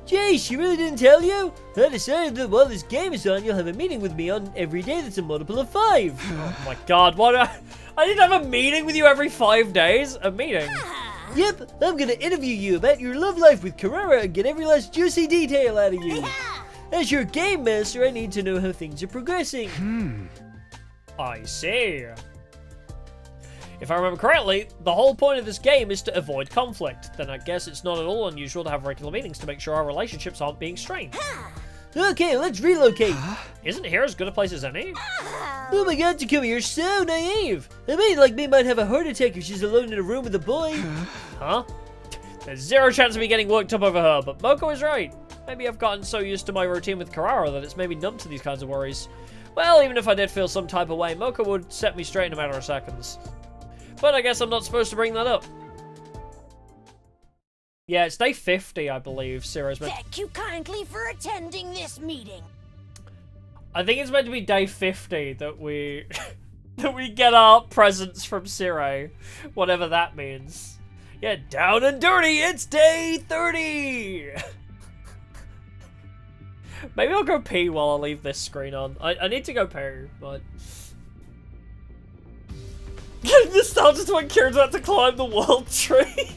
Speaker 1: Jay, she really didn't tell you? I decided that while this game is on, you'll have a meeting with me on every day that's a multiple of 5. Oh my god, what? I need to have a meeting with you every 5 days? A meeting? Yep, I'm gonna interview you about your love life with Kurara and get every last juicy detail out of you. As your game master, I need to know how things are progressing. I see. If I remember correctly, the whole point of this game is to avoid conflict. Then I guess it's not at all unusual to have regular meetings to make sure our relationships aren't being strained. Okay, let's relocate. Isn't here as good a place as any? Oh my god, Takumi, you're so naive. A maid like me might have a heart attack if she's alone in a room with a boy. Huh? There's zero chance of me getting worked up over her, but Moko is right. Maybe I've gotten so used to my routine with Kurara that it's maybe numb to these kinds of worries. Well, even if I did feel some type of way, Moko would set me straight in a matter of seconds. But I guess I'm not supposed to bring that up. Yeah, it's day 50, I believe. Sirei's meant.
Speaker 5: Thank you kindly for attending this meeting.
Speaker 1: I think it's meant to be day 50 that we that we get our presents from Sirei, whatever that means. Yeah, down and dirty. It's day 30. Maybe I'll go pee while I leave this screen on. I need to go pee, but. Nostalgia when Kieran's about to climb the world tree.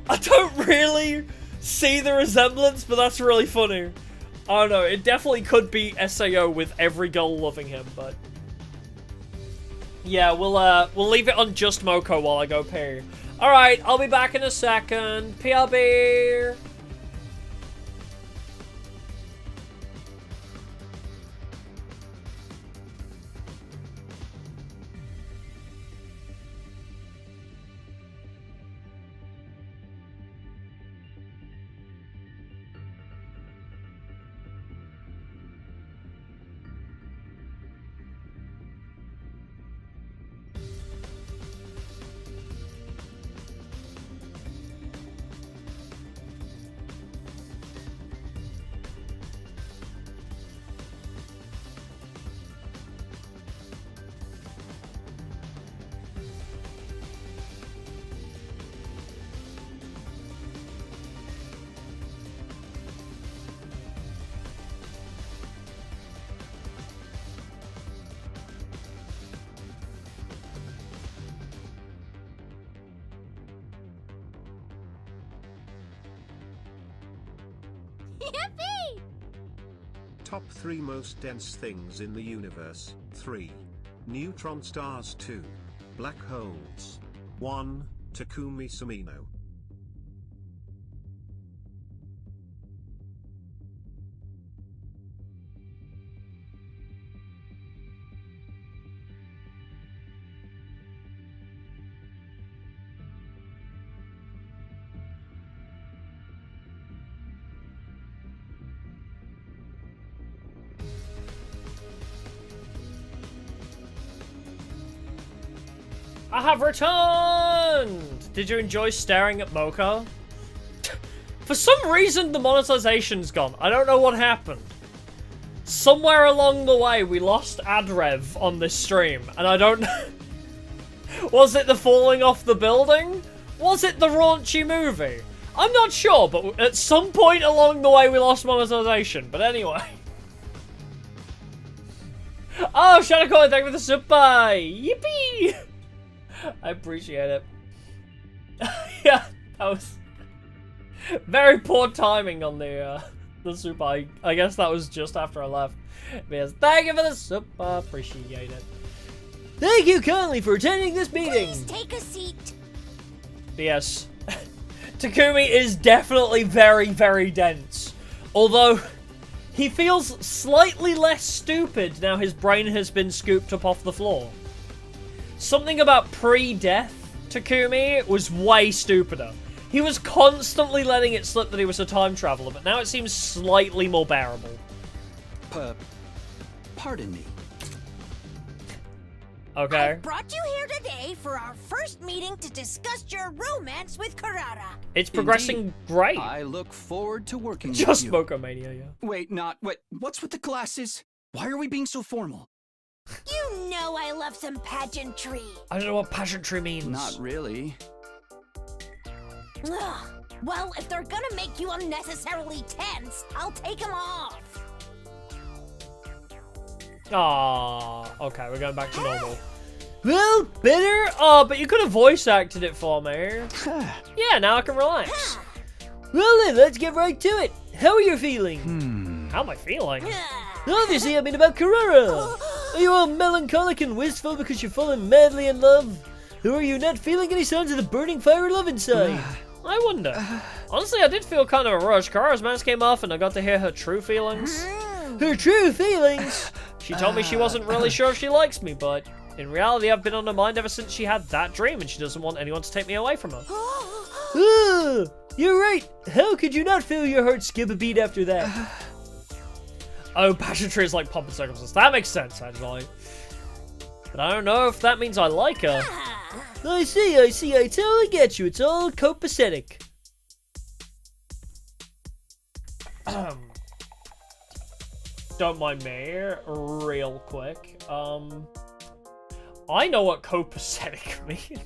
Speaker 1: I don't really see the resemblance, but that's really funny. I don't know, it definitely could be SAO with every girl loving him, but... Yeah, we'll leave it on just Moko while I go pee. Alright, I'll be back in a second. PRB!
Speaker 11: Yippee!
Speaker 16: Top 3 most dense things in the universe. 3. Neutron stars. 2. Black holes. 1. Takumi Sumino.
Speaker 1: I have returned! Did you enjoy staring at Mocha? For some reason, the monetization's gone. I don't know what happened. Somewhere along the way, we lost ad rev on this stream, and I don't know. Was it the falling off the building? Was it the raunchy movie? I'm not sure, but at some point along the way, we lost monetization. But anyway. Oh, Shadowcoin, thank you for the super! Yippee! I appreciate it. Yeah, that was very poor timing on the super. I guess that was just after I left. But yes, thank you for the super. Appreciate it. Thank you kindly for attending this meeting.
Speaker 11: Please take a seat.
Speaker 1: But yes, Takumi is definitely very, very dense. Although he feels slightly less stupid now his brain has been scooped up off the floor. Something about pre-death Takumi was way stupider. He was constantly letting it slip that he was a time traveler, but now it seems slightly more bearable.
Speaker 8: Pardon me.
Speaker 1: Okay.
Speaker 11: I brought you here today for our first meeting to discuss your romance with Kurara.
Speaker 1: It's progressing great.
Speaker 8: I look forward to working with
Speaker 1: Just
Speaker 8: you.
Speaker 1: Mokomania, yeah.
Speaker 8: Wait, what's with the glasses? Why are we being so formal?
Speaker 11: You know I love some pageantry.
Speaker 1: I don't know what pageantry means.
Speaker 8: Not really.
Speaker 11: Ugh. Well, if they're gonna make you unnecessarily tense, I'll take them off.
Speaker 1: Ah, okay, we're going back to normal. Well, better. Oh, but you could have voice acted it for me. Yeah, now I can relax. Well then, let's get right to it. How are you feeling? How am I feeling? Obviously, I mean about Kurara. Are you all melancholic and wistful because you're falling madly in love? Or are you not feeling any signs of the burning fire of love inside? I wonder. Honestly, I did feel kind of a rush. Kurara's mask came off and I got to hear her true feelings. Her true feelings? She told me she wasn't really sure if she likes me, but in reality, I've been on her mind ever since she had that dream and she doesn't want anyone to take me away from her. You're right. How could you not feel your heart skip a beat after that? Oh, pageantry is like pomp and circumstance. That makes sense, actually. But I don't know if that means I like her. I see. I totally get you. It's all copacetic. Don't mind me, real quick. I know what copacetic means.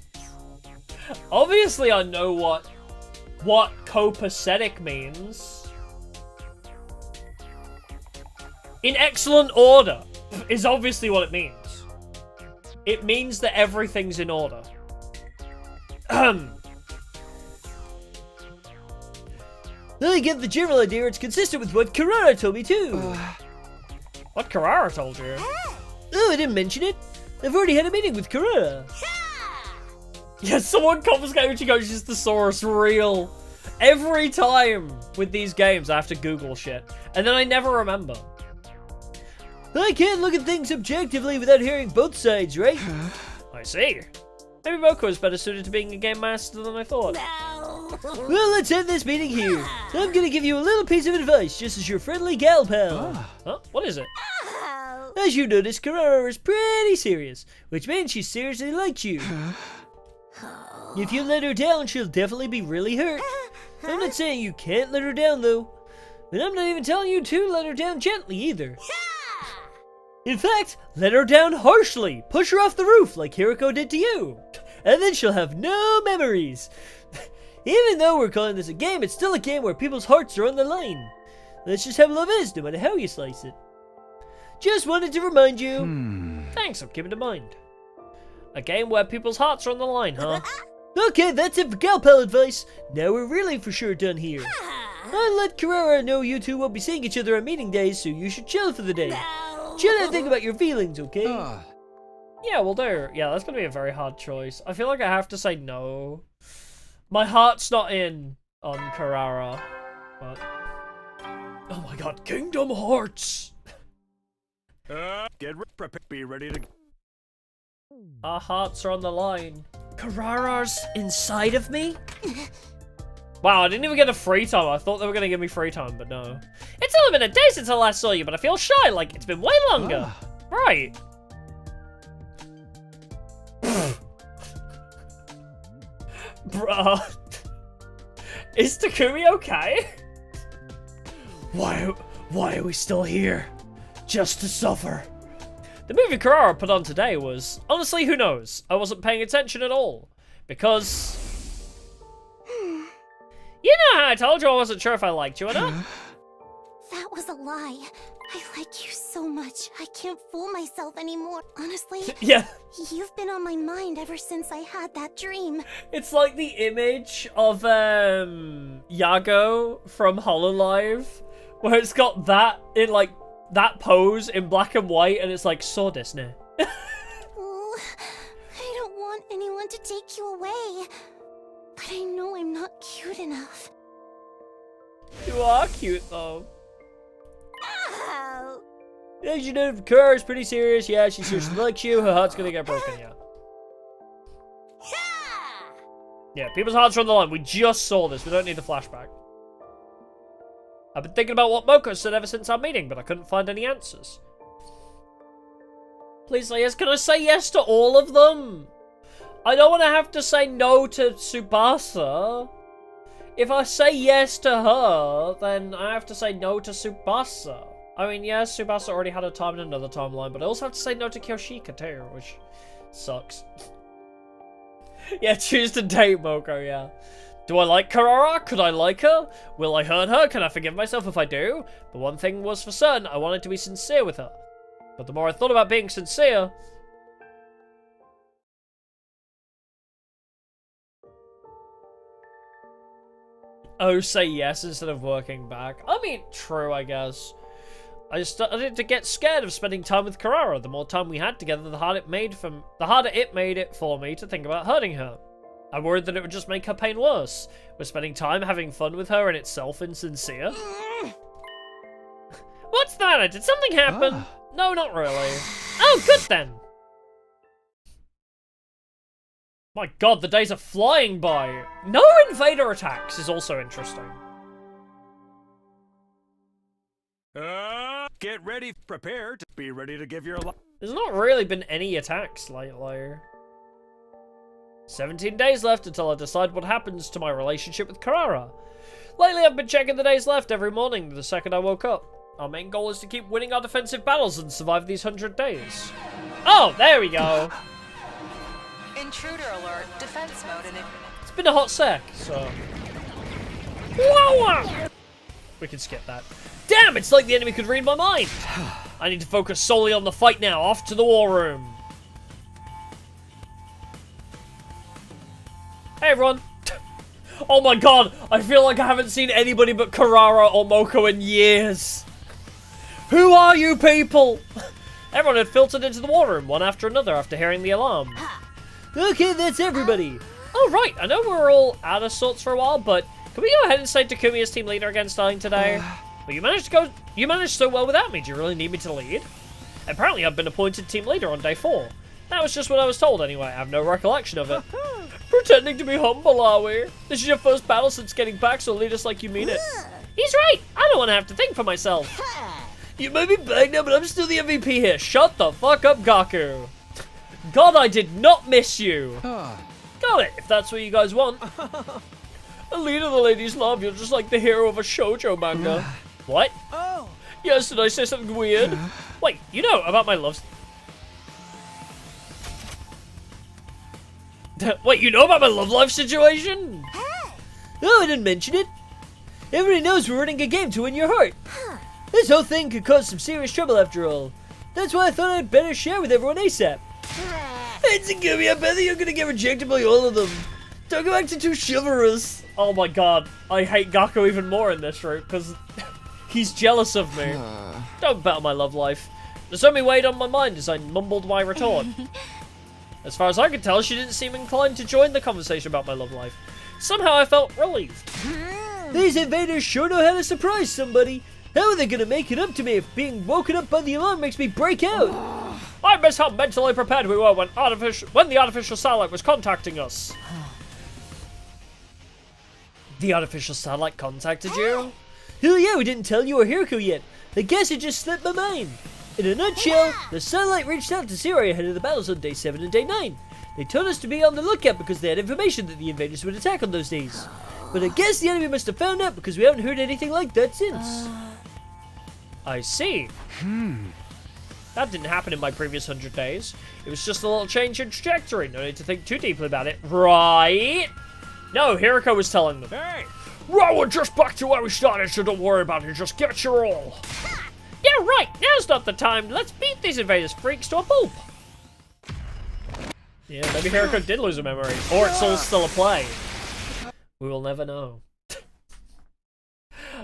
Speaker 1: Obviously, I know what copacetic means. In excellent order is obviously what it means. It means that everything's in order. I get the general idea. It's consistent with what Kurara told me too. What Kurara told you? Oh, I didn't mention it. I've already had a meeting with Kurara. Yeah, someone confiscated Uchigoshi's thesaurus real. Every time with these games, I have to Google shit. And then I never remember. I can't look at things objectively without hearing both sides, right? I see. Maybe Moko is better suited to being a game master than I thought.
Speaker 11: No.
Speaker 1: Well, let's end this meeting here. I'm gonna give you a little piece of advice, just as your friendly gal pal. Huh? What is it? As you notice, Kurara is pretty serious, which means she seriously likes you. If you let her down, she'll definitely be really hurt. I'm not saying you can't let her down, though. And I'm not even telling you to let her down gently, either. In fact, let her down harshly. Push her off the roof like Hiruko did to you. And then she'll have no memories. Even though we're calling this a game, it's still a game where people's hearts are on the line. That's just how love is, no matter how you slice it. Just wanted to remind you. Thanks, I'll keep it in mind. A game where people's hearts are on the line, huh? Okay, that's it for gal pal advice. Now we're really for sure done here.
Speaker 13: I'll let Kurara know you two won't be seeing each other on meeting days, so you should chill for the day. Chill and think about your feelings, okay?
Speaker 1: Yeah, we'll do. Yeah, that's gonna be a very hard choice. I feel like I have to say no. My heart's not in on Kurara, but... Oh my god, Kingdom Hearts!
Speaker 6: Be ready to...
Speaker 1: Our hearts are on the line. Kurara's inside of me? Wow, I didn't even get a free time. I thought they were gonna give me free time, but no. It's only been a day since I last saw you, but I feel shy, like it's been way longer. Right. Bruh. Is Takumi okay?
Speaker 3: Why are we still here? Just to suffer.
Speaker 1: The movie Kurara put on today was, honestly, who knows? I wasn't paying attention at all. Because... You know how I told you I wasn't sure if I liked you or not?
Speaker 11: That was a lie. I like you so much. I can't fool myself anymore. Honestly,
Speaker 1: yeah.
Speaker 11: You've been on my mind ever since I had that dream.
Speaker 1: It's like the image of Yago from Hololive, where it's got that in like that pose in black and white, and it's like so Disney.
Speaker 11: Oh, I don't want anyone to take you away, but I know I'm not cute enough.
Speaker 1: You are cute though.
Speaker 11: Oh.
Speaker 1: Yeah, you know, Kurara's pretty serious. Yeah, she seriously likes you. Her heart's gonna get broken. Yeah. Yeah, people's hearts are on the line. We just saw this. We don't need the flashback. I've been thinking about what Moko said ever since our meeting, but I couldn't find any answers. Please say yes. Can I say yes to all of them? I don't want to have to say no to Tsubasa. If I say yes to her, then I have to say no to Tsubasa. I mean, yes, Tsubasa already had a time in another timeline, but I also have to say no to Kyoshika too, which sucks. Yeah, choose to date Moko, yeah. Do I like Kurara? Could I like her? Will I hurt her? Can I forgive myself if I do? But one thing was for certain, I wanted to be sincere with her. But the more I thought about being sincere... Oh, say yes instead of working back. I mean, true, I guess. I started to get scared of spending time with Kurara. The more time we had together, the harder it made it for me to think about hurting her. I worried that it would just make her pain worse. Was spending time having fun with her in itself insincere? What's that? Did something happen? No, not really. Oh, good then. My god, the days are flying by. No invader attacks is also interesting.
Speaker 6: Get ready, prepare to be ready to give your life.
Speaker 1: There's not really been any attacks lately. 17 days left until I decide what happens to my relationship with Kurara. Lately I've been checking the days left every morning the second I woke up. Our main goal is to keep winning our defensive battles and survive these 100 days. Oh, there we go.
Speaker 12: Intruder alert, defense mode in it.
Speaker 1: It's been a hot sec, so... Whoa! We can skip that. Damn, it's like the enemy could read my mind. I need to focus solely on the fight now. Off to the war room. Hey, everyone. Oh my god, I feel like I haven't seen anybody but Kurara or Moko in years. Who are you people? Everyone had filtered into the war room, one after another, after hearing the alarm. Okay, that's everybody. Oh, right, I know we're all out of sorts for a while, but can we go ahead and say Takumi as team leader again starting today? But you managed so well without me. Do you really need me to lead? Apparently, I've been appointed team leader on day 4. That was just what I was told anyway. I have no recollection of it. Pretending to be humble, are we? This is your first battle since getting back, so lead us like you mean it. He's right. I don't want to have to think for myself. You may be back now, but I'm still the MVP here. Shut the fuck up, Gaku. God, I did not miss you. Got it, if that's what you guys want. A leader the ladies love. You're just like the hero of a shoujo manga. What?
Speaker 5: Oh.
Speaker 1: Yes, did I say something weird? Wait, you know about my love... Wait, you know about my love life situation? Oh, I didn't mention it. Everybody knows we're running a game to win your heart. This whole thing could cause some serious trouble after all. That's why I thought I'd better share with everyone ASAP. It's a gimme, I bet you're gonna get rejected by all of them.
Speaker 13: Don't go acting too chivalrous. Oh my god, I hate Gakko even more in this route, because he's jealous of me. Don't bet on my love life. There's only weight on my mind as I mumbled my retort. As far as I could tell, she didn't seem inclined to join the conversation about my love life. Somehow I felt relieved. These invaders sure know how to surprise somebody. How are they gonna make it up to me if being woken up by the alarm makes me break out?
Speaker 3: I miss how mentally prepared we were when the artificial satellite was contacting us.
Speaker 13: The artificial satellite contacted you? Hell yeah, we didn't tell you or Hiruko yet. I guess it just slipped my mind. In a nutshell, the satellite reached out to Sirei ahead of the battles on day 7 and day 9. They told us to be on the lookout because they had information that the invaders would attack on those days. But I guess the enemy must have found out because we haven't heard anything like that since.
Speaker 1: I see. That didn't happen in my previous 100 days. It was just a little change in trajectory. No need to think too deeply about it. Right? No, Hiruko was telling them.
Speaker 3: Hey, well, we're just back to where we started, so don't worry about it. Just give it your all.
Speaker 1: Yeah, right. Now's not the time. Let's beat these invaders freaks to a pulp. Yeah, maybe Hiruko did lose a memory. Or it's all still a play. We will never know.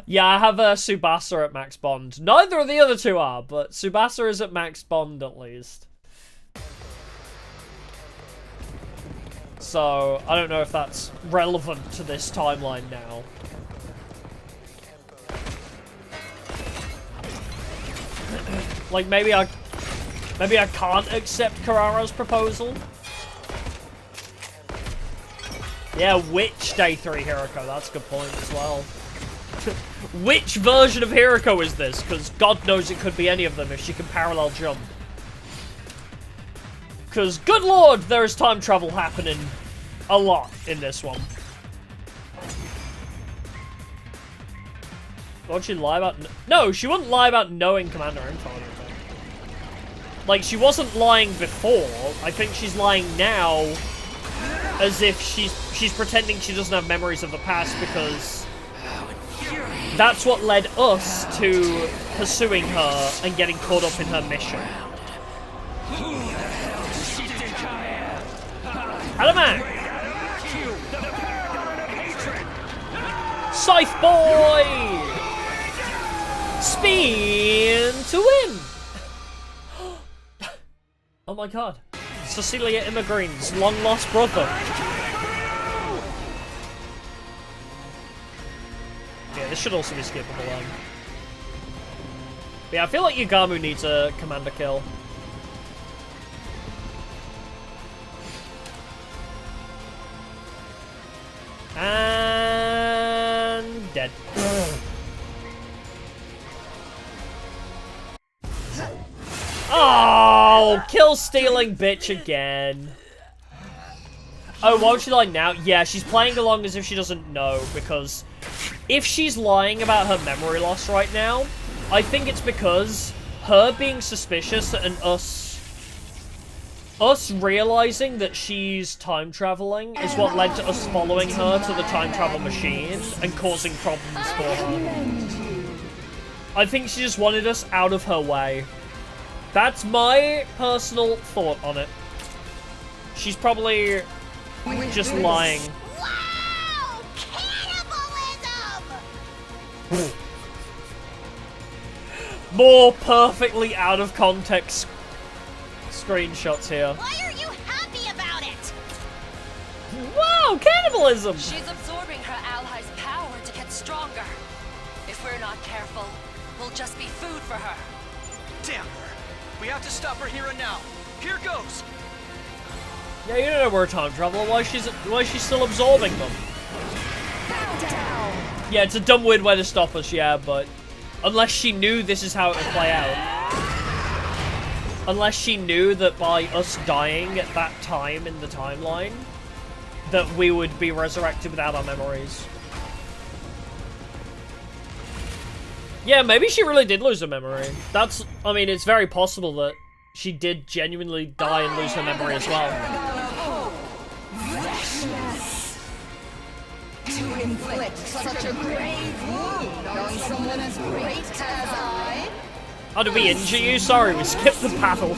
Speaker 1: Yeah, I have Tsubasa at max bond. Neither of the other two are, but Tsubasa is at max bond at least. So, I don't know if that's relevant to this timeline now. Like, maybe I can't accept Kurara's proposal. Yeah, which day 3 Hiruko? That's a good point as well. Which version of Hiruko is this? Because God knows it could be any of them if she can parallel jump. Because, good lord, there is time travel happening a lot in this one. Won't she lie about... No, she wouldn't lie about knowing Commander info. Like, she wasn't lying before. I think she's lying now as if she's pretending she doesn't have memories of the past because that's what led us to pursuing her and getting caught up in her mission. Hello, Scythe Boy! Spin to win! Oh my god. Cecilia Immigreen's long-lost brother. Yeah, this should also be skippable then. But yeah, I feel like Yugamu needs a commander kill. And dead. Oh, kill stealing bitch again. Oh, why would she lie now? Yeah, she's playing along as if she doesn't know, because if she's lying about her memory loss right now, I think it's because her being suspicious and us realizing that she's time traveling is what led to us following her to the time travel machine and causing problems for her. I think she just wanted us out of her way. That's my personal thought on it. She's probably just lying.
Speaker 11: Wow! Cannibalism!
Speaker 1: More perfectly out of context screenshots here.
Speaker 11: Why are you happy about it?
Speaker 1: Wow, cannibalism!
Speaker 12: She's absorbing her allies' power to get stronger. If we're not careful, we'll just be food for her.
Speaker 14: Damn her! We have to stop her here and now. Here goes.
Speaker 1: Yeah, you don't know we're time traveler. Why she's still absorbing them? Yeah, it's a dumb weird way to stop us. Yeah, but unless she knew this is how it would play out. Unless she knew that by us dying at that time in the timeline, that we would be resurrected without our memories. Yeah, maybe she really did lose her memory. I mean, it's very possible that she did genuinely die and lose her memory as well.
Speaker 10: To inflict such a grave wound on someone as great as I?
Speaker 1: Oh, did we injure you? Sorry, we skipped the battle.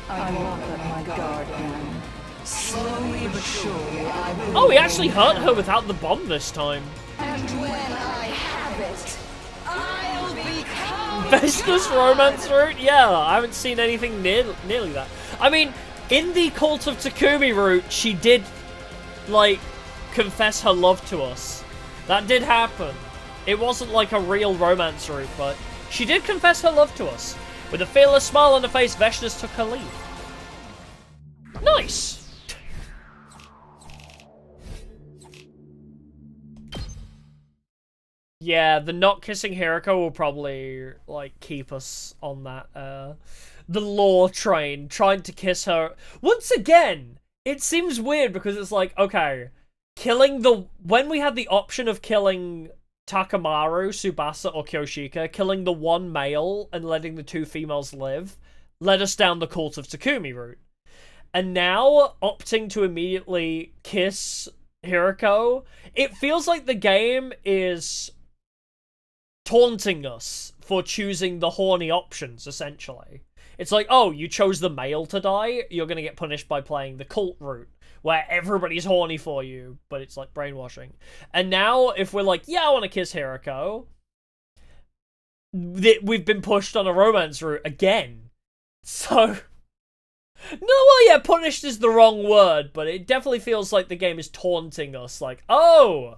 Speaker 10: I won't let my guard down. Slowly but surely, I will.
Speaker 1: Oh, he actually hurt her without the bomb this time.
Speaker 10: And when I have it, I'll become.
Speaker 1: Vesna's romance route? Yeah, I haven't seen anything nearly that. I mean, in the Cult of Takumi route, she did, like, confess her love to us. That did happen. It wasn't like a real romance route, but she did confess her love to us. With a fearless smile on her face, Veshnas took her leave. Nice! Yeah, the not kissing Hiruko will probably, like, keep us on that, the lore train, trying to kiss her. Once again, it seems weird because it's like, okay, when we had the option of killing Takamaru, Tsubasa, or Kyoshika, killing the one male and letting the two females live, led us down the Cult of Takumi route. And now, opting to immediately kiss Hiruko, it feels like the game is taunting us for choosing the horny options, essentially. It's like, oh, you chose the male to die, you're gonna get punished by playing the cult route, where everybody's horny for you, but it's like brainwashing. And now, if we're like, yeah, I want to kiss Hiruko, we've been pushed on a romance route again. So, no, well, yeah, punished is the wrong word, but it definitely feels like the game is taunting us, like, oh,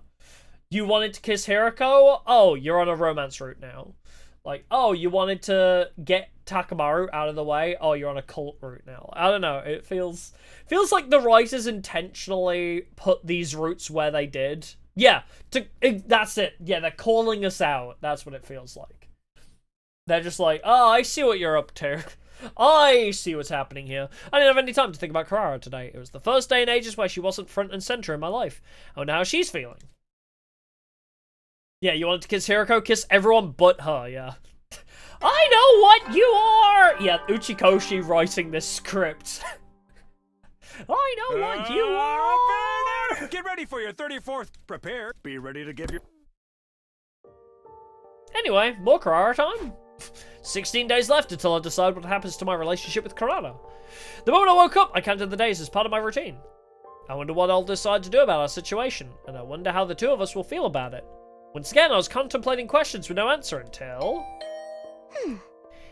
Speaker 1: you wanted to kiss Hiruko? Oh, you're on a romance route now. Like, oh, you wanted to get Takamaru out of the way? Oh, you're on a cult route now. I don't know. It feels like the writers intentionally put these routes where they did. Yeah, that's it. Yeah, they're calling us out. That's what it feels like. They're just like, oh, I see what you're up to. I see what's happening here. I didn't have any time to think about Kurara today. It was the first day in ages where she wasn't front and center in my life. I wonder how she's feeling. Yeah, you wanted to kiss Hiruko? Kiss everyone but her, yeah. I know what you are! Yeah, Uchikoshi writing this script. I know what you are!
Speaker 6: Get ready for your 34th. Prepare. Be ready to give your...
Speaker 1: Anyway, more Kurara time. 16 days left until I decide what happens to my relationship with Kurara. The moment I woke up, I counted the days as part of my routine. I wonder what I'll decide to do about our situation, and I wonder how the two of us will feel about it. Once again, I was contemplating questions with no answer until...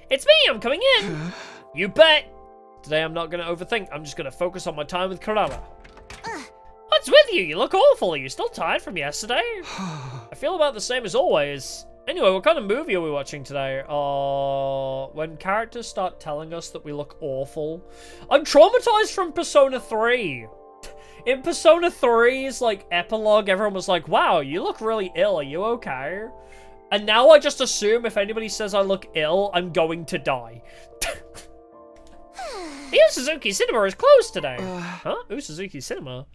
Speaker 1: It's me, I'm coming in! You bet! Today I'm not going to overthink, I'm just going to focus on my time with Kurara. What's with you? You look awful. Are you still tired from yesterday? I feel about the same as always. Anyway, what kind of movie are we watching today? When characters start telling us that we look awful. I'm traumatized from Persona 3. In Persona 3's, like, epilogue, everyone was like, wow, you look really ill, are you okay? And now I just assume if anybody says I look ill, I'm going to die. The Suzuki Cinema is closed today. Huh? Suzuki Cinema?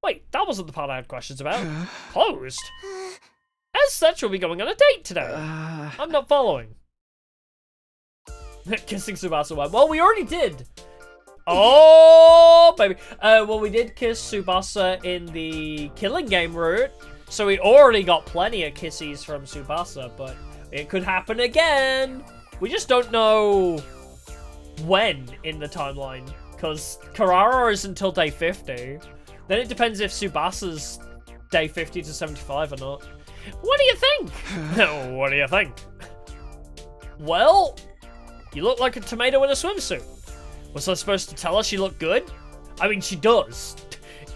Speaker 1: Wait, that wasn't the part I had questions about. Closed? As such, we'll be going on a date today. I'm not following. Kissing Tsubasa. Well, we already did. Oh, baby. Well, we did kiss Tsubasa in the killing game route, so we already got plenty of kisses from Tsubasa, but it could happen again. We just don't know when in the timeline, because Kurara is until day 50. Then it depends if Tsubasa's day 50 to 75 or not. What do you think? What do you think? Well, you look like a tomato in a swimsuit. Was I supposed to tell her she looked good? I mean, she does.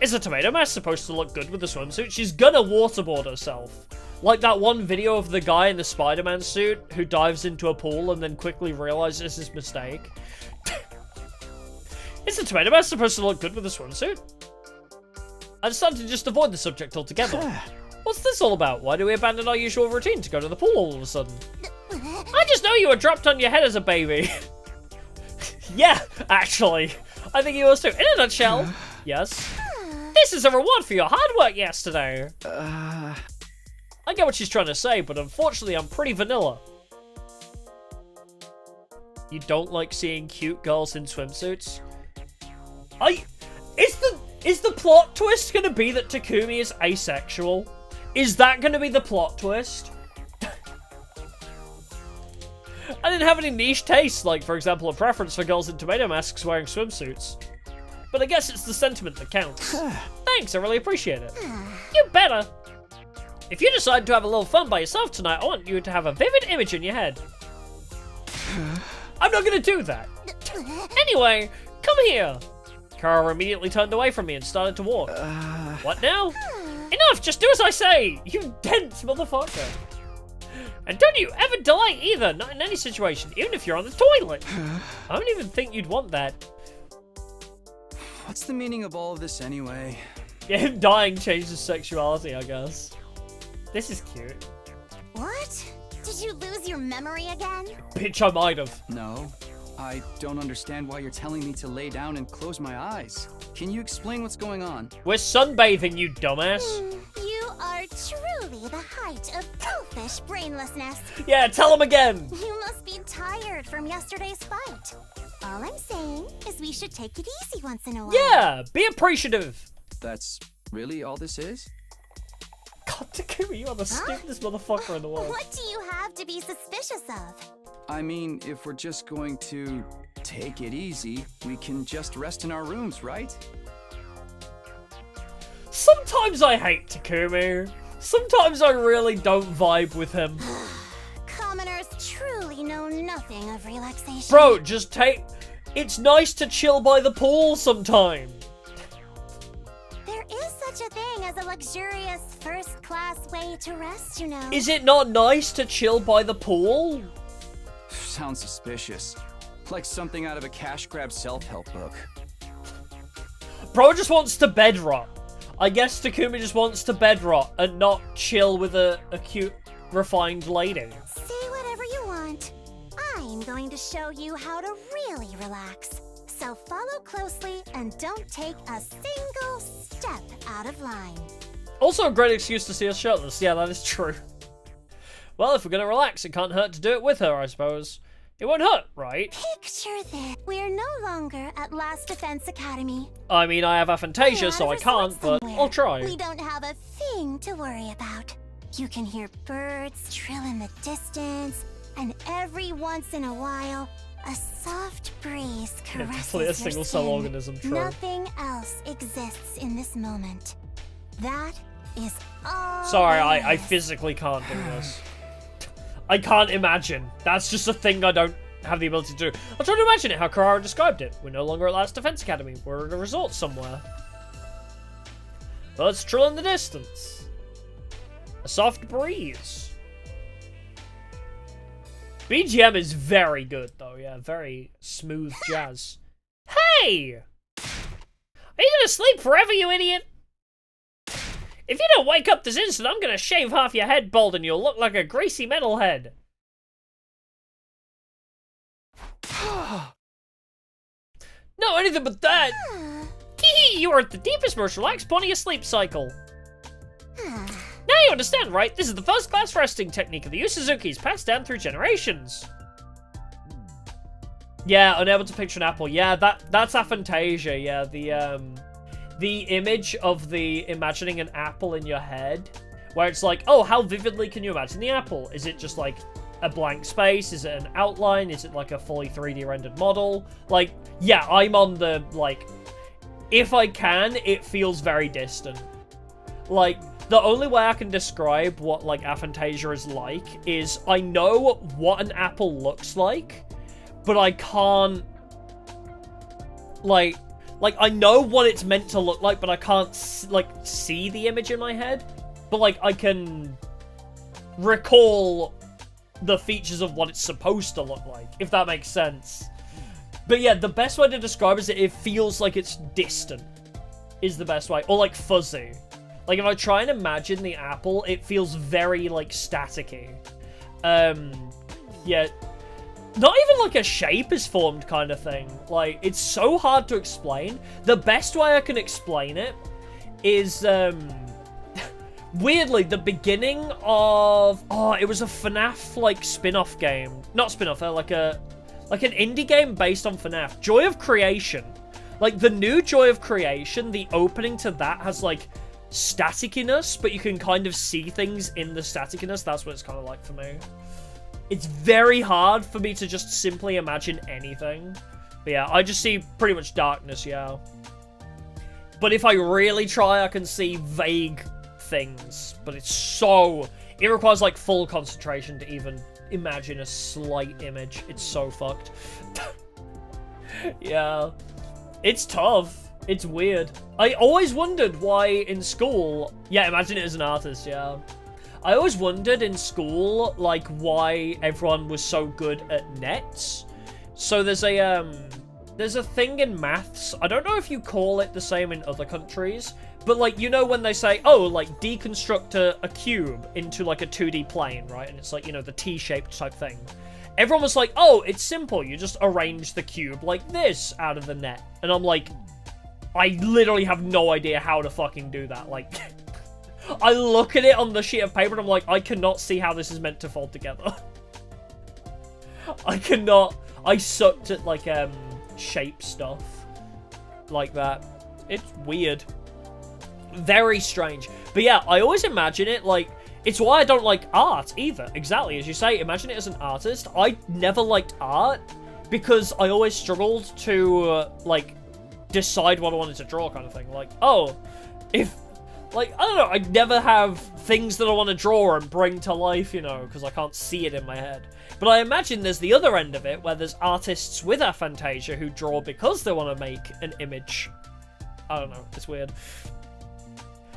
Speaker 1: Is a tomato mess supposed to look good with a swimsuit? She's gonna waterboard herself. Like that one video of the guy in the Spider-Man suit who dives into a pool and then quickly realizes his mistake. Is a tomato mess supposed to look good with a swimsuit? I decided to just avoid the subject altogether. What's this all about? Why do we abandon our usual routine to go to the pool all of a sudden? I just know you were dropped on your head as a baby. Yeah, actually. I think he was too. In a nutshell, yes. This is a reward for your hard work yesterday. I get what she's trying to say, but unfortunately I'm pretty vanilla. You don't like seeing cute girls in swimsuits? Is the plot twist gonna be that Takumi is asexual? Is that gonna be the plot twist? I didn't have any niche tastes, like, for example, a preference for girls in tomato masks wearing swimsuits. but I guess it's the sentiment that counts. Thanks, I really appreciate it. You better. If you decide to have a little fun by yourself tonight, I want you to have a vivid image in your head. I'm not gonna do that. Anyway, come here. Kurara immediately turned away from me and started to walk. What now? Enough, just do as I say, you dense motherfucker. And don't you ever delay either, not in any situation, even if you're on the toilet. I don't even think you'd want that.
Speaker 8: What's the meaning of all of this anyway?
Speaker 1: Yeah, him dying changed his sexuality, I guess. This is cute.
Speaker 11: What? Did you lose your memory again?
Speaker 1: Bitch, I might have.
Speaker 8: No. I don't understand why you're telling me to lay down and close my eyes. Can you explain what's going on?
Speaker 1: We're sunbathing, you dumbass.
Speaker 11: You are truly the height of elfish brainlessness.
Speaker 1: Yeah, tell him again.
Speaker 11: You must be tired from yesterday's fight. All I'm saying is we should take it easy once in a while.
Speaker 1: Yeah, be appreciative.
Speaker 8: That's really all this is?
Speaker 1: God, Takumi, you are the stupidest motherfucker in the world.
Speaker 11: What do you have to be suspicious of?
Speaker 8: I mean, if we're just going to take it easy, we can just rest in our rooms, right?
Speaker 1: Sometimes I hate Takumi. Sometimes I really don't vibe with him.
Speaker 11: Commoners truly know nothing of relaxation.
Speaker 1: Bro, just take... It's nice to chill by the pool sometime.
Speaker 11: There is such a thing as a luxurious first-class way to rest, you know.
Speaker 1: Is it not nice to chill by the pool?
Speaker 8: Sounds suspicious. Like something out of a cash grab self-help book.
Speaker 1: Bro just wants to bed rot. I guess Takumi just wants to bed rot and not chill with a cute, refined lady.
Speaker 11: Say whatever you want. I'm going to show you how to really relax. So follow closely and don't take a single step out of line.
Speaker 1: Also a great excuse to see us shirtless. Yeah, that is true. Well, if we're gonna relax, it can't hurt to do it with her, I suppose. It won't hurt, right?
Speaker 11: Picture this. We're no longer at Last Defense Academy.
Speaker 1: I mean, I have aphantasia, so I can't, but I'll try.
Speaker 11: We don't have a thing to worry about. You can hear birds trill in the distance, and every once in a while, a soft breeze caresses
Speaker 1: Definitely a single-cell
Speaker 11: your skin.
Speaker 1: organism, true.
Speaker 11: Nothing else exists in this moment. That is all.
Speaker 1: Sorry, I physically can't do this. I can't imagine. That's just a thing I don't have the ability to do. I'll try to imagine it how Kurara described it. We're no longer at Last Defense Academy. We're at a resort somewhere. Birds trill in the distance. A soft breeze. BGM is very good, though. Yeah, very smooth jazz. Hey! Are you gonna sleep forever, you idiot? If you don't wake up this instant, I'm gonna shave half your head bald and you'll look like a greasy metalhead. No, anything but that. Hee, you are at the deepest, most relaxed point of your sleep cycle. Now you understand, right? This is the first-class resting technique of the Yu Suzuki's passed down through generations. Yeah, unable to picture an apple. Yeah, that's aphantasia. Yeah, the image of the imagining an apple in your head, where it's like, oh, how vividly can you imagine the apple? Is it just like a blank space? Is it an outline? Is it like a fully 3D rendered model? Like, yeah, I'm on the, like, if I can, it feels very distant. Like, the only way I can describe what, like, aphantasia is like is I know what an apple looks like, but I can't, like, I know what it's meant to look like, but I can't, see the image in my head. But, like, I can recall the features of what it's supposed to look like, if that makes sense. But yeah, the best way to describe it is that it feels like it's distant, is the best way. Or, like, fuzzy. Like, if I try and imagine the apple, it feels very, like, staticky. Yeah. Not even, like, a shape is formed kind of thing. Like, it's so hard to explain. The best way I can explain it is, weirdly, the beginning of... Oh, it was a FNAF, like, spin-off game. Not spin-off, like an indie game based on FNAF. Joy of Creation. Like, the new Joy of Creation, the opening to that has, like, staticiness, but you can kind of see things in the staticiness. That's what it's kind of like for me. It's very hard for me to just simply imagine anything. But yeah, I just see pretty much darkness, yeah. But if I really try, I can see vague things. But it's so... It requires, like, full concentration to even imagine a slight image. It's so fucked. Yeah. It's tough. It's weird. I always wondered why in school... Yeah, imagine it as an artist, yeah. I always wondered in school, like, why everyone was so good at nets. So there's a thing in maths. I don't know if you call it the same in other countries, but, like, you know when they say, oh, like, deconstruct a cube into, like, a 2D plane, right? And it's, like, you know, the T-shaped type thing. Everyone was like, oh, it's simple. You just arrange the cube like this out of the net. And I'm like, I literally have no idea how to fucking do that. Like, I look at it on the sheet of paper and I'm like, I cannot see how this is meant to fold together. I cannot. I sucked at, like, shape stuff like that. It's weird. Very strange. But yeah, I always imagine it, like, it's why I don't like art either. Exactly, as you say, imagine it as an artist. I never liked art because I always struggled to, like, decide what I wanted to draw kind of thing. Like, oh, if, like, I don't know, I never have things that I want to draw and bring to life, you know, because I can't see it in my head. But I imagine there's the other end of it, where there's artists with aphantasia who draw because they want to make an image. I don't know, it's weird.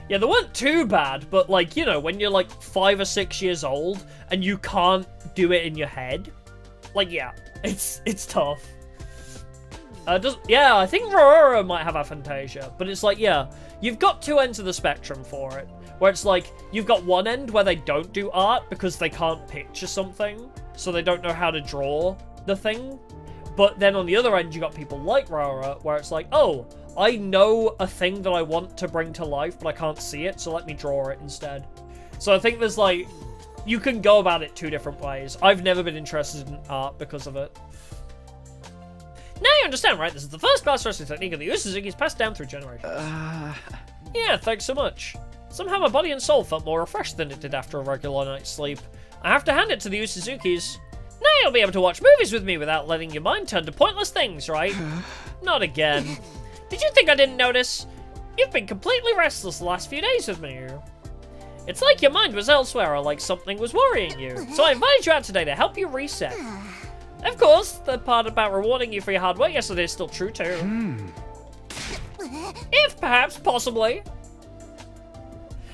Speaker 1: Yeah, they weren't too bad, but, like, you know, when you're, like, 5 or 6 years old and you can't do it in your head, like, yeah, it's tough. Yeah, I think Kurara might have aphantasia, but it's like, yeah, you've got two ends of the spectrum for it, where it's like, you've got one end where they don't do art because they can't picture something, so they don't know how to draw the thing, but then on the other end, you got people like Kurara, where it's like, oh, I know a thing that I want to bring to life, but I can't see it, so let me draw it instead. So I think there's, like, you can go about it two different ways. I've never been interested in art because of it. Now you understand, right? This is the first class wrestling technique of the Usuzuki is passed down through generations. Yeah, thanks so much. Somehow my body and soul felt more refreshed than it did after a regular night's sleep. I have to hand it to the Usuzukis. Now you'll be able to watch movies with me without letting your mind turn to pointless things, right? Not again. Did you think I didn't notice? You've been completely restless the last few days with me. It's like your mind was elsewhere or like something was worrying you. So I invited you out today to help you reset. Of course, the part about rewarding you for your hard work yesterday is still true too. If perhaps, possibly.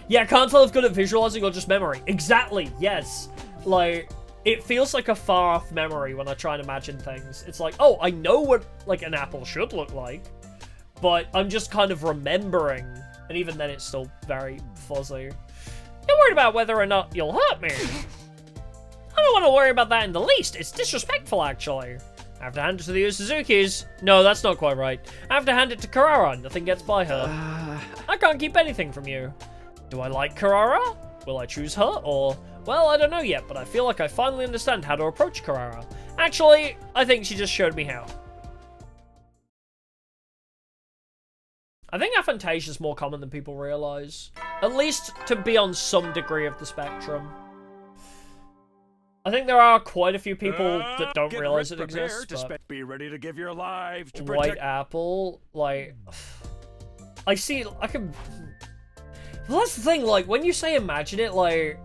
Speaker 1: Yeah, I can't tell if good at visualizing or just memory. Exactly, yes. Like, it feels like a far-off memory when I try and imagine things. It's like, oh, I know what, like, an apple should look like, but I'm just kind of remembering, and even then it's still very fuzzy. You're worried about whether or not you'll hurt me. I don't want to worry about that in the least. It's disrespectful, actually. I have to hand it to the Usuzukis. No, that's not quite right. I have to hand it to Kurara. Nothing gets by her. I can't keep anything from you. Do I like Kurara? Will I choose her? Or, well, I don't know yet, but I feel like I finally understand how to approach Kurara. Actually, I think she just showed me how. I think aphantasia is more common than people realize. At least to be on some degree of the spectrum. I think there are quite a few people that don't realize it exists.
Speaker 6: Be ready to give your lives to
Speaker 1: White apple, like, I see. I can. Well, that's the thing. Like, when you say imagine it, like,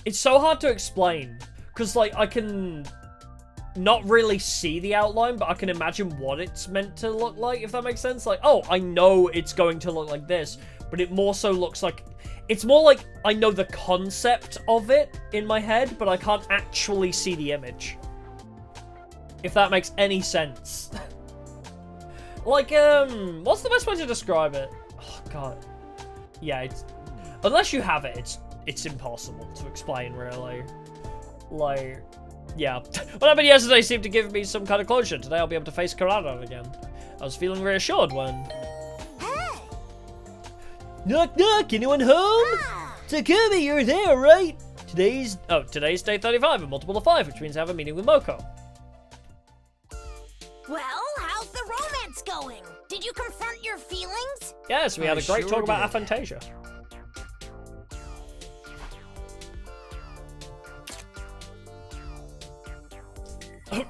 Speaker 1: it's so hard to explain because, like, I can not really see the outline, but I can imagine what it's meant to look like. If that makes sense. Like, oh, I know it's going to look like this, but it more so looks like. It's more like I know the concept of it in my head, but I can't actually see the image. If that makes any sense. Like, what's the best way to describe it? Oh, God. Yeah, it's... Unless you have it, it's impossible to explain, really. Like, yeah. What happened yesterday seemed to give me some kind of closure. Today I'll be able to face Kurara again. I was feeling reassured when... Knock knock, anyone home? Takumi, you're there, right? Today's day 35, a multiple of 5, which means I have a meeting with Moko.
Speaker 11: Well, how's the romance going? Did you confront your feelings?
Speaker 1: Yes, we had a great talk about aphantasia.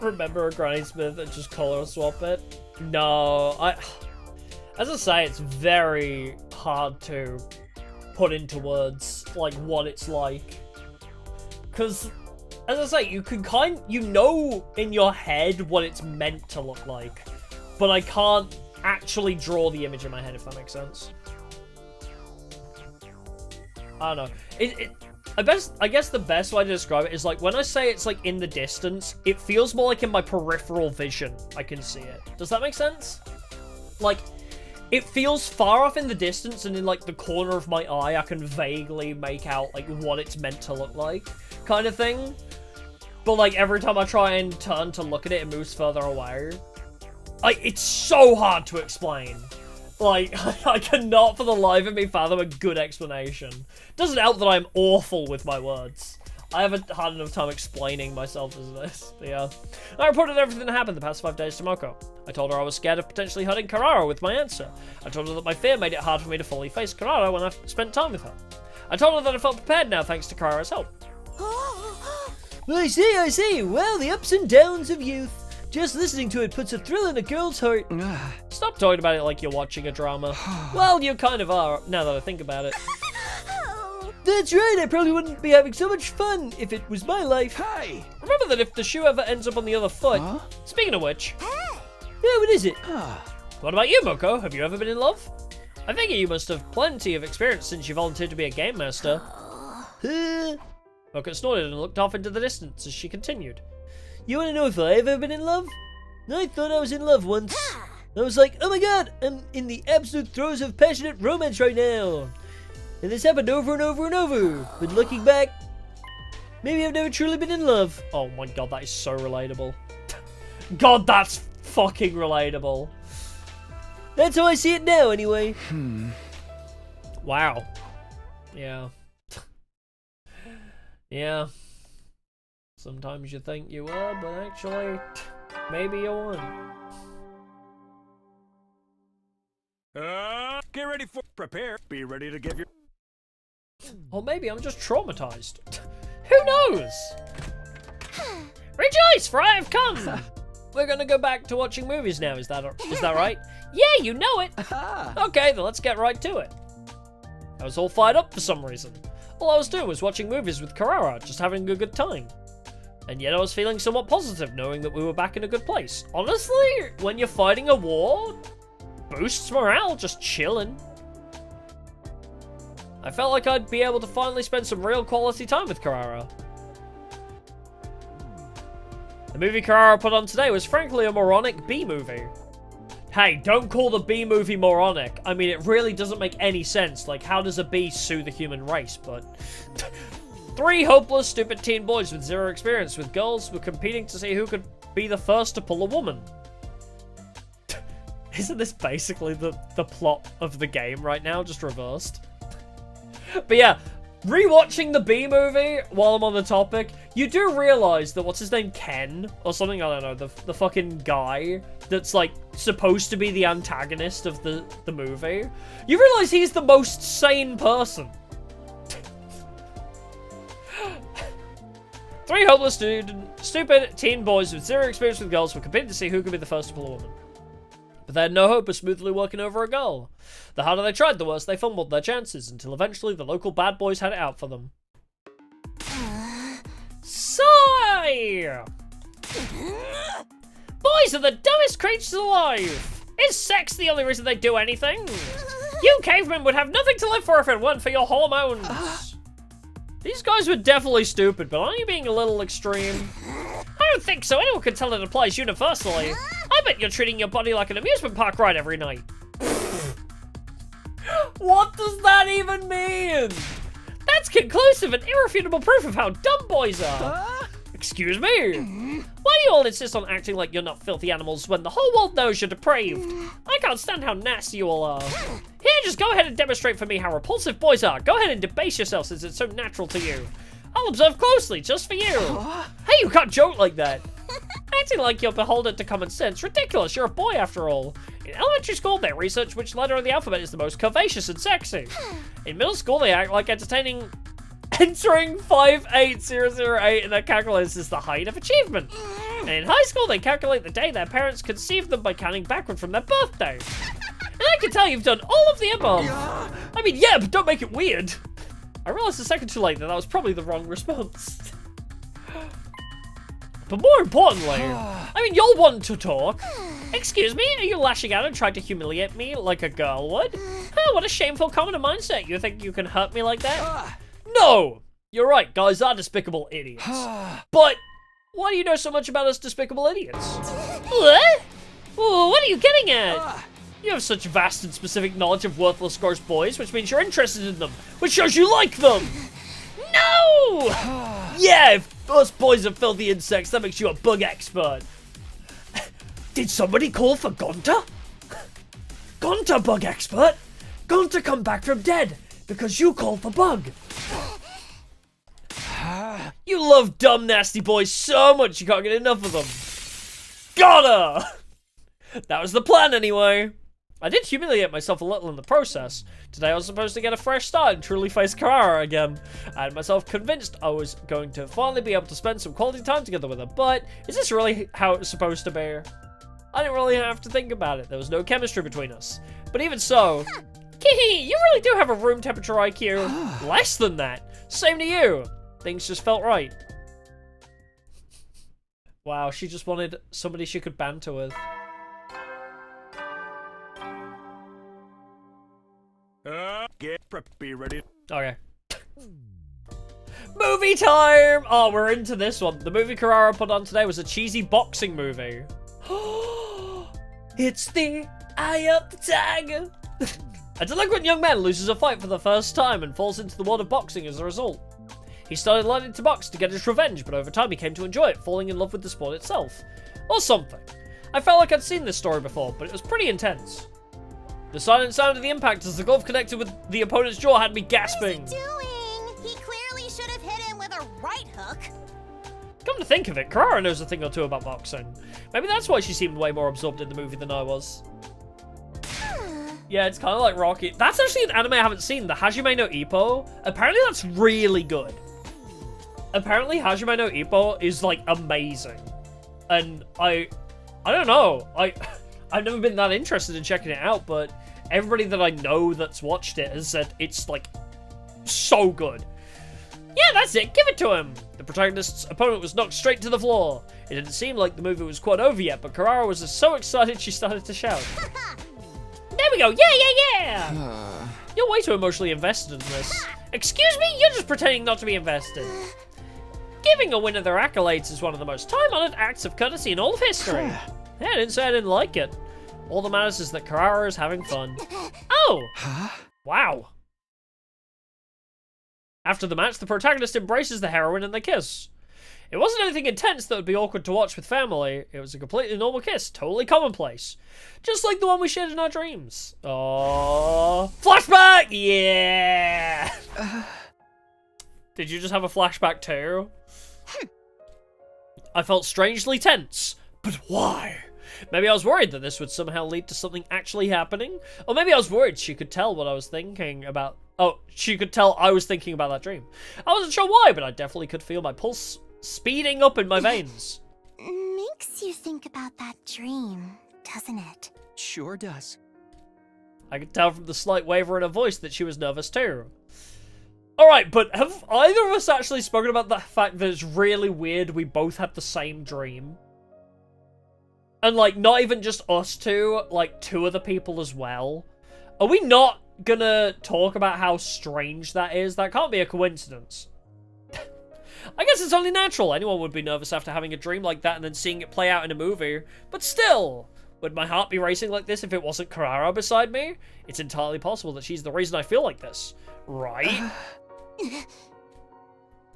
Speaker 1: Remember a Granny Smith and just color swap it? No, As I say, it's very hard to put into words, like, what it's like. Because, as I say, you can you know in your head what it's meant to look like. But I can't actually draw the image in my head, if that makes sense. I don't know. I guess the best way to describe it is, like, when I say it's, like, in the distance, it feels more like in my peripheral vision I can see it. Does that make sense? Like, it feels far off in the distance, and in, like, the corner of my eye I can vaguely make out, like, what it's meant to look like, kind of thing. But, like, every time I try and turn to look at it, it moves further away. Like, it's so hard to explain. Like, I cannot for the life of me fathom a good explanation. Doesn't help that I'm awful with my words. I haven't had enough time explaining myself as this. But yeah. I reported everything that happened the past 5 days to Moko. I told her I was scared of potentially hurting Kurara with my answer. I told her that my fear made it hard for me to fully face Kurara when I spent time with her. I told her that I felt prepared now thanks to Kurara's help.
Speaker 13: I see. Well, the ups and downs of youth. Just listening to it puts a thrill in a girl's heart.
Speaker 1: Stop talking about it like you're watching a drama. Well, you kind of are, now that I think about it.
Speaker 13: That's right, I probably wouldn't be having so much fun if it was my life.
Speaker 1: Hey! Remember that if the shoe ever ends up on the other foot... Huh? Speaking of which...
Speaker 13: Yeah, what is it?
Speaker 1: What about you, Moko? Have you ever been in love? I figure you must have plenty of experience since you volunteered to be a game master. Moko snorted and looked off into the distance as she continued.
Speaker 13: You want to know if I've ever been in love? I thought I was in love once. I was like, oh my god, I'm in the absolute throes of passionate romance right now. And this happened over and over and over. But looking back, maybe I've never truly been in love.
Speaker 1: Oh my god, that is so relatable. God, that's fucking relatable.
Speaker 13: That's how I see it now, anyway.
Speaker 1: Wow. Yeah. Yeah. Sometimes you think you were, but actually, maybe you weren't.
Speaker 6: Get ready for prepare. Be ready to give your...
Speaker 1: Or maybe I'm just traumatized. Who knows? Rejoice, for I have come! We're gonna go back to watching movies now, is that right? Yeah, you know it! Okay, then let's get right to it. I was all fired up for some reason. All I was doing was watching movies with Kurara, just having a good time. And yet I was feeling somewhat positive, knowing that we were back in a good place. Honestly, when you're fighting a war, boosts morale, just chilling. I felt like I'd be able to finally spend some real quality time with Kurara. The movie Kurara put on today was frankly a moronic B-movie. Hey, don't call the B-movie moronic. I mean, it really doesn't make any sense. Like, how does a bee sue the human race? But 3 hopeless, stupid teen boys with zero experience with girls were competing to see who could be the first to pull a woman. Isn't this basically the plot of the game right now, just reversed? But yeah, rewatching the B-movie while I'm on the topic, you do realize that, what's his name, Ken? Or something, I don't know, the fucking guy that's, like, supposed to be the antagonist of the movie. You realize he's the most sane person. 3 hopeless, stupid teen boys with zero experience with girls were competing to see who could be the first to pull a woman. But they had no hope of smoothly working over a girl. The harder they tried, the worse they fumbled their chances, until eventually the local bad boys had it out for them. Sigh! Boys are the dumbest creatures alive! Is sex the only reason they do anything? You cavemen would have nothing to live for if it weren't for your hormones. These guys were definitely stupid, but aren't you being a little extreme? I don't think so. Anyone can tell it applies universally. I bet you're treating your body like an amusement park ride every night. What does that even mean? That's conclusive and irrefutable proof of how dumb boys are. Excuse me? Why do you all insist on acting like you're not filthy animals when the whole world knows you're depraved? I can't stand how nasty you all are. Here, just go ahead and demonstrate for me how repulsive boys are. Go ahead and debase yourself since it's so natural to you. I'll observe closely, just for you. Hey, you can't joke like that. Acting like you're beholden to common sense. Ridiculous, you're a boy after all. In elementary school, they research which letter of the alphabet is the most curvaceous and sexy. In middle school, they act like entering 58008 in their calculators is the height of achievement. And in high school, they calculate the day their parents conceived them by counting backward from their birthday. And I can tell you've done all of the above. I mean, yeah, but don't make it weird. I realized a second too late that was probably the wrong response. But more importantly, I mean, you'll want to talk. Excuse me, are you lashing out and trying to humiliate me like a girl would? Oh, what a shameful comment of mindset. You think you can hurt me like that? No! You're right, guys are despicable idiots. But why do you know so much about us despicable idiots? What? Oh, what are you getting at? You have such vast and specific knowledge of worthless, gross boys, which means you're interested in them, which shows you like them. No! Yeah, if us boys are filthy insects, that makes you a bug expert. Did somebody call for Gunter? Gunter, bug expert? Gunter come back from dead because you called for bug. You love dumb, nasty boys so much you can't get enough of them. Got her! That was the plan anyway. I did humiliate myself a little in the process. Today I was supposed to get a fresh start and truly face Kurara again. I had myself convinced I was going to finally be able to spend some quality time together with her, but is this really how it was supposed to be? I didn't really have to think about it. There was no chemistry between us. But even so, Kihi, you really do have a room temperature IQ. Less than that. Same to you. Things just felt right. Wow, she just wanted somebody she could banter with.
Speaker 6: Be ready.
Speaker 1: Okay. Movie time! Oh, we're into this one. The movie Kurara put on today was a cheesy boxing movie. It's the Eye of the Tiger. A delinquent young man loses a fight for the first time and falls into the world of boxing as a result. He started learning to box to get his revenge, but over time he came to enjoy it, falling in love with the sport itself. Or something. I felt like I'd seen this story before, but it was pretty intense. The silent sound of the impact as the glove connected with the opponent's jaw had me gasping.
Speaker 11: What is he doing? He clearly should have hit him with a right hook.
Speaker 1: Come to think of it, Kurara knows a thing or two about boxing. Maybe that's why she seemed way more absorbed in the movie than I was. Yeah, it's kind of like Rocky. That's actually an anime I haven't seen, the Hajime no Ippo. Apparently that's really good. Apparently Hajime no Ippo is like amazing. And I don't know. I've never been that interested in checking it out, but everybody that I know that's watched it has said it's like so good. Yeah, that's it. Give it to him. The protagonist's opponent was knocked straight to the floor. It didn't seem like the movie was quite over yet, but Kurara was so excited she started to shout. There we go. Yeah. You're way too emotionally invested in this. Excuse me? You're just pretending not to be invested. Giving a winner their accolades is one of the most time-honored acts of courtesy in all of history. Yeah, I didn't say I didn't like it. All that matters is that Kurara is having fun. Oh! Wow. After the match, the protagonist embraces the heroine and they kiss. It wasn't anything intense that would be awkward to watch with family. It was a completely normal kiss, totally commonplace. Just like the one we shared in our dreams. Oh, flashback! Yeah! Did you just have a flashback too? I felt strangely tense. But why? Maybe I was worried that this would somehow lead to something actually happening? Or maybe I was worried she could tell what I was thinking about. Oh, she could tell I was thinking about that dream. I wasn't sure why, but I definitely could feel my pulse speeding up in my veins.
Speaker 11: Makes you think about that dream, doesn't it?
Speaker 8: Sure does.
Speaker 1: I could tell from the slight waver in her voice that she was nervous too. Alright, but have either of us actually spoken about the fact that it's really weird we both had the same dream? And, like, not even just us two, like, two other people as well. Are we not gonna talk about how strange that is? That can't be a coincidence. I guess it's only natural. Anyone would be nervous after having a dream like that and then seeing it play out in a movie. But still, would my heart be racing like this if it wasn't Kurara beside me? It's entirely possible that she's the reason I feel like this. Right?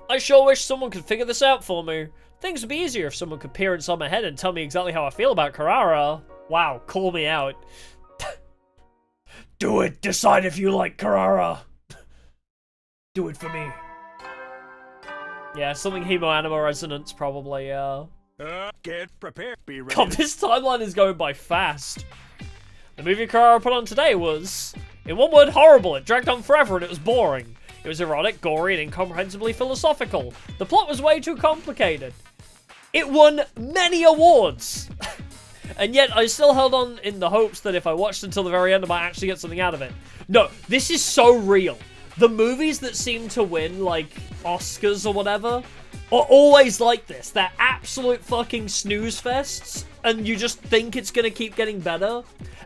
Speaker 1: I sure wish someone could figure this out for me. Things would be easier if someone could peer inside my head and tell me exactly how I feel about Kurara. Wow, call me out. Do it. Decide if you like Kurara. Do it for me. Yeah, something hemo-anima resonance probably, yeah.
Speaker 6: Get prepared. Be ready.
Speaker 1: God, this timeline is going by fast. The movie Kurara put on today was, in one word, horrible. It dragged on forever and it was boring. It was erotic, gory, and incomprehensibly philosophical. The plot was way too complicated. It won many awards. And yet, I still held on in the hopes that if I watched until the very end, I might actually get something out of it. No, this is so real. The movies that seem to win, like, Oscars or whatever, are always like this. They're absolute fucking snooze fests, and you just think it's gonna keep getting better,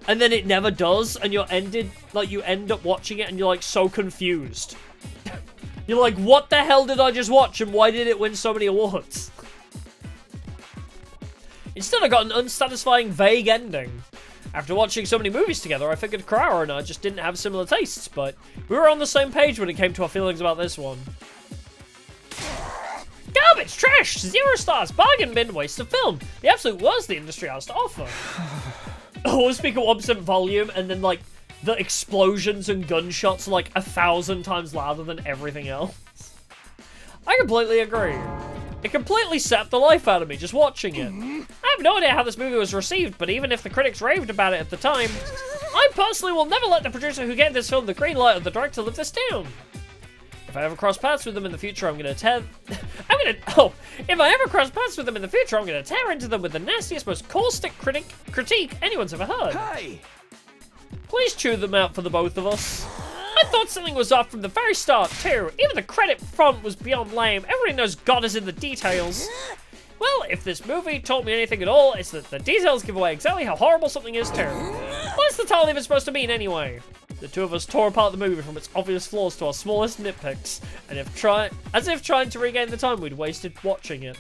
Speaker 1: and then it never does, and you end up watching it, and you're, like, so confused. You're like, what the hell did I just watch, and why did it win so many awards? Instead, I got an unsatisfying, vague ending. After watching so many movies together, I figured Kurara and I just didn't have similar tastes, but we were on the same page when it came to our feelings about this one. Garbage, trash, 0 stars, bargain bin, waste of film. The absolute worst the industry has to offer. Always speak at 1% volume, and then, like, the explosions and gunshots are, like, 1,000 times louder than everything else. I completely agree. It completely sapped the life out of me just watching it. I have no idea how this movie was received, but even if the critics raved about it at the time, I personally will never let the producer who gave this film the green light or the director live this down. If I ever cross paths with them in the future, if I ever cross paths with them in the future, I'm gonna tear into them with the nastiest, most caustic critique anyone's ever heard. Hey! Please chew them out for the both of us. I thought something was off from the very start, too. Even the credit front was beyond lame. Everybody knows God is in the details. Well, if this movie taught me anything at all, it's that the details give away exactly how horrible something is, too. What's the title even supposed to mean, anyway? The two of us tore apart the movie from its obvious flaws to our smallest nitpicks, and as if trying to regain the time we'd wasted watching it.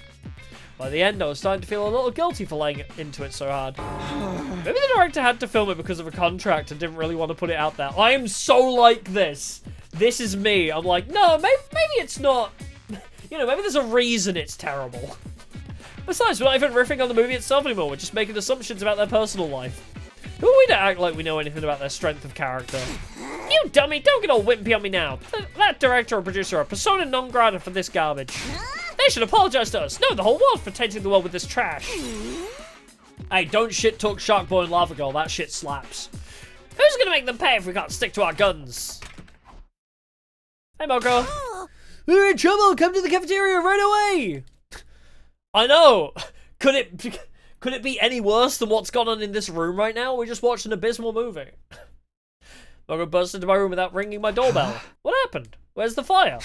Speaker 1: By the end, I was starting to feel a little guilty for laying into it so hard. Maybe the director had to film it because of a contract and didn't really want to put it out there. I am so like this. This is me. I'm like, no, maybe it's not. You know, maybe there's a reason it's terrible. Besides, we're not even riffing on the movie itself anymore. We're just making assumptions about their personal life. Who are we to act like we know anything about their strength of character? You dummy, don't get all wimpy on me now. That director or producer are persona non grata for this garbage. They should apologize to us. No, the whole world for tainting the world with this trash. Hey, don't shit talk Shark Boy and Lava Girl. That shit slaps. Who's gonna make them pay if we can't stick to our guns? Hey, Moko. We're in trouble. Come to the cafeteria right away. I know. Could it be any worse than what's gone on in this room right now? We just watched an abysmal movie. Moko burst into my room without ringing my doorbell. What happened? Where's the fire?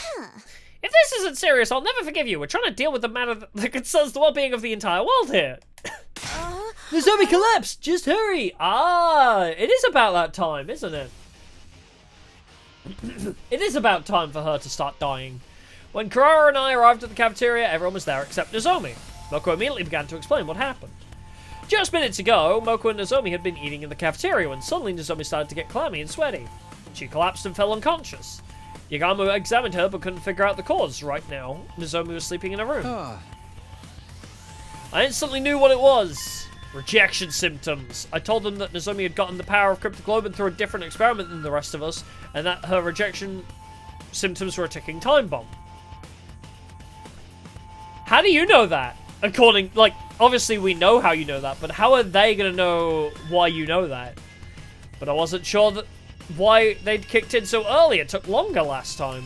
Speaker 1: If this isn't serious, I'll never forgive you. We're trying to deal with the matter that concerns the well-being of the entire world here. The zombie collapsed. Just hurry. Ah, it is about that time, isn't it? It is about time for her to start dying. When Kurara and I arrived at the cafeteria, everyone was there except Nozomi. Moko immediately began to explain what happened. Just minutes ago, Moko and Nozomi had been eating in the cafeteria when suddenly Nozomi started to get clammy and sweaty. She collapsed and fell unconscious. Yagami examined her but couldn't figure out the cause. Right now, Nozomi was sleeping in a room. I instantly knew what it was. Rejection symptoms. I told them that Nozomi had gotten the power of Cryptoglobin through a different experiment than the rest of us, and that her rejection symptoms were a ticking time bomb. How do you know that? Obviously we know how you know that, but how are they gonna know why you know that? But I wasn't sure that why they'd kicked in so early. It took longer last time.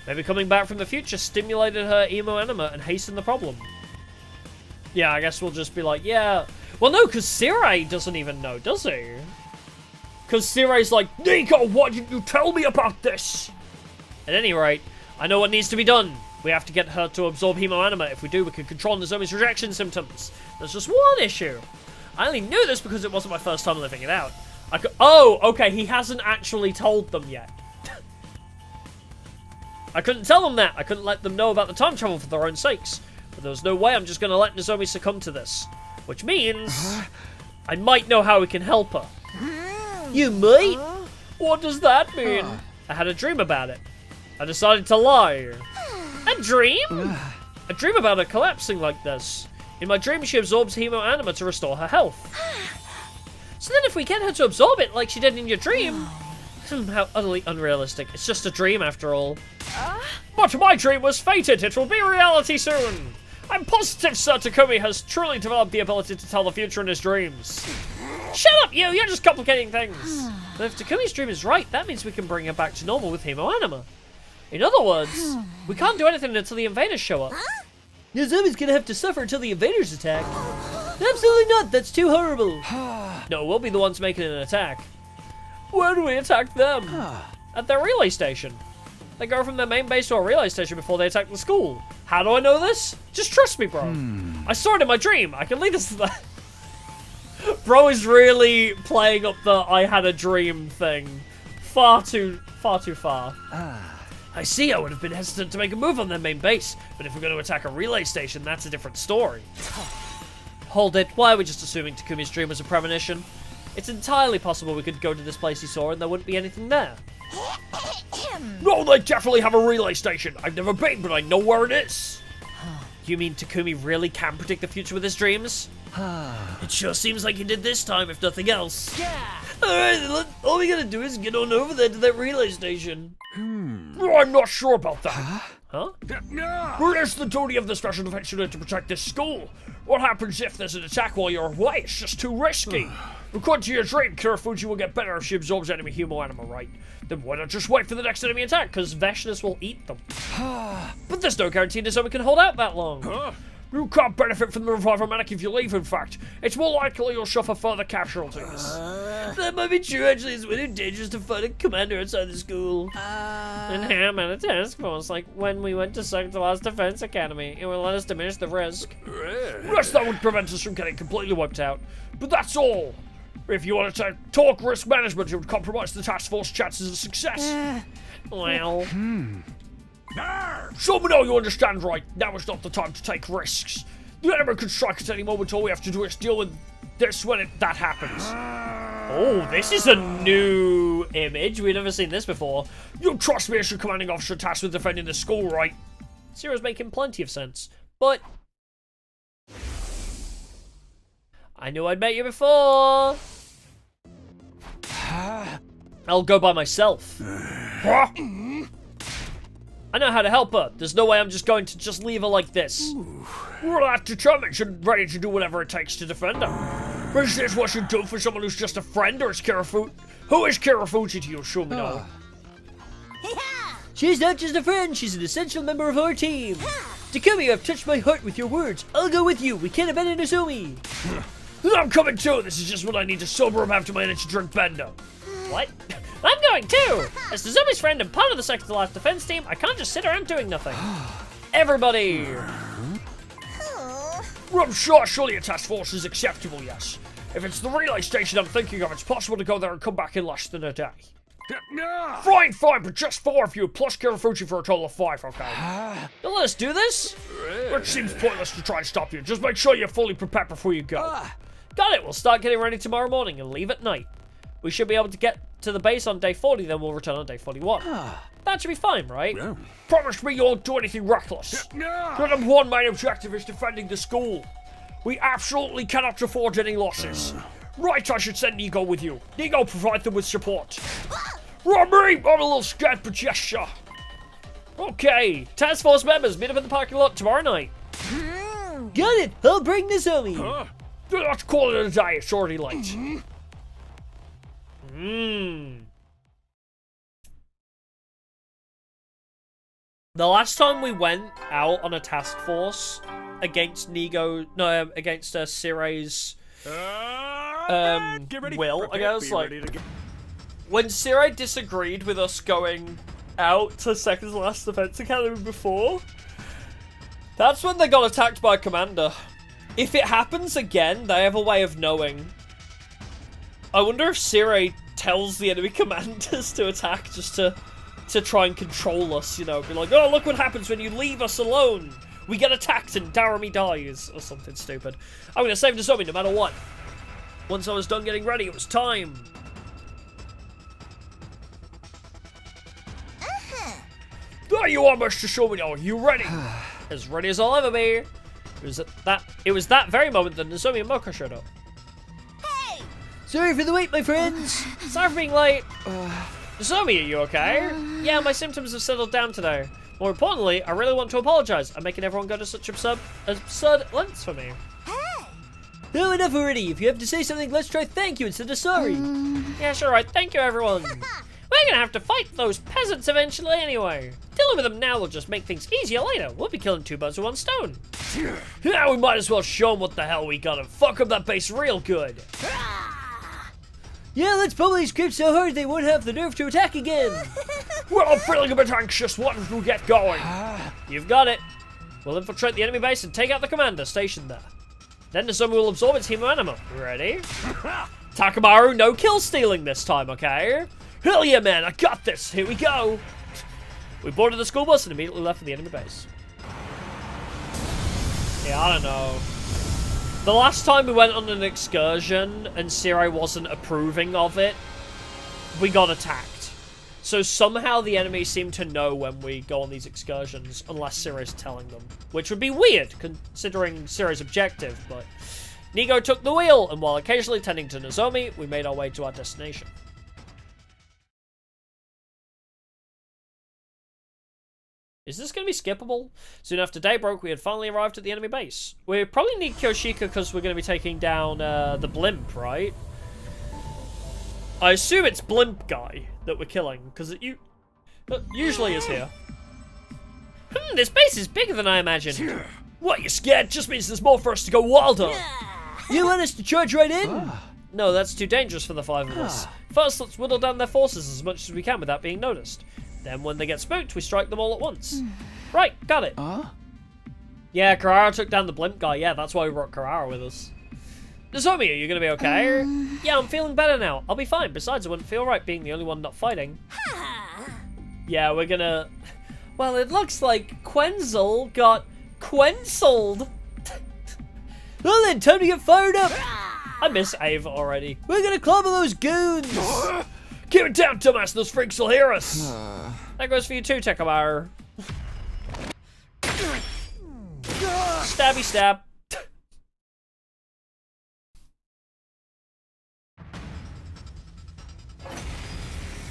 Speaker 1: Maybe coming back from the future stimulated her emo anima and hastened the problem. Yeah, I guess we'll just be like, yeah. Well, no, because Sirei doesn't even know, does he? Because Sirei's like, Nico, why didn't you tell me about this? At any rate, I know what needs to be done. We have to get her to absorb hemo anima. If we do, we can control Nozomi's rejection symptoms. There's just one issue. I only knew this because it wasn't my first time living it out. Oh, okay, he hasn't actually told them yet. I couldn't tell them that. I couldn't let them know about the time travel for their own sakes. But there was no way I'm just going to let Nozomi succumb to this. Which means I might know how we can help her. You might? What does that mean? I had a dream about it. I decided to lie. A dream? A dream about her collapsing like this. In my dream, she absorbs hemo anima to restore her health. So then if we get her to absorb it like she did in your dream... how utterly unrealistic. It's just a dream after all. But my dream was fated. It will be reality soon. I'm positive Sir Takumi has truly developed the ability to tell the future in his dreams. Shut up, you! You're just complicating things. But if Takumi's dream is right, that means we can bring her back to normal with hemo anima. In other words, we can't do anything until the invaders show up. Nozomi's gonna have to suffer until the invaders attack. Absolutely not. That's too horrible. No, we'll be the ones making an attack. Where do we attack them? At their relay station. They go from their main base to a relay station before they attack the school. How do I know this? Just trust me, bro. I saw it in my dream. I can lead us to that. Bro is really playing up the I had a dream thing. Far too far. I see. I would have been hesitant to make a move on their main base, but if we're going to attack a relay station, that's a different story. Hold it. Why are we just assuming Takumi's dream was a premonition? It's entirely possible we could go to this place he saw and there wouldn't be anything there.
Speaker 3: No, they definitely have a relay station. I've never been, but I know where it is.
Speaker 1: You mean Takumi really can predict the future with his dreams? It sure seems like he did this time, if nothing else. Yeah. Alright, all we gotta do is get on over there to that relay station.
Speaker 3: Oh, I'm not sure about that.
Speaker 1: Huh?
Speaker 3: It is the duty of the Special Defense Unit to protect this school. What happens if there's an attack while you're away? It's just too risky. According to your dream, Kirafuji will get better if she absorbs enemy human animal, right? Then why not just wait for the next enemy attack? Because Veshness will eat them. But there's no guarantee Nozomi can hold out that long. You can't benefit from the revival manic if you leave, in fact. It's more likely you'll suffer further casualties.
Speaker 1: That might be true, actually. It's really dangerous to fight a commander outside the school. And I'm at a task force, like when we went to Sector's Defense Academy. It will let us diminish the risk.
Speaker 3: Yes, that would prevent us from getting completely wiped out. But that's all. If you want to talk risk management, it would compromise the task force chances of success.
Speaker 1: Well...
Speaker 3: So we know you understand, right? Now is not the time to take risks. The enemy could strike at any moment. All we have to do is deal with this when that happens.
Speaker 1: Oh, this is a new image. We've never seen this before.
Speaker 3: You trust me as your commanding officer tasked with defending the school, right?
Speaker 1: Sirei's making plenty of sense, but... I knew I'd met you before. I'll go by myself. I know how to help her. There's no way I'm just going to just leave her like this.
Speaker 3: We're that determined and ready to do whatever it takes to defend her. Is this what you do for someone who's just a friend, or is Kirafuji? Who is Kirafuji to you, Shumino?
Speaker 1: She's not just a friend, she's an essential member of our team. Takumi, you have touched my heart with your words. I'll go with you. We can't abandon Nozomi.
Speaker 3: I'm coming too. This is just what I need to sober him after my energy drink bender.
Speaker 1: What? I'm going too! As Nozomi's friend and part of the Sector Last Defense team, I can't just sit around doing nothing. Everybody!
Speaker 3: I'm sure surely a task force is acceptable, yes. If it's the relay station I'm thinking of, it's possible to go there and come back in less than a day. Fine, but just 4 of you, plus Kirafuji for a total of 5, okay?
Speaker 1: You'll let us do this?
Speaker 3: It seems pointless to try and stop you. Just make sure you're fully prepared before you go.
Speaker 1: Got it, we'll start getting ready tomorrow morning and leave at night. We should be able to get to the base on day 40, then we'll return on day 41. That should be fine, right?
Speaker 3: Yeah. Promise me you won't do anything reckless. Your number one main objective is defending the school. We absolutely cannot afford any losses. Right, I should send Nigo with you. Nigo provide them with support. Rami, I'm a little scared, but yes, sir.
Speaker 1: Okay, task force members, meet up in the parking lot tomorrow night. Got it, I'll bring Nozomi.
Speaker 3: Let's call it a day, it's already late.
Speaker 1: The last time we went out on a task force against against Sirei's will, I guess, like, when Sirei disagreed with us going out to Sector's Last Defense Academy before, that's when they got attacked by a commander. If it happens again, they have a way of knowing. I wonder if Sirei tells the enemy commanders to attack just to try and control us, you know, be like, oh, look what happens when you leave us alone. We get attacked and Darami dies, or something stupid. I'm gonna save Nozomi no matter what. Once I was done getting ready, it was time.
Speaker 3: There you are, Mr. Shumino. Are you ready?
Speaker 1: As ready as I'll ever be. It was that very moment that Nozomi and Moko showed up.
Speaker 5: Hey!
Speaker 1: Sorry for the wait, my friends. Sorry for being late. Nozomi, are you okay? Yeah, my symptoms have settled down today. More importantly, I really want to apologize. I'm making everyone go to such absurd lengths for me.
Speaker 5: Hey!
Speaker 1: No, enough already. If you have to say something, let's try thank you instead of sorry. Yeah, sure, right. Thank you, everyone. We're gonna have to fight those peasants eventually anyway. Dealing with them now will just make things easier later. We'll be killing 2 birds with 1 stone.
Speaker 3: Yeah, we might as well show them what the hell we got and fuck up that base real good.
Speaker 1: Yeah, let's pummel these creeps so hard they won't have the nerve to attack again.
Speaker 3: Well, I'm feeling a bit anxious. What if we get going?
Speaker 1: You've got it. We'll infiltrate the enemy base and take out the commander stationed there. Then the Nomi will absorb its hemo animal. Ready? Takamaru, no kill stealing this time, okay?
Speaker 3: Hell yeah, man, I got this. Here we go.
Speaker 1: We boarded the school bus and immediately left for the enemy base. Yeah, I don't know. The last time we went on an excursion and Sirei wasn't approving of it, we got attacked. So somehow the enemy seem to know when we go on these excursions, unless Sirei's telling them. Which would be weird, considering Sirei's objective, but... Nigo took the wheel, and while occasionally tending to Nozomi, we made our way to our destination. Is this going to be skippable? Soon after daybreak, we had finally arrived at the enemy base. We probably need Kyoshika because we're going to be taking down the blimp, right? I assume it's blimp guy that we're killing, because it usually is here. This base is bigger than I imagined.
Speaker 3: What, you scared? Just means there's more for us to go wild on.
Speaker 1: You want us to charge right in? No, that's too dangerous for the five of us. First, let's whittle down their forces as much as we can without being noticed. Then, when they get spooked, we strike them all at once. Right, got it. Yeah, Kurara took down the blimp guy. Yeah, that's why we brought Kurara with us. Nozomi, are you gonna be okay? Yeah, I'm feeling better now. I'll be fine. Besides, it wouldn't feel right being the only one not fighting. Yeah, we're gonna... Well, it looks like Quenzel got Quenceled. Well then, time to get fired up. I miss Ava already. We're gonna clobber those goons.
Speaker 3: Keep it down, dumbass. Those freaks will hear us.
Speaker 1: That goes for you too, Takamaru. Stabby stab.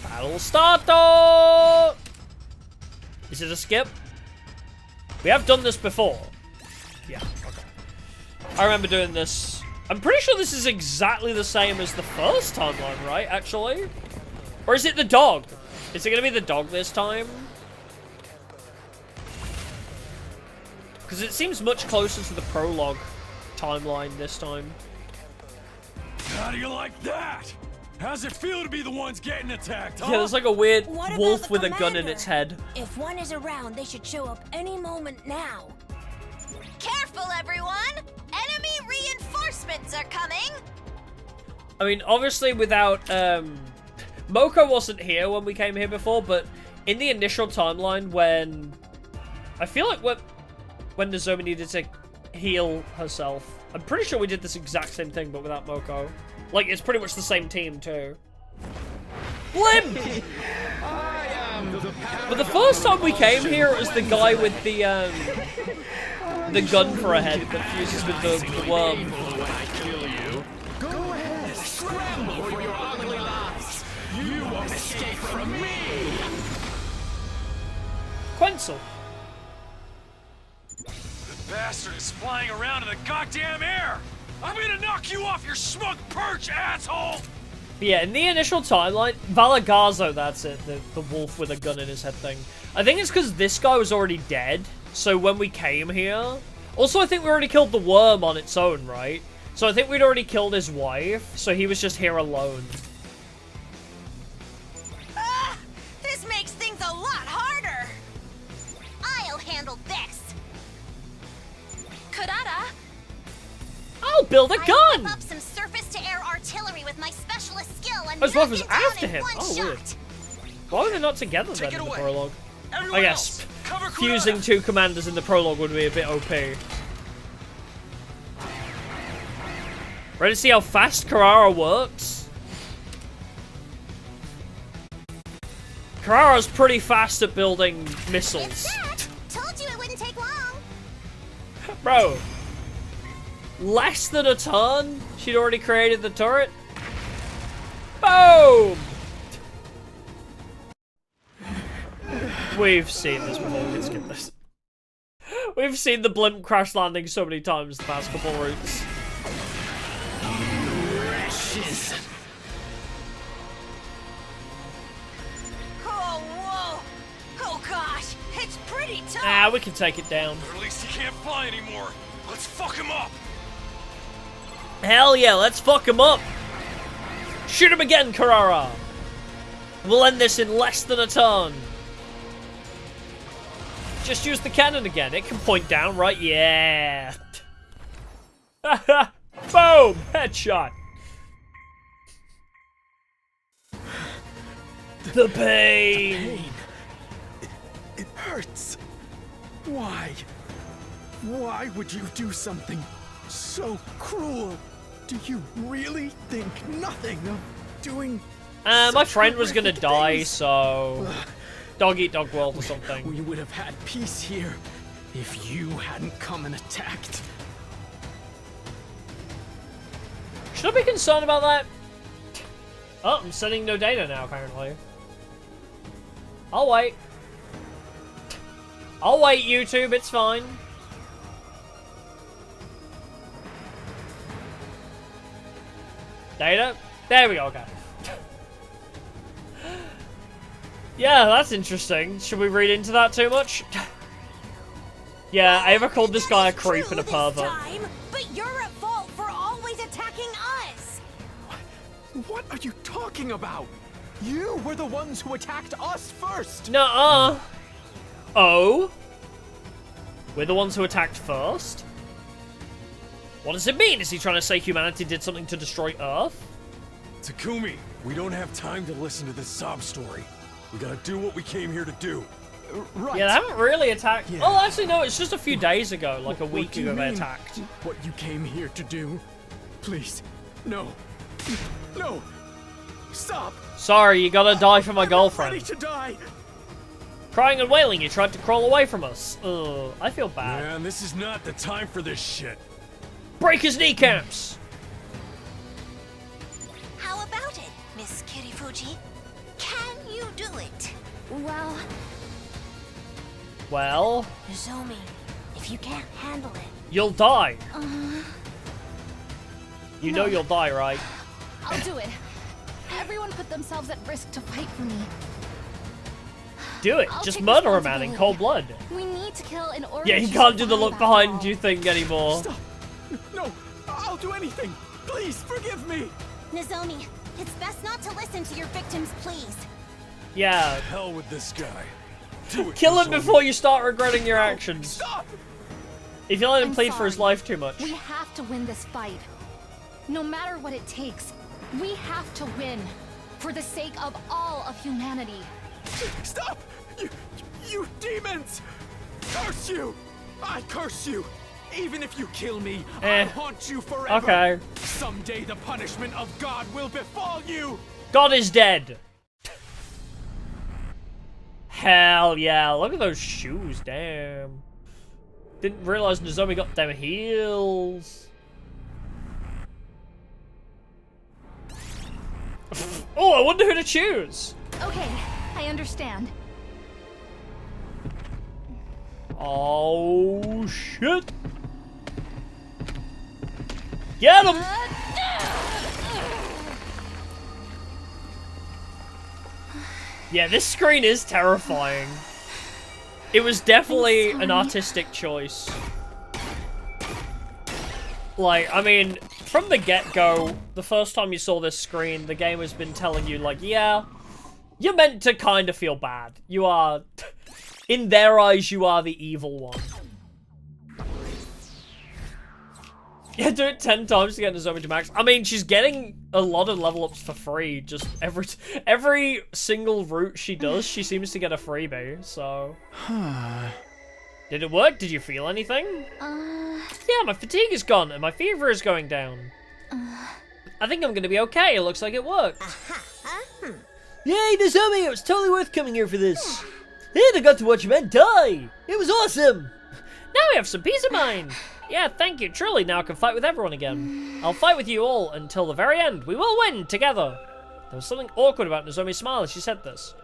Speaker 1: Battle started! Is it a skip? We have done this before. Yeah, okay. I remember doing this. I'm pretty sure this is exactly the same as the first timeline, right, actually? Or is it the dog? Is it going to be the dog this time? Because it seems much closer to the prologue timeline this time.
Speaker 6: How do you like that? How's it feel to be the ones getting attacked, huh?
Speaker 1: Yeah, there's like a weird
Speaker 5: What about
Speaker 1: wolf
Speaker 5: the
Speaker 1: with a gun in
Speaker 5: commander?
Speaker 1: its head.
Speaker 5: If one is around, they should show up any moment now.
Speaker 11: Careful, everyone! Enemy reinforcements are coming!
Speaker 1: I mean, obviously without, Moko wasn't here when we came here before, but in the initial timeline when... I feel like when Nozomi needed to heal herself, I'm pretty sure we did this exact same thing, but without Moko. Like, it's pretty much the same team, too. Blimp! But the first time we came here, it was the guy with the gun for a head that fuses with the worm.
Speaker 5: Go ahead, scramble for your ugly lives! You won't escape from me!
Speaker 1: Quenzel.
Speaker 6: The bastard is flying around in the goddamn air! I'm gonna knock you off your smug perch, asshole!
Speaker 1: But yeah, in the initial timeline, Valagazo, that's it, the wolf with a gun in his head thing. I think it's because this guy was already dead, so when we came here... Also, I think we already killed the worm on its own, right? So I think we'd already killed his wife, so he was just here alone.
Speaker 11: This makes things a lot harder! I'll handle this!
Speaker 15: Kurara!
Speaker 1: I'll build a
Speaker 11: I'll
Speaker 1: gun!
Speaker 11: whip up some surface-to-air artillery with my specialist skill and
Speaker 1: His
Speaker 11: knock
Speaker 1: wife was
Speaker 11: it down
Speaker 1: after
Speaker 11: in
Speaker 1: him.
Speaker 11: one
Speaker 1: Oh,
Speaker 11: shot.
Speaker 1: weird. Why were they not together then in the prologue?
Speaker 6: Everyone
Speaker 1: I guess
Speaker 6: else, cover
Speaker 1: fusing
Speaker 6: Kurara.
Speaker 1: two commanders in the prologue would be a bit OP. Ready to see how fast Kurara works? Kurara's pretty fast at building missiles.
Speaker 11: Told you it wouldn't take long.
Speaker 1: Bro. Less than a turn? She'd already created the turret? Boom! We've seen this before, we can skip this. We've seen the blimp crash landing so many times the past couple routes.
Speaker 11: Oh, whoa! Oh gosh, it's pretty
Speaker 1: Ah, we can take it down.
Speaker 6: Or at least he can't fly anymore. Let's fuck him up.
Speaker 1: Hell yeah, let's fuck him up. Shoot him again, Kurara. We'll end this in less than a turn. Just use the cannon again. It can point down, right? Yeah. Boom! Headshot. The pain.
Speaker 17: It hurts. Why? Why would you do something so cruel? Do you really think nothing of doing?
Speaker 1: My friend was gonna die, so dog eat dog world or something.
Speaker 17: We would have had peace here if you hadn't come and attacked.
Speaker 1: Should I be concerned about that? Oh, I'm sending no data now, apparently. I'll wait. I'll wait, YouTube, it's fine. Data? There we go, okay. Yeah, that's interesting. Should we read into that too much? Yeah, Ava called this guy a creep and a pervert.
Speaker 11: But you're at fault for always attacking us!
Speaker 17: What are you talking about? You were the ones who attacked us first!
Speaker 1: Nuh-uh. Oh? We're the ones who attacked first? What does it mean? Is he trying to say humanity did something to destroy Earth?
Speaker 6: Takumi, we don't have time to listen to this sob story. We gotta do what we came here to do.
Speaker 17: Right.
Speaker 1: Yeah, they haven't really attacked.
Speaker 17: Yeah.
Speaker 1: Oh, actually, no, it's just a few days ago, like a week ago they attacked.
Speaker 17: What you came here to do? Please, no. No! Stop!
Speaker 1: Sorry, you gotta die for my girlfriend.
Speaker 17: Ready to die!
Speaker 1: Crying and wailing, you tried to crawl away from us. Ugh, I feel bad.
Speaker 6: Man, this is not the time for this shit.
Speaker 1: Break his kneecaps!
Speaker 11: How about it, Miss Kirifuji? Can you do it?
Speaker 1: Well?
Speaker 11: Nozomi, if you can't handle it...
Speaker 1: You'll die. You
Speaker 15: No.
Speaker 1: know you'll die, right?
Speaker 15: I'll do it. Everyone put themselves at risk to fight for me.
Speaker 1: Do it.
Speaker 15: I'll
Speaker 1: Just
Speaker 15: take
Speaker 1: murder a man in
Speaker 15: responsibility.
Speaker 1: cold blood.
Speaker 15: We need to kill in order
Speaker 1: Yeah,
Speaker 15: to
Speaker 1: you can't do the
Speaker 15: survive
Speaker 1: look
Speaker 15: after
Speaker 1: behind
Speaker 15: all.
Speaker 1: you thing anymore.
Speaker 17: Stop! No! I'll do anything! Please, forgive me!
Speaker 11: Nozomi, it's best not to listen to your victims' pleas.
Speaker 1: Yeah.
Speaker 6: The hell with this guy. Do it,
Speaker 1: Kill him
Speaker 6: Nozomi.
Speaker 1: before you start regretting your actions.
Speaker 17: Stop!
Speaker 1: If you let him
Speaker 15: I'm
Speaker 1: plead for his
Speaker 15: sorry.
Speaker 1: life too much.
Speaker 15: We have to win this fight. No matter what it takes, we have to win. For the sake of all of humanity.
Speaker 17: Stop! You demons! Curse you! I curse you! Even if you kill me, I'll haunt you forever!
Speaker 1: Okay.
Speaker 17: Someday the punishment of God will befall you!
Speaker 1: God is dead. Hell yeah, look at those shoes, damn. Didn't realize Nozomi got them heels. Oh, I wonder who to choose.
Speaker 15: Okay, I understand.
Speaker 1: Oh, shit. Get him! Yeah, this screen is terrifying. It was definitely an artistic choice. Like, I mean, from the get-go, the first time you saw this screen, the game has been telling you, like, yeah, you're meant to kind of feel bad. You are, in their eyes, you are the evil one. Yeah, do it 10 times to get Nozomi to max. I mean, she's getting a lot of level ups for free. Just every single route she does, she seems to get a freebie, so... Did it work? Did you feel anything? Yeah, my fatigue is gone, and my fever is going down. I think I'm gonna be okay. It looks like it worked. Yay, Nozomi! It was totally worth coming here for this. And I got to watch a man die. It was awesome. Now we have some peace of mind. Yeah, thank you, truly. Now I can fight with everyone again. I'll fight with you all until the very end. We will win together. There was something awkward about Nozomi's smile as she said this.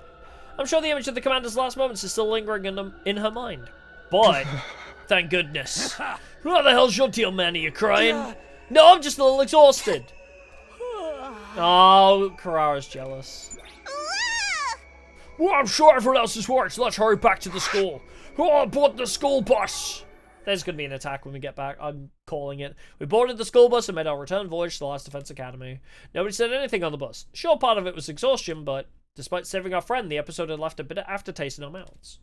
Speaker 1: I'm sure the image of the commander's last moments is still lingering in her mind. But, thank goodness. What the hell's your deal, man? Are you crying? No, I'm just a little exhausted. Oh, Kurara's jealous.
Speaker 3: Well, I'm sure everyone else is worried, so let's hurry back to the school. Oh, board the school bus!
Speaker 1: There's going to be an attack when we get back. I'm calling it. We boarded the school bus and made our return voyage to the Last Defense Academy. Nobody said anything on the bus. Sure, part of it was exhaustion, but despite saving our friend, the episode had left a bitter aftertaste in our mouths.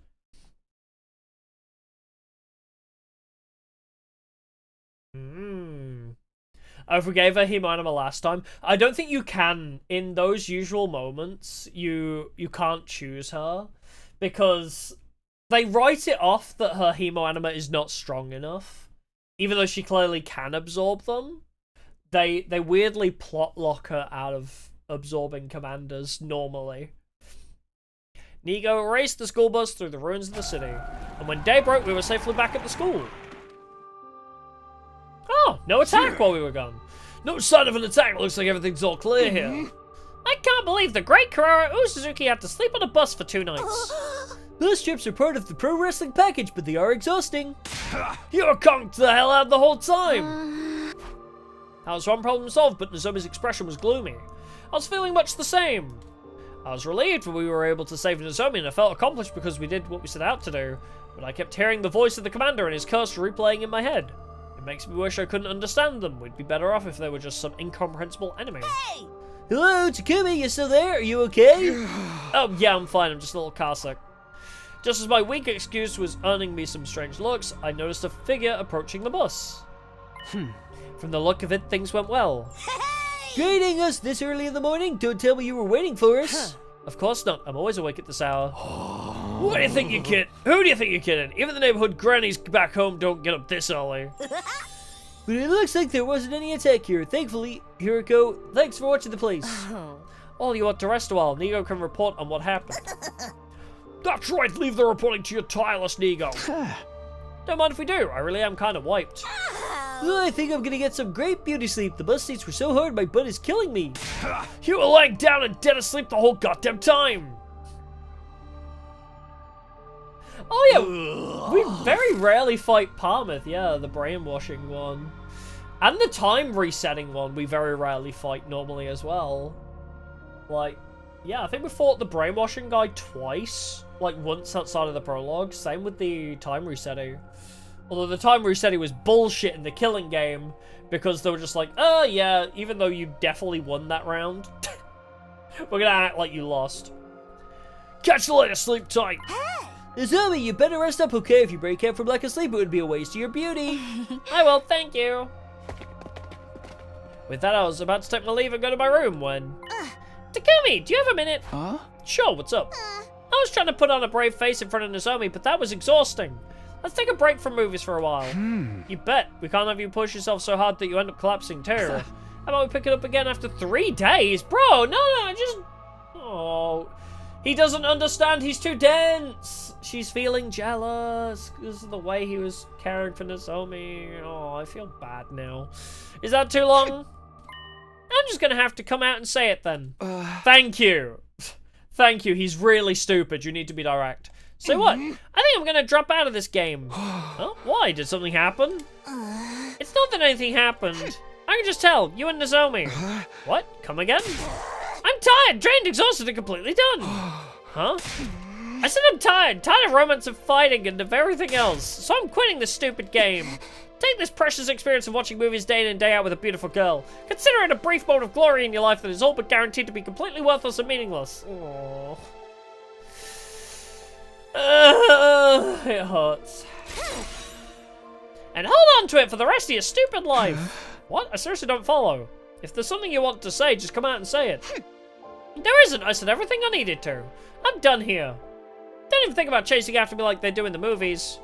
Speaker 1: I forgave her hemonima last time. I don't think you can. In those usual moments, you can't choose her. Because they write it off that her hemoanima is not strong enough. Even though she clearly can absorb them. They weirdly plot lock her out of absorbing commanders normally. Nigo raced the school bus through the ruins of the city. And when day broke, we were safely back at the school. Oh, no attack while we were gone.
Speaker 3: No sign of an attack. Looks like everything's all clear here.
Speaker 1: I can't believe the great Kurara Usuzuki had to sleep on a bus for 2 nights.
Speaker 13: Bus trips are part of the pro wrestling package, but they are exhausting.
Speaker 3: You were conked the hell out the whole time.
Speaker 1: That was one problem solved, but Nozomi's expression was gloomy. I was feeling much the same. I was relieved when we were able to save Nozomi, and I felt accomplished because we did what we set out to do. But I kept hearing the voice of the commander and his curse replaying in my head. It makes me wish I couldn't understand them. We'd be better off if they were just some incomprehensible enemy.
Speaker 11: Hey!
Speaker 13: Hello, Takumi, you still there? Are you okay?
Speaker 1: Oh, yeah, I'm fine. I'm just a little car sick. Just as my weak excuse was earning me some strange looks, I noticed a figure approaching the bus. From the look of it, things went well.
Speaker 13: Greeting us this early in the morning? Don't tell me you were waiting for us.
Speaker 1: Of course not. I'm always awake at this hour.
Speaker 3: What do you think you're kidding? Who do you think you're kidding? Even the neighborhood grannies back home don't get up this early.
Speaker 13: But it looks like there wasn't any attack here. Thankfully, Hiruko, thanks for watching the place.
Speaker 1: All you want to rest a while. Nigo can report on what happened.
Speaker 3: That's right. Leave the reporting to your tireless Nigo.
Speaker 1: Don't mind if we do. I really am kind of wiped.
Speaker 13: Well, I think I'm gonna get some great beauty sleep. The bus seats were so hard, my butt is killing me.
Speaker 3: You were laying down and dead asleep the whole goddamn time.
Speaker 1: Oh yeah, we very rarely fight Parmouth. Yeah, the brainwashing one. And the time resetting one, we very rarely fight normally as well. Like, yeah, I think we fought the brainwashing guy twice. Like, once outside of the prologue. Same with the time resetting. Although the time resetting was bullshit in the killing game. Because they were just like, oh yeah, even though you definitely won that round. We're gonna act like you lost.
Speaker 3: Catch you later, sleep tight.
Speaker 13: Nozomi, you better rest up, okay? If you break out from lack of sleep, it would be a waste of your beauty.
Speaker 1: I will, thank you. With that, I was about to take my leave and go to my room when... Takumi, do you have a minute?
Speaker 8: Huh?
Speaker 1: Sure, what's up? I was trying to put on a brave face in front of Nozomi, but that was exhausting. Let's take a break from movies for a while. You bet. We can't have you push yourself so hard that you end up collapsing too. How about we pick it up again after 3 days? Bro, no, just... Oh... He doesn't understand, he's too dense! She's feeling jealous because of the way he was caring for Nozomi. Oh, I feel bad now. Is that too long? I'm just gonna have to come out and say it then. Thank you. Thank you, he's really stupid. You need to be direct. So what? I think I'm gonna drop out of this game. Huh? Why? Did something happen? It's not that anything happened. I can just tell, you and Nozomi. What? Come again? I'm tired, drained, exhausted, and completely done. Huh? I said I'm tired of romance and fighting and of everything else, so I'm quitting this stupid game. Take this precious experience of watching movies day in and day out with a beautiful girl. Consider it a brief moment of glory in your life that is all but guaranteed to be completely worthless and meaningless. Aww. It hurts. And hold on to it for the rest of your stupid life. What? I seriously don't follow. If there's something you want to say, just come out and say it. There isn't. I said everything I needed to. I'm done here. Don't even think about chasing after me like they do in the movies.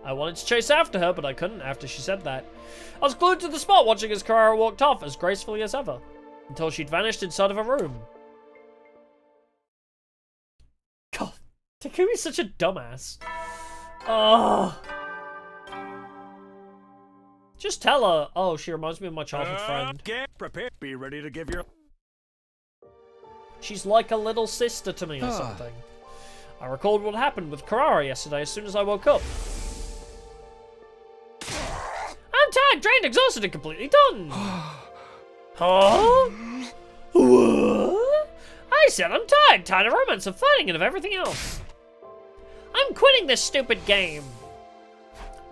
Speaker 1: I wanted to chase after her, but I couldn't after she said that. I was glued to the spot watching as Kurara walked off as gracefully as ever, until she'd vanished inside of a room. God, Takumi's such a dumbass. Oh. Just tell her. Oh, she reminds me of my childhood friend.
Speaker 6: Get prepared. Be ready to give your...
Speaker 1: She's like a little sister to me or something. I recalled what happened with Kurara yesterday as soon as I woke up. I'm tired, drained, exhausted, and completely done. Huh? What? I said I'm right, tired of romance, of fighting, and of everything else. I'm quitting this stupid game.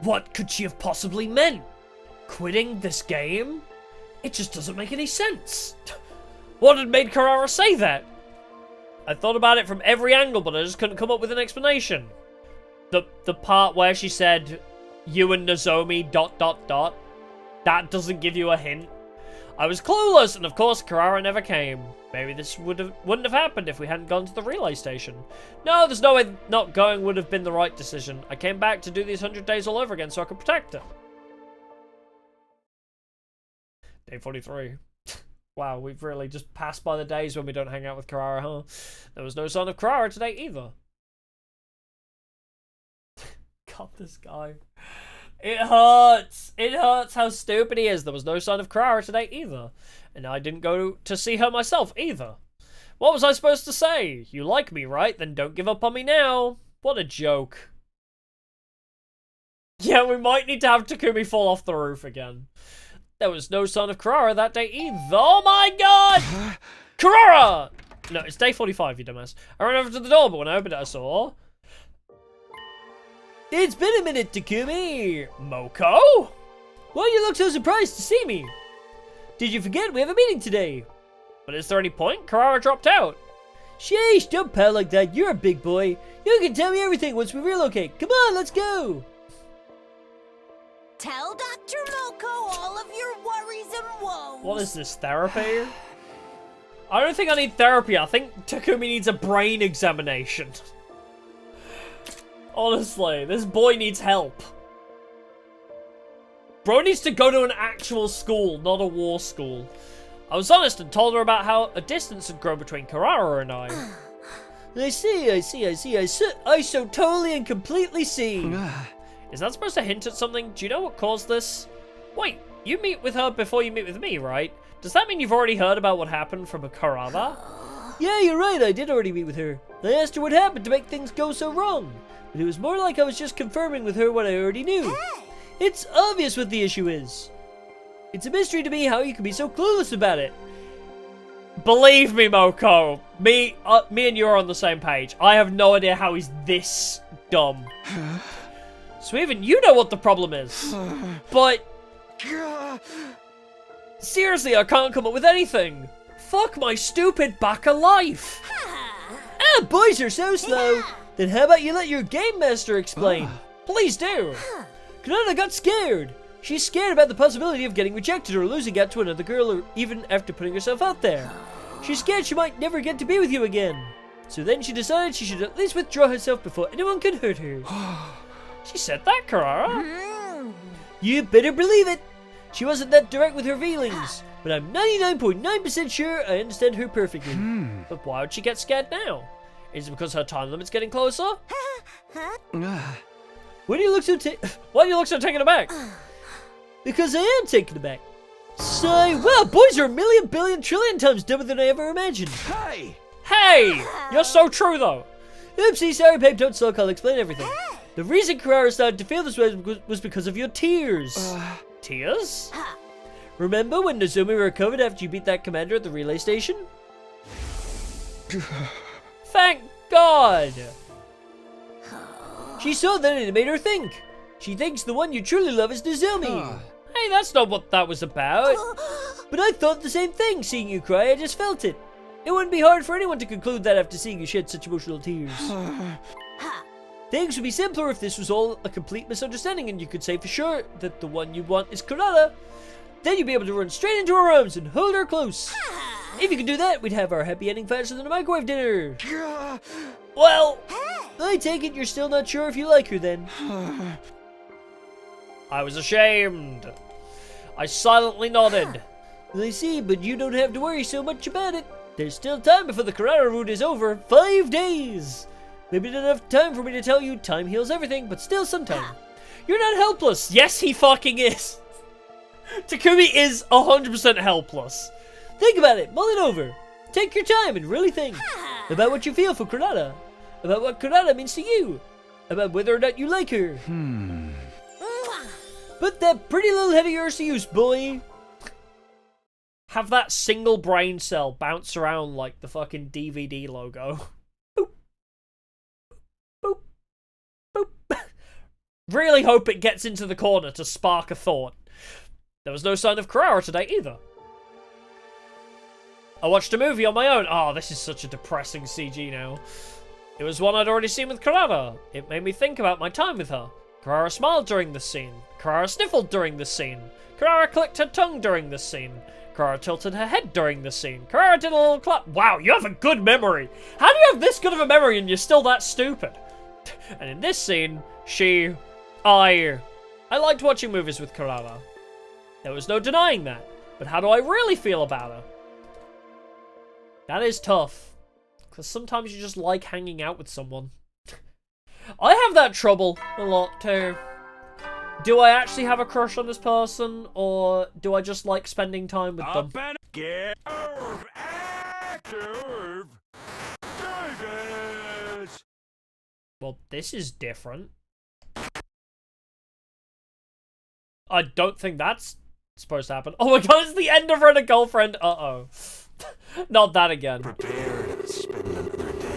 Speaker 1: What could she have possibly meant? Quitting this game? It just doesn't make any sense. What had made Kurara say that? I thought about it from every angle, but I just couldn't come up with an explanation. The part where she said, you and Nozomi ... That doesn't give you a hint. I was clueless, and of course Kurara never came. Maybe this wouldn't have happened if we hadn't gone to the relay station. No, there's no way not going would have been the right decision. I came back to do these 100 days all over again so I could protect her. Day 43. Wow, we've really just passed by the days when we don't hang out with Kurara, huh? There was no sign of Kurara today either. God, this guy. It hurts. It hurts how stupid he is. There was no sign of Kurara today either. And I didn't go to see her myself either. What was I supposed to say? You like me, right? Then don't give up on me now. What a joke. Yeah, we might need to have Takumi fall off the roof again. There was no sign of Kurara that day either. Oh my god! Kurara! No, it's day 45, you dumbass. I ran over to the door, but when I opened it, I saw... It's been a minute, Takumi! Moko? Why do you look so surprised to see me? Did you forget we have a meeting today? But is there any point? Kurara dropped out. Sheesh, don't pout like that. You're a big boy. You can tell me everything once we relocate. Come on, let's go.
Speaker 11: Tell Dr. Moko all of your worries and woes.
Speaker 1: What is this, therapy? I don't think I need therapy. I think Takumi needs a brain examination. Honestly, this boy needs help. Bro needs to go to an actual school, not a war school. I was honest and told her about how a distance had grown between Kurara and I. I so totally and completely see. Is that supposed to hint at something? Do you know what caused this? Wait, you meet with her before you meet with me, right? Does that mean you've already heard about what happened from Kurara? Yeah, you're right, I did already meet with her. I asked her what happened to make things go so wrong. But it was more like I was just confirming with her what I already knew. It's obvious what the issue is. It's a mystery to me how you can be so clueless about it. Believe me, Moko. Me and you are on the same page. I have no idea how he's this dumb. So even you know what the problem is. But... seriously, I can't come up with anything. Fuck my stupid baka life. Boys are so slow. Then how about you let your game master explain? Please do. Kurara got scared. She's scared about the possibility of getting rejected or losing out to another girl, or even after putting herself out there. She's scared she might never get to be with you again. So then she decided she should at least withdraw herself before anyone could hurt her. She said that, Kurara? You better believe it. She wasn't that direct with her feelings, but I'm 99.9% sure I understand her perfectly. But why would she get scared now? Is it because her time limit's getting closer? Why do you look so taken aback? Because I am taken aback. So, well, boys are a million, billion, trillion times dumber than I ever imagined. Hey! You're so true, though. Oopsie, sorry, babe, don't sulk, I'll explain everything. The reason Kurara started to feel this way was because of your tears. Tears? Remember when Nozomi recovered after you beat that commander at the relay station? Thank God! She saw that and it made her think. She thinks the one you truly love is Nozomi. Hey, that's not what that was about. But I thought the same thing, seeing you cry, I just felt it. It wouldn't be hard for anyone to conclude that after seeing you shed such emotional tears. Things would be simpler if this was all a complete misunderstanding and you could say for sure that the one you want is Kurara. Then you'd be able to run straight into her arms and hold her close. If you could do that, we'd have our happy ending faster than a microwave dinner. Well, I take it you're still not sure if you like her then. I was ashamed. I silently nodded. I see, but you don't have to worry so much about it. There's still time before the Kurara route is over. 5 days. Maybe not enough time for me to tell you time heals everything, but still some time. You're not helpless. Yes, he fucking is. Takumi is 100% helpless. Think about it. Mull it over. Take your time and really think about what you feel for Kurara. About what Kurara means to you. About whether or not you like her. Put that pretty little head of yours to use, boy. have that single brain cell bounce around like the fucking DVD logo. Boop. Boop. Boop. Really hope it gets into the corner to spark a thought. There was no sign of Kurara today either. I watched a movie on my own. Oh, this is such a depressing CG now. It was one I'd already seen with Kurara. It made me think about my time with her. Kurara smiled during this scene. Kurara sniffled during this scene. Kurara clicked her tongue during this scene. Kurara tilted her head during this scene. Kurara did a little clap. Wow, you have a good memory. How do you have this good of a memory and you're still that stupid? And in this scene, I liked watching movies with Kurara. There was no denying that. But how do I really feel about her? That is tough. Because sometimes you just like hanging out with someone. I have that trouble a lot too. Do I actually have a crush on this person, or do I just like spending time with them? Well, this is different. I don't think that's supposed to happen. Oh my god, it's the end of Rent a Girlfriend. Uh-oh. Not that again.
Speaker 18: Prepare to spend another day.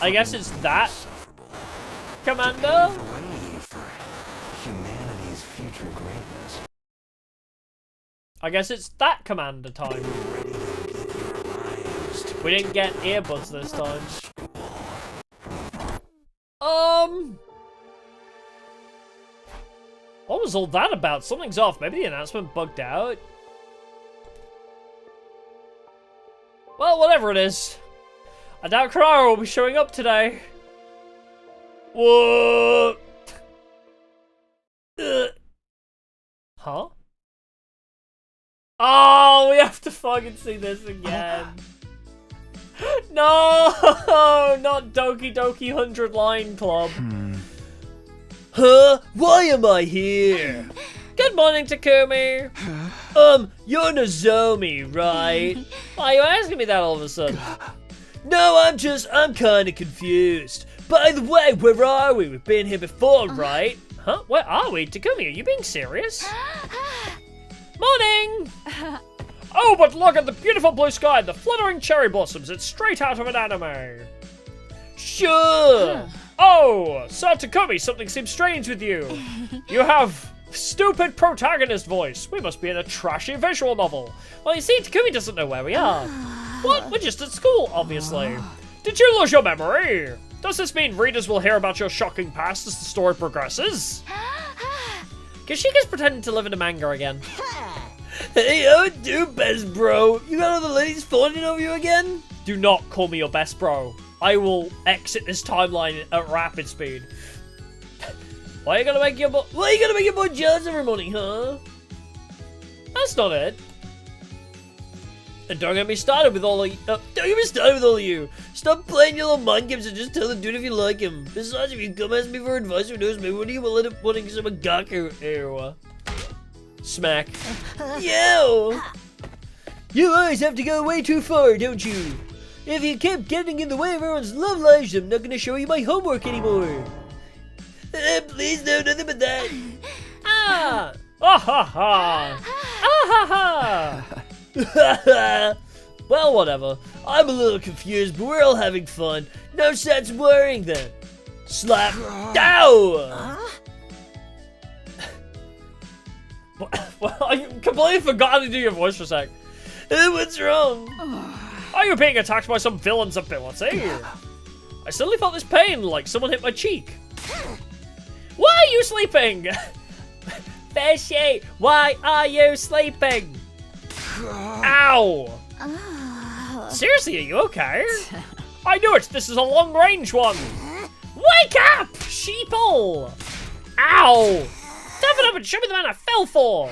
Speaker 1: I guess it's that, Commander?
Speaker 18: Humanity's future greatness.
Speaker 1: I guess it's that Commander time. We didn't get earbuds this time. What was all that about? Something's off. Maybe the announcement bugged out. Well, whatever it is. I doubt Kurara will be showing up today. What? Huh? Oh, we have to fucking see this again. No! Not Doki Doki 100 Line Club. Huh? Why am I here? Good morning, Takumi. You're Nozomi, right? Why are you asking me that all of a sudden? No, I'm kinda confused. By the way, where are we? We've been here before, right? Huh? Where are we? Takumi, are you being serious? Morning! Oh, but look at the beautiful blue sky and the fluttering cherry blossoms. It's straight out of an anime. Sure. Oh, Sir Takumi, something seems strange with you. You have stupid protagonist voice. We must be in a trashy visual novel. Well, you see, Takumi doesn't know where we are. What? We're just at school, obviously. Did you lose your memory? Does this mean readers will hear about your shocking past as the story progresses? Kishika's pretending to live in a manga again. Hey, how it do, best bro? You got all the ladies fawning over you again? Do not call me your best bro. I will exit this timeline at rapid speed. Why are you gonna make your boy jealous every morning, huh? That's not it. And don't get me started with all of you. Stop playing your little mind games and just tell the dude if you like him. Besides, if you come ask me for advice, who knows, maybe one of you will end up wanting some Gaku. Ew. Smack. Yo! You always have to go way too far, don't you? If you keep getting in the way of everyone's love lives, I'm not gonna show you my homework anymore. Please, no, nothing but that. Ah! Ah ha ha! Ah ha ha! Well, whatever. I'm a little confused, but we're all having fun. No sense worrying then. Slap. Ow! Well, I completely forgot to do your voice for a sec. What's wrong? Are you being attacked by some villain's ability? I suddenly felt this pain, like someone hit my cheek. Why are you sleeping? Fishy, why are you sleeping? Ow! Seriously, are you okay? I knew it, this is a long-range one. Wake up, sheeple! Ow! Toughen up and show me the man I fell for!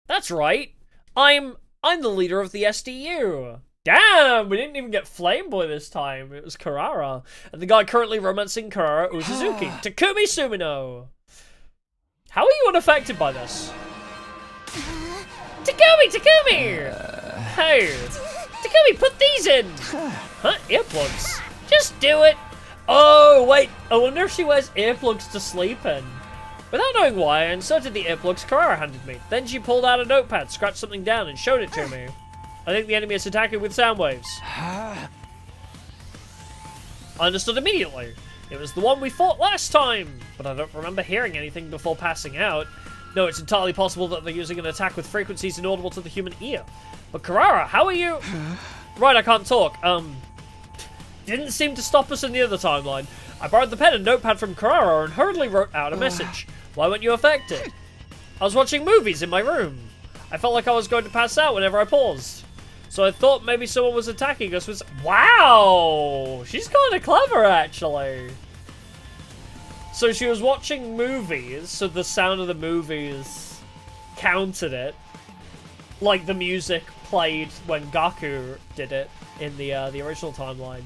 Speaker 1: That's right. I'm the leader of the SDU. Damn, we didn't even get Flameboy this time. It was Kurara. And the guy currently romancing Kurara Uzuzuki. Takumi Sumino. How are you unaffected by this? Takumi! Hey, Takumi, put these in! Huh, earplugs? Just do it! Oh, wait, I wonder if she wears earplugs to sleep in. Without knowing why, I inserted the earplugs Kurara handed me. Then she pulled out a notepad, scratched something down, and showed it to me. I think the enemy is attacking with sound waves. I understood immediately. It was the one we fought last time, but I don't remember hearing anything before passing out. No, it's entirely possible that they're using an attack with frequencies inaudible to the human ear. But Kurara, how are you? Right, I can't talk. Didn't seem to stop us in the other timeline. I borrowed the pen and notepad from Kurara and hurriedly wrote out a message. Why weren't you affected? I was watching movies in my room. I felt like I was going to pass out whenever I paused. So I thought maybe someone was attacking us with... Wow! She's kind of clever, actually. So she was watching movies, so the sound of the movies counted it. Like the music played when Gaku did it in the original timeline.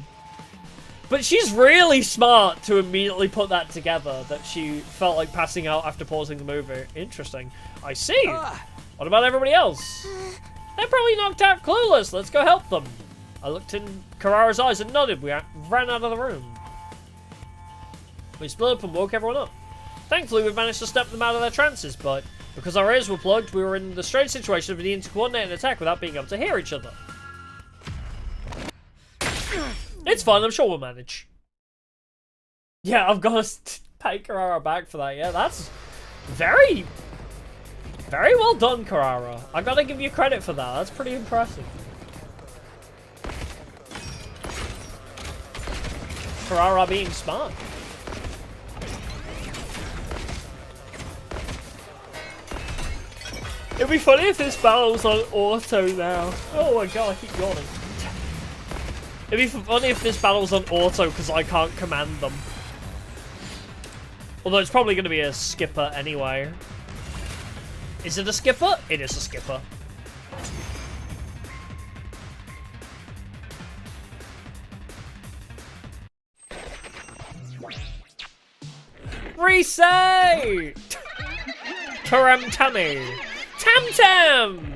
Speaker 1: But she's really smart to immediately put that together, that she felt like passing out after pausing the movie. Interesting. I see. What about everybody else? They're probably knocked out clueless. Let's go help them. I looked in Kurara's eyes and nodded. We ran out of the room. We split up and woke everyone up. Thankfully, we managed to snap them out of their trances, but because our ears were plugged, we were in the strange situation of needing to coordinate an attack without being able to hear each other. It's fine, I'm sure we'll manage. Yeah, I've got to pay Kurara back for that. Yeah, that's very well done, Kurara. I gotta give you credit for that. That's pretty impressive. Kurara being smart. It'd be funny if this battle's on auto now. Oh my god, I keep yawning. It'd be funny if this battle's on auto because I can't command them. Although it's probably going to be a skipper anyway. Is it a skipper? It is a skipper. Reset! Taram-tammy! Tam-tam!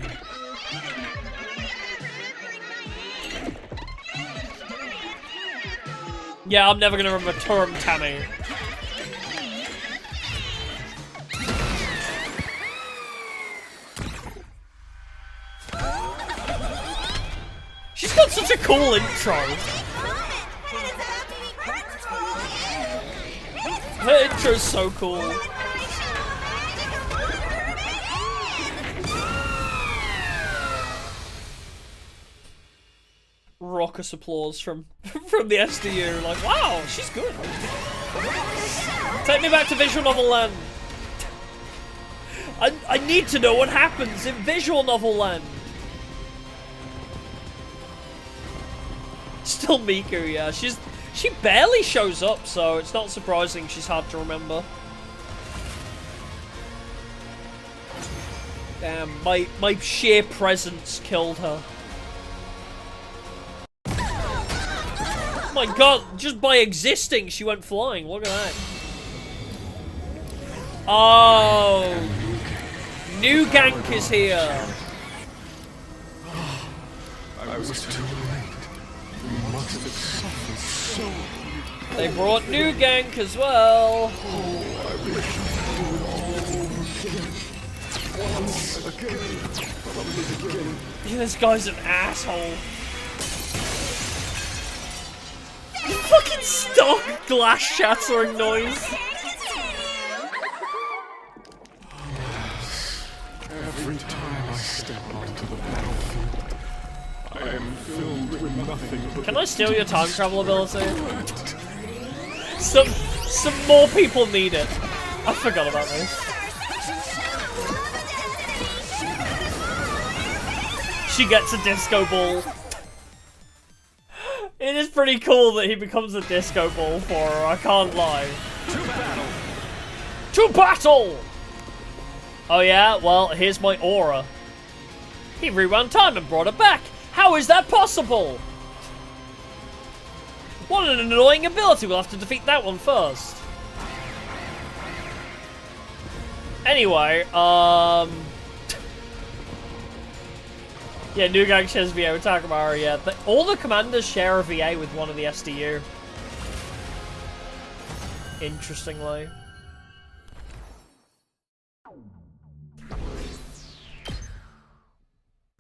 Speaker 1: Yeah, I'm never gonna remember Taram-tammy. She's got such a cool intro. Her intro's so cool. Raucous applause from the SDU. Like, wow, she's good. Take me back to visual novel land. I need to know what happens in visual novel land. Still Miku, yeah. She barely shows up, so it's not surprising she's hard to remember. Damn, my sheer presence killed her. Oh my god, just by existing, she went flying. Look at that. Oh. New Gank is here.
Speaker 18: I was too late. You must have suffered so.
Speaker 1: They brought New Gank as well.
Speaker 18: Oh, I wish I could do it all again. Once again. From the beginning.
Speaker 1: Yeah, this guy's an asshole. Fucking stock glass shattering noise.
Speaker 18: Every time I step onto the battlefield, I am filled with nothing but...
Speaker 1: Can I steal your time travel ability? Some more people need it. I forgot about this. She gets a disco ball. It is pretty cool that he becomes a disco ball for her, I can't lie.
Speaker 6: To battle!
Speaker 1: To battle! Oh yeah? Well, here's my aura. He rewound time and brought it back! How is that possible? What an annoying ability, we'll have to defeat that one first. Anyway, yeah, New Gang shares VA with Takumi, yeah. All the commanders share a VA with one of the SDU. Interestingly.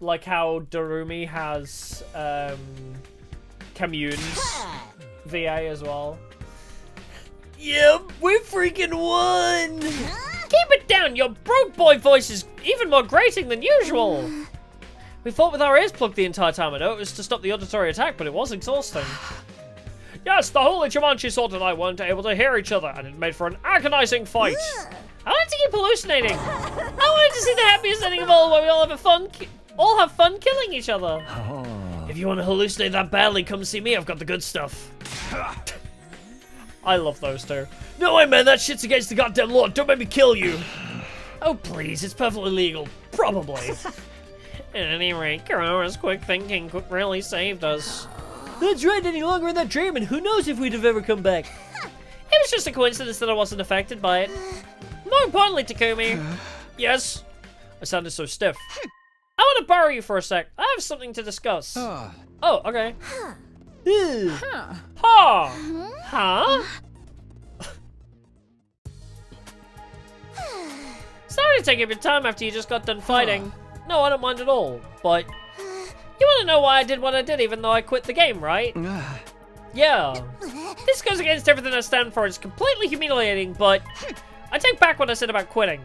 Speaker 1: like how Darumi has Commune's VA as well. Yep, we freaking won! Keep it down, your broke boy voice is even more grating than usual! We fought with our ears plugged the entire time. I know it was to stop the auditory attack, but it was exhausting. Yes, the holy Jumanji sword and I weren't able to hear each other, and it made for an agonizing fight. I wanted to keep hallucinating. I wanted to see the happiest ending of all, where we all have fun killing each other. If you want to hallucinate that badly, come see me. I've got the good stuff. I love those two. No way, man. That shit's against the goddamn law. Don't make me kill you. Oh, please. It's perfectly legal. Probably. At any rate, Kurara's quick thinking really saved us. That's right. Any longer in that dream, and who knows if we'd have ever come back. It was just a coincidence that I wasn't affected by it. More importantly, Takumi. Yes? I sounded so stiff. I want to borrow you for a sec. I have something to discuss. Oh, okay. Huh? Sorry to take up your time after you just got done fighting. No, I don't mind at all, but you want to know why I did what I did even though I quit the game, right? Yeah. This goes against everything I stand for. It's completely humiliating, but I take back what I said about quitting.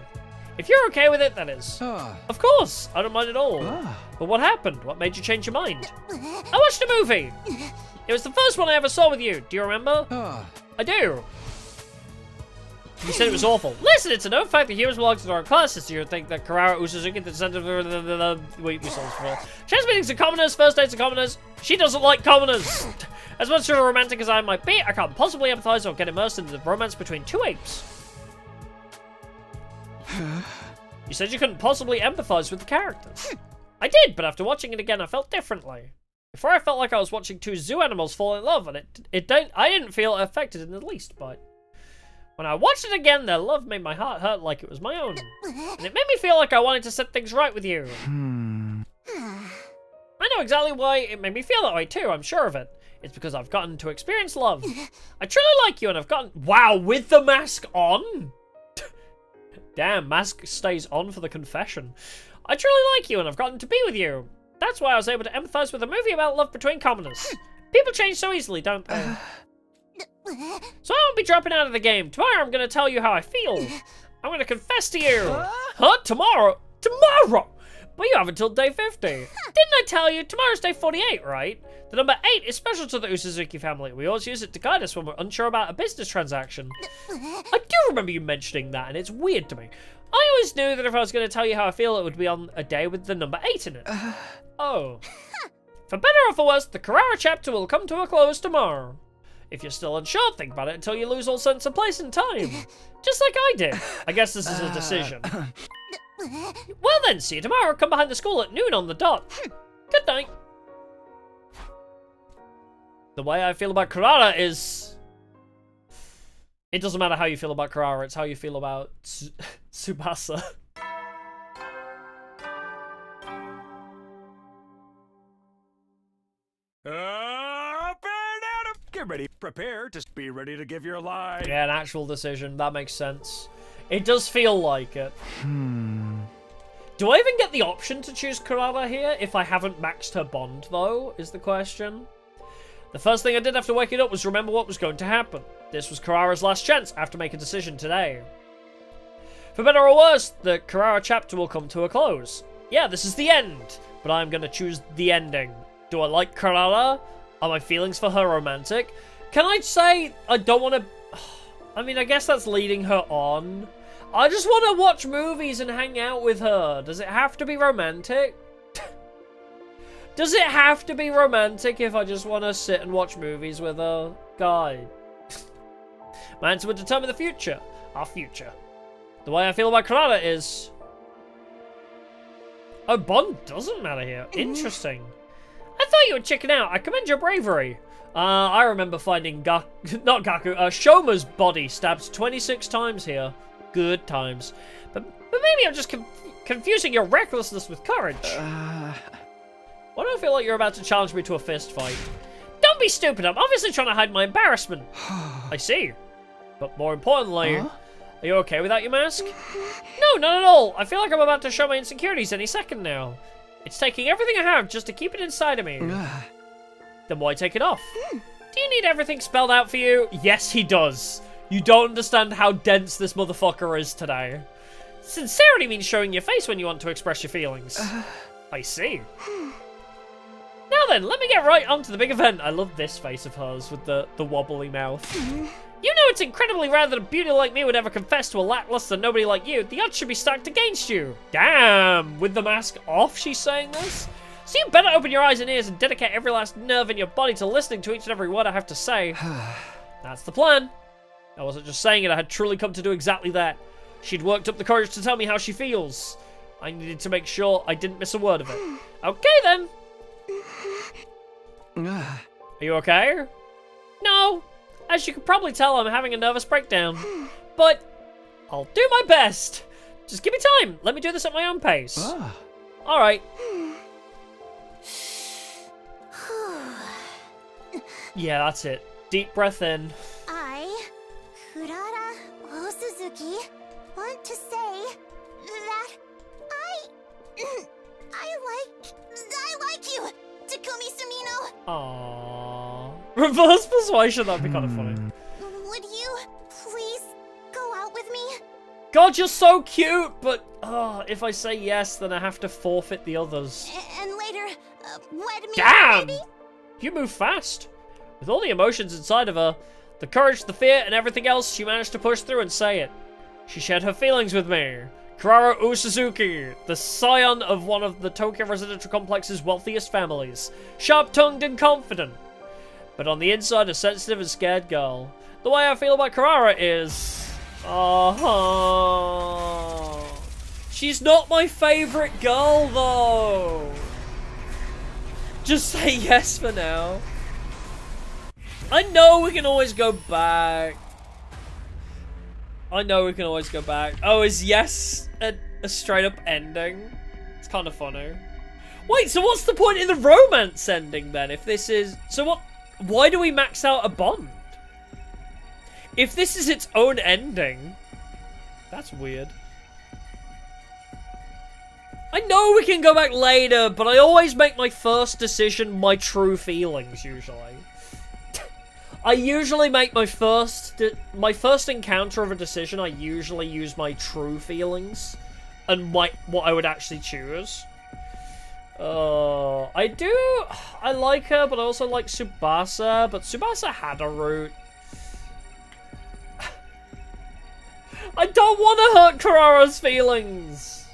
Speaker 1: If you're okay with it, that is. Of course, I don't mind at all. But what happened? What made you change your mind? I watched a movie. It was the first one I ever saw with you. Do you remember? I do. You said it was awful. Listen, it's a known fact that humans belong to their own classes, so you would think that Kurara Usuzuki, the descendant of we solved for. Chance meetings are commoners, first dates are commoners. She doesn't like commoners. As much of a romantic as I might be, I can't possibly empathize or get immersed in the romance between two apes. You said you couldn't possibly empathize with the characters. I did, but after watching it again, I felt differently. Before, I felt like I was watching two zoo animals fall in love, and I didn't feel affected in the least, but when I watched it again, their love made my heart hurt like it was my own. And it made me feel like I wanted to set things right with you. I know exactly why it made me feel that way too, I'm sure of it. It's because I've gotten to experience love. I truly like you and I've gotten... Wow, with the mask on? Damn, mask stays on for the confession. I truly like you and I've gotten to be with you. That's why I was able to empathize with a movie about love between commoners. People change so easily, don't they? So I won't be dropping out of the game. Tomorrow I'm going to tell you how I feel. I'm going to confess to you. Huh? Tomorrow? Tomorrow? But you have until day 50. Didn't I tell you? Tomorrow's day 48, right? The number 8 is special to the Usuzuki family. We always use it to guide us when we're unsure about a business transaction. I do remember you mentioning that, and it's weird to me. I always knew that if I was going to tell you how I feel, it would be on a day with the number 8 in it. Oh. For better or for worse, the Kurara chapter will come to a close tomorrow. If you're still unsure, think about it until you lose all sense of place and time. Just like I did. I guess this is a decision. Well then, see you tomorrow. Come behind the school at noon on the dot. Good night. The way I feel about Kurara is... It doesn't matter how you feel about Kurara, it's how you feel about Tsubasa.
Speaker 6: Get ready, prepare to be ready to give your line.
Speaker 1: Yeah, an actual decision. That makes sense. It does feel like it. Do I even get the option to choose Kurara here if I haven't maxed her bond, though, is the question. The first thing I did after waking up was remember what was going to happen. This was Kurara's last chance. I have to make a decision today. For better or worse, the Kurara chapter will come to a close. Yeah, this is the end, but I'm going to choose the ending. Do I like Kurara? Are my feelings for her romantic? Can I say I don't want to... I mean, I guess that's leading her on. I just want to watch movies and hang out with her. Does it have to be romantic? Does it have to be romantic if I just want to sit and watch movies with her? Guy. My answer would determine the future. Our future. The way I feel about Kurara is... Oh, bond doesn't matter here. Interesting. I thought you would chicken out. I commend your bravery. I remember finding Shoma's body stabbed 26 times here. Good times. But maybe I'm just confusing your recklessness with courage. Why do I feel like you're about to challenge me to a fist fight? Don't be stupid. I'm obviously trying to hide my embarrassment. I see. But more importantly, are you okay without your mask? No, not at all. I feel like I'm about to show my insecurities any second now. It's taking everything I have just to keep it inside of me. Then why take it off? Do you need everything spelled out for you? Yes, he does. You don't understand how dense this motherfucker is today. Sincerity means showing your face when you want to express your feelings. I see. Now then, let me get right onto the big event. I love this face of hers with the wobbly mouth. You know it's incredibly rare that a beauty like me would ever confess to a lackluster nobody like you. The odds should be stacked against you. Damn, with the mask off she's saying this? So you better open your eyes and ears and dedicate every last nerve in your body to listening to each and every word I have to say. That's the plan. I wasn't just saying it, I had truly come to do exactly that. She'd worked up the courage to tell me how she feels. I needed to make sure I didn't miss a word of it. Okay then. Are you okay? No. As you can probably tell, I'm having a nervous breakdown. But I'll do my best. Just give me time. Let me do this at my own pace. Alright. Yeah, that's it. Deep breath in.
Speaker 11: I, Kurara Osuzuki, want to say that I like you, Takumi Sumino.
Speaker 1: Aww. Reverse persuasion, that'd be kind of funny.
Speaker 11: Would you please go out with me?
Speaker 1: God, you're so cute, but if I say yes, then I have to forfeit the others.
Speaker 11: And later, wed me.
Speaker 1: Damn!
Speaker 11: Maybe?
Speaker 1: You move fast. With all the emotions inside of her, the courage, the fear, and everything else, she managed to push through and say it. She shared her feelings with me. Kurara Osuzuki, the scion of one of the Tokyo residential complex's wealthiest families. Sharp-tongued and confident. But on the inside, a sensitive and scared girl. The way I feel about Kurara is... She's not my favorite girl, though. Just say yes for now. I know we can always go back. Oh, is yes a straight up ending? It's kind of funny. Wait, so what's the point in the romance ending then? If this is... So what... Why do we max out a bond? If this is its own ending... That's weird. I know we can go back later, but I always make my first decision my true feelings, usually. I usually make my first encounter of a decision, I usually use my true feelings and what I would actually choose. I like her, but I also like Tsubasa, but Tsubasa had a route. I don't want to hurt Kurara's feelings.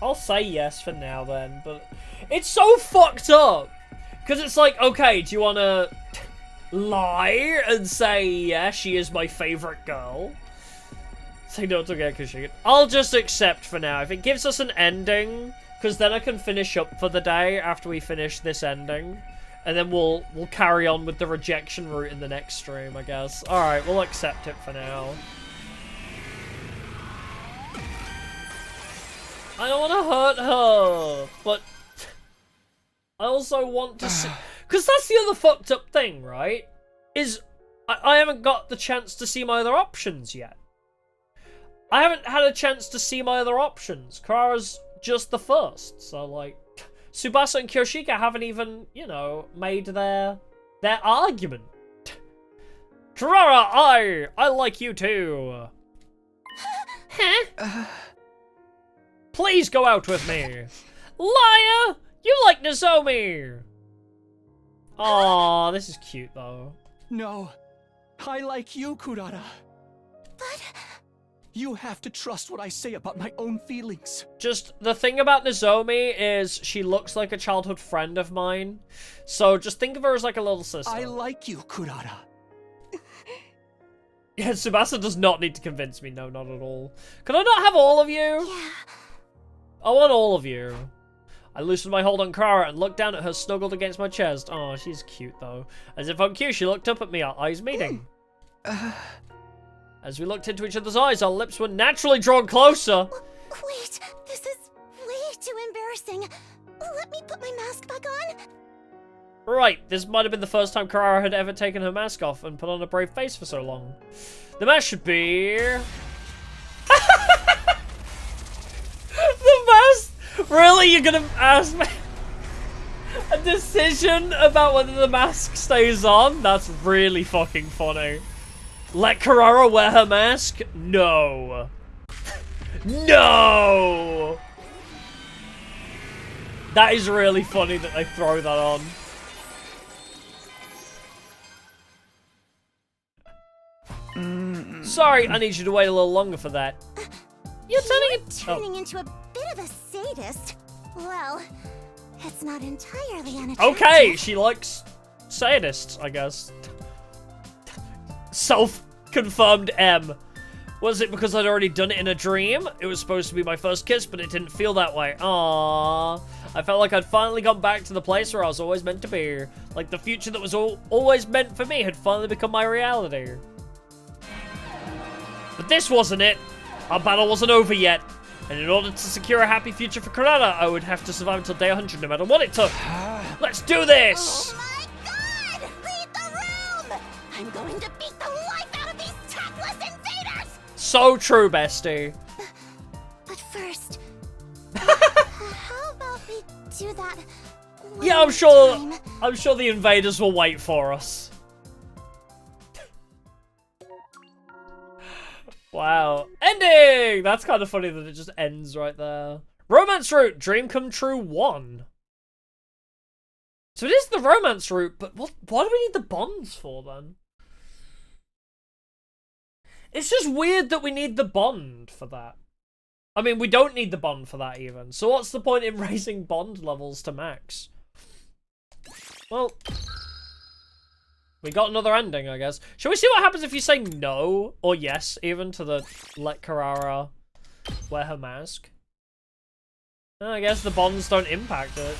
Speaker 1: I'll say yes for now then, but it's so fucked up. Because it's like, okay, do you want to lie and say, yeah, she is my favorite girl? Say no to Gekushi. I'll just accept for now. If it gives us an ending, because then I can finish up for the day after we finish this ending. And then we'll carry on with the rejection route in the next stream, I guess. Alright, we'll accept it for now. I don't want to hurt her, but... I also want to see... Because that's the other fucked up thing, right? Is I haven't got the chance to see my other options yet. I haven't had a chance to see my other options. Kurara's just the first. So, like, Tsubasa and Kyoshika haven't even, you know, made their argument. Kurara, I like you too. Huh? Please go out with me. Liar! You like Nozomi! Aw, this is cute though.
Speaker 8: No, I like you, Kurara.
Speaker 11: But...
Speaker 8: You have to trust what I say about my own feelings.
Speaker 1: Just, the thing about Nozomi is she looks like a childhood friend of mine. So just think of her as like a little sister.
Speaker 8: I like you, Kurara.
Speaker 1: Yeah, Tsubasa does not need to convince me. No, not at all. Can I not have all of you?
Speaker 11: Yeah.
Speaker 1: I want all of you. I loosened my hold on Kurara and looked down at her snuggled against my chest. Oh, she's cute though. As if on cue, she looked up at me, our eyes meeting. As we looked into each other's eyes, our lips were naturally drawn closer.
Speaker 11: Wait, this is way too embarrassing. Let me put my mask back on.
Speaker 1: Right, this might have been the first time Kurara had ever taken her mask off and put on a brave face for so long. The mask should be... The mask Really? You're gonna ask me a decision about whether the mask stays on? That's really fucking funny. Let Kurara wear her mask? No. No! That is really funny that they throw that on. Sorry, I need you to wait a little longer for that. You're
Speaker 11: turning into a bit of a sadist. Well, it's not entirely unattractive.
Speaker 1: Okay, she likes sadists, I guess. Self-confirmed M. Was it because I'd already done it in a dream? It was supposed to be my first kiss, but it didn't feel that way. Aww. I felt like I'd finally gone back to the place where I was always meant to be. Like the future that was always meant for me had finally become my reality. But this wasn't it. Our battle wasn't over yet. And in order to secure a happy future for Kurara, I would have to survive until day 100 no matter what it took. Let's do this!
Speaker 11: Oh my god! Leave the room! I'm going to beat the life out of these tactless invaders!
Speaker 1: So true, bestie.
Speaker 11: But first, how about we do that
Speaker 1: Yeah, I'm sure the invaders will wait for us. Wow. Ending! That's kind of funny that it just ends right there. Romance route, dream come true 1. So it is the romance route, but why do we need the bonds for then? It's just weird that we need the bond for that. I mean, we don't need the bond for that even. So what's the point in raising bond levels to max? Well, we got another ending, I guess. Shall we see what happens if you say no or yes even to the let Kurara wear her mask? I guess the bonds don't impact it.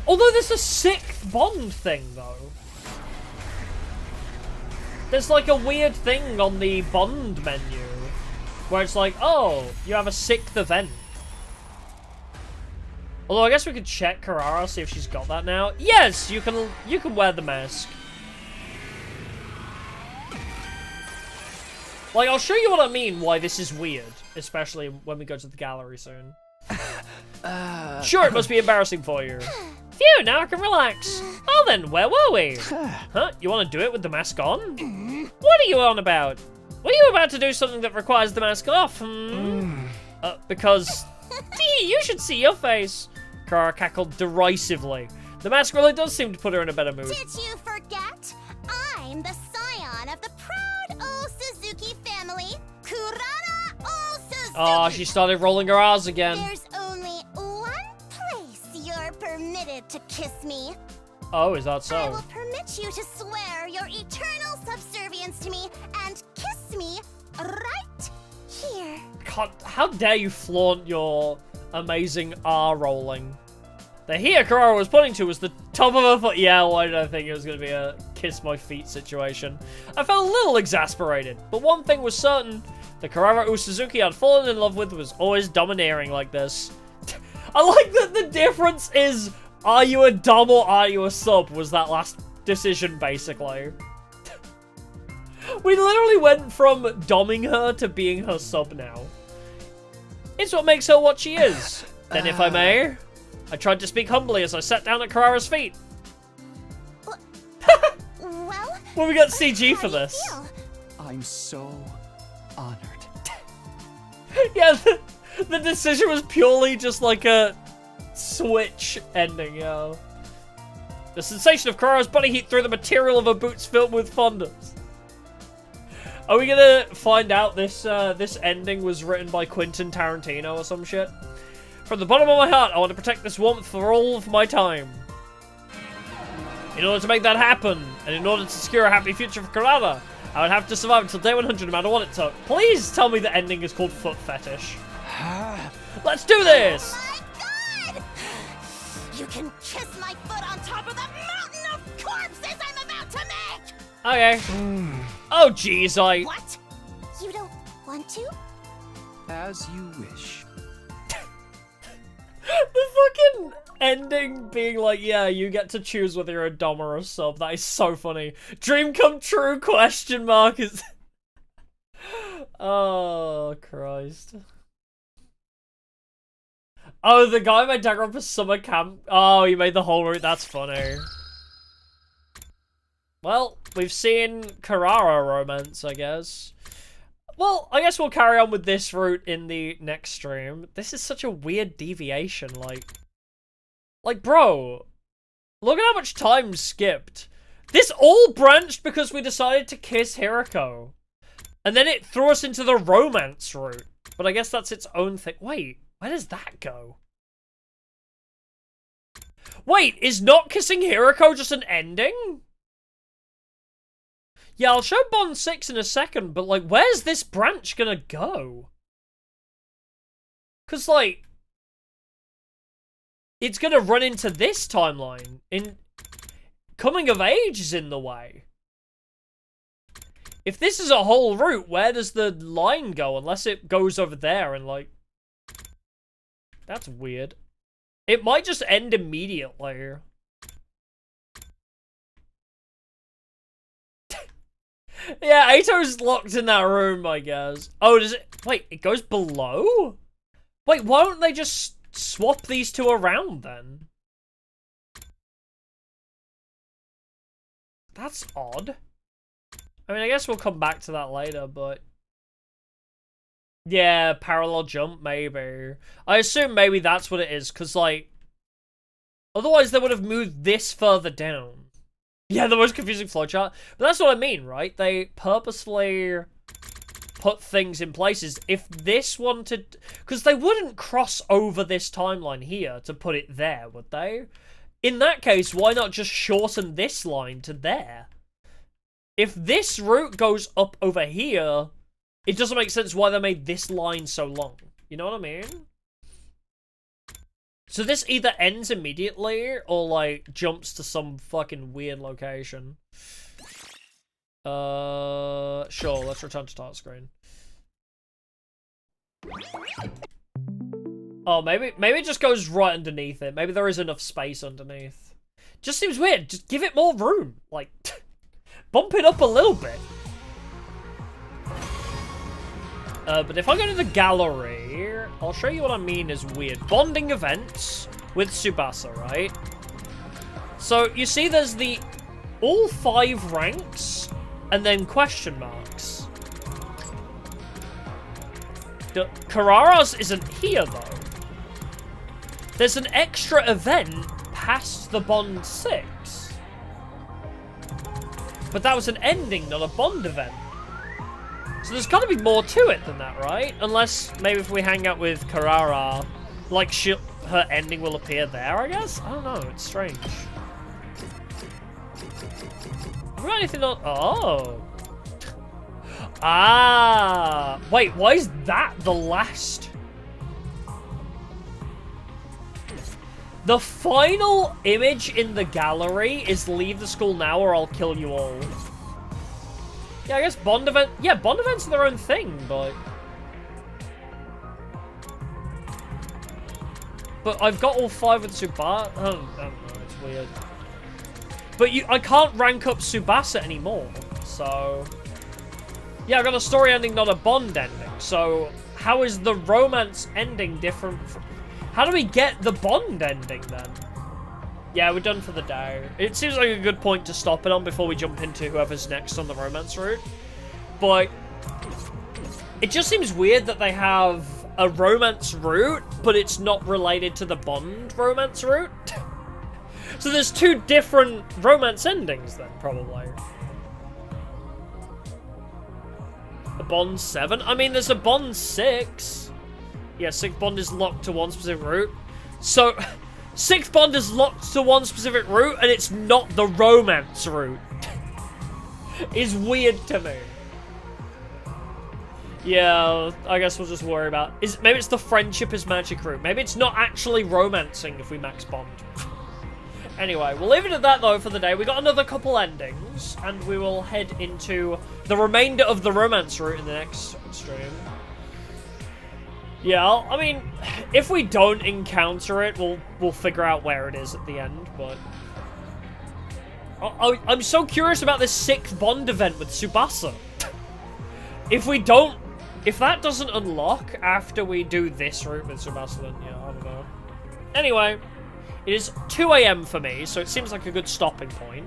Speaker 1: Although there's a 6th bond thing though. There's like a weird thing on the bond menu where it's like, oh, you have a 6th event. Although I guess we could check Kurara, see if she's got that now. Yes, you can wear the mask. Like, I'll show you what I mean why this is weird, especially when we go to the gallery soon. Sure, it must be embarrassing for you. Phew, now I can relax. Oh then, where were we? Huh? You want to do it with the mask on? What are you on about? Were you about to do something that requires the mask off? Because... you should see your face. Kurara cackled derisively. The mask really does seem to put her in a better mood.
Speaker 11: Did you forget? I'm the scion of the proud old Suzuki family, Kurara old Suzuki.
Speaker 1: Oh, she started rolling her R's again.
Speaker 11: There's only one place you're permitted to kiss me.
Speaker 1: Oh, is that so?
Speaker 11: I will permit you to swear your eternal subservience to me and kiss me right here.
Speaker 1: God, how dare you flaunt your amazing R rolling. The here Kurara was pointing to was the top of her foot. Yeah, why did I think it was going to be a kiss my feet situation? I felt a little exasperated, but one thing was certain. The Kurara Suzuki I'd fallen in love with was always domineering like this. I like that the difference is, are you a dom or are you a sub, was that last decision, basically. We literally went from domming her to being her sub now. It's what makes her what she is. Then if I may, I tried to speak humbly as I sat down at Kurara's feet. Well, we got CG for this.
Speaker 8: I'm so honored.
Speaker 1: Yeah, the decision was purely just like a switch ending, yo. The sensation of Kurara's body heat through the material of her boots filled with fondness. Are we gonna find out this ending was written by Quentin Tarantino or some shit? From the bottom of my heart, I want to protect this warmth for all of my time. In order to make that happen, and in order to secure a happy future for Kurara, I would have to survive until day 100 no matter what it took. Please tell me the ending is called Foot Fetish. Let's do this!
Speaker 11: Oh my god! You can kiss my foot on top of the mountain of corpses I'm about to make!
Speaker 1: Okay. Oh jeez,
Speaker 11: What? You don't want to?
Speaker 8: As you wish.
Speaker 1: The fucking ending being like, yeah, you get to choose whether you're a dom or a sub. That is so funny. Dream come true, question mark is... Oh, Christ. Oh, the guy made Danganronpa summer camp. Oh, he made the whole route. That's funny. Well, we've seen Kurara romance, I guess. Well, I guess we'll carry on with this route in the next stream. This is such a weird deviation, like, bro, look at how much time skipped. This all branched because we decided to kiss Hiruko. And then it threw us into the romance route. But I guess that's its own thing. Wait, where does that go? Wait, is not kissing Hiruko just an ending? Yeah, I'll show Bond 6 in a second, but, like, where's this branch gonna go? Because, like, it's gonna run into this timeline. Coming of age is in the way. If this is a whole route, where does the line go? Unless it goes over there and, like... That's weird. It might just end immediately. Yeah, Eito's locked in that room, I guess. Oh, does it... Wait, it goes below? Wait, why don't they just swap these two around, then? That's odd. I mean, I guess we'll come back to that later, but... Yeah, parallel jump, maybe. I assume maybe that's what it is, because, like... Otherwise, they would have moved this further down. Yeah, the most confusing flowchart. But that's what I mean, right? They purposefully put things in places. If this wanted... Because they wouldn't cross over this timeline here to put it there, would they? In that case, why not just shorten this line to there? If this route goes up over here, it doesn't make sense why they made this line so long. You know what I mean? So this either ends immediately or, like, jumps to some fucking weird location. Sure, let's return to start screen. Oh, maybe it just goes right underneath it. Maybe there is enough space underneath. Just seems weird. Just give it more room. Like, bump it up a little bit. But if I go to the gallery, I'll show you what I mean is weird. Bonding events with Tsubasa, right? So, you see there's the all 5 ranks, and then question marks. The Kurara's isn't here, though. There's an extra event past the Bond 6. But that was an ending, not a Bond event. So there's got to be more to it than that, right? Unless, maybe if we hang out with Kurara, like, her ending will appear there, I guess? I don't know, it's strange. Have we got anything on... Oh. Ah. Wait, why is that the last? The final image in the gallery is leave the school now or I'll kill you all. Yeah, I guess Bond event... Yeah, Bond events are their own thing, but... But I've got all 5 with Tsubasa. I don't know, it's weird. But I can't rank up Tsubasa anymore, so... Yeah, I got a story ending, not a Bond ending. So, how is the romance ending different from... How do we get the Bond ending, then? Yeah, we're done for the day. It seems like a good point to stop it on before we jump into whoever's next on the romance route. But it just seems weird that they have a romance route, but it's not related to the Bond romance route. So there's 2 different romance endings then, probably. A Bond 7? I mean, there's a Bond 6. Yeah, 6th Bond is locked to one specific route. So... 6th Bond is locked to one specific route, and it's not the romance route. Is weird to me. Yeah, I guess we'll just worry about... Maybe it's the friendship is magic route. Maybe it's not actually romancing if we max Bond. Anyway, we'll leave it at that, though, for the day. We got another couple endings, and we will head into the remainder of the romance route in the next stream. Yeah, I mean, if we don't encounter it, we'll figure out where it is at the end, but... I'm so curious about this 6th Bond event with Tsubasa. If that doesn't unlock after we do this route with Tsubasa, then yeah, I don't know. Anyway, it is 2 a.m. for me, so it seems like a good stopping point.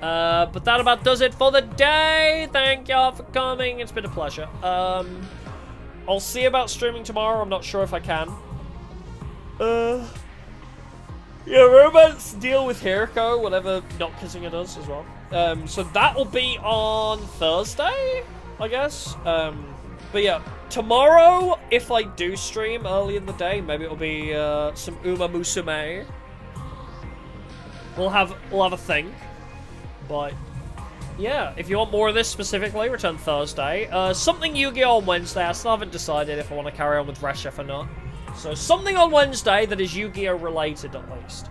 Speaker 1: But that about does it for the day. Thank y'all for coming. It's been a pleasure. I'll see about streaming tomorrow. I'm not sure if I can. Yeah, romance deal with Hiruko, whatever not kissing it does as well. So that will be on Thursday, I guess. But yeah, tomorrow, if I do stream early in the day, maybe it'll be some Uma Musume. We'll have a thing. But yeah, if you want more of this specifically, return Thursday. Something Yu-Gi-Oh! On Wednesday. I still haven't decided if I want to carry on with Reshef or not. So something on Wednesday that is Yu-Gi-Oh! Related at least.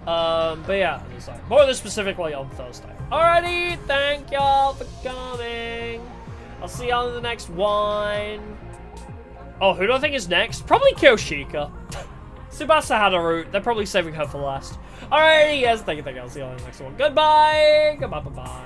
Speaker 1: But yeah, more of this specifically on Thursday. Alrighty, thank y'all for coming. I'll see y'all in the next one. Oh, who do I think is next? Probably Kyoshika. Tsubasa had a route. They're probably saving her for last. Alrighty, yes, thank you. I'll see y'all in the next one. Goodbye. Goodbye, bye-bye.